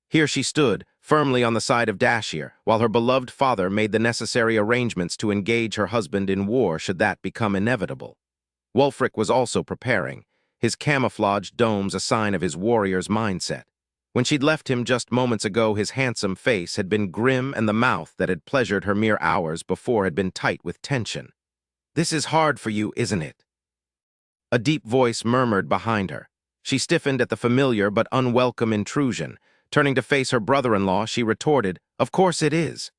Here she stood, firmly on the side of Dashir, while her beloved father made the necessary arrangements to engage her husband in war should that become inevitable. Wulfric was also preparing, his camouflaged domes a sign of his warrior's mindset. When she'd left him just moments ago, his handsome face had been grim and the mouth that had pleasured her mere hours before had been tight with tension. This is hard for you, isn't it? A deep voice murmured behind her. She stiffened at the familiar but unwelcome intrusion. Turning to face her brother-in-law, she retorted, Of course it is.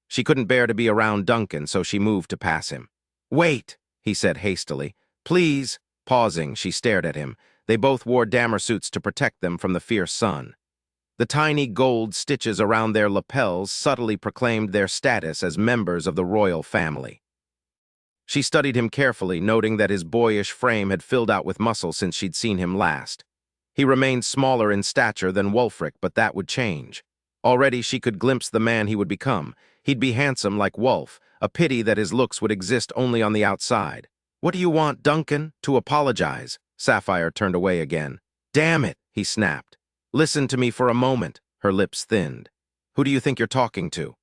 She couldn't bear to be around Duncan, so she moved to pass him. Wait, he said hastily. Please. Pausing, she stared at him. They both wore dammer suits to protect them from the fierce sun. The tiny gold stitches around their lapels subtly proclaimed their status as members of the royal family. She studied him carefully, noting that his boyish frame had filled out with muscle since she'd seen him last. He remained smaller in stature than Wulfric, but that would change. Already she could glimpse the man he would become. He'd be handsome like Wulf, a pity that his looks would exist only on the outside. What do you want, Duncan? To apologize? Sapphire turned away again. Damn it, he snapped. Listen to me for a moment. Her lips thinned. Who do you think you're talking to?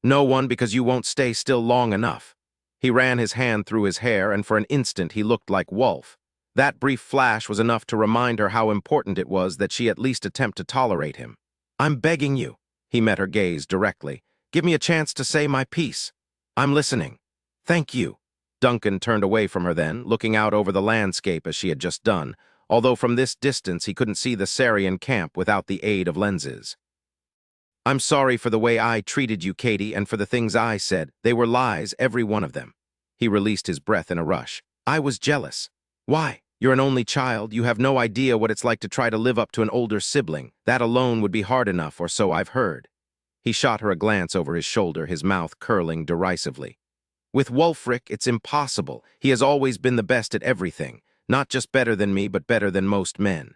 No one, because you won't stay still long enough. He ran his hand through his hair, and for an instant he looked like Wulf. That brief flash was enough to remind her how important it was that she at least attempt to tolerate him. I'm begging you. He met her gaze directly. Give me a chance to say my piece. I'm listening. Thank you. Duncan turned away from her then, looking out over the landscape as she had just done, although from this distance he couldn't see the Sarian camp without the aid of lenses. I'm sorry for the way I treated you, Katie, and for the things I said. They were lies, every one of them. He released his breath in a rush. I was jealous. Why? You're an only child. You have no idea what it's like to try to live up to an older sibling. That alone would be hard enough, or so I've heard. He shot her a glance over his shoulder, his mouth curling derisively. With Wulfric, it's impossible. He has always been the best at everything. Not just better than me, but better than most men.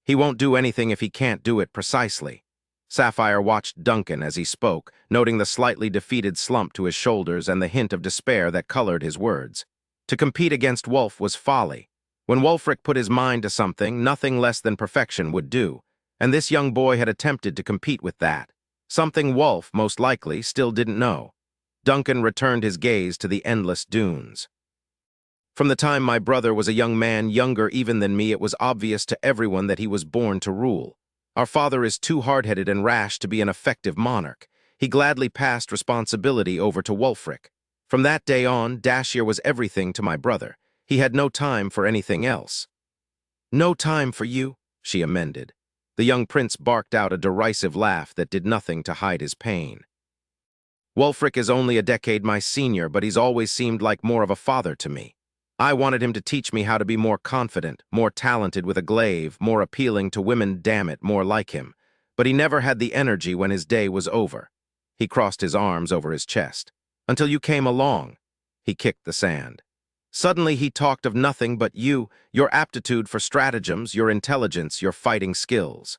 He won't do anything if he can't do it precisely. Sapphire watched Duncan as he spoke, noting the slightly defeated slump to his shoulders and the hint of despair that colored his words. To compete against Wulf was folly. When Wulfric put his mind to something, nothing less than perfection would do, and this young boy had attempted to compete with that. Something Wulf, most likely, still didn't know. Duncan returned his gaze to the endless dunes. From the time my brother was a young man, younger even than me, it was obvious to everyone that he was born to rule. Our father is too hard-headed and rash to be an effective monarch. He gladly passed responsibility over to Wulfric. From that day on, Dashier was everything to my brother. He had no time for anything else. No time for you, she amended. The young prince barked out a derisive laugh that did nothing to hide his pain. Wulfric is only a decade my senior, but he's always seemed like more of a father to me. I wanted him to teach me how to be more confident, more talented with a glaive, more appealing to women, damn it, more like him. But he never had the energy when his day was over. He crossed his arms over his chest. Until you came along. He kicked the sand. Suddenly he talked of nothing but you, your aptitude for stratagems, your intelligence, your fighting skills.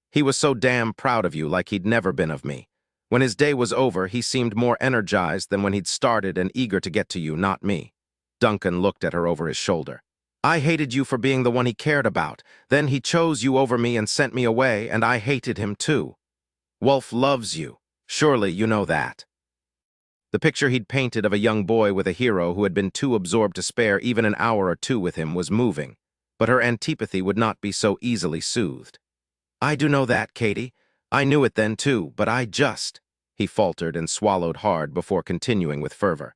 He was so damn proud of you, like he'd never been of me. When his day was over, he seemed more energized than when he'd started and eager to get to you, not me. Duncan looked at her over his shoulder. I hated you for being the one he cared about. Then he chose you over me and sent me away, and I hated him too. Wulf loves you. Surely you know that. The picture he'd painted of a young boy with a hero who had been too absorbed to spare even an hour or two with him was moving, but her antipathy would not be so easily soothed. I do know that, Katie. I knew it then too, but he faltered and swallowed hard before continuing with fervor.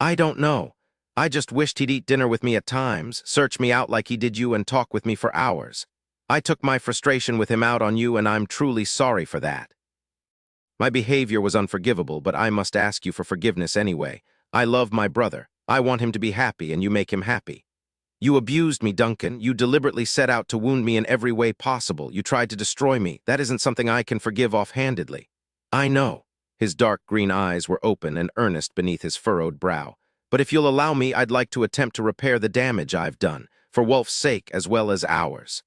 I don't know. I just wished he'd eat dinner with me at times, search me out like he did you and talk with me for hours. I took my frustration with him out on you, and I'm truly sorry for that. My behavior was unforgivable, but I must ask you for forgiveness anyway. I love my brother. I want him to be happy, and you make him happy. You abused me, Duncan. You deliberately set out to wound me in every way possible. You tried to destroy me. That isn't something I can forgive offhandedly. I know. His dark green eyes were open and earnest beneath his furrowed brow. But if you'll allow me, I'd like to attempt to repair the damage I've done, for Wulf's sake as well as ours.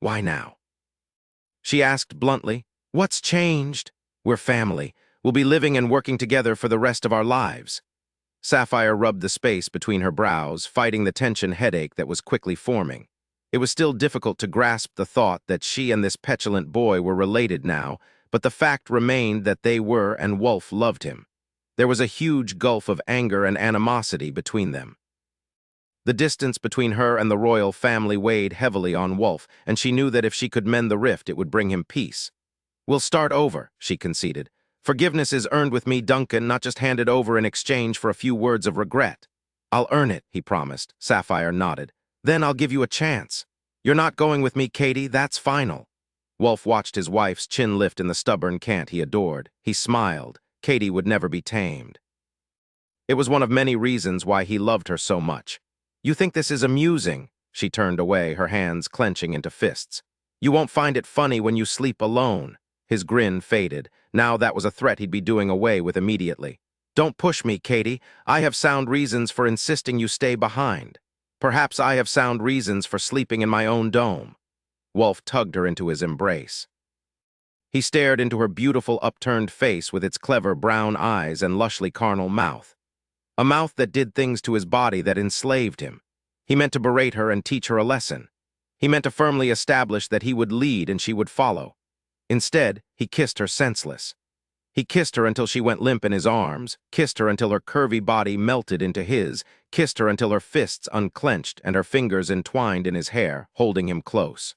Why now? She asked bluntly. What's changed? We're family. We'll be living and working together for the rest of our lives. Sapphire rubbed the space between her brows, fighting the tension headache that was quickly forming. It was still difficult to grasp the thought that she and this petulant boy were related now, but the fact remained that they were, and Wulf loved him. There was a huge gulf of anger and animosity between them. The distance between her and the royal family weighed heavily on Wulf, and she knew that if she could mend the rift, it would bring him peace. We'll start over, she conceded. Forgiveness is earned with me, Duncan, not just handed over in exchange for a few words of regret. I'll earn it, he promised. Sapphire nodded. Then I'll give you a chance. You're not going with me, Katie, that's final. Wulf watched his wife's chin lift in the stubborn cant he adored. He smiled. Katie would never be tamed. It was one of many reasons why he loved her so much. You think this is amusing? She turned away, her hands clenching into fists. You won't find it funny when you sleep alone. His grin faded. Now that was a threat he'd be doing away with immediately. Don't push me, Katie. I have sound reasons for insisting you stay behind. Perhaps I have sound reasons for sleeping in my own dome. Wulf tugged her into his embrace. He stared into her beautiful upturned face with its clever brown eyes and lushly carnal mouth. A mouth that did things to his body that enslaved him. He meant to berate her and teach her a lesson. He meant to firmly establish that he would lead and she would follow. Instead, he kissed her senseless. He kissed her until she went limp in his arms, kissed her until her curvy body melted into his, kissed her until her fists unclenched and her fingers entwined in his hair, holding him close.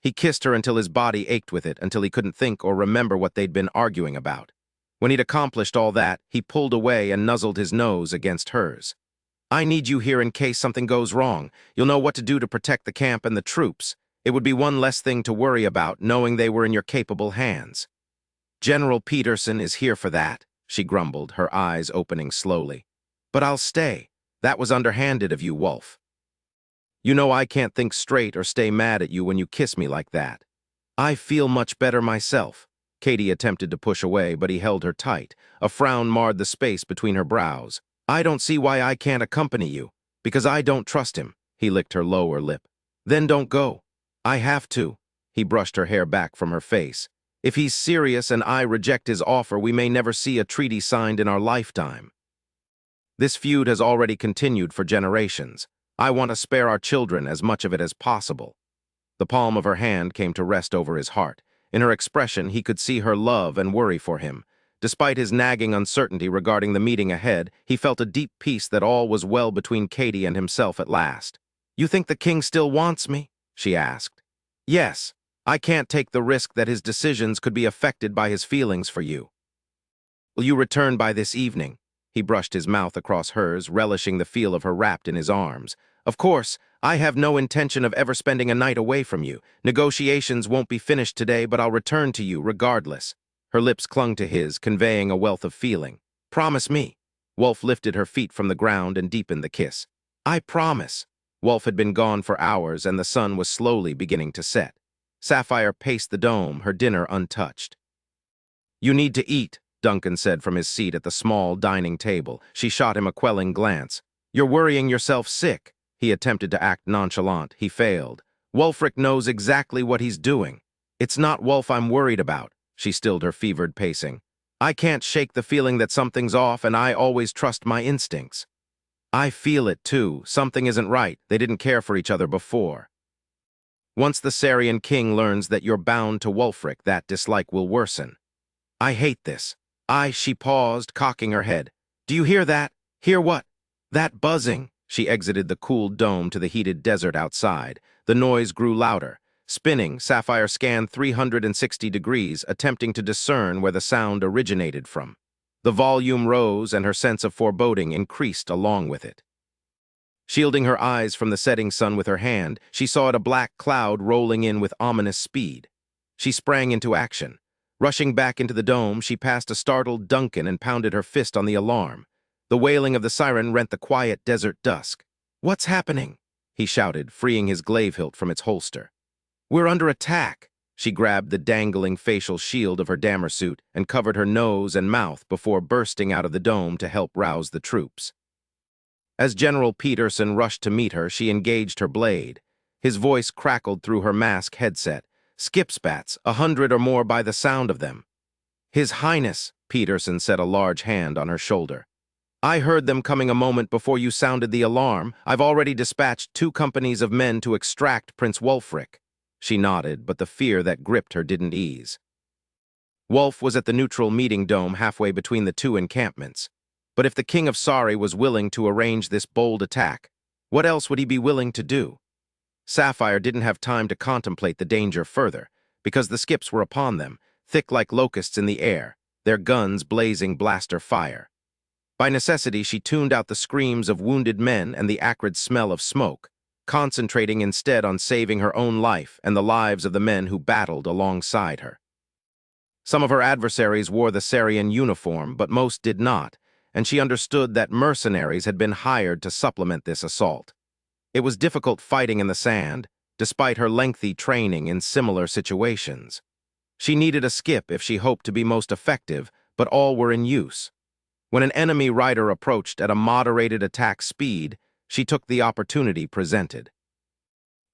He kissed her until his body ached with it, until he couldn't think or remember what they'd been arguing about. When he'd accomplished all that, he pulled away and nuzzled his nose against hers. I need you here in case something goes wrong. You'll know what to do to protect the camp and the troops. It would be one less thing to worry about, knowing they were in your capable hands. General Peterson is here for that, she grumbled, her eyes opening slowly. But I'll stay. That was underhanded of you, Wulf. You know I can't think straight or stay mad at you when you kiss me like that. I feel much better myself. Katie attempted to push away, but he held her tight. A frown marred the space between her brows. I don't see why I can't accompany you. Because I don't trust him. He licked her lower lip. Then don't go. I have to. He brushed her hair back from her face. If he's serious and I reject his offer, we may never see a treaty signed in our lifetime. This feud has already continued for generations. I want to spare our children as much of it as possible. The palm of her hand came to rest over his heart. In her expression, he could see her love and worry for him. Despite his nagging uncertainty regarding the meeting ahead, he felt a deep peace that all was well between Katie and himself at last. You think the king still wants me? She asked. Yes. I can't take the risk that his decisions could be affected by his feelings for you. Will you return by this evening? He brushed his mouth across hers, relishing the feel of her wrapped in his arms. Of course, I have no intention of ever spending a night away from you. Negotiations won't be finished today, but I'll return to you regardless. Her lips clung to his, conveying a wealth of feeling. Promise me. Wulf lifted her feet from the ground and deepened the kiss. I promise. Wulf had been gone for hours, and the sun was slowly beginning to set. Sapphire paced the dome, her dinner untouched. You need to eat, Duncan said from his seat at the small dining table. She shot him a quelling glance. You're worrying yourself sick. He attempted to act nonchalant. He failed. Wulfric knows exactly what he's doing. It's not Wulf I'm worried about. She stilled her fevered pacing. I can't shake the feeling that something's off, and I always trust my instincts. I feel it, too. Something isn't right. They didn't care for each other before. Once the Sarian king learns that you're bound to Wulfric, that dislike will worsen. I hate this. She paused, cocking her head. Do you hear that? Hear what? That buzzing. She exited the cool dome to the heated desert outside. The noise grew louder. Spinning, Sapphire scanned 360 degrees, attempting to discern where the sound originated from. The volume rose, and her sense of foreboding increased along with it. Shielding her eyes from the setting sun with her hand, she saw a black cloud rolling in with ominous speed. She sprang into action. Rushing back into the dome, she passed a startled Duncan and pounded her fist on the alarm. The wailing of the siren rent the quiet desert dusk. What's happening? He shouted, freeing his glaive hilt from its holster. We're under attack. She grabbed the dangling facial shield of her dammer suit and covered her nose and mouth before bursting out of the dome to help rouse the troops. As General Peterson rushed to meet her, she engaged her blade. His voice crackled through her mask headset. Skip spats, 100 or more by the sound of them. His Highness, Peterson set a large hand on her shoulder. I heard them coming a moment before you sounded the alarm. I've already dispatched 2 companies of men to extract Prince Wulfric. She nodded, but the fear that gripped her didn't ease. Wulf was at the neutral meeting dome halfway between the 2 encampments. But if the King of Sari was willing to arrange this bold attack, what else would he be willing to do? Sapphire didn't have time to contemplate the danger further, because the skips were upon them, thick like locusts in the air, their guns blazing blaster fire. By necessity, she tuned out the screams of wounded men and the acrid smell of smoke, concentrating instead on saving her own life and the lives of the men who battled alongside her. Some of her adversaries wore the Sarian uniform, but most did not, and she understood that mercenaries had been hired to supplement this assault. It was difficult fighting in the sand, despite her lengthy training in similar situations. She needed a skip if she hoped to be most effective, but all were in use. When an enemy rider approached at a moderated attack speed, she took the opportunity presented.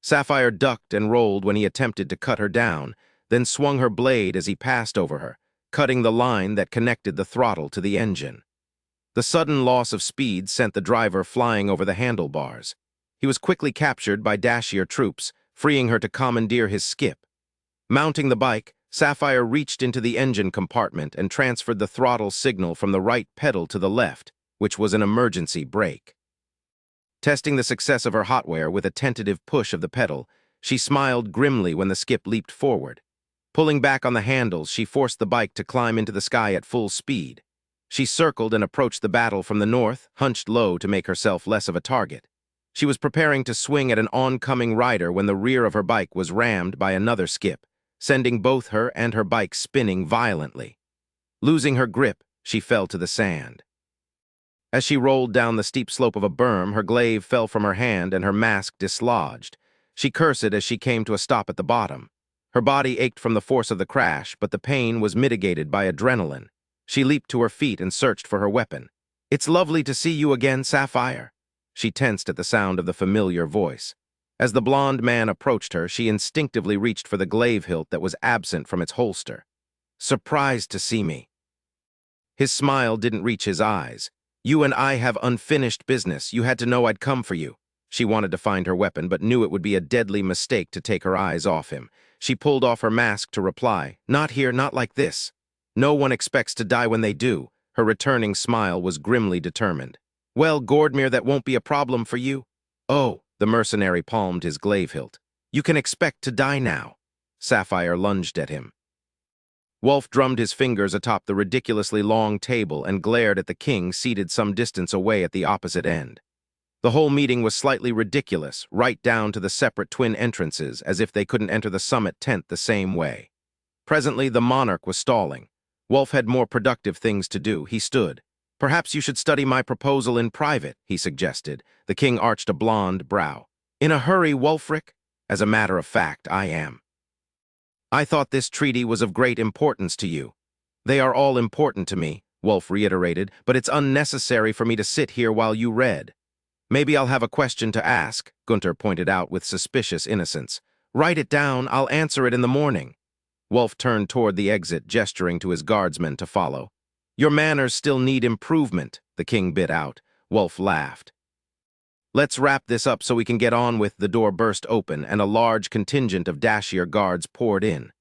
Sapphire ducked and rolled when he attempted to cut her down, then swung her blade as he passed over her, cutting the line that connected the throttle to the engine. The sudden loss of speed sent the driver flying over the handlebars. He was quickly captured by Dashier troops, freeing her to commandeer his skip. Mounting the bike, Sapphire reached into the engine compartment and transferred the throttle signal from the right pedal to the left, which was an emergency brake. Testing the success of her hotware with a tentative push of the pedal, she smiled grimly when the skip leaped forward. Pulling back on the handles, she forced the bike to climb into the sky at full speed. She circled and approached the battle from the north, hunched low to make herself less of a target. She was preparing to swing at an oncoming rider when the rear of her bike was rammed by another skip, sending both her and her bike spinning violently. Losing her grip, she fell to the sand. As she rolled down the steep slope of a berm, her glaive fell from her hand and her mask dislodged. She cursed as she came to a stop at the bottom. Her body ached from the force of the crash, but the pain was mitigated by adrenaline. She leaped to her feet and searched for her weapon. It's lovely to see you again, Sapphire. She tensed at the sound of the familiar voice. As the blond man approached her, she instinctively reached for the glaive hilt that was absent from its holster. Surprised to see me. His smile didn't reach his eyes. You and I have unfinished business. You had to know I'd come for you. She wanted to find her weapon, but knew it would be a deadly mistake to take her eyes off him. She pulled off her mask to reply, Not here, not like this. No one expects to die when they do. Her returning smile was grimly determined. Well, Gordmere, that won't be a problem for you. Oh, the mercenary palmed his glaive hilt. You can expect to die now. Sapphire lunged at him. Wulf drummed his fingers atop the ridiculously long table and glared at the king seated some distance away at the opposite end. The whole meeting was slightly ridiculous, right down to the separate twin entrances, as if they couldn't enter the summit tent the same way. Presently, the monarch was stalling. Wulf had more productive things to do. He stood. "Perhaps you should study my proposal in private," he suggested. The king arched a blonde brow. "In a hurry, Wulfric?" "As a matter of fact, I am." "I thought this treaty was of great importance to you." "They are all important to me," Wulf reiterated, "but it's unnecessary for me to sit here while you read." "Maybe I'll have a question to ask," Gunter pointed out with suspicious innocence. "Write it down, I'll answer it in the morning." Wulf turned toward the exit, gesturing to his guardsmen to follow. "Your manners still need improvement," the king bit out. Wulf laughed. "Let's wrap this up so we can get on with." The door burst open, and a large contingent of Dashir guards poured in.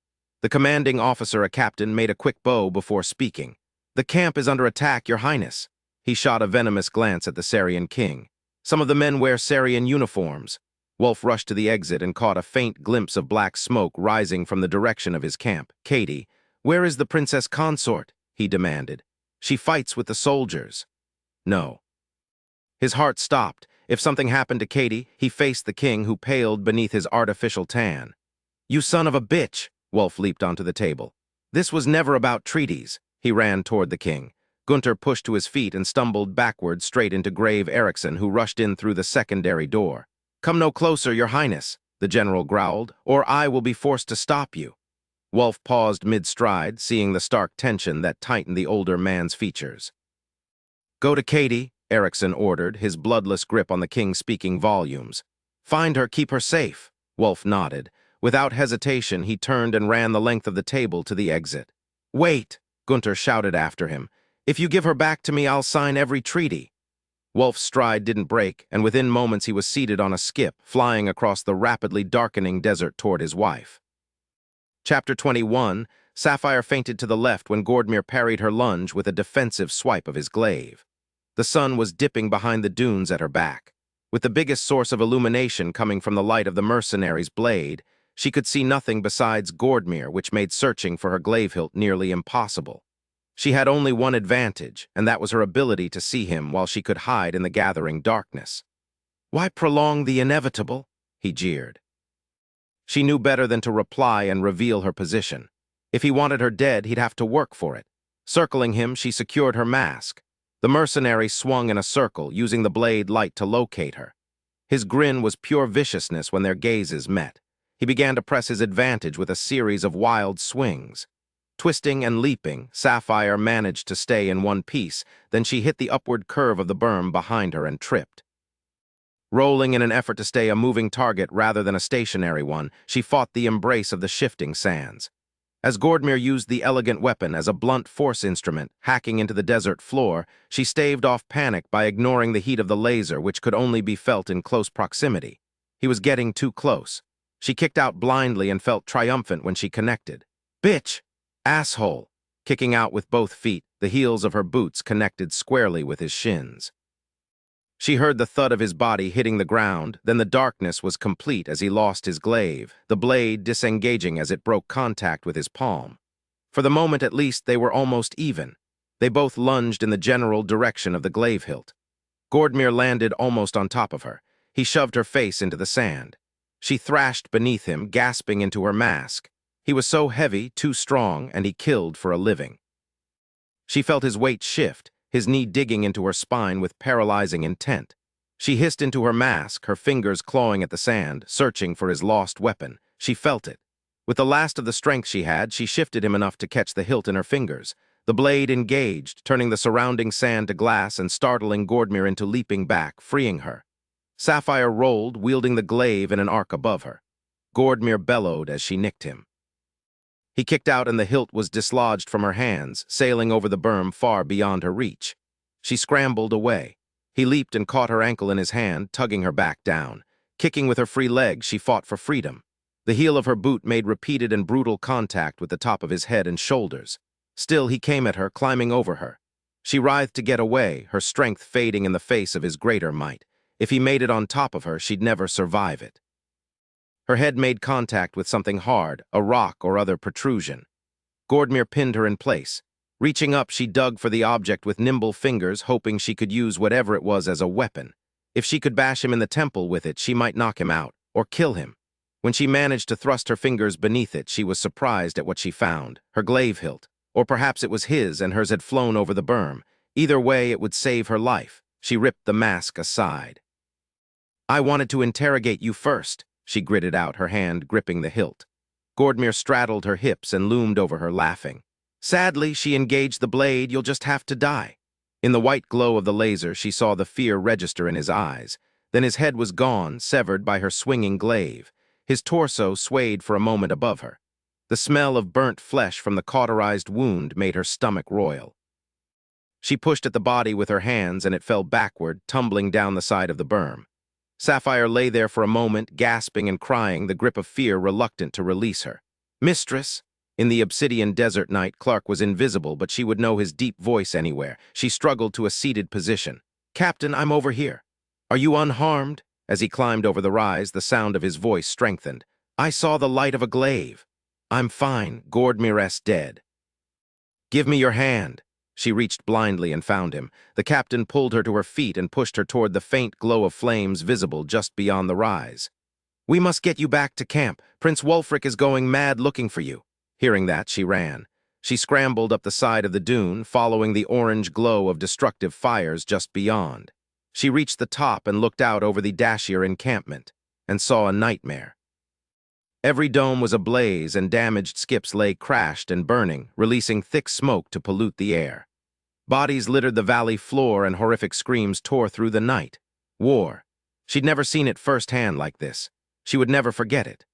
The commanding officer, a captain, made a quick bow before speaking. "The camp is under attack, Your Highness." He shot a venomous glance at the Sarian king. "Some of the men wear Sarian uniforms." Wulf rushed to the exit and caught a faint glimpse of black smoke rising from the direction of his camp. "Katie, where is the princess consort?" he demanded. "She fights with the soldiers." "No." His heart stopped. If something happened to Katie, he faced the king, who paled beneath his artificial tan. "You son of a bitch!" Wulf leaped onto the table. "This was never about treaties." He ran toward the king. Gunter pushed to his feet and stumbled backward straight into Grave Eriksson, who rushed in through the secondary door. "Come no closer, Your Highness," the general growled, "or I will be forced to stop you." Wulf paused mid-stride, seeing the stark tension that tightened the older man's features. "Go to Katie," Eriksson ordered, his bloodless grip on the king speaking volumes. "Find her, keep her safe." Wulf nodded. Without hesitation, he turned and ran the length of the table to the exit. "Wait!" Gunter shouted after him. "If you give her back to me, I'll sign every treaty." Wulf's stride didn't break, and within moments he was seated on a skip, flying across the rapidly darkening desert toward his wife. Chapter 21, Sapphire fainted to the left when Gordmere parried her lunge with a defensive swipe of his glaive. The sun was dipping behind the dunes at her back. With the biggest source of illumination coming from the light of the mercenary's blade, she could see nothing besides Gordmere, which made searching for her glaive hilt nearly impossible. She had only one advantage, and that was her ability to see him while she could hide in the gathering darkness. "Why prolong the inevitable?" he jeered. She knew better than to reply and reveal her position. If he wanted her dead, he'd have to work for it. Circling him, she secured her mask. The mercenary swung in a circle, using the blade light to locate her. His grin was pure viciousness when their gazes met. He began to press his advantage with a series of wild swings. Twisting and leaping, Sapphire managed to stay in one piece, then she hit the upward curve of the berm behind her and tripped. Rolling in an effort to stay a moving target rather than a stationary one, she fought the embrace of the shifting sands. As Gordmere used the elegant weapon as a blunt force instrument, hacking into the desert floor, she staved off panic by ignoring the heat of the laser, which could only be felt in close proximity. He was getting too close. She kicked out blindly and felt triumphant when she connected. "Bitch! Asshole!" Kicking out with both feet, the heels of her boots connected squarely with his shins. She heard the thud of his body hitting the ground, then the darkness was complete as he lost his glaive, the blade disengaging as it broke contact with his palm. For the moment at least, they were almost even. They both lunged in the general direction of the glaive hilt. Gordmere landed almost on top of her. He shoved her face into the sand. She thrashed beneath him, gasping into her mask. He was so heavy, too strong, and he killed for a living. She felt his weight shift, his knee digging into her spine with paralyzing intent. She hissed into her mask, her fingers clawing at the sand, searching for his lost weapon. She felt it. With the last of the strength she had, she shifted him enough to catch the hilt in her fingers. The blade engaged, turning the surrounding sand to glass and startling Gordmere into leaping back, freeing her. Sapphire rolled, wielding the glaive in an arc above her. Gordmere bellowed as she nicked him. He kicked out and the hilt was dislodged from her hands, sailing over the berm far beyond her reach. She scrambled away. He leaped and caught her ankle in his hand, tugging her back down. Kicking with her free leg, she fought for freedom. The heel of her boot made repeated and brutal contact with the top of his head and shoulders. Still, he came at her, climbing over her. She writhed to get away, her strength fading in the face of his greater might. If he made it on top of her, she'd never survive it. Her head made contact with something hard, a rock or other protrusion. Gordmere pinned her in place. Reaching up, she dug for the object with nimble fingers, hoping she could use whatever it was as a weapon. If she could bash him in the temple with it, she might knock him out, or kill him. When she managed to thrust her fingers beneath it, she was surprised at what she found, her glaive hilt. Or perhaps it was his and hers had flown over the berm. Either way, it would save her life. She ripped the mask aside. "I wanted to interrogate you first," she gritted out, her hand gripping the hilt. Gordmere straddled her hips and loomed over her, laughing. "Sadly, she engaged the blade. You'll just have to die." In the white glow of the laser, she saw the fear register in his eyes. Then his head was gone, severed by her swinging glaive. His torso swayed for a moment above her. The smell of burnt flesh from the cauterized wound made her stomach roil. She pushed at the body with her hands and it fell backward, tumbling down the side of the berm. Sapphire lay there for a moment, gasping and crying, the grip of fear reluctant to release her. "Mistress!" In the obsidian desert night, Clark was invisible, but she would know his deep voice anywhere. She struggled to a seated position. "Captain, I'm over here." "Are you unharmed?" As he climbed over the rise, the sound of his voice strengthened. "I saw the light of a glaive." "I'm fine. Gordmere's dead." "Give me your hand." She reached blindly and found him. The captain pulled her to her feet and pushed her toward the faint glow of flames visible just beyond the rise. "We must get you back to camp. Prince Wulfric is going mad looking for you." Hearing that, she ran. She scrambled up the side of the dune, following the orange glow of destructive fires just beyond. She reached the top and looked out over the Dashier encampment, and saw a nightmare. Every dome was ablaze and damaged skips lay crashed and burning, releasing thick smoke to pollute the air. Bodies littered the valley floor and horrific screams tore through the night. War. She'd never seen it firsthand like this. She would never forget it.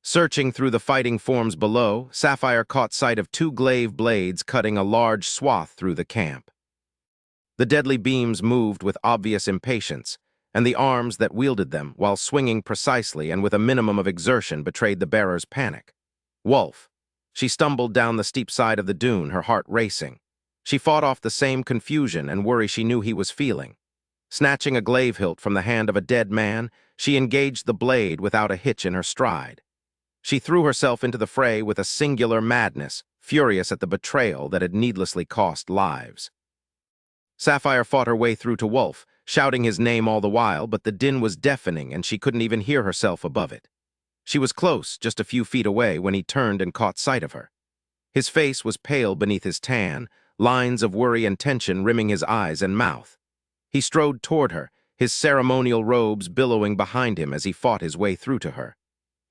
Searching through the fighting forms below, Sapphire caught sight of two glaive blades cutting a large swath through the camp. The deadly beams moved with obvious impatience, and the arms that wielded them, while swinging precisely and with a minimum of exertion, betrayed the bearer's panic. Wulf. She stumbled down the steep side of the dune, her heart racing. She fought off the same confusion and worry she knew he was feeling. Snatching a glaive hilt from the hand of a dead man, she engaged the blade without a hitch in her stride. She threw herself into the fray with a singular madness, furious at the betrayal that had needlessly cost lives. Sapphire fought her way through to Wulf, shouting his name all the while, but the din was deafening and she couldn't even hear herself above it. She was close, just a few feet away, when he turned and caught sight of her. His face was pale beneath his tan, lines of worry and tension rimming his eyes and mouth. He strode toward her, his ceremonial robes billowing behind him as he fought his way through to her.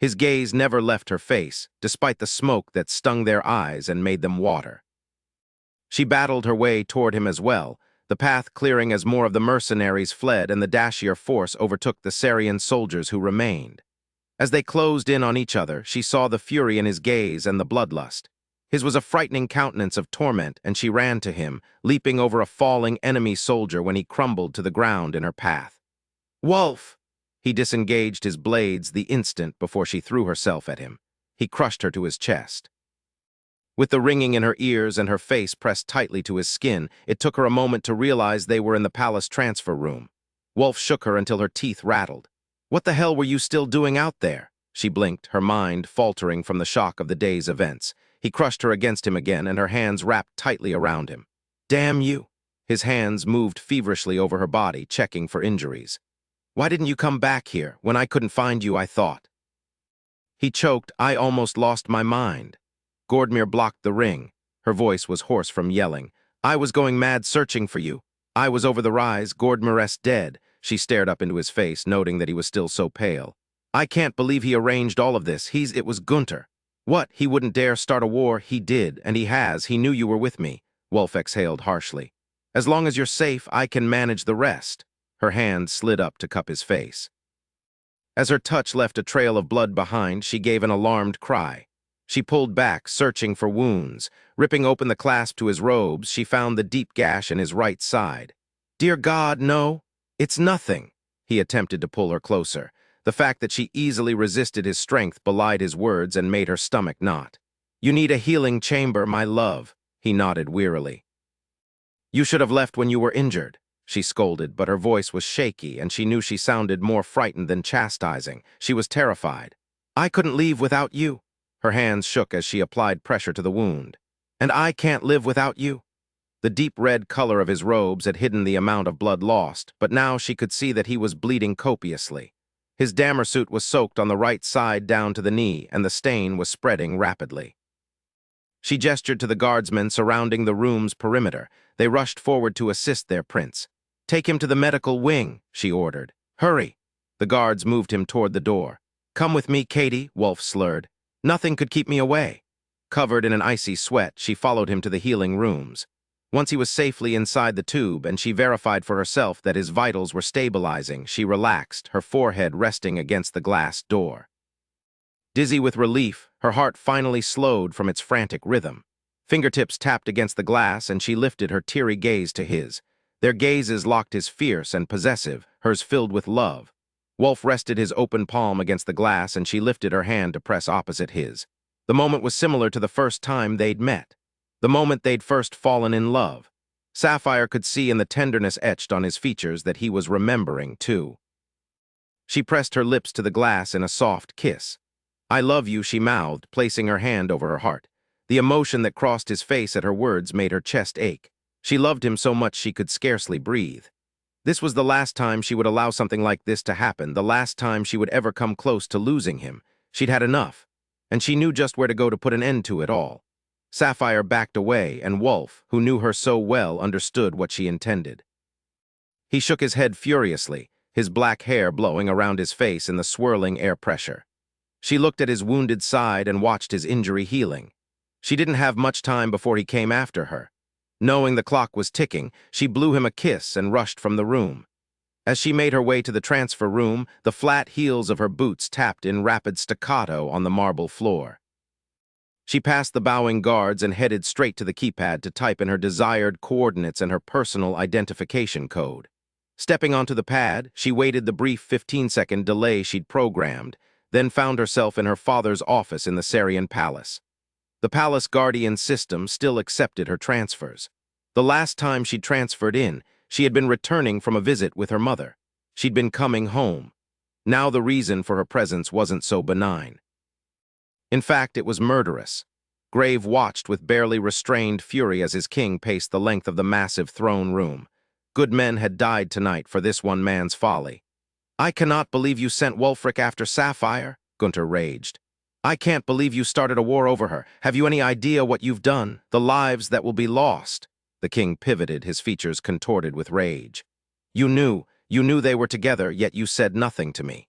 His gaze never left her face, despite the smoke that stung their eyes and made them water. She battled her way toward him as well, the path clearing as more of the mercenaries fled and the Dashier force overtook the Sarian soldiers who remained. As they closed in on each other, she saw the fury in his gaze and the bloodlust. His was a frightening countenance of torment, and she ran to him, leaping over a falling enemy soldier when he crumbled to the ground in her path. "Wulf!" He disengaged his blades the instant before she threw herself at him. He crushed her to his chest. With the ringing in her ears and her face pressed tightly to his skin, it took her a moment to realize they were in the palace transfer room. Wulf shook her until her teeth rattled. "What the hell were you still doing out there?" She blinked, her mind faltering from the shock of the day's events. He crushed her against him again, and her hands wrapped tightly around him. "Damn you!" His hands moved feverishly over her body, checking for injuries. "Why didn't you come back here? When I couldn't find you, I thought." He choked. "I almost lost my mind." Gordmere blocked the ring. Her voice was hoarse from yelling. "I was going mad searching for you. I was over the rise, Gordmere's dead." She stared up into his face, noting that he was still so pale. "I can't believe he arranged all of this. It was Gunter." "What? He wouldn't dare start a war." "He did, and he has. He knew you were with me." Wulf exhaled harshly. "As long as you're safe, I can manage the rest." Her hand slid up to cup his face. As her touch left a trail of blood behind, she gave an alarmed cry. She pulled back, searching for wounds. Ripping open the clasp to his robes, she found the deep gash in his right side. "Dear God, no. It's nothing." He attempted to pull her closer. The fact that she easily resisted his strength belied his words and made her stomach knot. "You need a healing chamber, my love." He nodded wearily. "You should have left when you were injured," she scolded, but her voice was shaky and she knew she sounded more frightened than chastising. She was terrified. "I couldn't leave without you." Her hands shook as she applied pressure to the wound. And I can't live without you." The deep red color of his robes had hidden the amount of blood lost, but now she could see that he was bleeding copiously. His dammer suit was soaked on the right side down to the knee, and the stain was spreading rapidly. She gestured to the guardsmen surrounding the room's perimeter. They rushed forward to assist their prince. "Take him to the medical wing," she ordered. "Hurry." The guards moved him toward the door. "Come with me, Katie," Wulf slurred. "Nothing could keep me away." Covered in an icy sweat, she followed him to the healing rooms. Once he was safely inside the tube and she verified for herself that his vitals were stabilizing, she relaxed, her forehead resting against the glass door. Dizzy with relief, her heart finally slowed from its frantic rhythm. Fingertips tapped against the glass and she lifted her teary gaze to his. Their gazes locked as fierce and possessive, hers filled with love. Wulf rested his open palm against the glass and she lifted her hand to press opposite his. The moment was similar to the first time they'd met. The moment they'd first fallen in love. Sapphire could see in the tenderness etched on his features that he was remembering, too. She pressed her lips to the glass in a soft kiss. "I love you," she mouthed, placing her hand over her heart. The emotion that crossed his face at her words made her chest ache. She loved him so much she could scarcely breathe. This was the last time she would allow something like this to happen, the last time she would ever come close to losing him. She'd had enough, and she knew just where to go to put an end to it all. Sapphire backed away, and Wulf, who knew her so well, understood what she intended. He shook his head furiously, his black hair blowing around his face in the swirling air pressure. She looked at his wounded side and watched his injury healing. She didn't have much time before he came after her. Knowing the clock was ticking, she blew him a kiss and rushed from the room. As she made her way to the transfer room, the flat heels of her boots tapped in rapid staccato on the marble floor. She passed the bowing guards and headed straight to the keypad to type in her desired coordinates and her personal identification code. Stepping onto the pad, she waited the brief 15-second delay she'd programmed, then found herself in her father's office in the Sarian Palace. The Palace Guardian system still accepted her transfers. The last time she'd transferred in, she had been returning from a visit with her mother. She'd been coming home. Now the reason for her presence wasn't so benign. In fact, it was murderous. Crave watched with barely restrained fury as his king paced the length of the massive throne room. Good men had died tonight for this one man's folly. "I cannot believe you sent Wulfric after Sapphire," Gunter raged. "I can't believe you started a war over her. Have you any idea what you've done? The lives that will be lost." The king pivoted, his features contorted with rage. You knew they were together, yet you said nothing to me."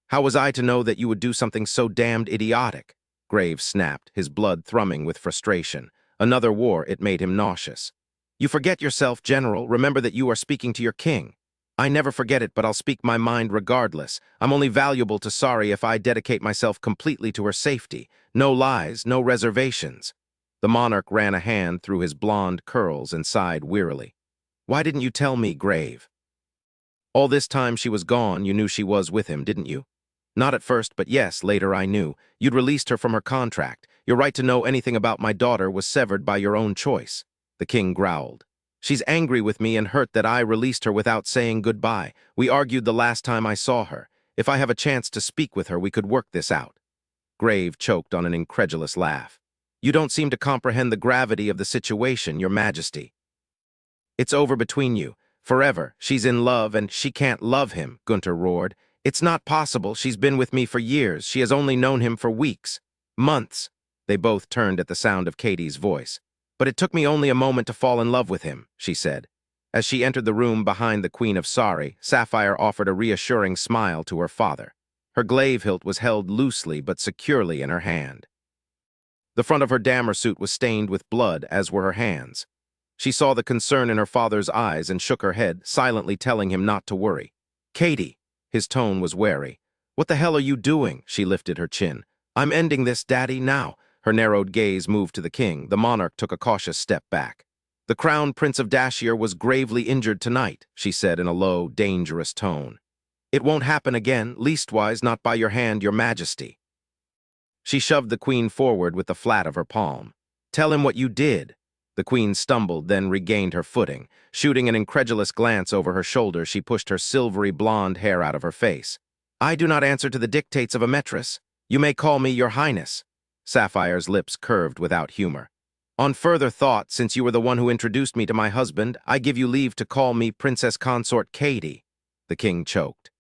"How was I to know that you would do something so damned idiotic?" Crave snapped, his blood thrumming with frustration. Another war, it made him nauseous. "You forget yourself, General. Remember that you are speaking to your king." "I never forget it, but I'll speak my mind regardless. I'm only valuable to Sari if I dedicate myself completely to her safety. No lies, no reservations." The monarch ran a hand through his blonde curls and sighed wearily. "Why didn't you tell me, Crave? All this time she was gone, you knew she was with him, didn't you?" "Not at first, but yes, later I knew. You'd released her from her contract. Your right to know anything about my daughter was severed by your own choice." The king growled. "She's angry with me and hurt that I released her without saying goodbye. We argued the last time I saw her. If I have a chance to speak with her, we could work this out." Crave choked on an incredulous laugh. "You don't seem to comprehend the gravity of the situation, Your Majesty. It's over between you. Forever. She's in love and she can't love him," Gunter roared. "It's not possible. She's been with me for years. She has only known him for weeks. Months." They both turned at the sound of Katie's voice. "But it took me only a moment to fall in love with him," she said. As she entered the room behind the Queen of Sari, Sapphire offered a reassuring smile to her father. Her glaive hilt was held loosely but securely in her hand. The front of her dammer suit was stained with blood, as were her hands. She saw the concern in her father's eyes and shook her head, silently telling him not to worry. "Katie." His tone was wary. "What the hell are you doing?" She lifted her chin. "I'm ending this, Daddy, now." Her narrowed gaze moved to the king. The monarch took a cautious step back. "The Crown Prince of Dashier was gravely injured tonight," she said in a low, dangerous tone. "It won't happen again, leastwise not by your hand, Your Majesty." She shoved the queen forward with the flat of her palm. "Tell him what you did." The queen stumbled, then regained her footing. Shooting an incredulous glance over her shoulder, she pushed her silvery blonde hair out of her face. "I do not answer to the dictates of a metress. You may call me Your Highness." Sapphire's lips curved without humor. On further thought, since you were the one who introduced me to my husband, I give you leave to call me Princess Consort Katie." The king choked.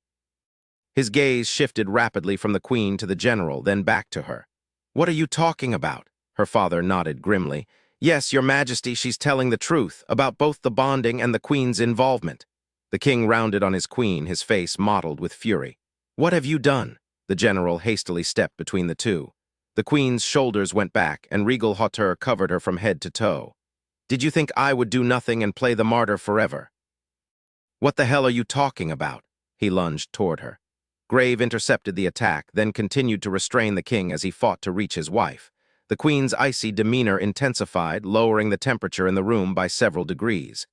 His gaze shifted rapidly from the queen to the general, then back to her. "What are you talking about?" Her father nodded grimly. "Yes, your majesty, she's telling the truth, about both the bonding and the queen's involvement." The king rounded on his queen, his face mottled with fury. "What have you done?" The general hastily stepped between the two. The queen's shoulders went back, and regal hauteur covered her from head to toe. "Did you think I would do nothing and play the martyr forever?" "What the hell are you talking about?" He lunged toward her. Grave intercepted the attack, then continued to restrain the king as he fought to reach his wife. The queen's icy demeanor intensified, lowering the temperature in the room by several degrees.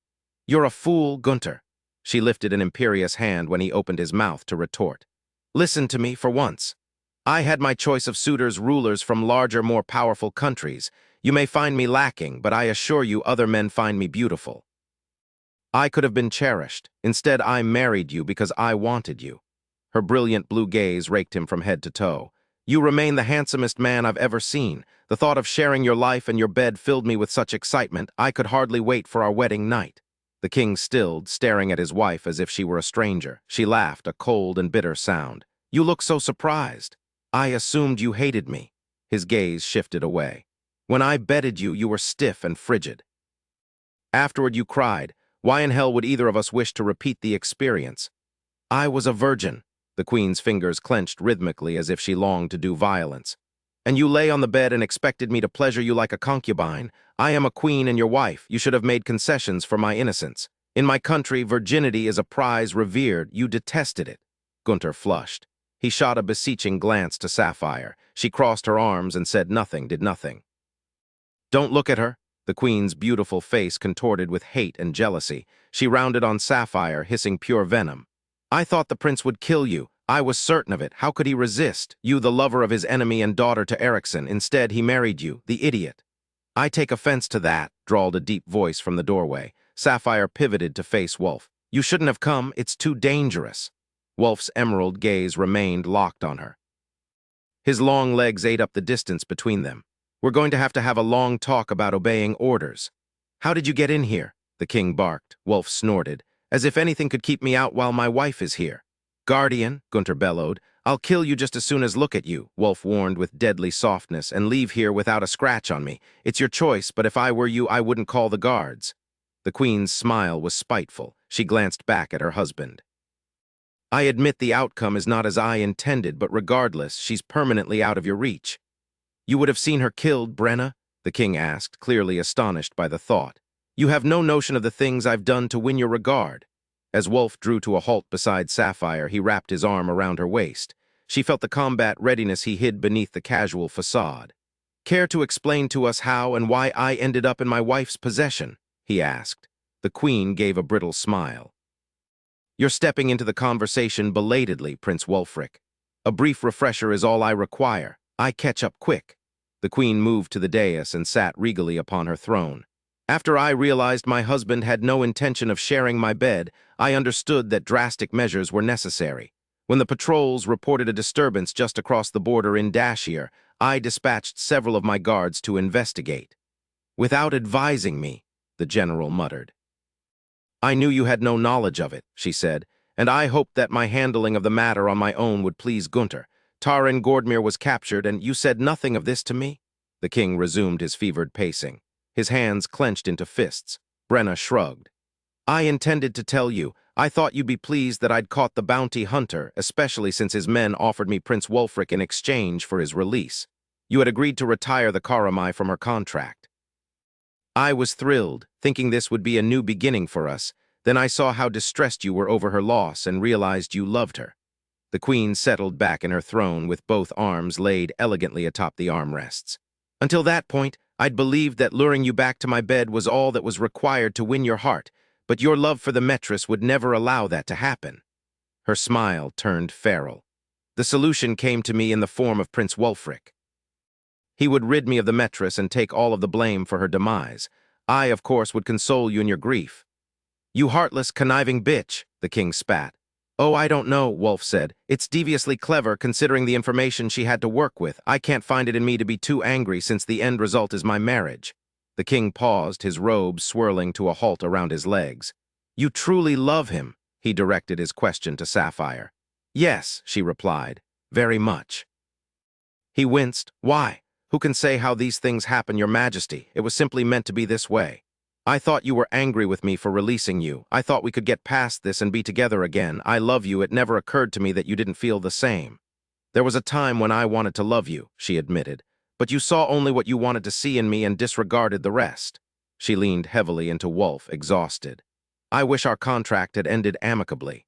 "You're a fool, Gunter." She lifted an imperious hand when he opened his mouth to retort. "Listen to me for once. I had my choice of suitors, rulers from larger, more powerful countries. You may find me lacking, but I assure you other men find me beautiful. I could have been cherished. Instead, I married you because I wanted you." Her brilliant blue gaze raked him from head to toe. "You remain the handsomest man I've ever seen. The thought of sharing your life and your bed filled me with such excitement, I could hardly wait for our wedding night." The king stilled, staring at his wife as if she were a stranger. She laughed, a cold and bitter sound. "You look so surprised. I assumed you hated me." His gaze shifted away. "When I bedded you, you were stiff and frigid. Afterward you cried. Why in hell would either of us wish to repeat the experience? I was a virgin." The queen's fingers clenched rhythmically as if she longed to do violence. "And you lay on the bed and expected me to pleasure you like a concubine. I am a queen and your wife. You should have made concessions for my innocence. In my country, virginity is a prize revered. You detested it." Gunter flushed. He shot a beseeching glance to Sapphire. She crossed her arms and said nothing, did nothing. "Don't look at her." The queen's beautiful face contorted with hate and jealousy. She rounded on Sapphire, hissing pure venom. "I thought the prince would kill you. I was certain of it. How could he resist? You, the lover of his enemy and daughter to Erickson. Instead, he married you, the idiot." "I take offense to that," drawled a deep voice from the doorway. Sapphire pivoted to face Wulf. "You shouldn't have come. It's too dangerous." Wulf's emerald gaze remained locked on her. His long legs ate up the distance between them. "We're going to have a long talk about obeying orders." "How did you get in here?" the king barked. Wulf snorted. "As if anything could keep me out while my wife is here." "Guardian," Gunter bellowed. "I'll kill you just as soon as look at you," Wulf warned with deadly softness, "and leave here without a scratch on me. It's your choice, but if I were you, I wouldn't call the guards." The queen's smile was spiteful. She glanced back at her husband. "I admit the outcome is not as I intended, but regardless, she's permanently out of your reach." "You would have seen her killed, Brenna?" the king asked, clearly astonished by the thought. "You have no notion of the things I've done to win your regard." As Wulf drew to a halt beside Sapphire, he wrapped his arm around her waist. She felt the combat readiness he hid beneath the casual facade. "Care to explain to us how and why I ended up in my wife's possession?" he asked. The queen gave a brittle smile. "You're stepping into the conversation belatedly, Prince Wulfric. A brief refresher is all I require. I catch up quick." The queen moved to the dais and sat regally upon her throne. "After I realized my husband had no intention of sharing my bed, I understood that drastic measures were necessary. When the patrols reported a disturbance just across the border in Dashir, I dispatched several of my guards to investigate." "Without advising me," the general muttered. "I knew you had no knowledge of it," she said, "and I hoped that my handling of the matter on my own would please Gunter. Taran Gordmir was captured, and you said nothing of this to me?" The king resumed his fevered pacing. His hands clenched into fists. Brenna shrugged. "I intended to tell you. I thought you'd be pleased that I'd caught the bounty hunter, especially since his men offered me Prince Wulfric in exchange for his release. You had agreed to retire the Karamai from her contract." "I was thrilled, thinking this would be a new beginning for us. Then I saw how distressed you were over her loss and realized you loved her." The queen settled back in her throne with both arms laid elegantly atop the armrests. "Until that point, I'd believed that luring you back to my bed was all that was required to win your heart, but your love for the Metress would never allow that to happen." Her smile turned feral. "The solution came to me in the form of Prince Wulfric. He would rid me of the Metress and take all of the blame for her demise. I, of course, would console you in your grief." "You heartless, conniving bitch," the king spat. "Oh, I don't know," Wulf said. "It's deviously clever considering the information she had to work with. I can't find it in me to be too angry since the end result is my marriage." The king paused, his robes swirling to a halt around his legs. You truly love him, he directed his question to Sapphire. Yes, she replied, very much. He winced. Why? Who can say how these things happen, your majesty? It was simply meant to be this way. I thought you were angry with me for releasing you. I thought we could get past this and be together again. I love you. It never occurred to me that you didn't feel the same. There was a time when I wanted to love you, she admitted, but you saw only what you wanted to see in me and disregarded the rest. She leaned heavily into Wulf, exhausted. I wish our contract had ended amicably.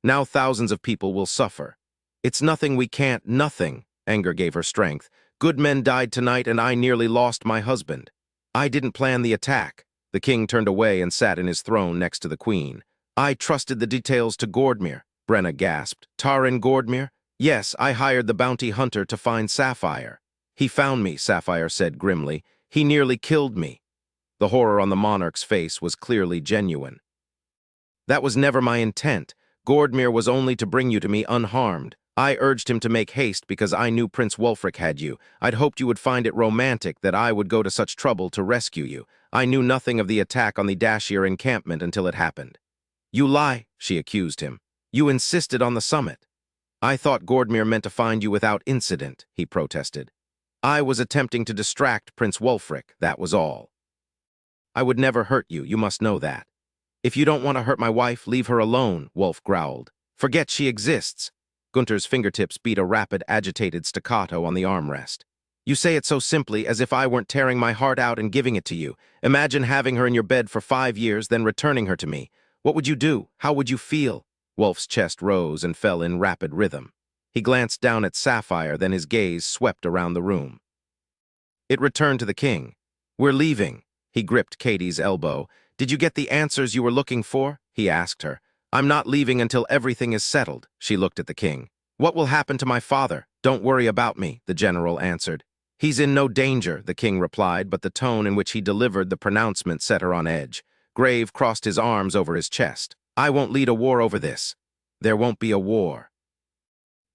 Now thousands of people will suffer. It's nothing we can't, nothing. Anger gave her strength. Good men died tonight and I nearly lost my husband. I didn't plan the attack. The king turned away and sat in his throne next to the queen. I trusted the details to Gordmere, Brenna gasped. Taran Gordmere? Yes, I hired the bounty hunter to find Sapphire. He found me, Sapphire said grimly. He nearly killed me. The horror on the monarch's face was clearly genuine. That was never my intent. Gordmere was only to bring you to me unharmed. I urged him to make haste because I knew Prince Wulfric had you. I'd hoped you would find it romantic that I would go to such trouble to rescue you. I knew nothing of the attack on the Dashier encampment until it happened. You lie, she accused him. You insisted on the summit. I thought Gordmere meant to find you without incident, he protested. I was attempting to distract Prince Wulfric, that was all. I would never hurt you, you must know that. If you don't want to hurt my wife, leave her alone, Wulf growled. Forget she exists. Gunter's fingertips beat a rapid, agitated staccato on the armrest. You say it so simply, as if I weren't tearing my heart out and giving it to you. Imagine having her in your bed for 5 years, then returning her to me. What would you do? How would you feel? Wulf's chest rose and fell in rapid rhythm. He glanced down at Sapphire, then his gaze swept around the room. It returned to the king. We're leaving. He gripped Katie's elbow. Did you get the answers you were looking for? He asked her. I'm not leaving until everything is settled. She looked at the king. What will happen to my father? Don't worry about me, the general answered. He's in no danger, the king replied, but the tone in which he delivered the pronouncement set her on edge. Grave crossed his arms over his chest. I won't lead a war over this. There won't be a war.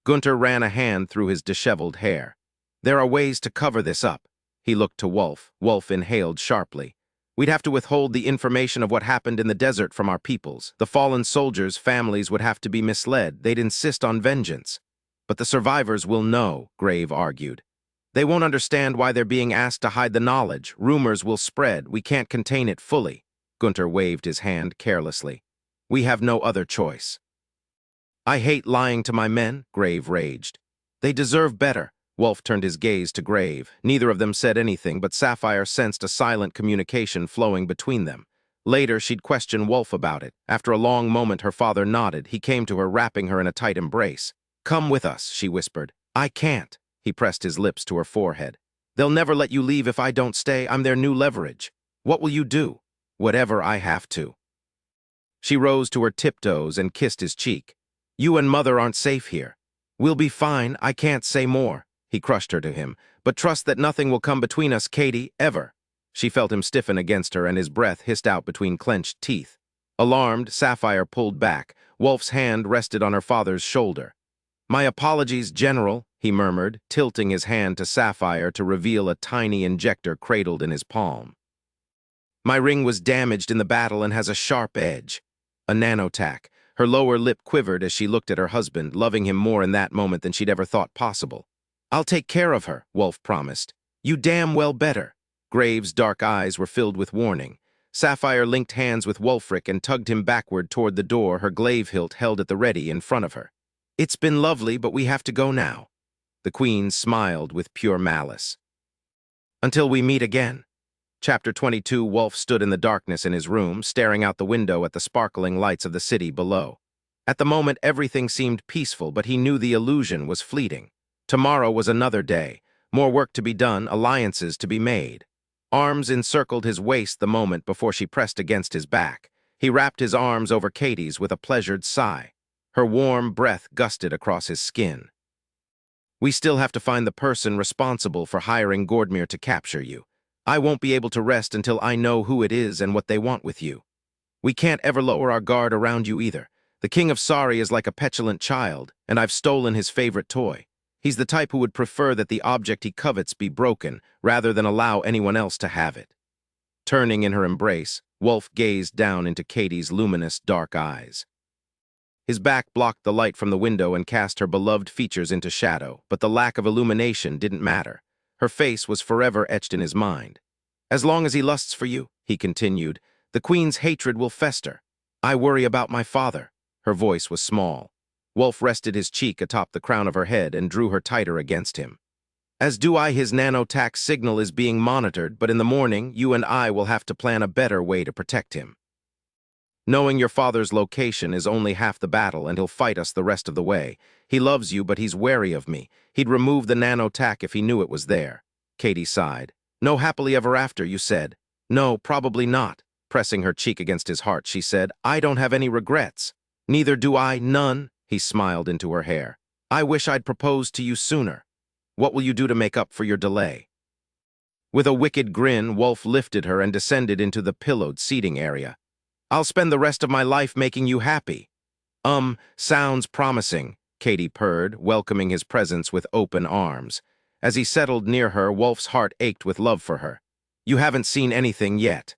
Gunter ran a hand through his disheveled hair. There are ways to cover this up. He looked to Wulf. Wulf inhaled sharply. We'd have to withhold the information of what happened in the desert from our peoples. The fallen soldiers' families would have to be misled. They'd insist on vengeance. But the survivors will know, Grave argued. They won't understand why they're being asked to hide the knowledge. Rumors will spread. We can't contain it fully. Gunter waved his hand carelessly. We have no other choice. I hate lying to my men, Grave raged. They deserve better. Wulf turned his gaze to Grave. Neither of them said anything, but Sapphire sensed a silent communication flowing between them. Later, she'd question Wulf about it. After a long moment, her father nodded. He came to her, wrapping her in a tight embrace. Come with us, she whispered. I can't. He pressed his lips to her forehead. They'll never let you leave if I don't stay. I'm their new leverage. What will you do? Whatever I have to. She rose to her tiptoes and kissed his cheek. You and Mother aren't safe here. We'll be fine. I can't say more. He crushed her to him. But trust that nothing will come between us, Katie, ever. She felt him stiffen against her, and his breath hissed out between clenched teeth. Alarmed, Sapphire pulled back. Wulf's hand rested on her father's shoulder. My apologies, General, he murmured, tilting his hand to Sapphire to reveal a tiny injector cradled in his palm. My ring was damaged in the battle and has a sharp edge. A nanotac. Her lower lip quivered as she looked at her husband, loving him more in that moment than she'd ever thought possible. I'll take care of her, Wulf promised. You damn well better. Grave's dark eyes were filled with warning. Sapphire linked hands with Wulfric and tugged him backward toward the door, her glaive hilt held at the ready in front of her. It's been lovely, but we have to go now. The queen smiled with pure malice. Until we meet again. Chapter 22. Wulf stood in the darkness in his room, staring out the window at the sparkling lights of the city below. At the moment, everything seemed peaceful, but he knew the illusion was fleeting. Tomorrow was another day, more work to be done, alliances to be made. Arms encircled his waist the moment before she pressed against his back. He wrapped his arms over Katie's with a pleasured sigh. Her warm breath gusted across his skin. We still have to find the person responsible for hiring Gordmere to capture you. I won't be able to rest until I know who it is and what they want with you. We can't ever lower our guard around you either. The King of Sari is like a petulant child, and I've stolen his favorite toy. He's the type who would prefer that the object he covets be broken, rather than allow anyone else to have it. Turning in her embrace, Wulf gazed down into Katie's luminous, dark eyes. His back blocked the light from the window and cast her beloved features into shadow, but the lack of illumination didn't matter. Her face was forever etched in his mind. As long as he lusts for you, he continued, the Queen's hatred will fester. I worry about my father. Her voice was small. Wulf rested his cheek atop the crown of her head and drew her tighter against him. As do I, his nanotac signal is being monitored, but in the morning, you and I will have to plan a better way to protect him. Knowing your father's location is only half the battle, and he'll fight us the rest of the way. He loves you, but he's wary of me. He'd remove the nanotac if he knew it was there. Katie sighed. No happily ever after, you said. No, probably not. Pressing her cheek against his heart, she said, I don't have any regrets. Neither do I, none. He smiled into her hair. I wish I'd proposed to you sooner. What will you do to make up for your delay? With a wicked grin, Wulf lifted her and descended into the pillowed seating area. I'll spend the rest of my life making you happy. Sounds promising, Katie purred, welcoming his presence with open arms. As he settled near her, Wulf's heart ached with love for her. You haven't seen anything yet.